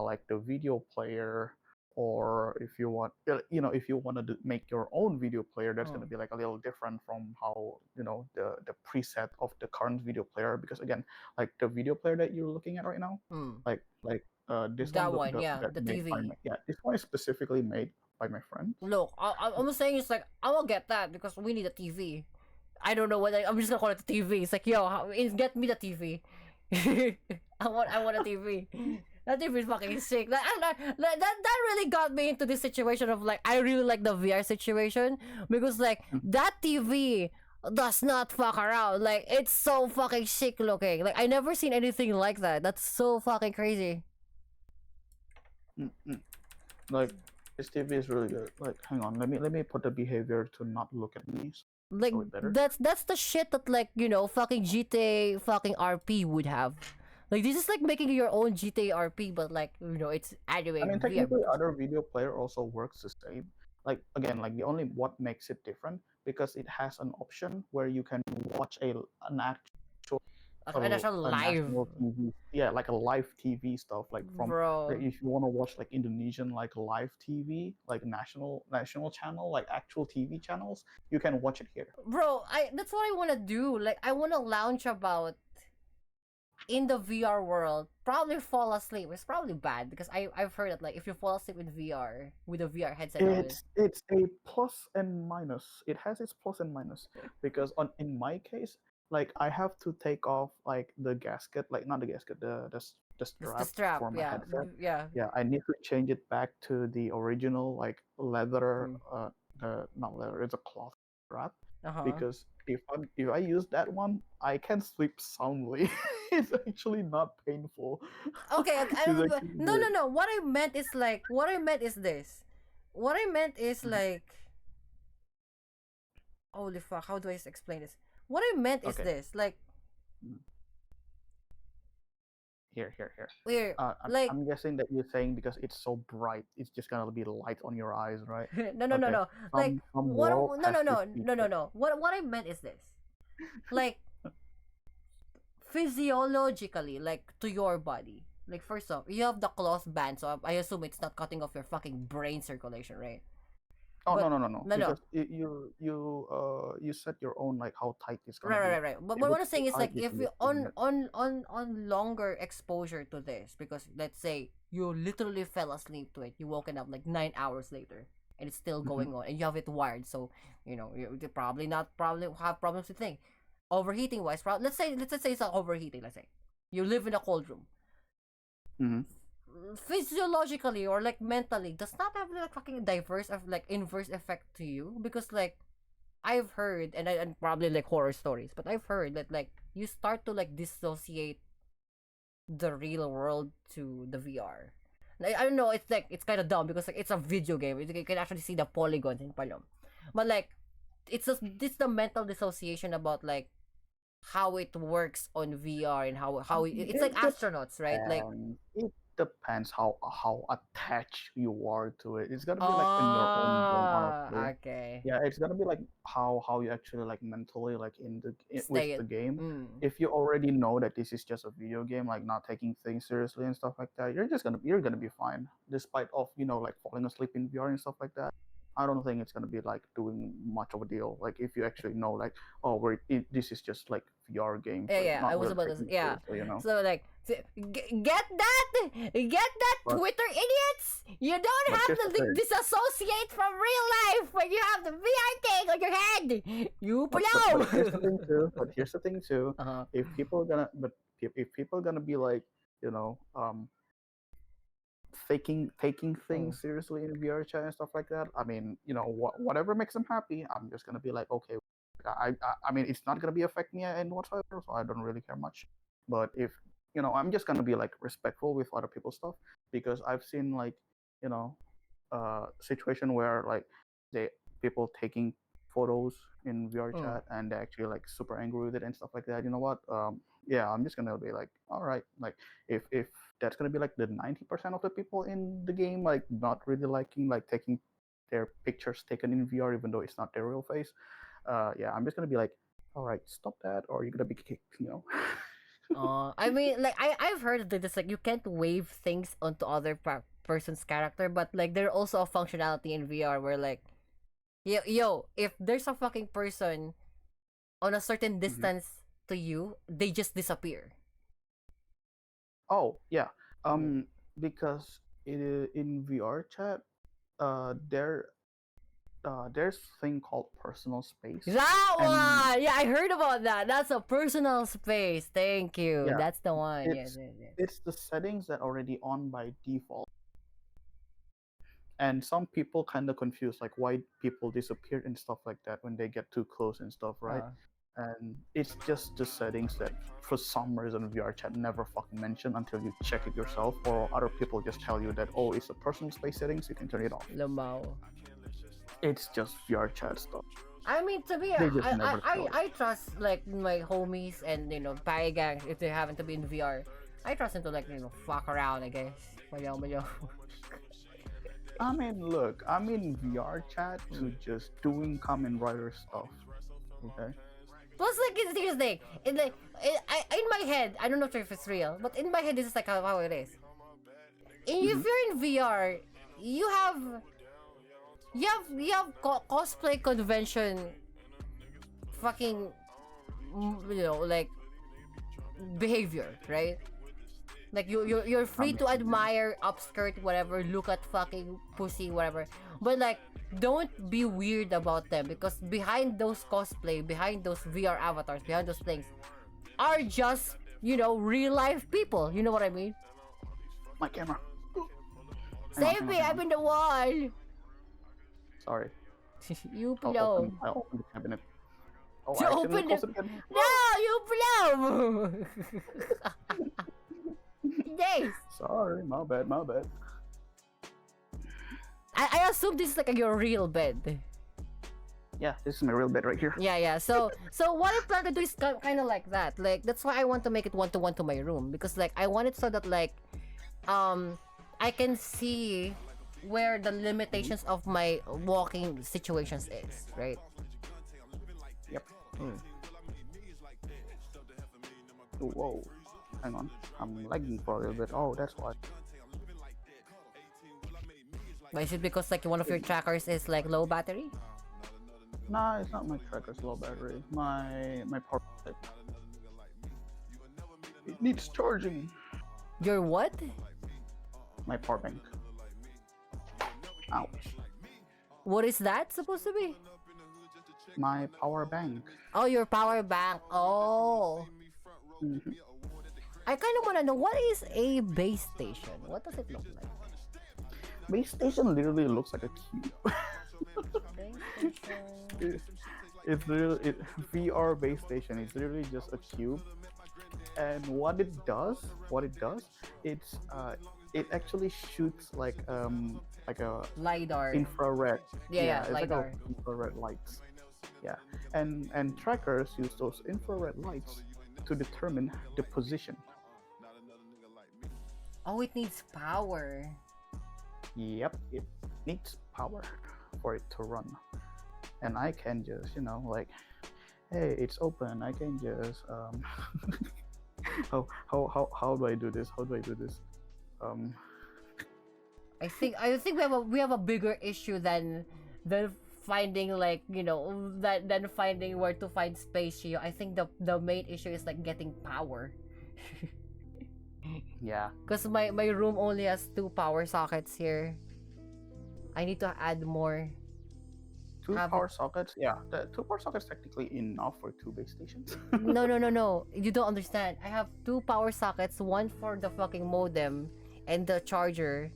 like the video player, or if you want if you want to make your own video player, that's going to be like a little different from how the preset of the current video player, because again, like the video player that you're looking at right now, like this one, That one, yeah, that the made by TV. this one is specifically made by my friend. Look, I'm saying it's like I will get that because we need a TV. I don't know what I'm just gonna call it a TV. It's like get me the TV. I want a TV. That TV is fucking sick. That really got me into this situation of like I really like the VR situation because like that TV does not fuck around. Like it's so fucking sick looking. Like I never seen anything like that. That's so fucking crazy. Mm-mm. Like this TV is really good. Like hang on, let me put the behavior to not look at me. Like So it's better. that's the shit that like fucking GTA fucking RP would have. Like this is like making your own GTA RP, but like it's I anime mean, VR. technically, other video player also works the same. Like again, like the only what makes it different because it has an option where you can watch an actual And that's a a live, national TV, yeah, like a live TV stuff, like from bro. if you want to watch like Indonesian like live TV, like national channel, like actual TV channels, you can watch it here. Bro, I that's what I want to do. Like I want to lounge about in the VR world, probably fall asleep. It's probably bad because I've heard that like if you fall asleep in VR with a VR headset on it. It's a plus and minus. It has its plus and minus because in my case, like I have to take off like the gasket, like not the gasket, the The strap strap, for my yeah, headset. yeah. Yeah, I need to change it back to the original like leather, Mm. not leather, it's a cloth strap Uh-huh. because if I use that one, I can sleep soundly. It's actually not painful. Okay, It's actually no, no, good. no. What I meant is this. What I meant is Mhm. like, holy fuck, how do I explain this? What I meant is Okay. this, like, Mhm. Here. we're I'm, like, I'm guessing that you're saying because it's so bright, it's just gonna be light on your eyes, right? no, no, no, Okay. no. Like, Some what? world No, has no, this no, no, no, feature. no. What I meant is this, like, physiologically, like to your body. Like, first off, you have the cloth band, so I assume it's not cutting off your fucking brain circulation, right? Oh But no, no, no. because you set your own like how tight it's gonna Right, right, be. right, right. But If what it's I'm too saying is tight, like you if can you just tune it. on longer exposure to this, because let's say you literally fell asleep to it, you woken up like 9 hours later, and it's still Mhm. going on, and you have it wired, so you probably not probably have problems with thing, overheating wise. Let's say it's not overheating. Let's say you live in a cold room, Mhm. physiologically or like mentally, does not have like fucking diverse of like inverse effect to you because like I've heard, and probably like horror stories, but I've heard that like you start to like dissociate the real world to the VR. Like, I don't know, it's like it's kind of dumb because like it's a video game. You can actually see the polygons in Palom, but like it's the mental dissociation about like how it works on VR and it's like It astronauts, right? Like it depends how attached you are to it. It's gonna be like in your own game, honestly. okay, Yeah, it's gonna be like how you actually like mentally like with stay the it. game. Mm. If you already know that this is just a video game, like not taking things seriously and stuff like that, you're gonna be fine, despite of like falling asleep in VR and stuff like that. I don't think it's gonna be like doing much of a deal. Like if you actually know like, oh, this is just like VR game, Yeah, so yeah. I not was really about to taking it yeah. seriously. So like, get that, But Twitter idiots! You don't but have here's to the thing. disassociate from real life when you have the VR thing on your head. You But here's the blow. thing too. But here's the thing too. Uh-huh. If people are gonna but if people are gonna be like you know taking Mm. things seriously in VR chat and stuff like that. I mean, whatever makes them happy, I'm just gonna be like, okay. I mean, it's not gonna be affect me in whatsoever, so I don't really care much. But if I'm just gonna be like respectful with other people's stuff because I've seen like you know situation where like they people taking photos in VR Mm. chat and they're actually like super angry with it and stuff like that. You know what? Yeah, I'm just gonna be like, all right, like if that's gonna be like the 90% of the people in the game, like not really liking like taking their pictures taken in VR, even though it's not their real face. Yeah, I'm just gonna be like, all right, stop that, or you're gonna be kicked. I mean, like I've heard that it's like you can't wave things onto other person's character, but like there's also a functionality in VR where like, yo, if there's a fucking person on a certain Mhm. distance to you, they just disappear. Oh yeah, Mm. because in VR chat, there's thing called personal space, That and one! Yeah, I heard about that. That's a personal space. Thank you. yeah, That's the one. Yes, it's yes, yes. it's the settings that already on by default. And some people kind of confuse like why people disappear and stuff like that when they get too close and stuff, right? Uh, And it's just the settings that for some reason VR chat never fucking mention until you check it yourself, or other people just tell you that, oh, it's a personal space settings, you can turn it off. Lumao. It's just VR chat stuff. I mean, to me, They just never show it. I trust like my homies and party gangs if they happen to be in VR. I trust them to like fuck around. I guess. Mayo. I mean, look, I'm in VR chat to just doing Kamen Rider stuff. Okay. Plus, like, here's the thing. In my head, I don't know if it's real, but in my head, this is like how it is. If you're in VR, you have cosplay convention, fucking, like behavior, right? Like you're free to admire upskirt, whatever, look at fucking pussy, whatever. But like, don't be weird about them because behind those cosplay, behind those VR avatars, behind those things, are just real life people. You know what I mean? My camera. Save me! I'm in the wall. Sorry. You I'll blow. open the cabinet. Oh, You I open accidentally the- closed the cabinet. No, you blow. Yes. Sorry, my bad. I assume this is like your real bed. Yeah, this is my real bed right here. Yeah. So what I plan to do is kind of like that. Like that's why I want to make it 1-to-1 to my room because like I want it so that like I can see where the limitations of my walking situations is, right? Yep. Oh, whoa. Hang on. I'm lagging for a little bit. Oh, that's why. But is it because like one of your trackers is like low battery? Nah, it's not my tracker's low battery. My power bank. It needs charging. Your what? My power bank. Ouch. What is that supposed to be? My power bank. Oh, your power bank. Oh. Mhm. I kind of want to know what is a base station? What does it look like? Base station literally looks like a cube. Base station. It's literally VR base station. It's literally just a cube, and what it does, it's it actually shoots like a LiDAR. infrared. Yeah, it's like LiDAR. infrared lights. Yeah, and trackers use those infrared lights to determine the position. Oh, it needs power. Yep, it needs power for it to run. And I can just, like, hey, it's open. I can just how do I do this? I think we have a bigger issue than finding like than finding where to find space here. I think the main issue is like getting power. Yeah. Because my room only has 2 power sockets here. I need to add more. Two Have power sockets. Yeah, the 2 power sockets technically enough for 2 base stations. No. You don't understand. I have 2 power sockets, one for the fucking modem and the charger,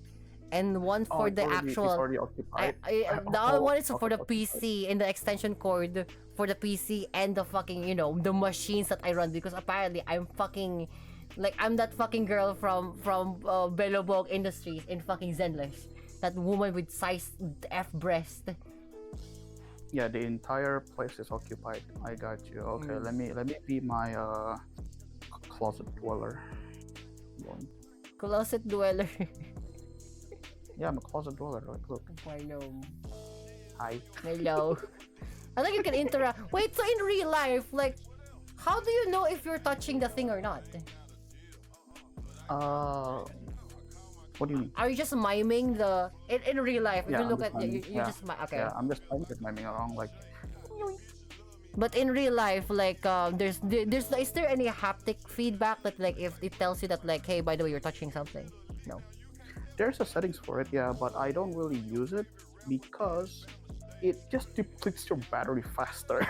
and one for the It's actual. already occupied. The other one is for the PC and the extension cord for the PC and the fucking the machines that I run because apparently I'm fucking like I'm that fucking girl from Belobog Industries in fucking Zenless, that woman with size F breast. Yeah, the entire place is occupied. I got you. Okay, let me be my closet dweller. One. Closet dweller. Yeah, I'm a closet dweller. Like, look. Hello. Hi. Hello. I think you can interact. Wait, so in real life, like, how do you know if you're touching the thing or not? What do you mean? Are you just miming the in real life? If Yeah, you look I'm at just you miming. just okay. Yeah, I'm just miming along like. But in real life, like, there's is there any haptic feedback that like if it tells you that like, hey, by the way, you're touching something? No. There's a settings for it, yeah, but I don't really use it because it just depletes your battery faster.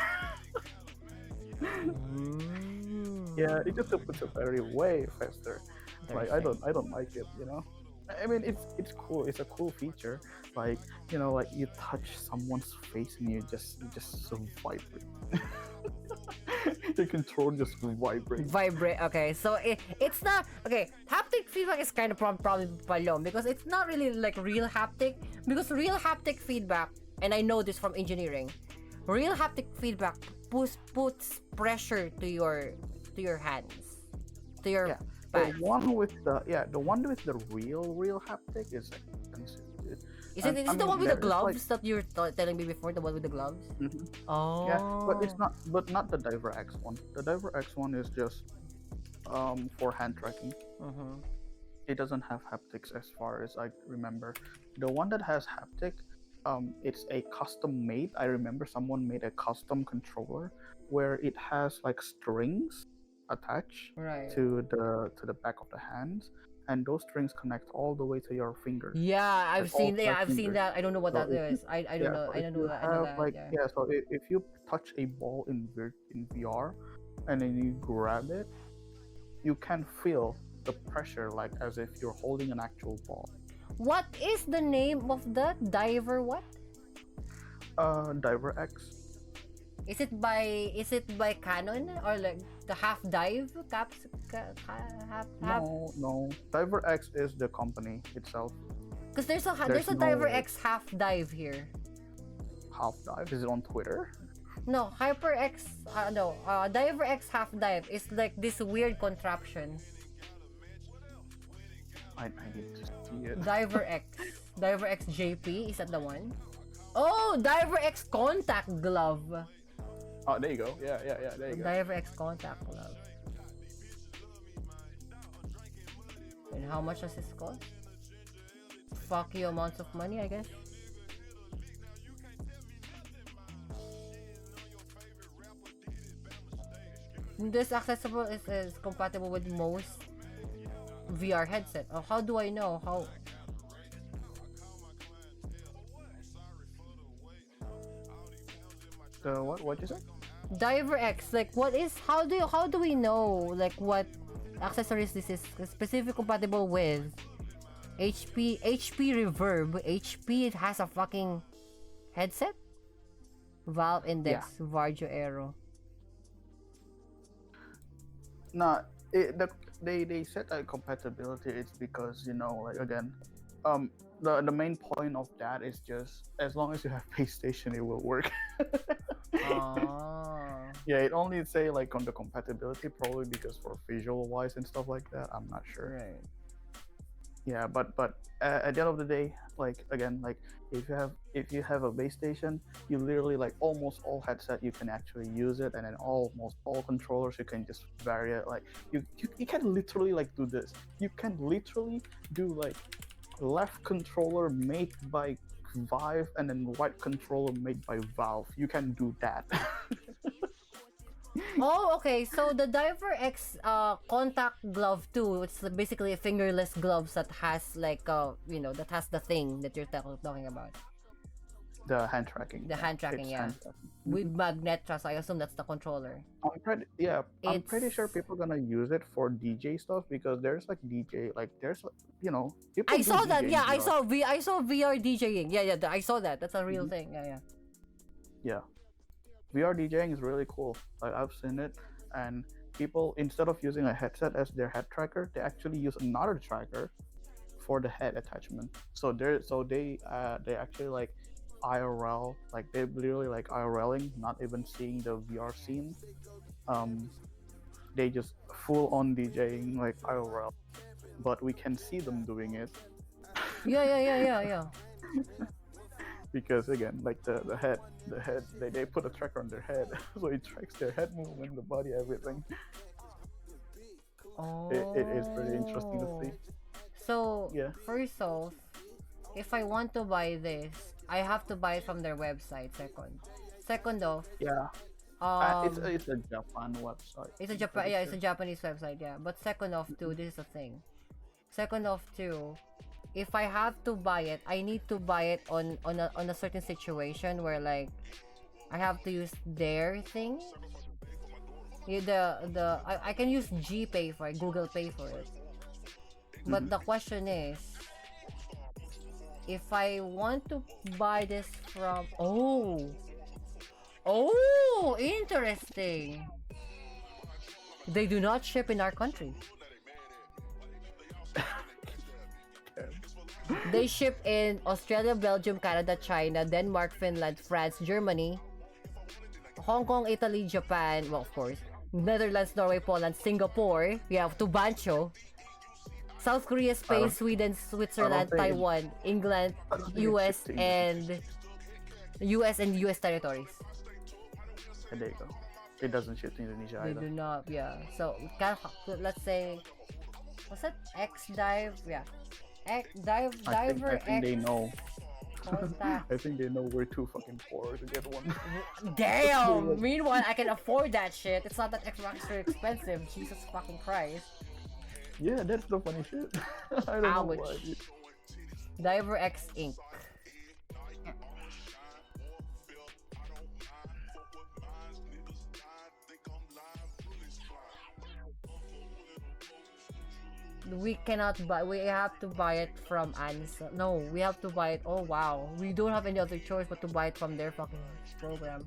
Yeah, it just depletes your battery way faster. Like I don't like it, I mean, it's cool. It's a cool feature. Like like you touch someone's face and you just so vibrate. Your control just vibrates. Vibrate. Okay, so it's not okay. Haptic feedback is kind of probably palom because it's not really like real haptic. Because real haptic feedback, and I know this from engineering, Real haptic feedback puts pressure to your hands, to your Yeah, pads. the one with the real haptic is expensive, dude. Is it I the mean, one with the there is, like, gloves that you were telling me before? The one with the gloves? mhm. Oh. Yeah, but not the Diver X one. The Diver X one is just for hand tracking. Mm-hmm. It doesn't have haptics as far as I remember. The one that has haptic, it's a custom made. I remember someone made a custom controller where it has like strings attached Right. to the back of the hands, and those strings connect all the way to your finger. Yeah, Like all five I've seen fingers. that. I don't know what So that if you, is. I don't yeah, know. so I if don't know you that. I know have that. like, Yeah. yeah, so if you touch a ball in VR, and then you grab it, you can feel the pressure like as if you're holding an actual ball. What is the name of the diver? What Diver X. is it by Canon or like the half dive caps? Half. No. Diver X is the company itself. Because there's There's a no diver X half dive here. half dive. Is it on Twitter? No, HyperX, no, Diver X Half Dive is like this weird contraption. I need to see it. Diver X. Diver X JP, is that the one? Oh, Diver X Contact Glove. Oh, there you go. Yeah. There you go. Diver X Contact Glove. And how much does this cost? Fuck you amounts of money, I guess. This accessible is compatible with most VR headset. Oh, how do I know? How? The what? What you say? Diver X, like what is? How do we know like what accessories this is specifically compatible with? HP Reverb. HP, it has a fucking headset. Valve Index, Varjo Aero. No, they said that compatibility. It's because, like, again, the main point of that is just as long as you have PlayStation, it will work. Oh. Yeah, it only say like on the compatibility, probably because for visual wise and stuff like that. I'm not sure. Right. Yeah, but at the end of the day, like, again, like if you have a base station, you literally, like, almost all headset you can actually use it, and then almost all controllers you can just vary it. Like you can literally like do this. You can literally do like left controller made by Vive and then right controller made by Valve. You can do that. Oh, okay. So the Diver X contact glove too. It's basically a fingerless gloves that has like that has the thing that you're talking about. The hand tracking. The hand tracking, It's yeah. hand tracking. With magnet trust, I assume that's the controller. I'm pretty sure It's- people gonna use it for DJ stuff, because there's like DJ, like there's people I do saw that. DJing Yeah, I VR. saw VR DJing. Yeah. I saw that. That's a real thing. Yeah. Yeah, VR DJing is really cool. Like, I've seen it, and people, instead of using a headset as their head tracker, they actually use another tracker for the head attachment. So they actually like IRL, like they literally like IRLing, not even seeing the VR scene. They just full on DJing like IRL, but we can see them doing it. Yeah. Because again, like the head, they put a tracker on their head, so it tracks their head movement, the body, everything. Oh. It is pretty interesting to see. So Yeah. first off, if I want to buy this, I have to buy it from their website. Second off, Yeah, it's a Japan website. it's a Japanese website, yeah. But second off too, this is the thing. Second off too, if I have to buy it, I need to buy it on a certain situation where like I have to use their thing. I can use GPay for it, Google Pay for it. But the question is, if I want to buy this from interesting. They do not ship in our country. They ship in Australia, Belgium, Canada, China, Denmark, Finland, France, Germany, Hong Kong, Italy, Japan, well, of course, Netherlands, Norway, Poland, Singapore. We have Tubancho. South Korea, Spain, don't- Sweden, Switzerland, think it- Taiwan, England, I don't think it US, shipped to Indonesia. and US territories. Yeah, there you go. It doesn't ship to Indonesia They either. do not, yeah. So, let's say, what's that? X dive, yeah. Diver I think they X. know. Contact. I think they know we're too fucking poor to get one. Damn! Meanwhile, I can afford that shit. It's not that extra expensive. Jesus fucking Christ. Yeah, that's the funny shit. I don't know Ouch. why. Diver X Inc. We cannot buy. We have to buy it from Ansa. No, we have to buy it. Oh wow, we don't have any other choice but to buy it from their fucking program.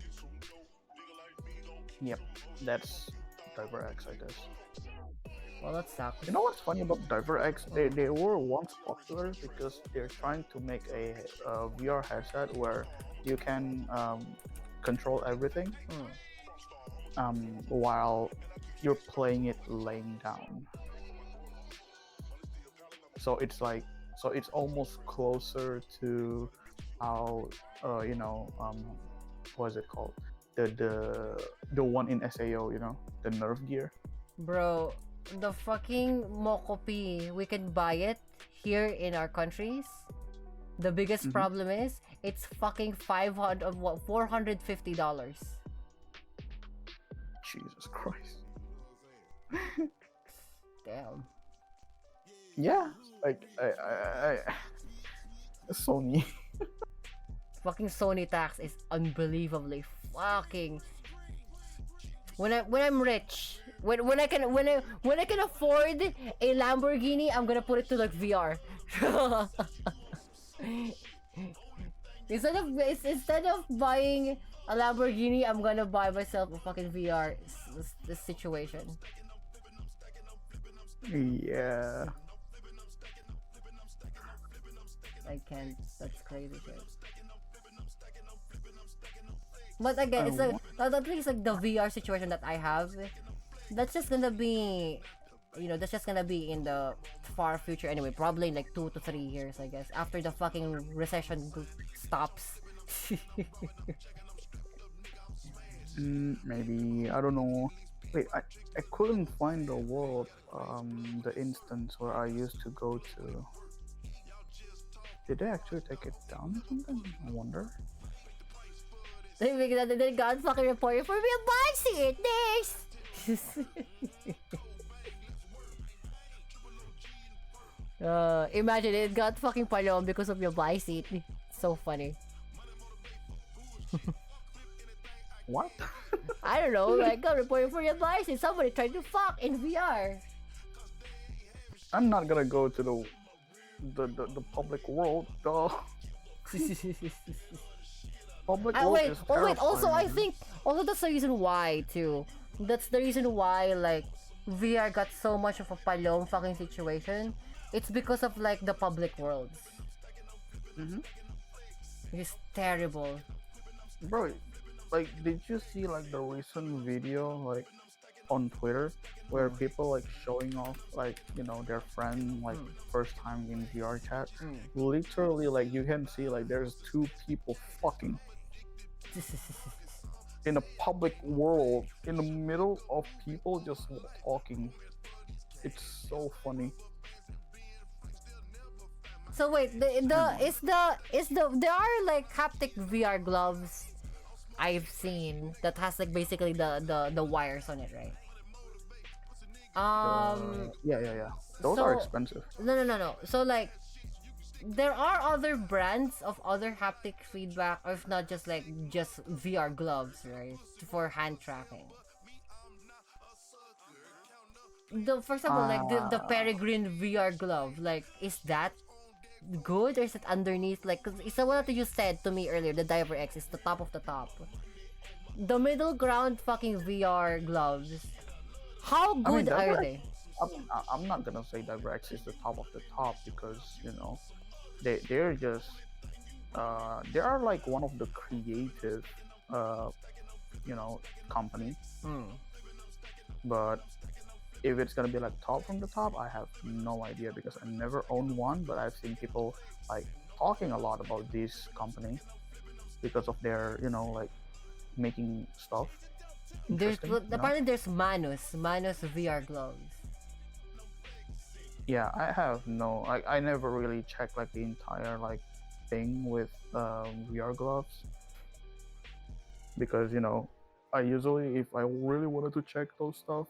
Yep, that's DiverX, I guess. Well, that sucks. You know what's funny about DiverX? They were once popular because they're trying to make a VR headset where you can control everything while you're playing it laying down. So it's like, so it's almost closer to how what is it called? The one in SAO, the Nerve gear. Bro, the fucking Mokopi, we can buy it here in our countries. The biggest problem is it's fucking $450. Jesus Christ. Damn. Yeah, like I Sony. Fucking Sony tax is unbelievably fucking. When I'm rich, when I can afford a Lamborghini, I'm gonna put it to like VR. instead of buying a Lamborghini, I'm gonna buy myself a fucking VR this situation. Yeah. I can't. That's crazy shit. But again, it's like at least like the VR situation that I have. That's just gonna be, that's just gonna be in the far future anyway. Probably in like 2 to 3 years, I guess, after the fucking recession stops. Maybe, I don't know. Wait, I couldn't find the world, the instance where I used to go to. Did they actually take it down or something? I wonder. They got fucking reported for me a bicycle. Next. Imagine it got fucking palom because of your bicycle. So funny. What? I don't know, like got reported for your bicycle. Somebody tried to fuck in VR. I'm not gonna go to the public world, though. Public world Wait, is wait, also I terrifying. think that's the reason why too. That's the reason why like VR got so much of a palom fucking situation. It's because of like the public worlds. It's terrible. Bro, like, did you see like the recent video like on Twitter where people like showing off like their friend like first time in VR chat? Literally, like you can see like there's two people fucking in a public world in the middle of people just talking. It's so funny. So wait, there are like haptic VR gloves I've seen that has like basically the wires on it, right? Yeah. Those are expensive. No. So like, there are other brands of other haptic feedback, or if not just VR gloves, right, for hand tracking. For example, like the Peregrine VR glove, like, is that good or is it underneath? Like, 'cause it's the one that you said to me earlier, the Diver X is the top of the top. The middle ground fucking VR gloves, how good are they? I'm not gonna say DiverX is the top of the top because they're just they are like one of the creative company. Hmm. But if it's gonna be like top from the top, I have no idea because I never owned one. But I've seen people like talking a lot about this company because of their like making stuff There's interesting. apparently there's Manus VR gloves. Yeah, I have no. I never really checked like the entire like thing with VR gloves because I usually, if I really wanted to check those stuff,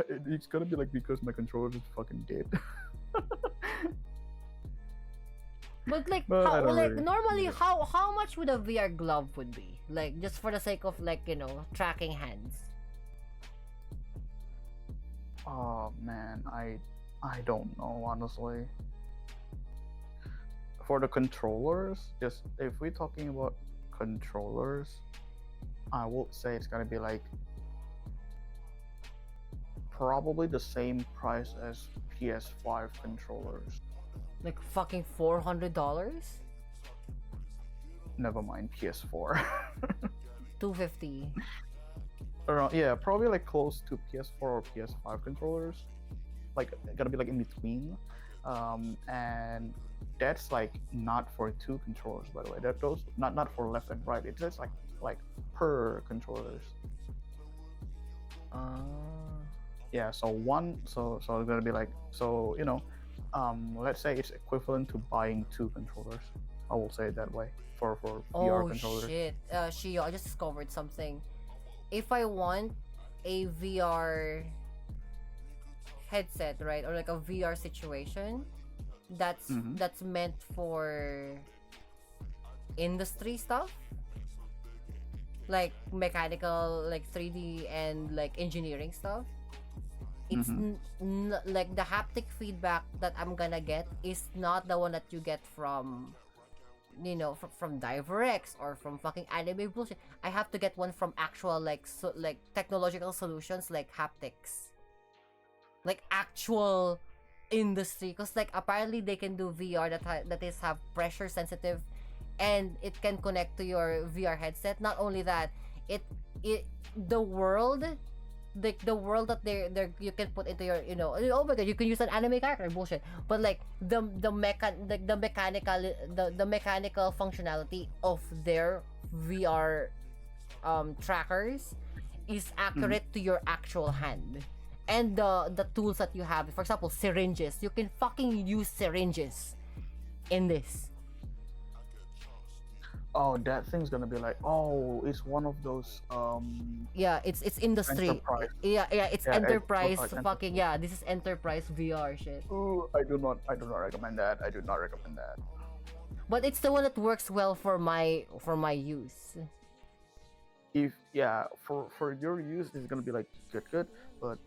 it's gonna be like because my controller is fucking dead. But like But I how don't like really normally need it. how much would a VR glove would be? Like just for the sake of like, tracking hands. Oh man, I don't know honestly. For the controllers, just if we're talking about controllers, I would say it's gonna be like probably the same price as PS5 controllers. Like fucking $400? Never mind PS4. $250. Around, yeah, probably like close to PS4 or PS5 controllers. Like gonna be like in between, and that's like not for two controllers, by the way. That those not for left and right. It's just like per controllers. Yeah, so it's gonna be like, let's say it's equivalent to buying two controllers. I will say it that way for VR Oh controllers. shit. Shio, I just discovered something. If I want a VR headset, right, or like a VR situation, that's Mhm. that's meant for industry stuff, like mechanical, like 3D and like engineering stuff. It's like the haptic feedback that I'm gonna get is not the one that you get from from DiverX or from fucking anime bullshit. I have to get one from actual like technological solutions like haptics, like actual industry, because like apparently they can do VR that is have pressure sensitive, and it can connect to your VR headset. Not only that, it the world the world that they're you can put into your oh my god, you can use an anime character bullshit, but like the mechanical functionality of their VR trackers is accurate to your actual hand, and the tools that you have. For example, syringes, you can fucking use syringes in this. Oh, that thing's gonna be like, oh, it's one of those Yeah, it's industry. Enterprise. Yeah, it's Yeah, it enterprise looks like fucking yeah, this is enterprise VR shit. Ooh, I do not recommend that. I do not recommend that. But it's the one that works well for my use. If for your use, it's gonna be like good, but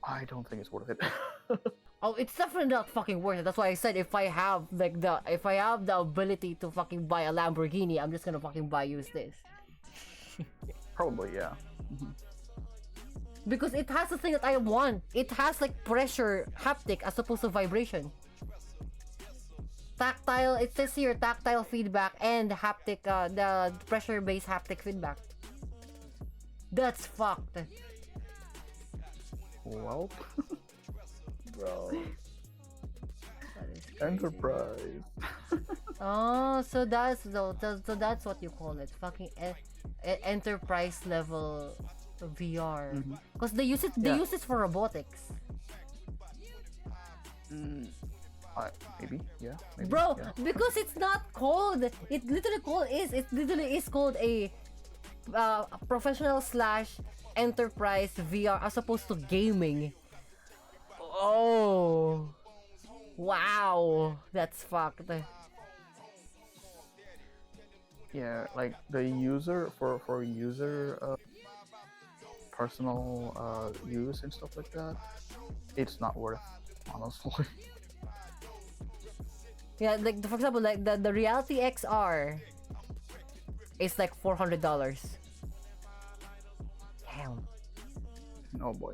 I don't think it's worth it. Oh, it's definitely not fucking worth it. That's why I said if I have the ability to fucking buy a Lamborghini, I'm just gonna fucking use this. Probably, yeah. Because it has the thing that I want. It has like pressure haptic as opposed to vibration. Tactile, it says here tactile feedback and haptic, the pressure based haptic feedback. That's fucked. Well, bro, That is crazy. Enterprise. Oh, so that's what you call it, fucking enterprise level VR. Because they use it. They Yeah. use it for robotics, Maybe, yeah. Maybe, bro. yeah. Because it's not called. It literally is called a professional / enterprise VR as opposed to gaming. Oh, wow, that's fucked. Yeah, like the user for user personal use and stuff like that, it's not worth, honestly. Yeah, like for example, like the Reality XR is like $400. Damn. Oh boy.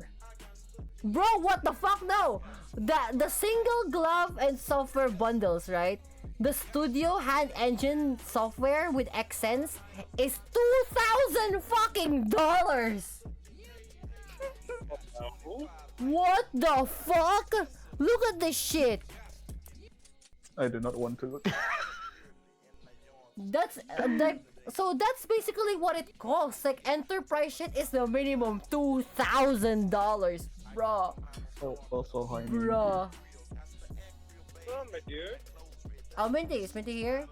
Bro, what the fuck? No, the single glove and software bundles, right? The Studio Hand Engine software with Xsense is $2,000 fucking dollars. What the fuck? Look at this shit. I do not want to look. That's like, so that's basically what it costs. Like enterprise shit is the minimum $2,000, bruh. Also high. Bruh. Oh, my dude. Oh, Minty, is Minty here?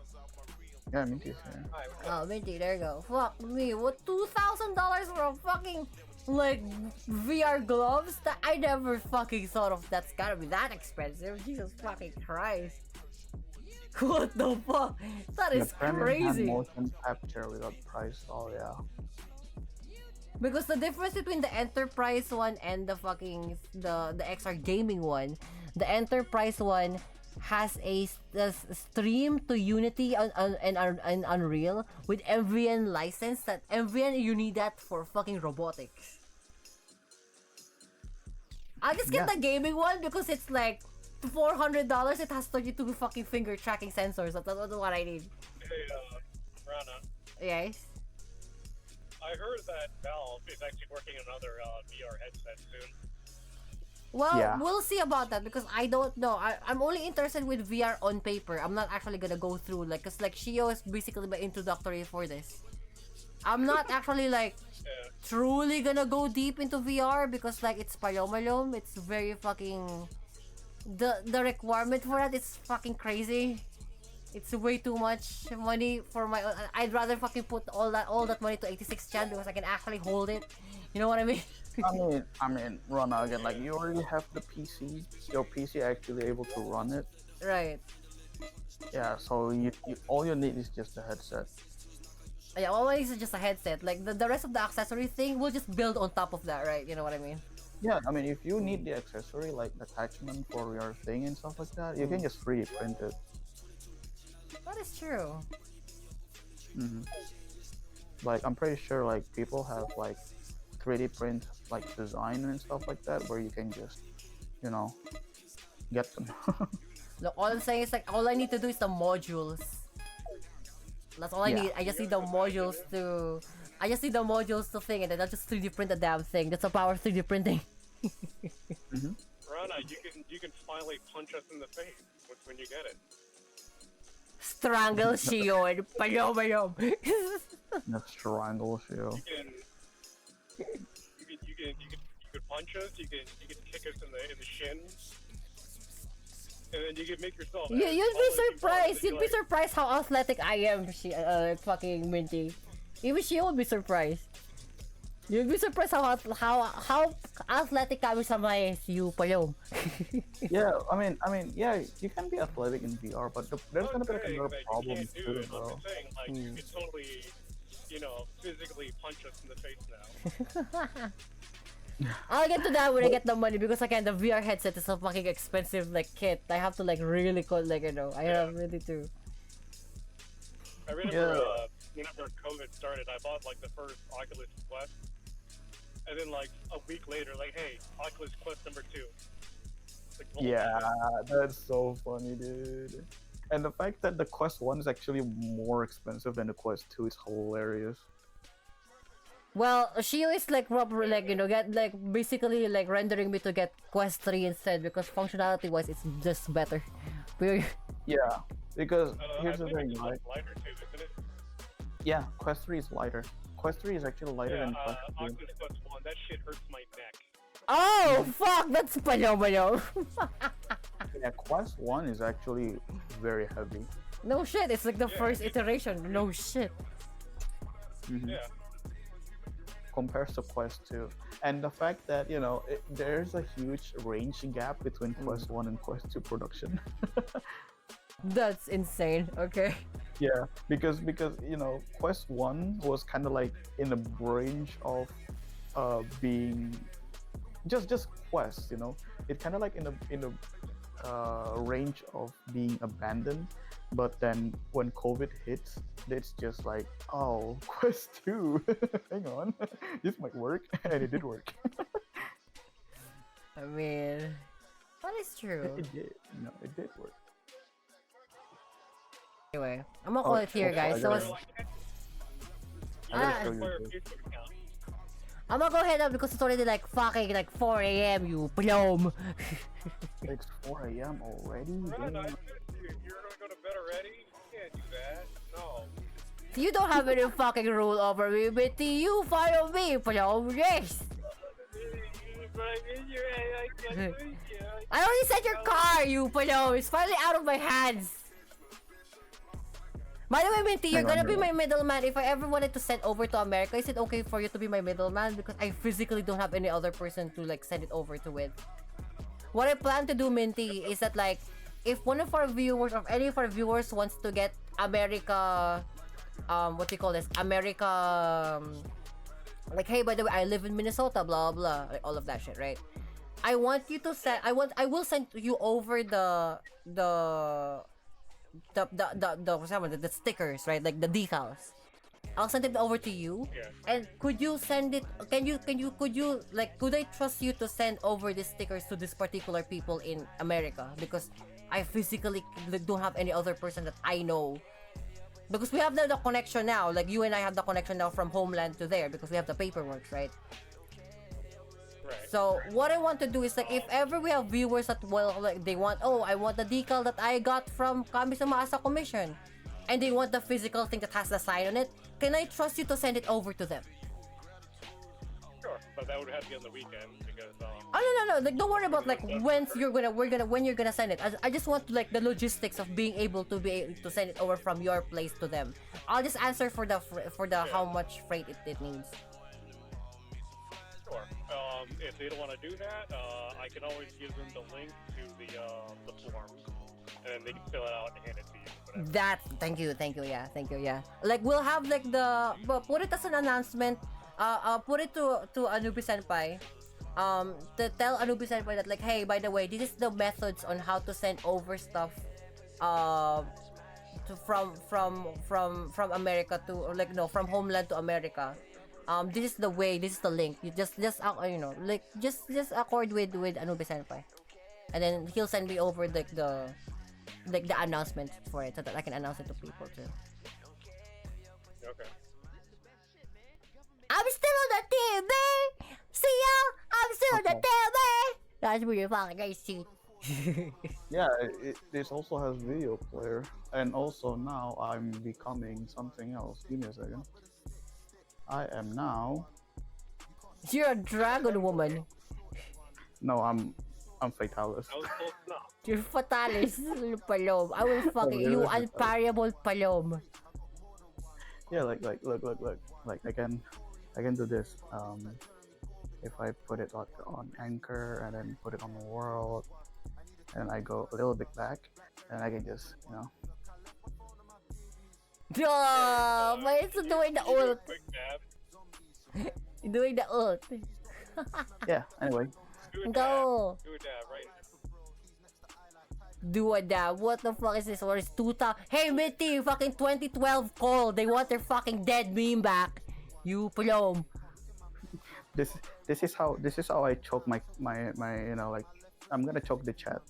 Yeah, Minty is here. Hi, what's Oh, Minty, there you go. Fuck me, what $2,000 for a fucking like VR gloves? That I never fucking thought of. That's gotta be that expensive. Jesus fucking Christ. What the fuck? That is crazy. Motion capture without price. Oh yeah. Because the difference between the enterprise one and the fucking the XR gaming one, the enterprise one has a stream to Unity and Unreal with MVN license. That MVN, you need that for fucking robotics. I'll just get the gaming one because it's like $400. It has 32 fucking finger tracking sensors. That's what I need. Hey, Rana, Yes. I heard that Valve is actually working on another VR headset soon. Well, Yeah. we'll see about that because I don't know. I'm only interested with VR on paper. I'm not actually gonna go through like, cause like Shio is basically my introductory for this. I'm not actually like Yeah. truly gonna go deep into VR because like it's Palomalom. It's very fucking the requirement for that is fucking crazy. It's way too much money for my. I'd rather fucking put all that money to 86 chan because I can actually hold it. You know what I mean? I mean, Rana, again, like you already have the PC. Your PC actually able to run it. Right. Yeah, so you all you need is just a headset. Yeah, always just a headset. Like the rest of the accessory thing, we'll just build on top of that, right? You know what I mean? Yeah, I mean, if you need the accessory like attachment for your thing and stuff like that, you can just 3D print it. That is true. Like I'm pretty sure like people have like 3D print like design and stuff like that where you can just, you know, get them. Look, all I'm saying is like all I need to do is the modules. That's all I Yeah. need. I just need the modules to. I just need the modules to thing, and then I'll just 3D print the damn thing. That's the power of 3D printing. Rana, you can finally punch us in the face when you get it. Strangle Shion. Palom. The strangle shield. You can punch us. You can kick us in the shin. And then you can make yourself. You'd be all that you surprised. want. You'd be surprised how athletic I am. Fucking Minty. Even she would be surprised. You'd be surprised how athletic kami sa may you Palom. Yeah, I mean, yeah, you can be athletic in VR, but there's gonna be like saying another that you problem can't do too, it. bro. I'm saying like you can totally, physically punch us in the face now. I'll get to that when I get the money because again the VR headset is a fucking expensive like kit. I have to like really I have really to. I remember whenever COVID started, I bought like the first Oculus Quest, and then like a week later, like, hey, Oculus Quest number 2. Like, Yeah, that's so funny, dude. And the fact that the Quest 1 is actually more expensive than the Quest 2 is hilarious. Well, she is like proper like get like basically like rendering me to get Quest 3 instead because functionality wise it's just better. Period. Yeah, because here's I the think thing, it's right? lighter too, isn't it? Yeah, Quest 3 is lighter. Quest 3 is actually lighter Yeah, than Quest 2. Oculus Quest 1, that shit hurts my neck. Oh fuck, that's Palom. Yeah, Quest 1 is actually very heavy. No shit, it's like the first iteration. No shit. Yeah. Compares to Quest 2. And the fact that, there's a huge range gap between Quest 1 and Quest 2 production. That's insane. Okay. Yeah, because Quest 1 was kind of like in the range of being just Quest, it kind of like in the range of being abandoned, but then when COVID hits, it's just like, oh, Quest 2, hang on, this might work, and it did work. I mean, that is true. It did, it did work. Anyway, I'm gonna call it here, guys. I So gotta, I gotta Ah. show you Fire this. Facebook account. I'm gonna go ahead up because it's already like fucking like 4 a.m. You plum. It's 4 a.m. already. Ren, I Damn. said you're gonna go to bed already? You can't do that. No. You don't have any fucking rule over me, but you follow me, plum. Yes. I already sent your car, you plum. It's finally out of my hands. By the way, Minty, you're Hang on, gonna be hang my middleman. If I ever wanted to send over to America, is it okay for you to be my middleman? Because I physically don't have any other person to like send it over to with. What I plan to do, Minty, is that like, if one of our viewers or any of our viewers wants to get America, what do you call this? America, like, hey, by the way, I live in Minnesota, blah blah, like all of that shit, right? I want you to send. I will send you over the stickers, right? Like the decals. I'll send it over to you. Yeah. And could you send it? Could I trust you to send over these stickers to this particular people in America? Because I physically don't have any other person that I know. Because we have the connection now. Like you and I have the connection now from homeland to there because we have the paperwork, right? Right. So what I want to do is like if ever we have viewers that like they want, oh, I want the decal that I got from Kami sa Maasa Commission, and they want the physical thing that has the sign on it, can I trust you to send it over to them? Sure, but that would have to be on the weekend because Oh no, like don't worry about like when you're gonna send it. I just want like the logistics of being able to send it over from your place to them. I'll just answer for the how much freight it needs. sure. If they don't want to do that, I can always give them the link to the forms, and then they can fill it out and hand it to you. Whatever. That thank you, yeah. Like we'll have like put it as an announcement. Put it to Anubi Senpai. To tell Anubi Senpai that like, hey, by the way, this is the methods on how to send over stuff, from America to, or like no, from homeland to America. This is the way. This is the link. You just like just accord with Anubi Senpai, and then he'll send me over like the announcement for it so that I can announce it to people too. Okay. I'm still on the TV. See ya. I'm still on the TV. That's really fucking nice shit. Yeah, this also has video player, and also now I'm becoming something else. Give me a second. I am now. You're a dragon woman. No, I'm Fatalis. I was close enough. You're fatalis, palom. I will fucking you unparable palom. Yeah, look, like I can do this. If I put it on Anchor and then put it on the world, and I go a little bit back, and I can just Oh, but it's doing the ult. Quick dab. Doing the ult. yeah. Anyway, Do a Go. dab. Do a dab right. Do a dab. What the fuck is this? Or is 2000? Hey, Mitty, fucking 2012 call. They want their fucking dead meme back. You plum. this is how I choke my like I'm gonna choke the chat.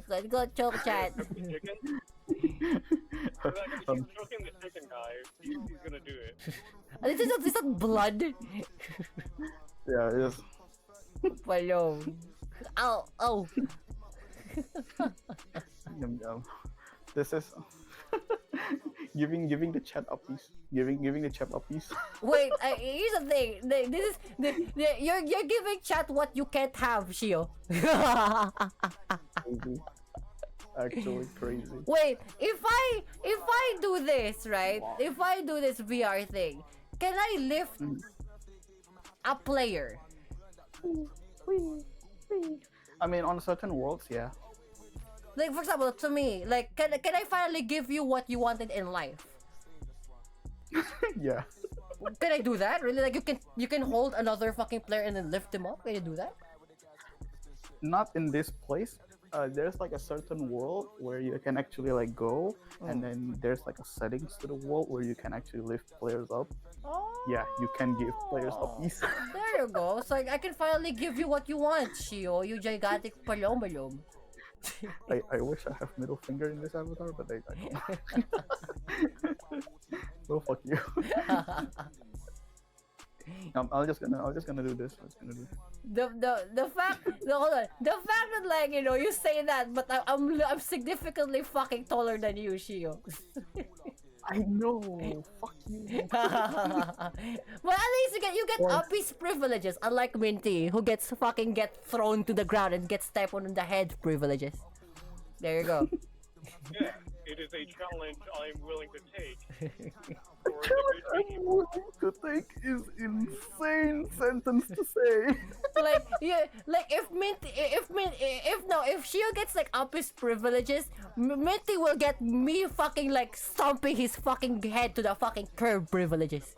Let's go choke chat. Chicken. He's choking the chicken guy. He's gonna do it. Is that blood? Yeah, it is. Palom. Ow. Yum, yum. This is giving the chat a piece. Giving the chat a piece. Wait, here's the thing. This is you're giving chat what you can't have, Shio. Crazy. Actually crazy. Wait, if I do this, right? If I do this VR thing, can I lift a player? I mean, on certain worlds, yeah. Like for example, to me, like can I finally give you what you wanted in life? Yeah. Can I do that? Really? Like you can hold another fucking player and then lift him up? Can you do that? Not in this place. There's like a certain world where you can actually like go, and then there's like a settings to the world where you can actually lift players up. Oh. Yeah, you can give players a piece. There you go. So I can finally give you what you want, Shio. You gigantic palom. I wish I have middle finger in this avatar, but I don't. Well, fuck you. I'm just gonna do this. I'm just gonna do. The fact no, hold on, the fact that like you say that, but I'm significantly fucking taller than you, Shio. I know. Fuck you. Well, at least you get uppies privileges, unlike Minty, who get thrown to the ground and gets stepped on the head privileges. There you go. Yeah, it is a challenge I'm willing to take. I'm willing to take is insane sentence to say. Like if Shio gets like uppies privileges, Minty will get me fucking like stomping his fucking head to the fucking curb privileges.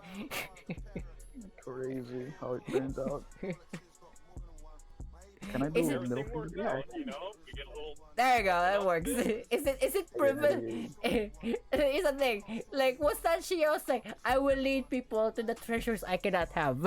Crazy how it turns out. Can I do Is it- middle Everything works finger? out, you know? We get a little. There you go, that works. Is it privilege? It's a thing. Like what's that Shio's like? I will lead people to the treasures I cannot have.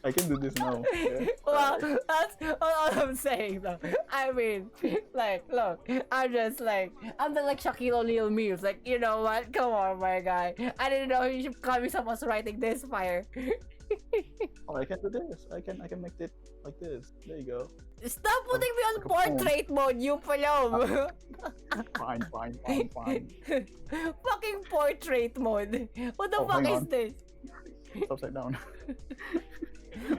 I can do this now. Yeah. Well, that's all I'm saying though. I mean, like, look, I'm the like Shaquille O'Neal memes. Like, you know what? Come on, my guy. I didn't know you should call me someone's writing this fire. Oh, I can do this. I can make it like this. There you go. Stop putting me on portrait mode, you palom. Fine. Fucking portrait mode. What the Oh, fuck hang is on. this? It's upside down.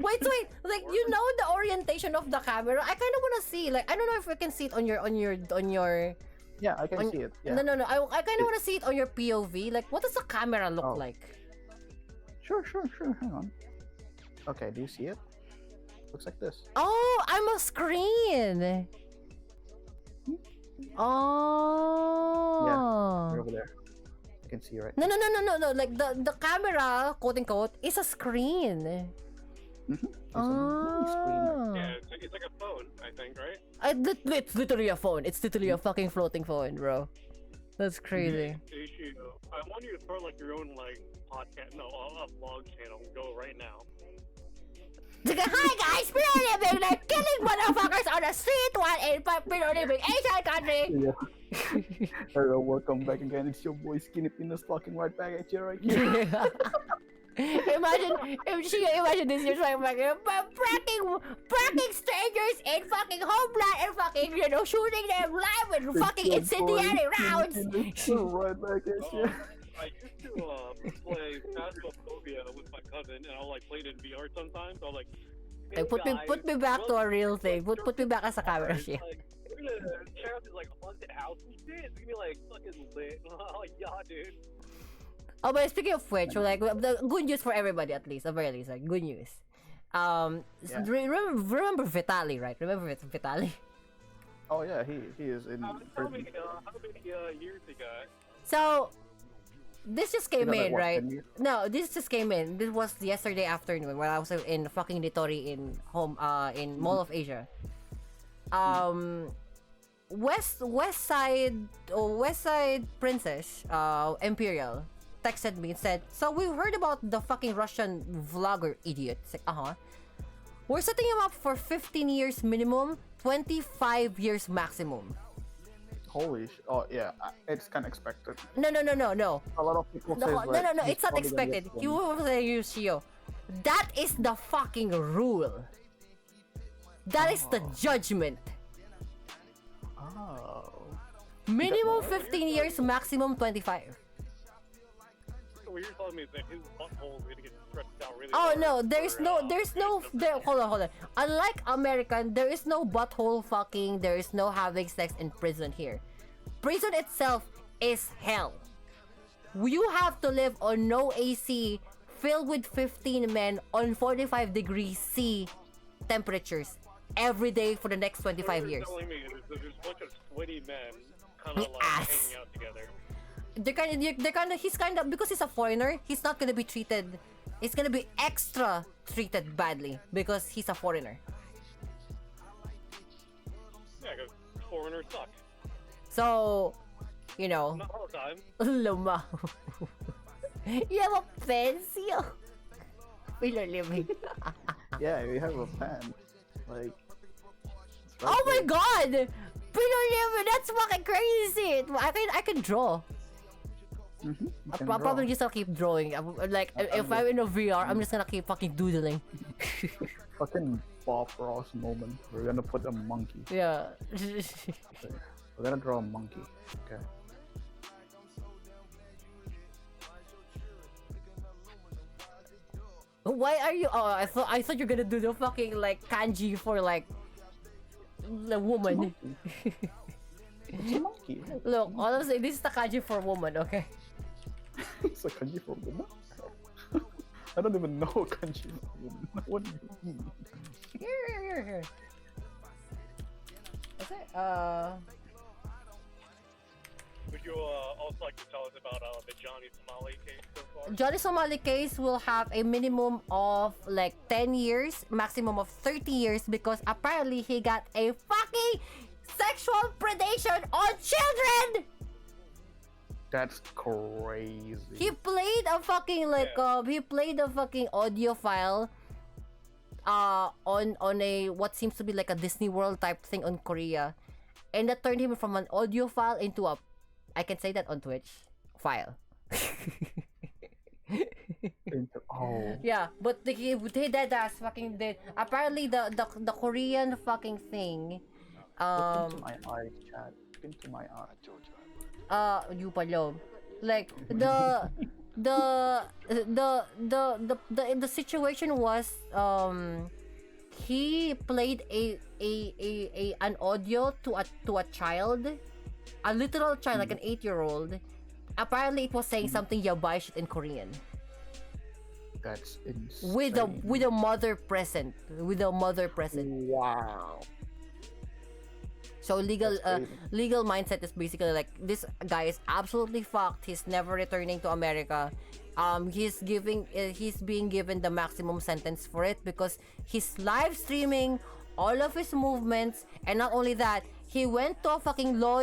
Wait, like the orientation of the camera. I kind of want to see. Like, I don't know if we can see it on your. Yeah, I can see it. Yeah. No. I kind of want to see it on your POV. Like, what does the camera look Oh. like? Sure. Hang on. Okay, do you see it? Looks like this. Oh, I'm a screen. Oh. You're over there. You can see right. No. Like the camera, quote unquote, is a screen. Mm-hmm. It's a mini screen. Yeah, it's like a phone, I think, right? It's literally a phone. It's literally a fucking floating phone, bro. That's crazy. Issue. I want you to start like your own like podcast, no, a vlog channel. Go right now. Hi guys, we're living like killing motherfuckers on the street while in living Asian country. Yeah. Hello, welcome back again. It's your boy Skinny Penis talking right back at you right here. Imagine this, you're talking about pranking strangers in fucking homeland and fucking, shooting them live with fucking incendiary rounds. Right back at you. I used to play Phasmophobia with my cousin, and I'll like play it in VR sometimes. I'll like, hey Like, put me back to a real thing. Put me back as a camera shit. Like, we're gonna check out this like haunted house and shit. It's gonna be like fucking lit. Oh yeah, dude. Oh, but speaking of which, like the good news for everybody, at least, at very least, like good news. Yeah. Remember Vitali, right? Remember Vitali? Oh yeah, he is in How prison. many years he got? So this just came Like, in, what, right? 10 years? No, this just came in. This was yesterday afternoon when I was in fucking Nitori in Mall of Asia. West Side Princess Imperial texted me and said, so we heard about the fucking Russian vlogger idiot. It's like, we're setting him up for 15 years minimum, 25 years maximum. Holy oh yeah, it's kind of expected. No. A lot of people say No, like, it's not expected. You will say you, Shio. That is the fucking rule. That is the judgment. Oh. Minimum 15 years, maximum 25. So what you're telling me is that his butthole is gonna get stretched out really Oh hard no, hold on. Unlike American, there is no butthole fucking, there is no having sex in prison here. Prison itself is hell. You have to live on no AC, filled with 15 men on 45 degrees C temperatures every day for the next 25 years. Telling me there's a bunch of sweaty men kind of like Ass. hanging out together. He's kind of, because he's a foreigner, he's not gonna be treated, he's gonna be extra treated badly because he's a foreigner. Yeah, because foreigners suck. So, Not all the time. Luma. You have a pencil. Pillar living. Yeah, we have a pen. Like. It's right Oh my here. god! That's fucking crazy! I can draw. You can I'll probably draw. just keep drawing. Like, if I'm in a VR, I'm just gonna keep fucking doodling. Fucking Bob Ross moment. We're gonna put a monkey. Yeah. We're gonna draw a monkey. Okay. Why are you? Oh, I thought you're gonna do the fucking like kanji for like the woman. It's a monkey. Look, honestly, this is the kanji for woman. Okay. It's a kanji for woman. I don't even know kanji for woman. What do you mean? Here. Is it? Would you also like to tell us about the Johnny Somali case so far? Johnny Somali case will have a minimum of like 10 years, maximum of 30 years because apparently he got a fucking sexual predation on children! That's crazy. He played a fucking he played a fucking audio file on a what seems to be like a Disney World type thing on Korea. And that turned him from an audio file into a, I can say that on Twitch, file. Oh. Yeah, but he dead ass fucking did. Apparently the Korean fucking thing. Look into my eyes, chat. Look into my eyes. You palo. Like the situation was he played an audio to a child, a literal child, like an 8-year-old. Apparently it was saying something yabai shit in Korean. That's insane. With a mother present. Wow. So legal That's crazy. legal mindset is basically like this guy is absolutely fucked. He's never returning to America. He's being given the maximum sentence for it because he's live streaming all of his movements, and not only that, he went to a fucking law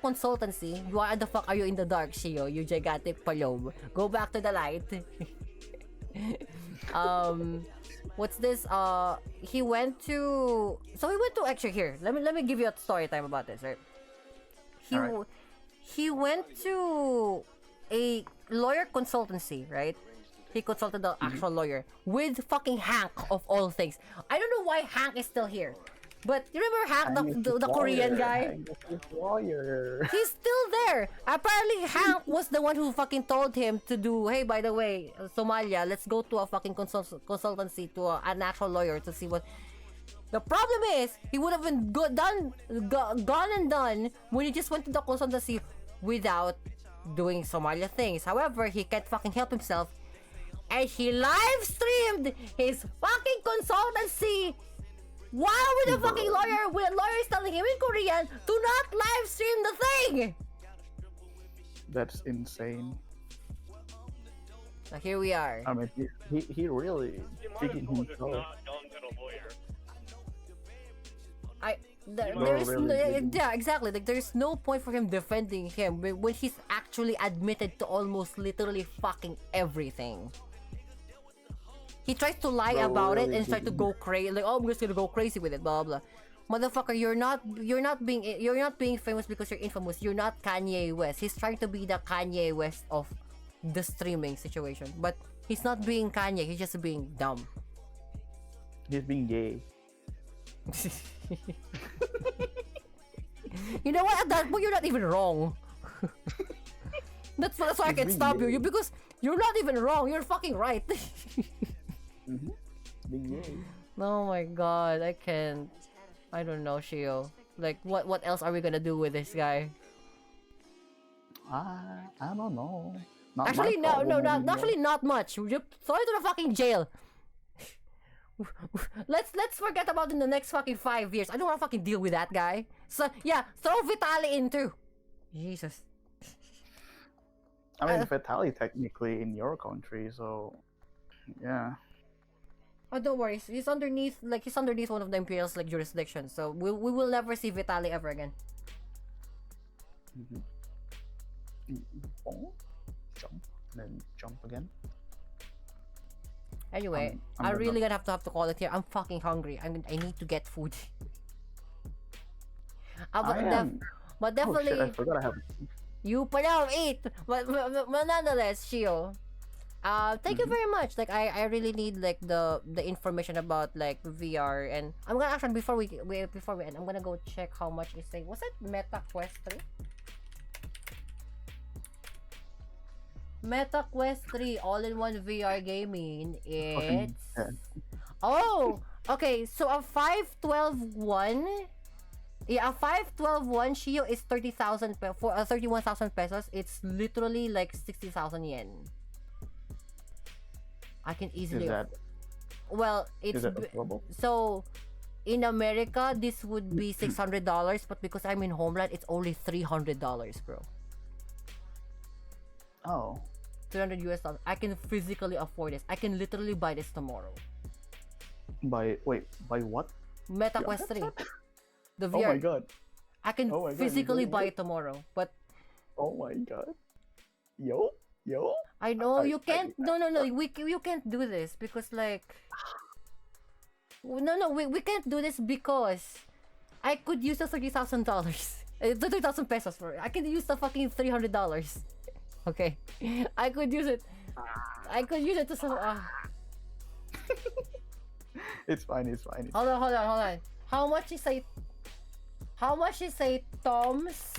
consultancy. Why the fuck are you in the dark, Shio? You gigantic palom. Go back to the light. What's this? He went to actually here. Let me give you a story time about this, right? Alright. He went to a lawyer consultancy, right? He consulted the actual lawyer with fucking Hank of all things. I don't know why Hank is still here. But you remember Hank, the Korean guy? Lawyer. He's still there. Apparently, Hank was the one who fucking told him to do, hey, by the way, Somalia, let's go to a fucking consultancy, to an actual lawyer to see what... The problem is, he would have been gone and done when he just went to the consultancy without doing Somalia things. However, he can't fucking help himself. And he live streamed his fucking consultancy while with a fucking lawyer, with a lawyer is telling him in Korean, do not live stream the thing! That's insane. So here we are. I mean, he really He might digging as well just himself. not gone to the lawyer. There's really no, didn't. yeah, exactly. Like there's no point for him defending him when he's actually admitted to almost literally fucking everything. He tries to lie Bro, about it really and try to go crazy, like, oh, I'm just gonna go crazy with it, blah blah. Motherfucker, you're not being famous because you're infamous. You're not Kanye West. He's trying to be the Kanye West of the streaming situation, but he's not being Kanye. He's just being dumb. He's being gay. You know what? At that point, you're not even wrong. that's why I can He's stop being you gay. because you're not even wrong. You're fucking right. Being gay. Oh my god, I can't. I don't know, Shio. Like, what else are we gonna do with this guy? I don't know. Not Actually, my problem anymore. actually not much. You throw it to the fucking jail. Let's forget about it in the next fucking 5 years. I don't want to fucking deal with that guy. So yeah, throw Vitali in too. Jesus. I mean, Vitaly technically in your country, so yeah. Oh, don't worry. He's underneath one of the Imperial's like jurisdictions. So we will never see Vitali ever again. Oh, jump, then jump again. Anyway, I'm I'm gonna- really gonna have to call it here. I'm fucking hungry. I need to get food. But, I am. but Oh definitely, shit! I forgot I have. you pala eat. But nonetheless, Shio. Thank you very much. Like, I really need like the information about like VR, and I'm gonna actually before we end, I'm gonna go check how much is say. Was it Meta Quest 3? Meta Quest 3 all-in-one VR gaming. Fucking It's head. oh okay. So a 512 yeah, a 512 Shio is 30,000 for 31,000 pesos. It's literally like 60,000 yen. I can easily. Is that Well, it's is that affordable? so in America this would be $600, but because I'm in Homeland, it's only $300, bro. Oh, 300 US dollars. I can physically afford this. I can literally buy this tomorrow. by what? Meta Yeah, Quest 3. The Oh my VR. god! I can Oh my God, physically you buy really- it tomorrow. But Oh my god! Yo. I know I- you can't. No. You can't do this because like. No. We can't do this because I could use the $30,000. 30,000 pesos for it. I could use the fucking $300. Okay, I could use it. I could use it to some. It's fine. It's fine. Hold on. How much is a Tom's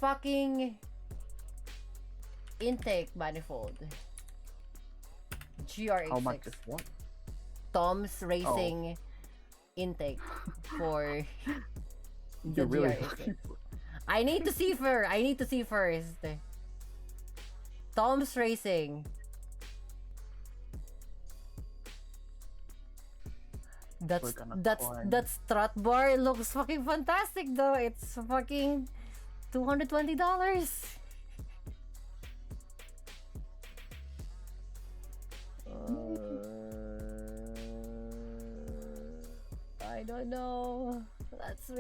fucking intake manifold? How much GR86. is what? Tom's racing intake for the You really GR86. I need to see first. Tom's Racing. We're gonna climb. That strut bar looks fucking fantastic though. It's fucking $220. I don't know. That's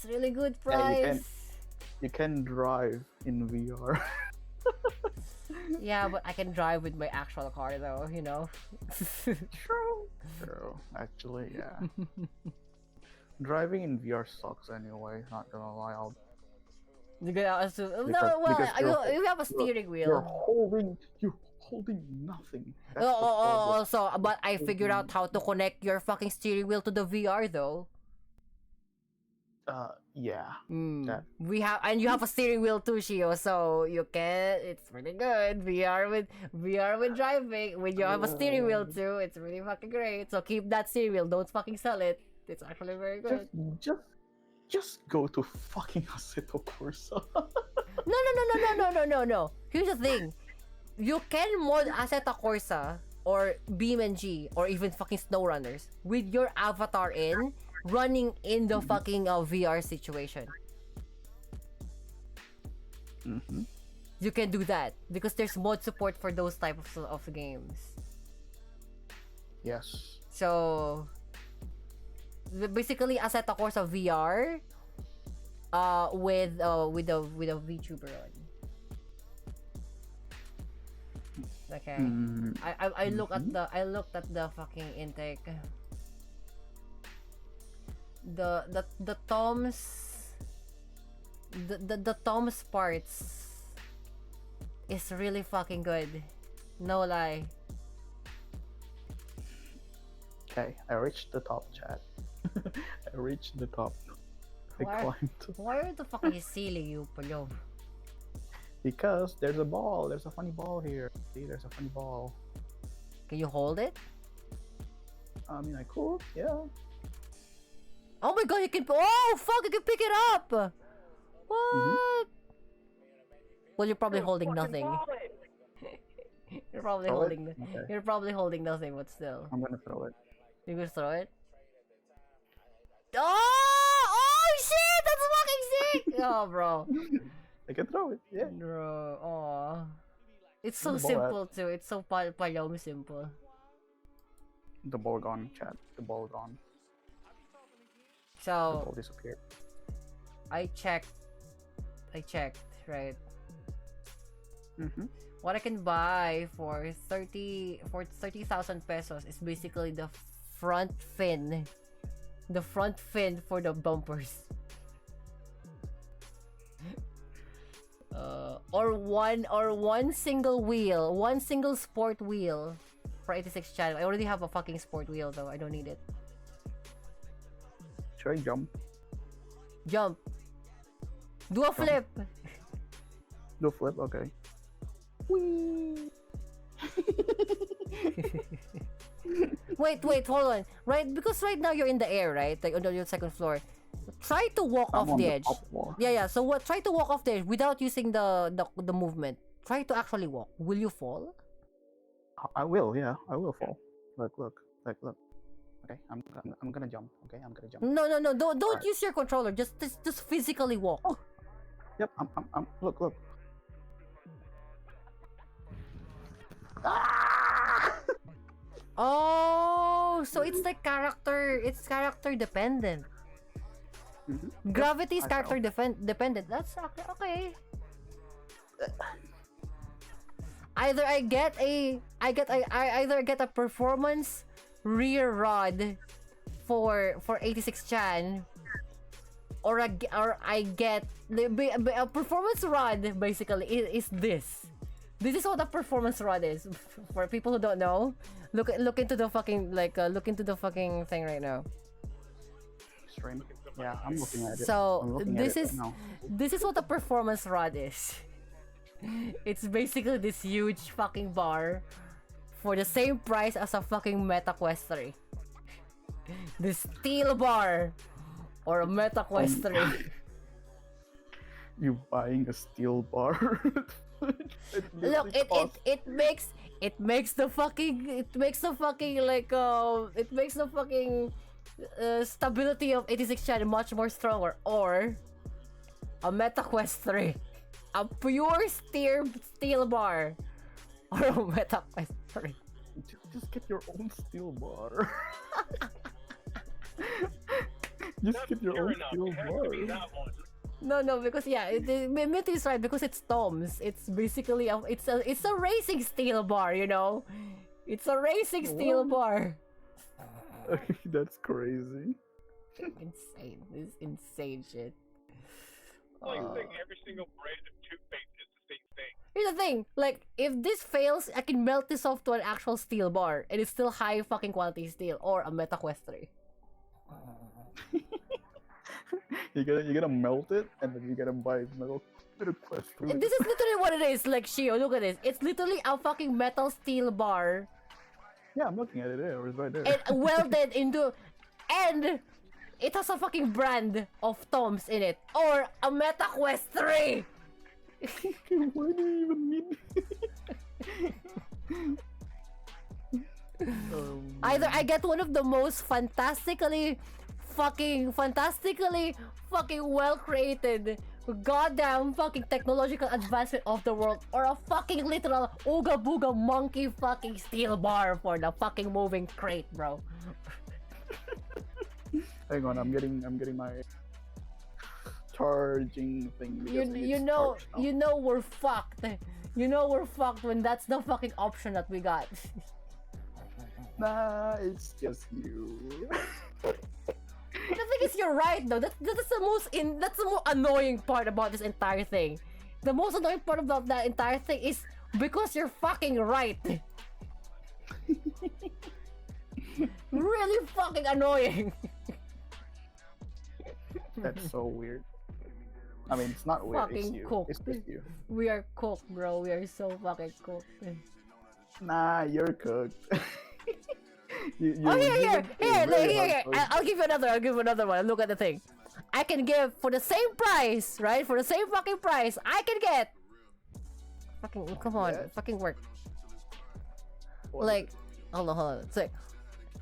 really good price. You can drive in VR. Yeah, but I can drive with my actual car though, you know. True. Actually, yeah. Driving in VR sucks anyway. Not gonna lie. You're gonna assume, no, Because- well, because you're- you have a steering You're wheel. holding nothing. That's the Oh, problem. also, but I figured out how to connect your fucking steering wheel to the VR though. Yeah. That- We have, and you have a steering wheel too, Shio, so you can. It's really good. VR with driving. When you have a steering wheel too, it's really fucking great. So keep that steering wheel. Don't fucking sell it. It's actually very good. Just go to fucking Assetto Corsa. No. Here's the thing. You can mod Assetto Corsa or BeamNG or even fucking SnowRunners with your avatar running in the fucking VR situation. Mm-hmm. You can do that because there's mod support for those types of games. Yes. So basically Assetto Corsa VR with a VTuber on. Okay. I looked at the fucking intake. The Tom's the Tom's parts is really fucking good. No lie. Okay, I reached the top, chat. I reached the top. I Why- climbed. Why are the fucking silly you, Palo? Because there's a ball. There's a funny ball here. See, there's a funny ball. Can you hold it? I mean, I could. Yeah. Oh my god, you can. Oh fuck, you can pick it up. What? Well, you're probably holding nothing. You're probably Throw it? holding. Okay. You're probably holding nothing, but still. I'm gonna throw it. You can throw it. Oh shit! That's fucking sick. Oh, bro. I can throw it. Yeah. Bro. Oh. It's so Where's the ball simple too. It's so palom simple. The ball gone, chat. The ball gone. The So ball disappeared. I checked, right? Mm-hmm. What I can buy for 30,000 pesos is basically the front fin. The front fin for the bumpers. Or one single wheel, one single sport wheel for 86 channel. I already have a fucking sport wheel though. I don't need it. Should I jump? Jump. Do a flip. Do flip? Okay. Whee! Wait, hold on. Right, because right now you're in the air, right? Like on your second floor. Try to walk I'm off on the the edge. top floor. Yeah. So what? Try to walk off the edge without using the movement. Try to actually walk. Will you fall? I will, yeah. I will fall. Look. Okay, I'm gonna jump. Okay, I'm gonna jump. No. Don't Alright. use your controller. Just physically walk. Oh. Yep, I'm look. Ah! Oh, so it's like character. It's character dependent. Mhm. Gravity is I character dependent. That's okay. Either I get a performance rear rod for 86 chan, or I get a performance rod. Basically, is this. This is what a performance rod is. For people who don't know, look into the fucking look into the fucking thing right now. Stream. Yeah, I'm looking at it. So I'm looking this at it is right now. this is what a performance rod is. It's basically this huge fucking bar for the same price as a fucking Meta Quest 3. This steel bar or a Meta Quest 3. You buying a steel bar? Look, it makes the fucking stability of 86 chan much more stronger. Or a Meta Quest 3, a pure steel bar, or a Meta Quest 3. Just get your own steel bar. Just get your Fair own enough. steel It has to be bar. that one. No, because yeah, Mint is right because it's Tom's. It's basically it's a racing steel bar, you know. It's a racing steel bar. That's crazy. Insane. This is insane shit. It's like saying every single brand of toothpaste is the same thing. Here's the thing, like, if this fails, I can melt this off to an actual steel bar, and it's still high fucking quality steel, or a Meta Quest 3. You gotta melt it, and then you gotta buy metal quest. This is literally what it is, like, Shio, look at this. It's literally a fucking metal steel bar, Yeah, I'm looking at it there. It's right there. and welded into, and it has a fucking brand of Toms in it, or a Meta Quest 3! Why do you even need? Either I get one of the most fantastically well created goddamn fucking technological advancement of the world, or a fucking literal ooga booga monkey fucking steel bar for the fucking moving crate, bro. Hang on, I'm getting my charging thing. because it You needs know charge now. you know we're fucked. You know we're fucked when that's the fucking option that we got. Nah, it's just you. The thing is, you're right though. That's the most annoying part about this entire thing. The most annoying part about that entire thing is because you're fucking right. Really fucking annoying. That's so weird. I mean, it's not weird. It's Fucking you. cooked. It's just you. We are cooked, bro. We are so fucking cooked. Nah, you're cooked. Oh, here. I'll give you another one. Look at the thing. I can give for the same price, right? For the same fucking price, I can get. Fucking come on, Yes. fucking work. What? Like, hold on. So,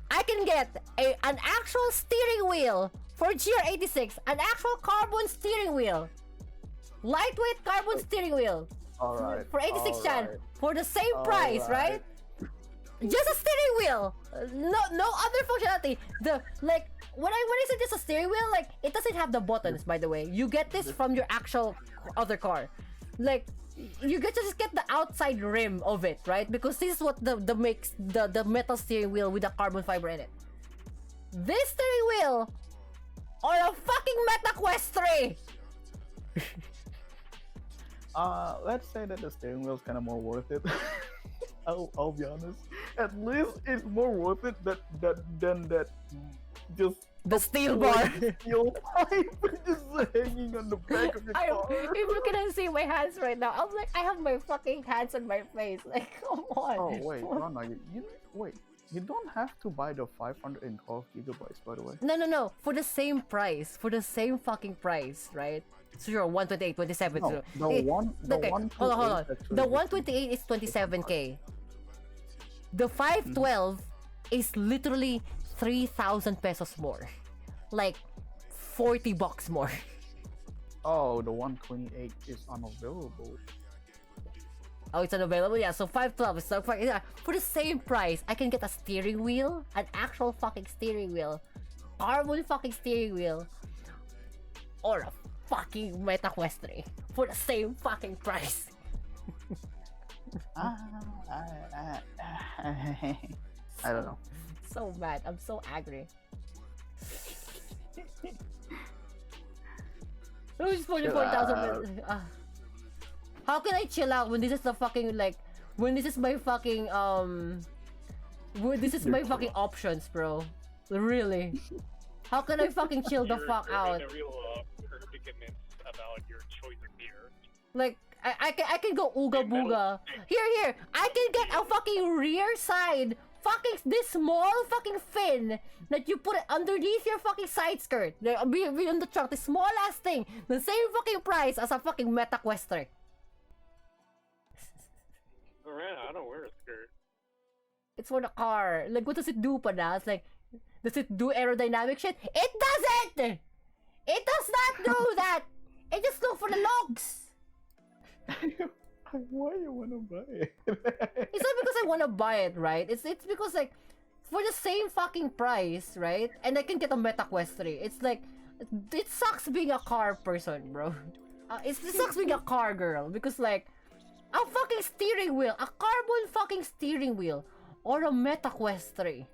I can get an actual steering wheel for GR86, an actual carbon steering wheel, lightweight carbon steering wheel All right. for 86 chan alright, for the same price, right? Just a steering wheel, no other functionality. When I say just a steering wheel, like, it doesn't have the buttons, by the way. You get this from your actual other car. Like, you get just get the outside rim of it, right? Because this is what the makes the metal steering wheel with the carbon fiber in it. This steering wheel or a fucking MetaQuest 3. Let's say that the steering wheel is kind of more worth it. I'll be honest. At least it's more worth it than that just The steel bar. steel pipe just hanging on the back of your car. If you can see my hands right now, I'm like, I have my fucking hands on my face. Like, come on. Oh wait, Rana, wait. You don't have to buy the 512 gigabytes, by the way. No. For the same price. For the same fucking price, right? So you're 128, 27. No, so- the eh, one, the okay, one. hold on. The 128 is 27k. The 512 is literally 3,000 pesos more. Like $40 more. Oh, the 128 is unavailable. Oh, it's unavailable? Yeah, so 512. So yeah, for the same price, I can get a steering wheel, an actual fucking steering wheel, carbon fucking steering wheel, or a fucking MetaQuest 3 for the same fucking price. I don't know. So mad. I'm so angry. It was 44,000. How can I chill out when this is the fucking like when this is my fucking when this is my fucking options, bro? Really? How can I fucking chill the fuck out? You're in a real predicament about your choice of beer. Like I can go ooga booga. Here. I can get a fucking rear side fucking this small fucking fin that you put it underneath your fucking side skirt. Be on the truck, the small ass thing, the same fucking price as a fucking MetaQuest 3. Miranda, I don't wear a skirt. It's for the car. Like, what does it do, pada? It's like, does it do aerodynamic shit? It doesn't! It does not do that! It just look for the logs! Why you wanna buy it? It's not because I want to buy it, right? It's because, like, for the same fucking price, right? And I can get a MetaQuest 3. It's like, it sucks being a car person, bro. It sucks being a car girl. Because, like, a fucking steering wheel, a carbon fucking steering wheel, or a MetaQuest 3.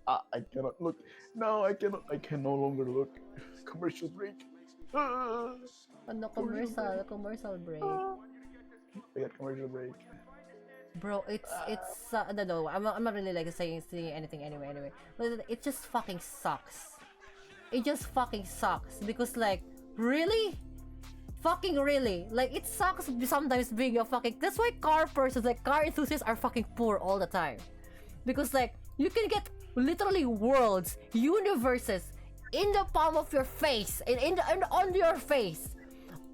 I cannot look. No, I cannot. I can no longer look. Commercial break. Ano, commercial break. I got commercial break. Bro, it's I don't know. I'm not really like saying anything anyway. But it just fucking sucks. It just fucking sucks because like really, fucking really, like it sucks sometimes being a fucking. That's why car persons, like car enthusiasts, are fucking poor all the time, because like you can get literally worlds, universes in the palm of your face, and on your face,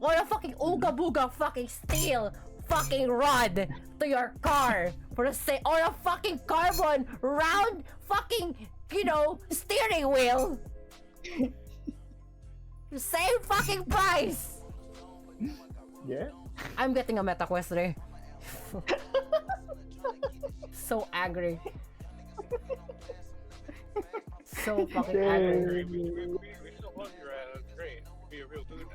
or a fucking ooga booga fucking steel fucking rod to your car for the same, or a fucking carbon round fucking, you know, steering wheel. The same fucking price. Yeah. I'm getting a MetaQuest 3. So angry. So fucking angry. We still love you, Ryan. That's great. Be a real dude.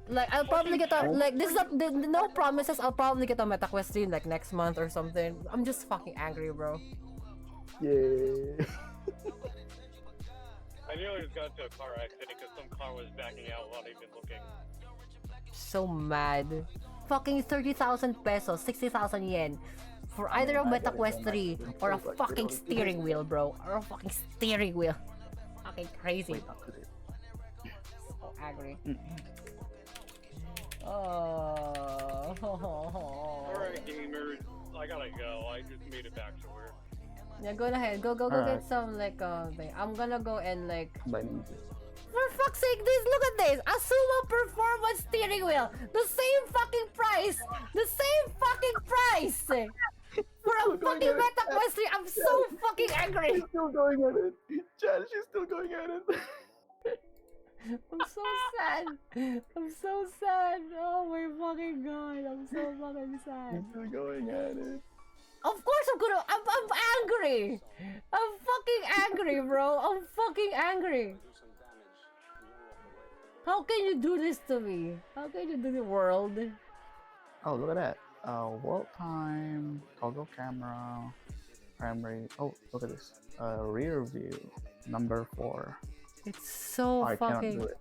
Like I'll probably get a like this is no promises. I'll probably get a MetaQuest 3 like next month or something. I'm just fucking angry, bro. Yeah. I nearly just got into a car accident because some car was backing out without even looking. So mad. Fucking 30,000 pesos, 60,000 yen for either a MetaQuest 3 or a fucking steering wheel, bro. Or a fucking steering wheel. Fucking crazy. So angry. Oh. Alright, gamers. I gotta go. I just made it back to work. Yeah, go ahead. Go Alright. get some like thing. I'm gonna go and like. Bye. For fuck's sake, this look at this! A Sumo Performance steering wheel! The same fucking price! The same fucking price! For a fucking MetaQuest 3, I'm so fucking angry! She's still going at it. Chad, she's still going at it. I'm so sad! I'm so sad! Oh my fucking god, I'm so fucking sad. She's still going at it. Of course I'm angry! I'm fucking angry, bro! I'm fucking angry! How can you do this to me? How can you do the world? Oh, look at that. World time, toggle camera, primary. Oh, look at this. Rear view, number 4. It's so I cannot fucking do it.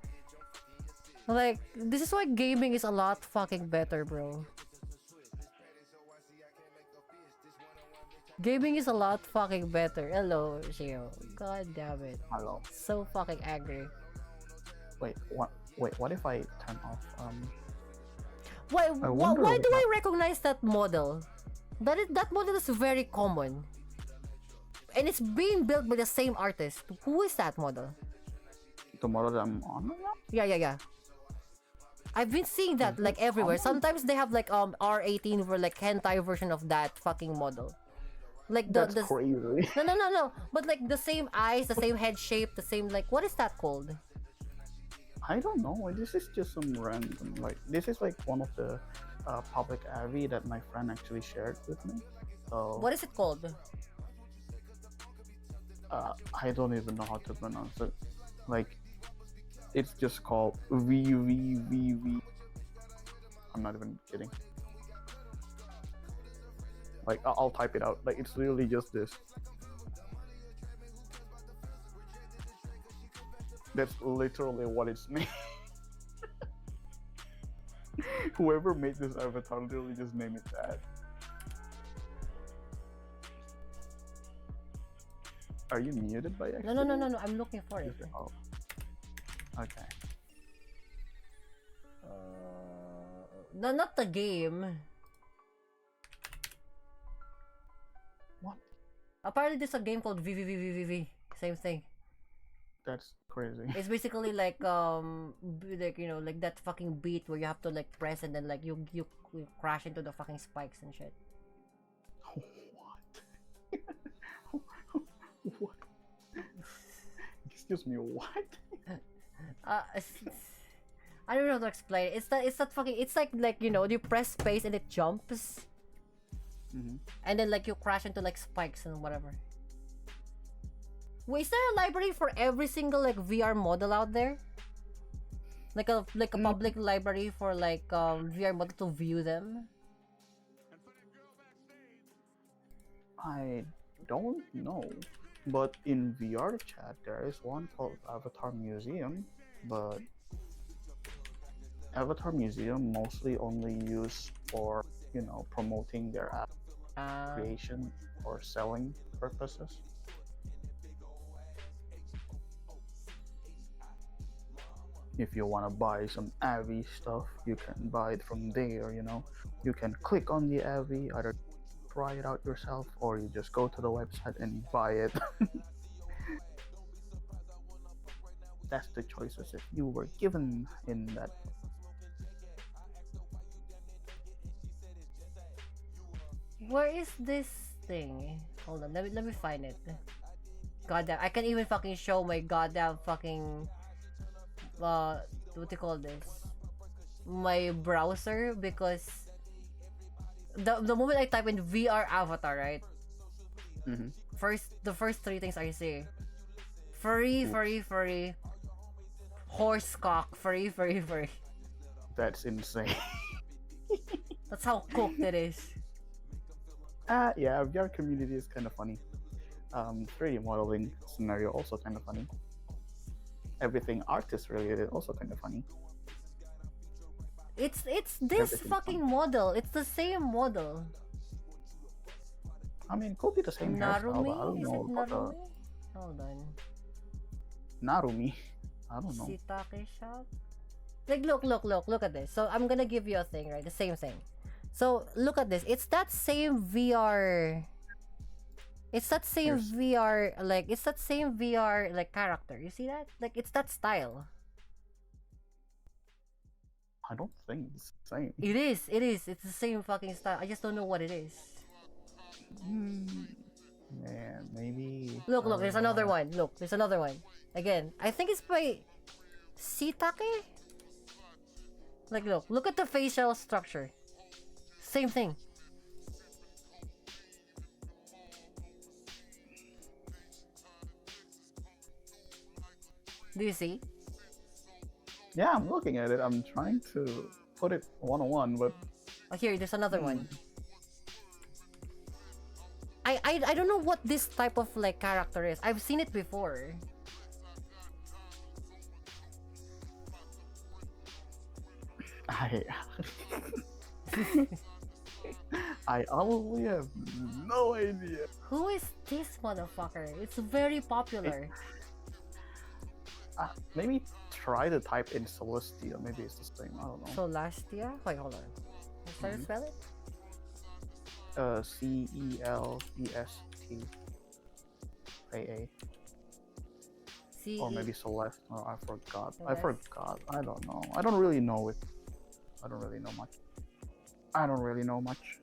like this is why gaming is a lot fucking better, bro. Gaming is a lot fucking better. Hello, Shio. God damn it. Hello. So fucking angry. Wait, what? Wait, what if I turn off? Why wonder why do what- I recognize that model? That model is very common. And it's being built by the same artist. Who is that model? The model that I'm on right now? Yeah. I've been seeing that like everywhere. Sometimes they have like R18 for like hentai version of that fucking model. Like That's the crazy. no. But like the same eyes, the same head shape, the same like what is that called? I don't know. This is just some random. Like this is like one of the public AVI that my friend actually shared with me. So What is it called? I don't even know how to pronounce it. Like it's just called VVVV. I'm not even kidding. Like I'll type it out. Like it's literally just this. That's literally what it's made. Whoever made this avatar literally just named it that. Are you muted by accident? No. I'm looking for it. Oh. Okay. No, not the game. What? Apparently, there's a game called VVVVVV. Same thing. That's crazy. It's basically like like you know like that fucking beat where you have to like press and then like you crash into the fucking spikes and shit. What? What? Excuse me, what? I don't know how to explain it. It's that fucking it's like you know you press space and it jumps and then like you crash into like spikes and whatever. Wait, is there a library for every single like VR model out there? Like a public library for like VR model to view them? I don't know. But in VR chat, there is one called Avatar Museum, but Avatar Museum mostly only used for, you know, promoting their app creation or selling purposes. If you want to buy some AVI stuff, you can buy it from there, you know. You can click on the AVI, either try it out yourself or you just go to the website and buy it. That's the choices that you were given in that. Where is this thing? Hold on, let me find it. Goddamn, I can't even fucking show my goddamn fucking what do you call this? My browser because the moment I type in VR avatar, right? The first three things I see: furry, horse cock, furry. That's insane. That's how cooked it is. Yeah, VR community is kind of funny. 3D modeling scenario also kind of funny. Everything artist related also kind of funny. It's this Everything fucking funny. model. It's the same model. I mean, could be the same hairstyle, Narumi? but I don't Is know it about Narumi? Hold on. Narumi. I don't know. Sitake shop? Like look at this. So I'm gonna give you a thing, right? The same thing. So look at this. It's that same VR. It's that same Yes. VR like it's that same VR like character. You see that? Like it's that style. I don't think it's the same. It is. It's the same fucking style. I just don't know what it is. Man, maybe. Look, there's another one. Look, there's another one. Again, I think it's by Sitake. Like look at the facial structure. Same thing. Do you see? Yeah, I'm looking at it. I'm trying to put it one-on-one, but Oh, here, there's another one. I don't know what this type of like character is. I've seen it before. I I honestly have no idea. Who is this motherfucker? It's very popular. Maybe try to type in Celestia. Maybe it's the same. I don't know. Solastia? Wait, hold on. How do you spell it? Celestia. C Or maybe Celeste. Oh, I forgot. I forgot. I don't know. I don't really know it. I don't really know much. I don't really know much.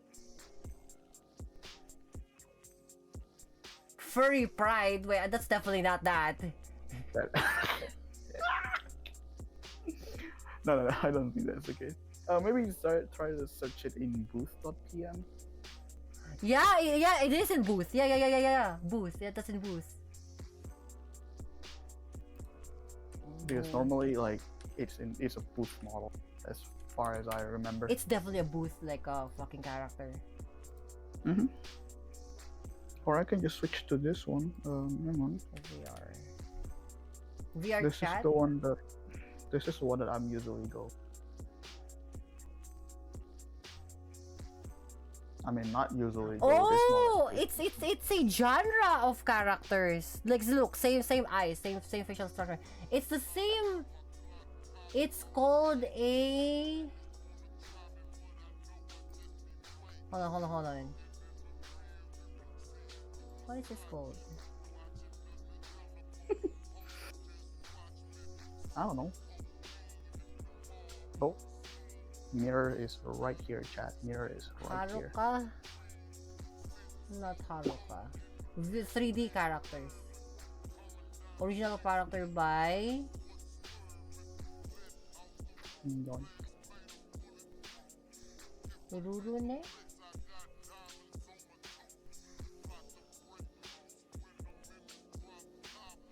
Furry Pride. Wait, that's definitely not that. That- no, I don't think that's the case. Maybe try to search it in booth.pm. Yeah, it is in Booth. Yeah. Booth. Yeah, that's in Booth. Because normally, like, it's a booth model, as far as I remember. It's definitely a Booth, like a fucking character. Or I can just switch to this one. Hang on. VR This chat? is the one that. This is the one that I'm usually go. I mean, not usually go. Oh, it's a genre of characters. Like, look, same eyes, same facial structure. It's the same. It's called a. Hold on. What is this called? I don't know. Oh, mirror is right here, chat. Mirror is right here. Haruka? Not Haruka. 3D characters. Original character by Rurune?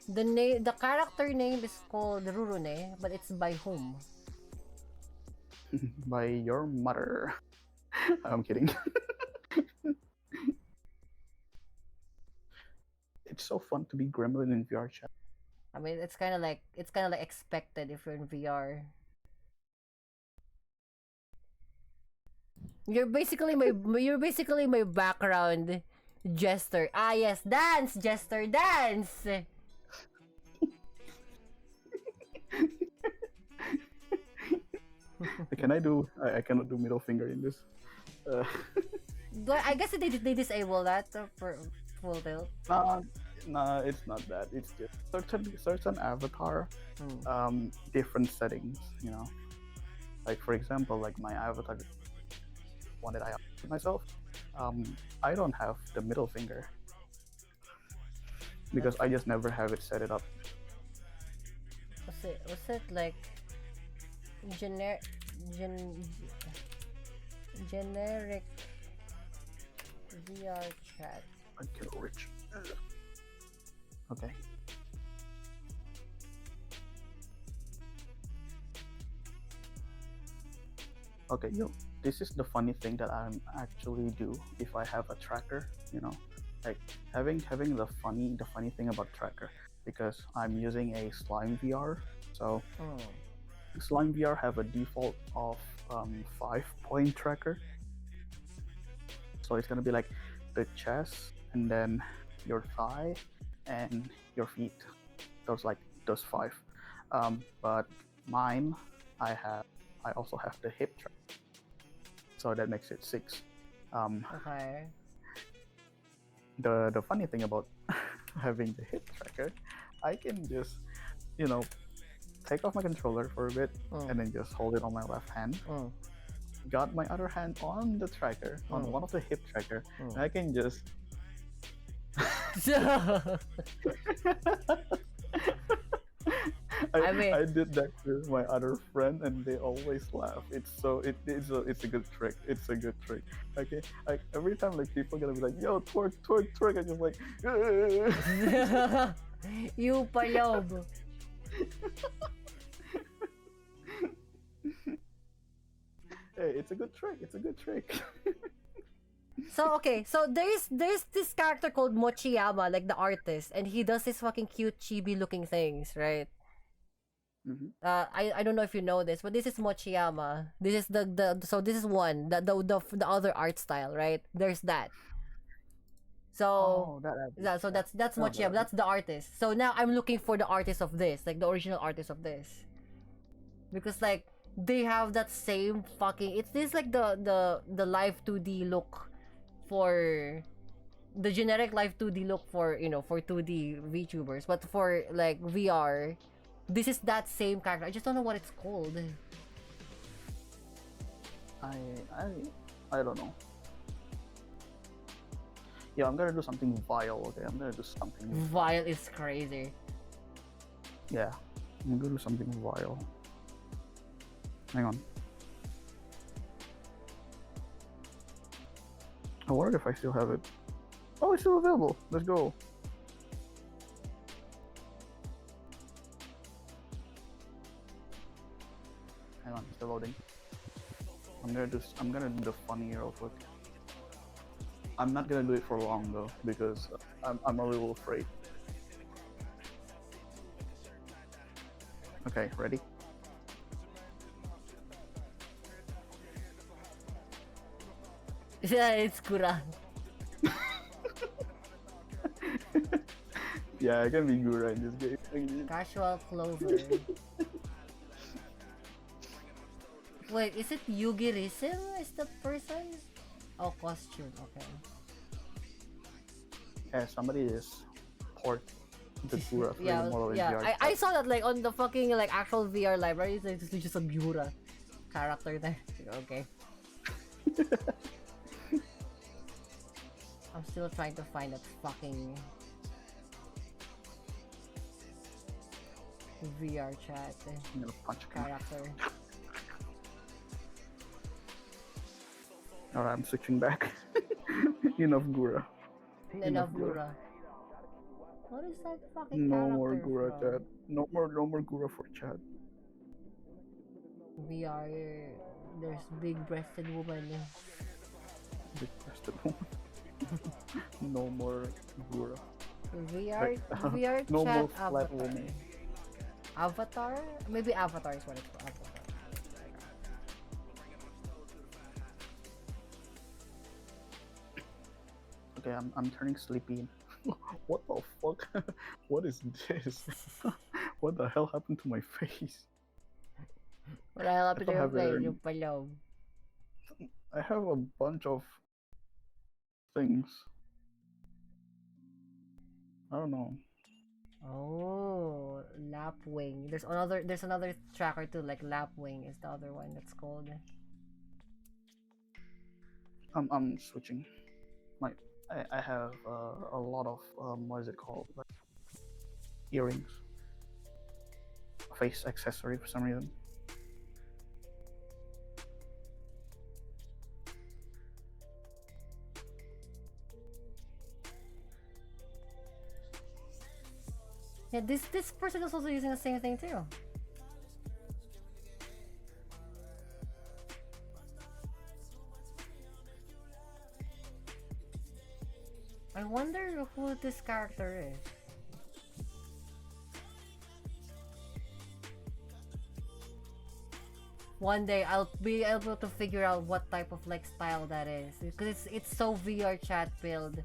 The character name is called Rurune, but it's by whom? By your mother. I'm kidding. It's so fun to be Gremlin in VR chat. I mean, it's kind of like expected if you're in VR. You're basically my background jester. Ah yes, dance, jester, dance. Can I do? I cannot do middle finger in this. I guess they disable that for full tilt. Nah, it's not that. It's just certain avatar, different settings. You know, like for example, like my avatar, one that I uploaded myself, I don't have the middle finger because I just never have it set it up. Was it like generic VR chat? I can reach. Okay. Okay, this is the funny thing that I actually do if I have a tracker. You know, like having the funny thing about tracker, because I'm using a Slime VR, so Slime VR have a default of 5-point tracker. So it's gonna be like the chest and then your thigh and your feet. Those 5. But mine, I also have the hip track. So that makes it 6. Okay. The funny thing about having the hip tracker, I can just, take off my controller for a bit and then just hold it on my left hand. Got my other hand on the tracker, on one of the hip tracker, and I can just I did that with my other friend, and they always laugh. It's a good trick. It's a good trick. Okay, like every time like people gonna be like, "Yo, twerk, twerk, twerk," I just like, you palob. Hey, it's a good trick. It's a good trick. So okay, so there's this character called Mochiyama, like the artist, and he does these fucking cute chibi looking things, right? Mhm. I don't know if you know this, but this is Mochiyama. This is the so this is one the other art style, right? There's that. So Oh, that artist. yeah, so that's I know that Mochiyama. That's artist. the artist. So now I'm looking for the artist of this, like the original artist of this, because like they have that same fucking. It's this like the live 2D look for the generic live 2D look for for 2D VTubers, but for like VR, this is that same character. I just don't know what it's called. I I don't know. Yeah, I'm gonna do something vile. Okay, I'm gonna do something. Vile is crazy. Yeah, I'm gonna do something vile. Hang on. I wonder if I still have it. Oh, it's still available. Let's go. Hang on, still loading. I'm gonna do the funny real quick. I'm not gonna do it for long though because I'm a little afraid. Okay, ready? Yeah, it's Kuran. Yeah, I can be Gura in this game. Casual Clover. Wait, is it Yugirism? Is the person? Oh, costume. Okay. Yeah, somebody is port the Gura for Yeah, the model in yeah. VR. I saw that like on the fucking like actual VR library. It's just a Gura character there. Okay. I'm still trying to find that fucking VR chat I'm gonna punch him. character. Alright, I'm switching back. Enough Gura. Enough Gura. What is that fucking No character more Gura from? chat. No more Gura for chat. VR. There's big-breasted woman. Big breasted woman. No more Gura. VR VR No chat more flat avatar. woman. Avatar? Maybe Avatar is what it's called. Avatar. Okay, I'm turning sleepy. What the fuck? What is this? What the hell happened to my face? Wala ka don't have pinag-play it. yung paloob. I have a bunch of things. I don't know. Oh, Lapwing. There's another tracker too, like Lapwing is the other one that's called. I'm switching. I have a lot of what is it called? Like earrings, face accessory for some reason. Yeah, this person is also using the same thing too. I wonder who this character is. One day I'll be able to figure out what type of like style that is because it's so VR chat build.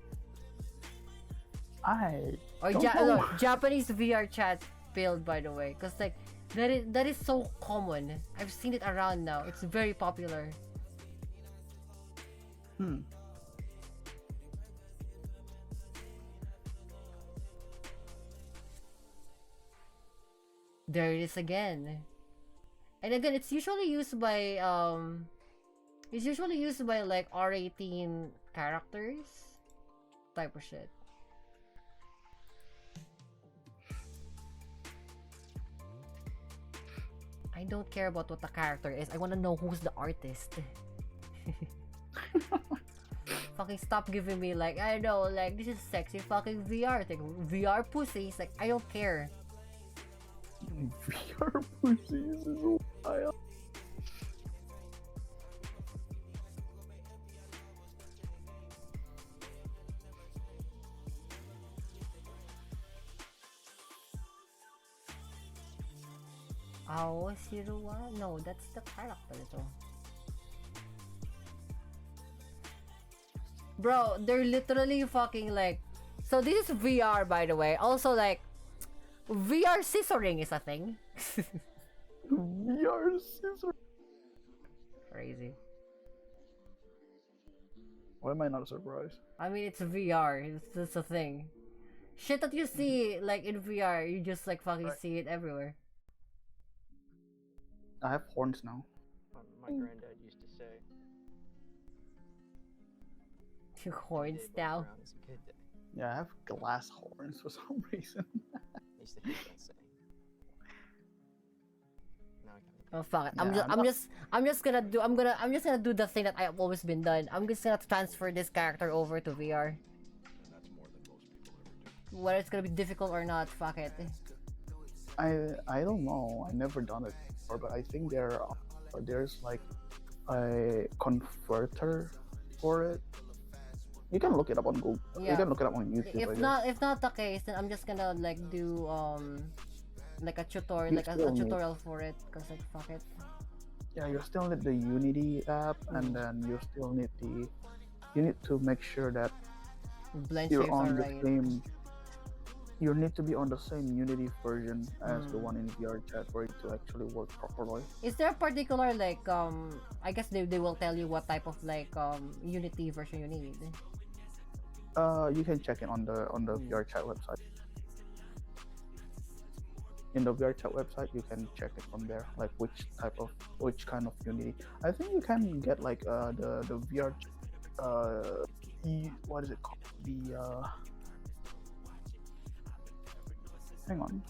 I Or don't know. no, Japanese VR chat build, by the way, because like that is so common. I've seen it around now. It's very popular. There it is again. And again, it's usually used by like R18 characters type of shit. I don't care about what the character is. I want to know who's the artist. Fucking stop giving me like, I know, like this is sexy fucking VR thing. VR pussies, like I don't care. VR pussies is so wild. Oh, Sirua? No, that's the character though. Bro, they're literally fucking like... So this is VR, by the way. Also, like, VR scissoring is a thing. VR scissor. Crazy. Why am I not surprised? I mean, it's VR. It's just a thing. Shit that you see, like, in VR, you just, like, fucking see it everywhere. I have horns now. My granddad used to say. Two horns now. Around as a kid, Yeah, I have glass horns for some reason. I used to hate that saying. Now I kind of. Oh fuck it. Yeah, I'm just gonna do the thing that I've always been done. I'm just gonna transfer this character over to VR. Whether it's gonna be difficult or not, fuck it. I don't know. I never done it before, but I think there's like a converter for it. You can look it up on Google. Yeah. You can look it up on YouTube. If not the case, then I'm just gonna like do like a tutorial, You like a still need- tutorial for it, cause like fuck it. Yeah, you still need the Unity app, and then you still need you need to make sure that Blend you're shapes are on the right. same. You need to be on the same Unity version as the one in VRChat for it to actually work properly. Is there a particular like I guess they will tell you what type of like Unity version you need. You can check it on the VRChat website. In the VRChat website, you can check it from there, like which kind of Unity. I think you can get like the VR what is it called? Hang on.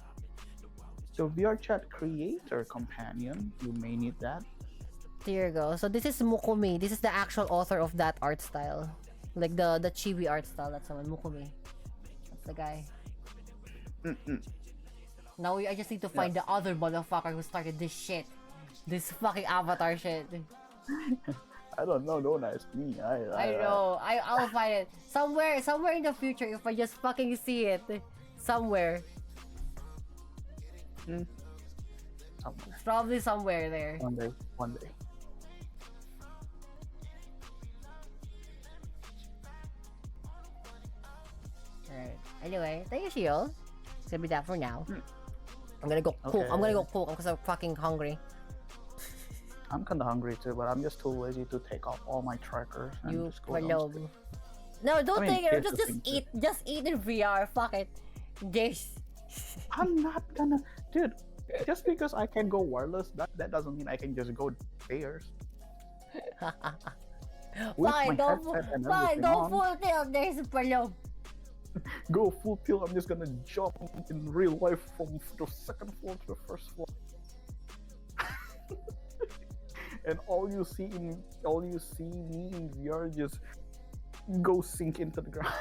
So VRChat Creator Companion, you may need that. Here you go. So this is Mukumi. This is the actual author of that art style. Like the chibi art style. That's someone. Mukumi. That's the guy. Now I just need to find the other motherfucker who started this shit. This fucking avatar shit. I don't know, don't ask me. I know. I'll find it. Somewhere in the future if I just fucking see it. Somewhere. Somewhere. It's probably somewhere there. One day. Alright. Anyway, thank you, Shiel. It's gonna be that for now. I'm gonna go cook. Okay. I'm gonna go cook because I'm fucking hungry. I'm kinda hungry too, but I'm just too lazy to take off all my trackers and You just go palog. downstairs. No, don't I mean, take it. here's the Just thing, eat. Just eat in VR. Fuck it. This. I'm not gonna, dude. Just because I can go wireless, that doesn't mean I can just go upstairs. With my Fine, go headset and fine, everything go on. full tilt. There's a palog. Go full tilt. I'm just gonna jump in real life from the second floor to the first floor. And all you see me in VR just go sink into the ground.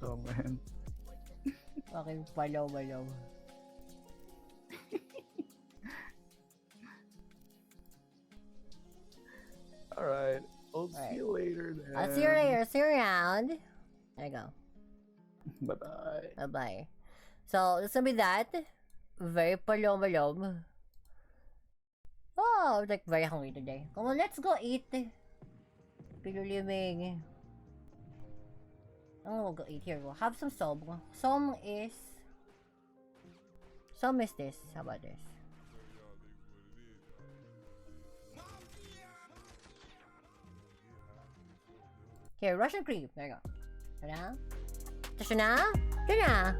Oh man. Fucking palog. All right. I'll see you later then. I'll see you later. See you around. There you go. Bye bye. Bye bye. So this will be that. Very palom. Oh, I'm like very hungry today. Come on, let's go eat. Piluliming. Oh, we'll go eat here. We'll have some som. Som is this. How about this? Here, Russian cream. There you go. Ta-da. Ta-da. Ta-da.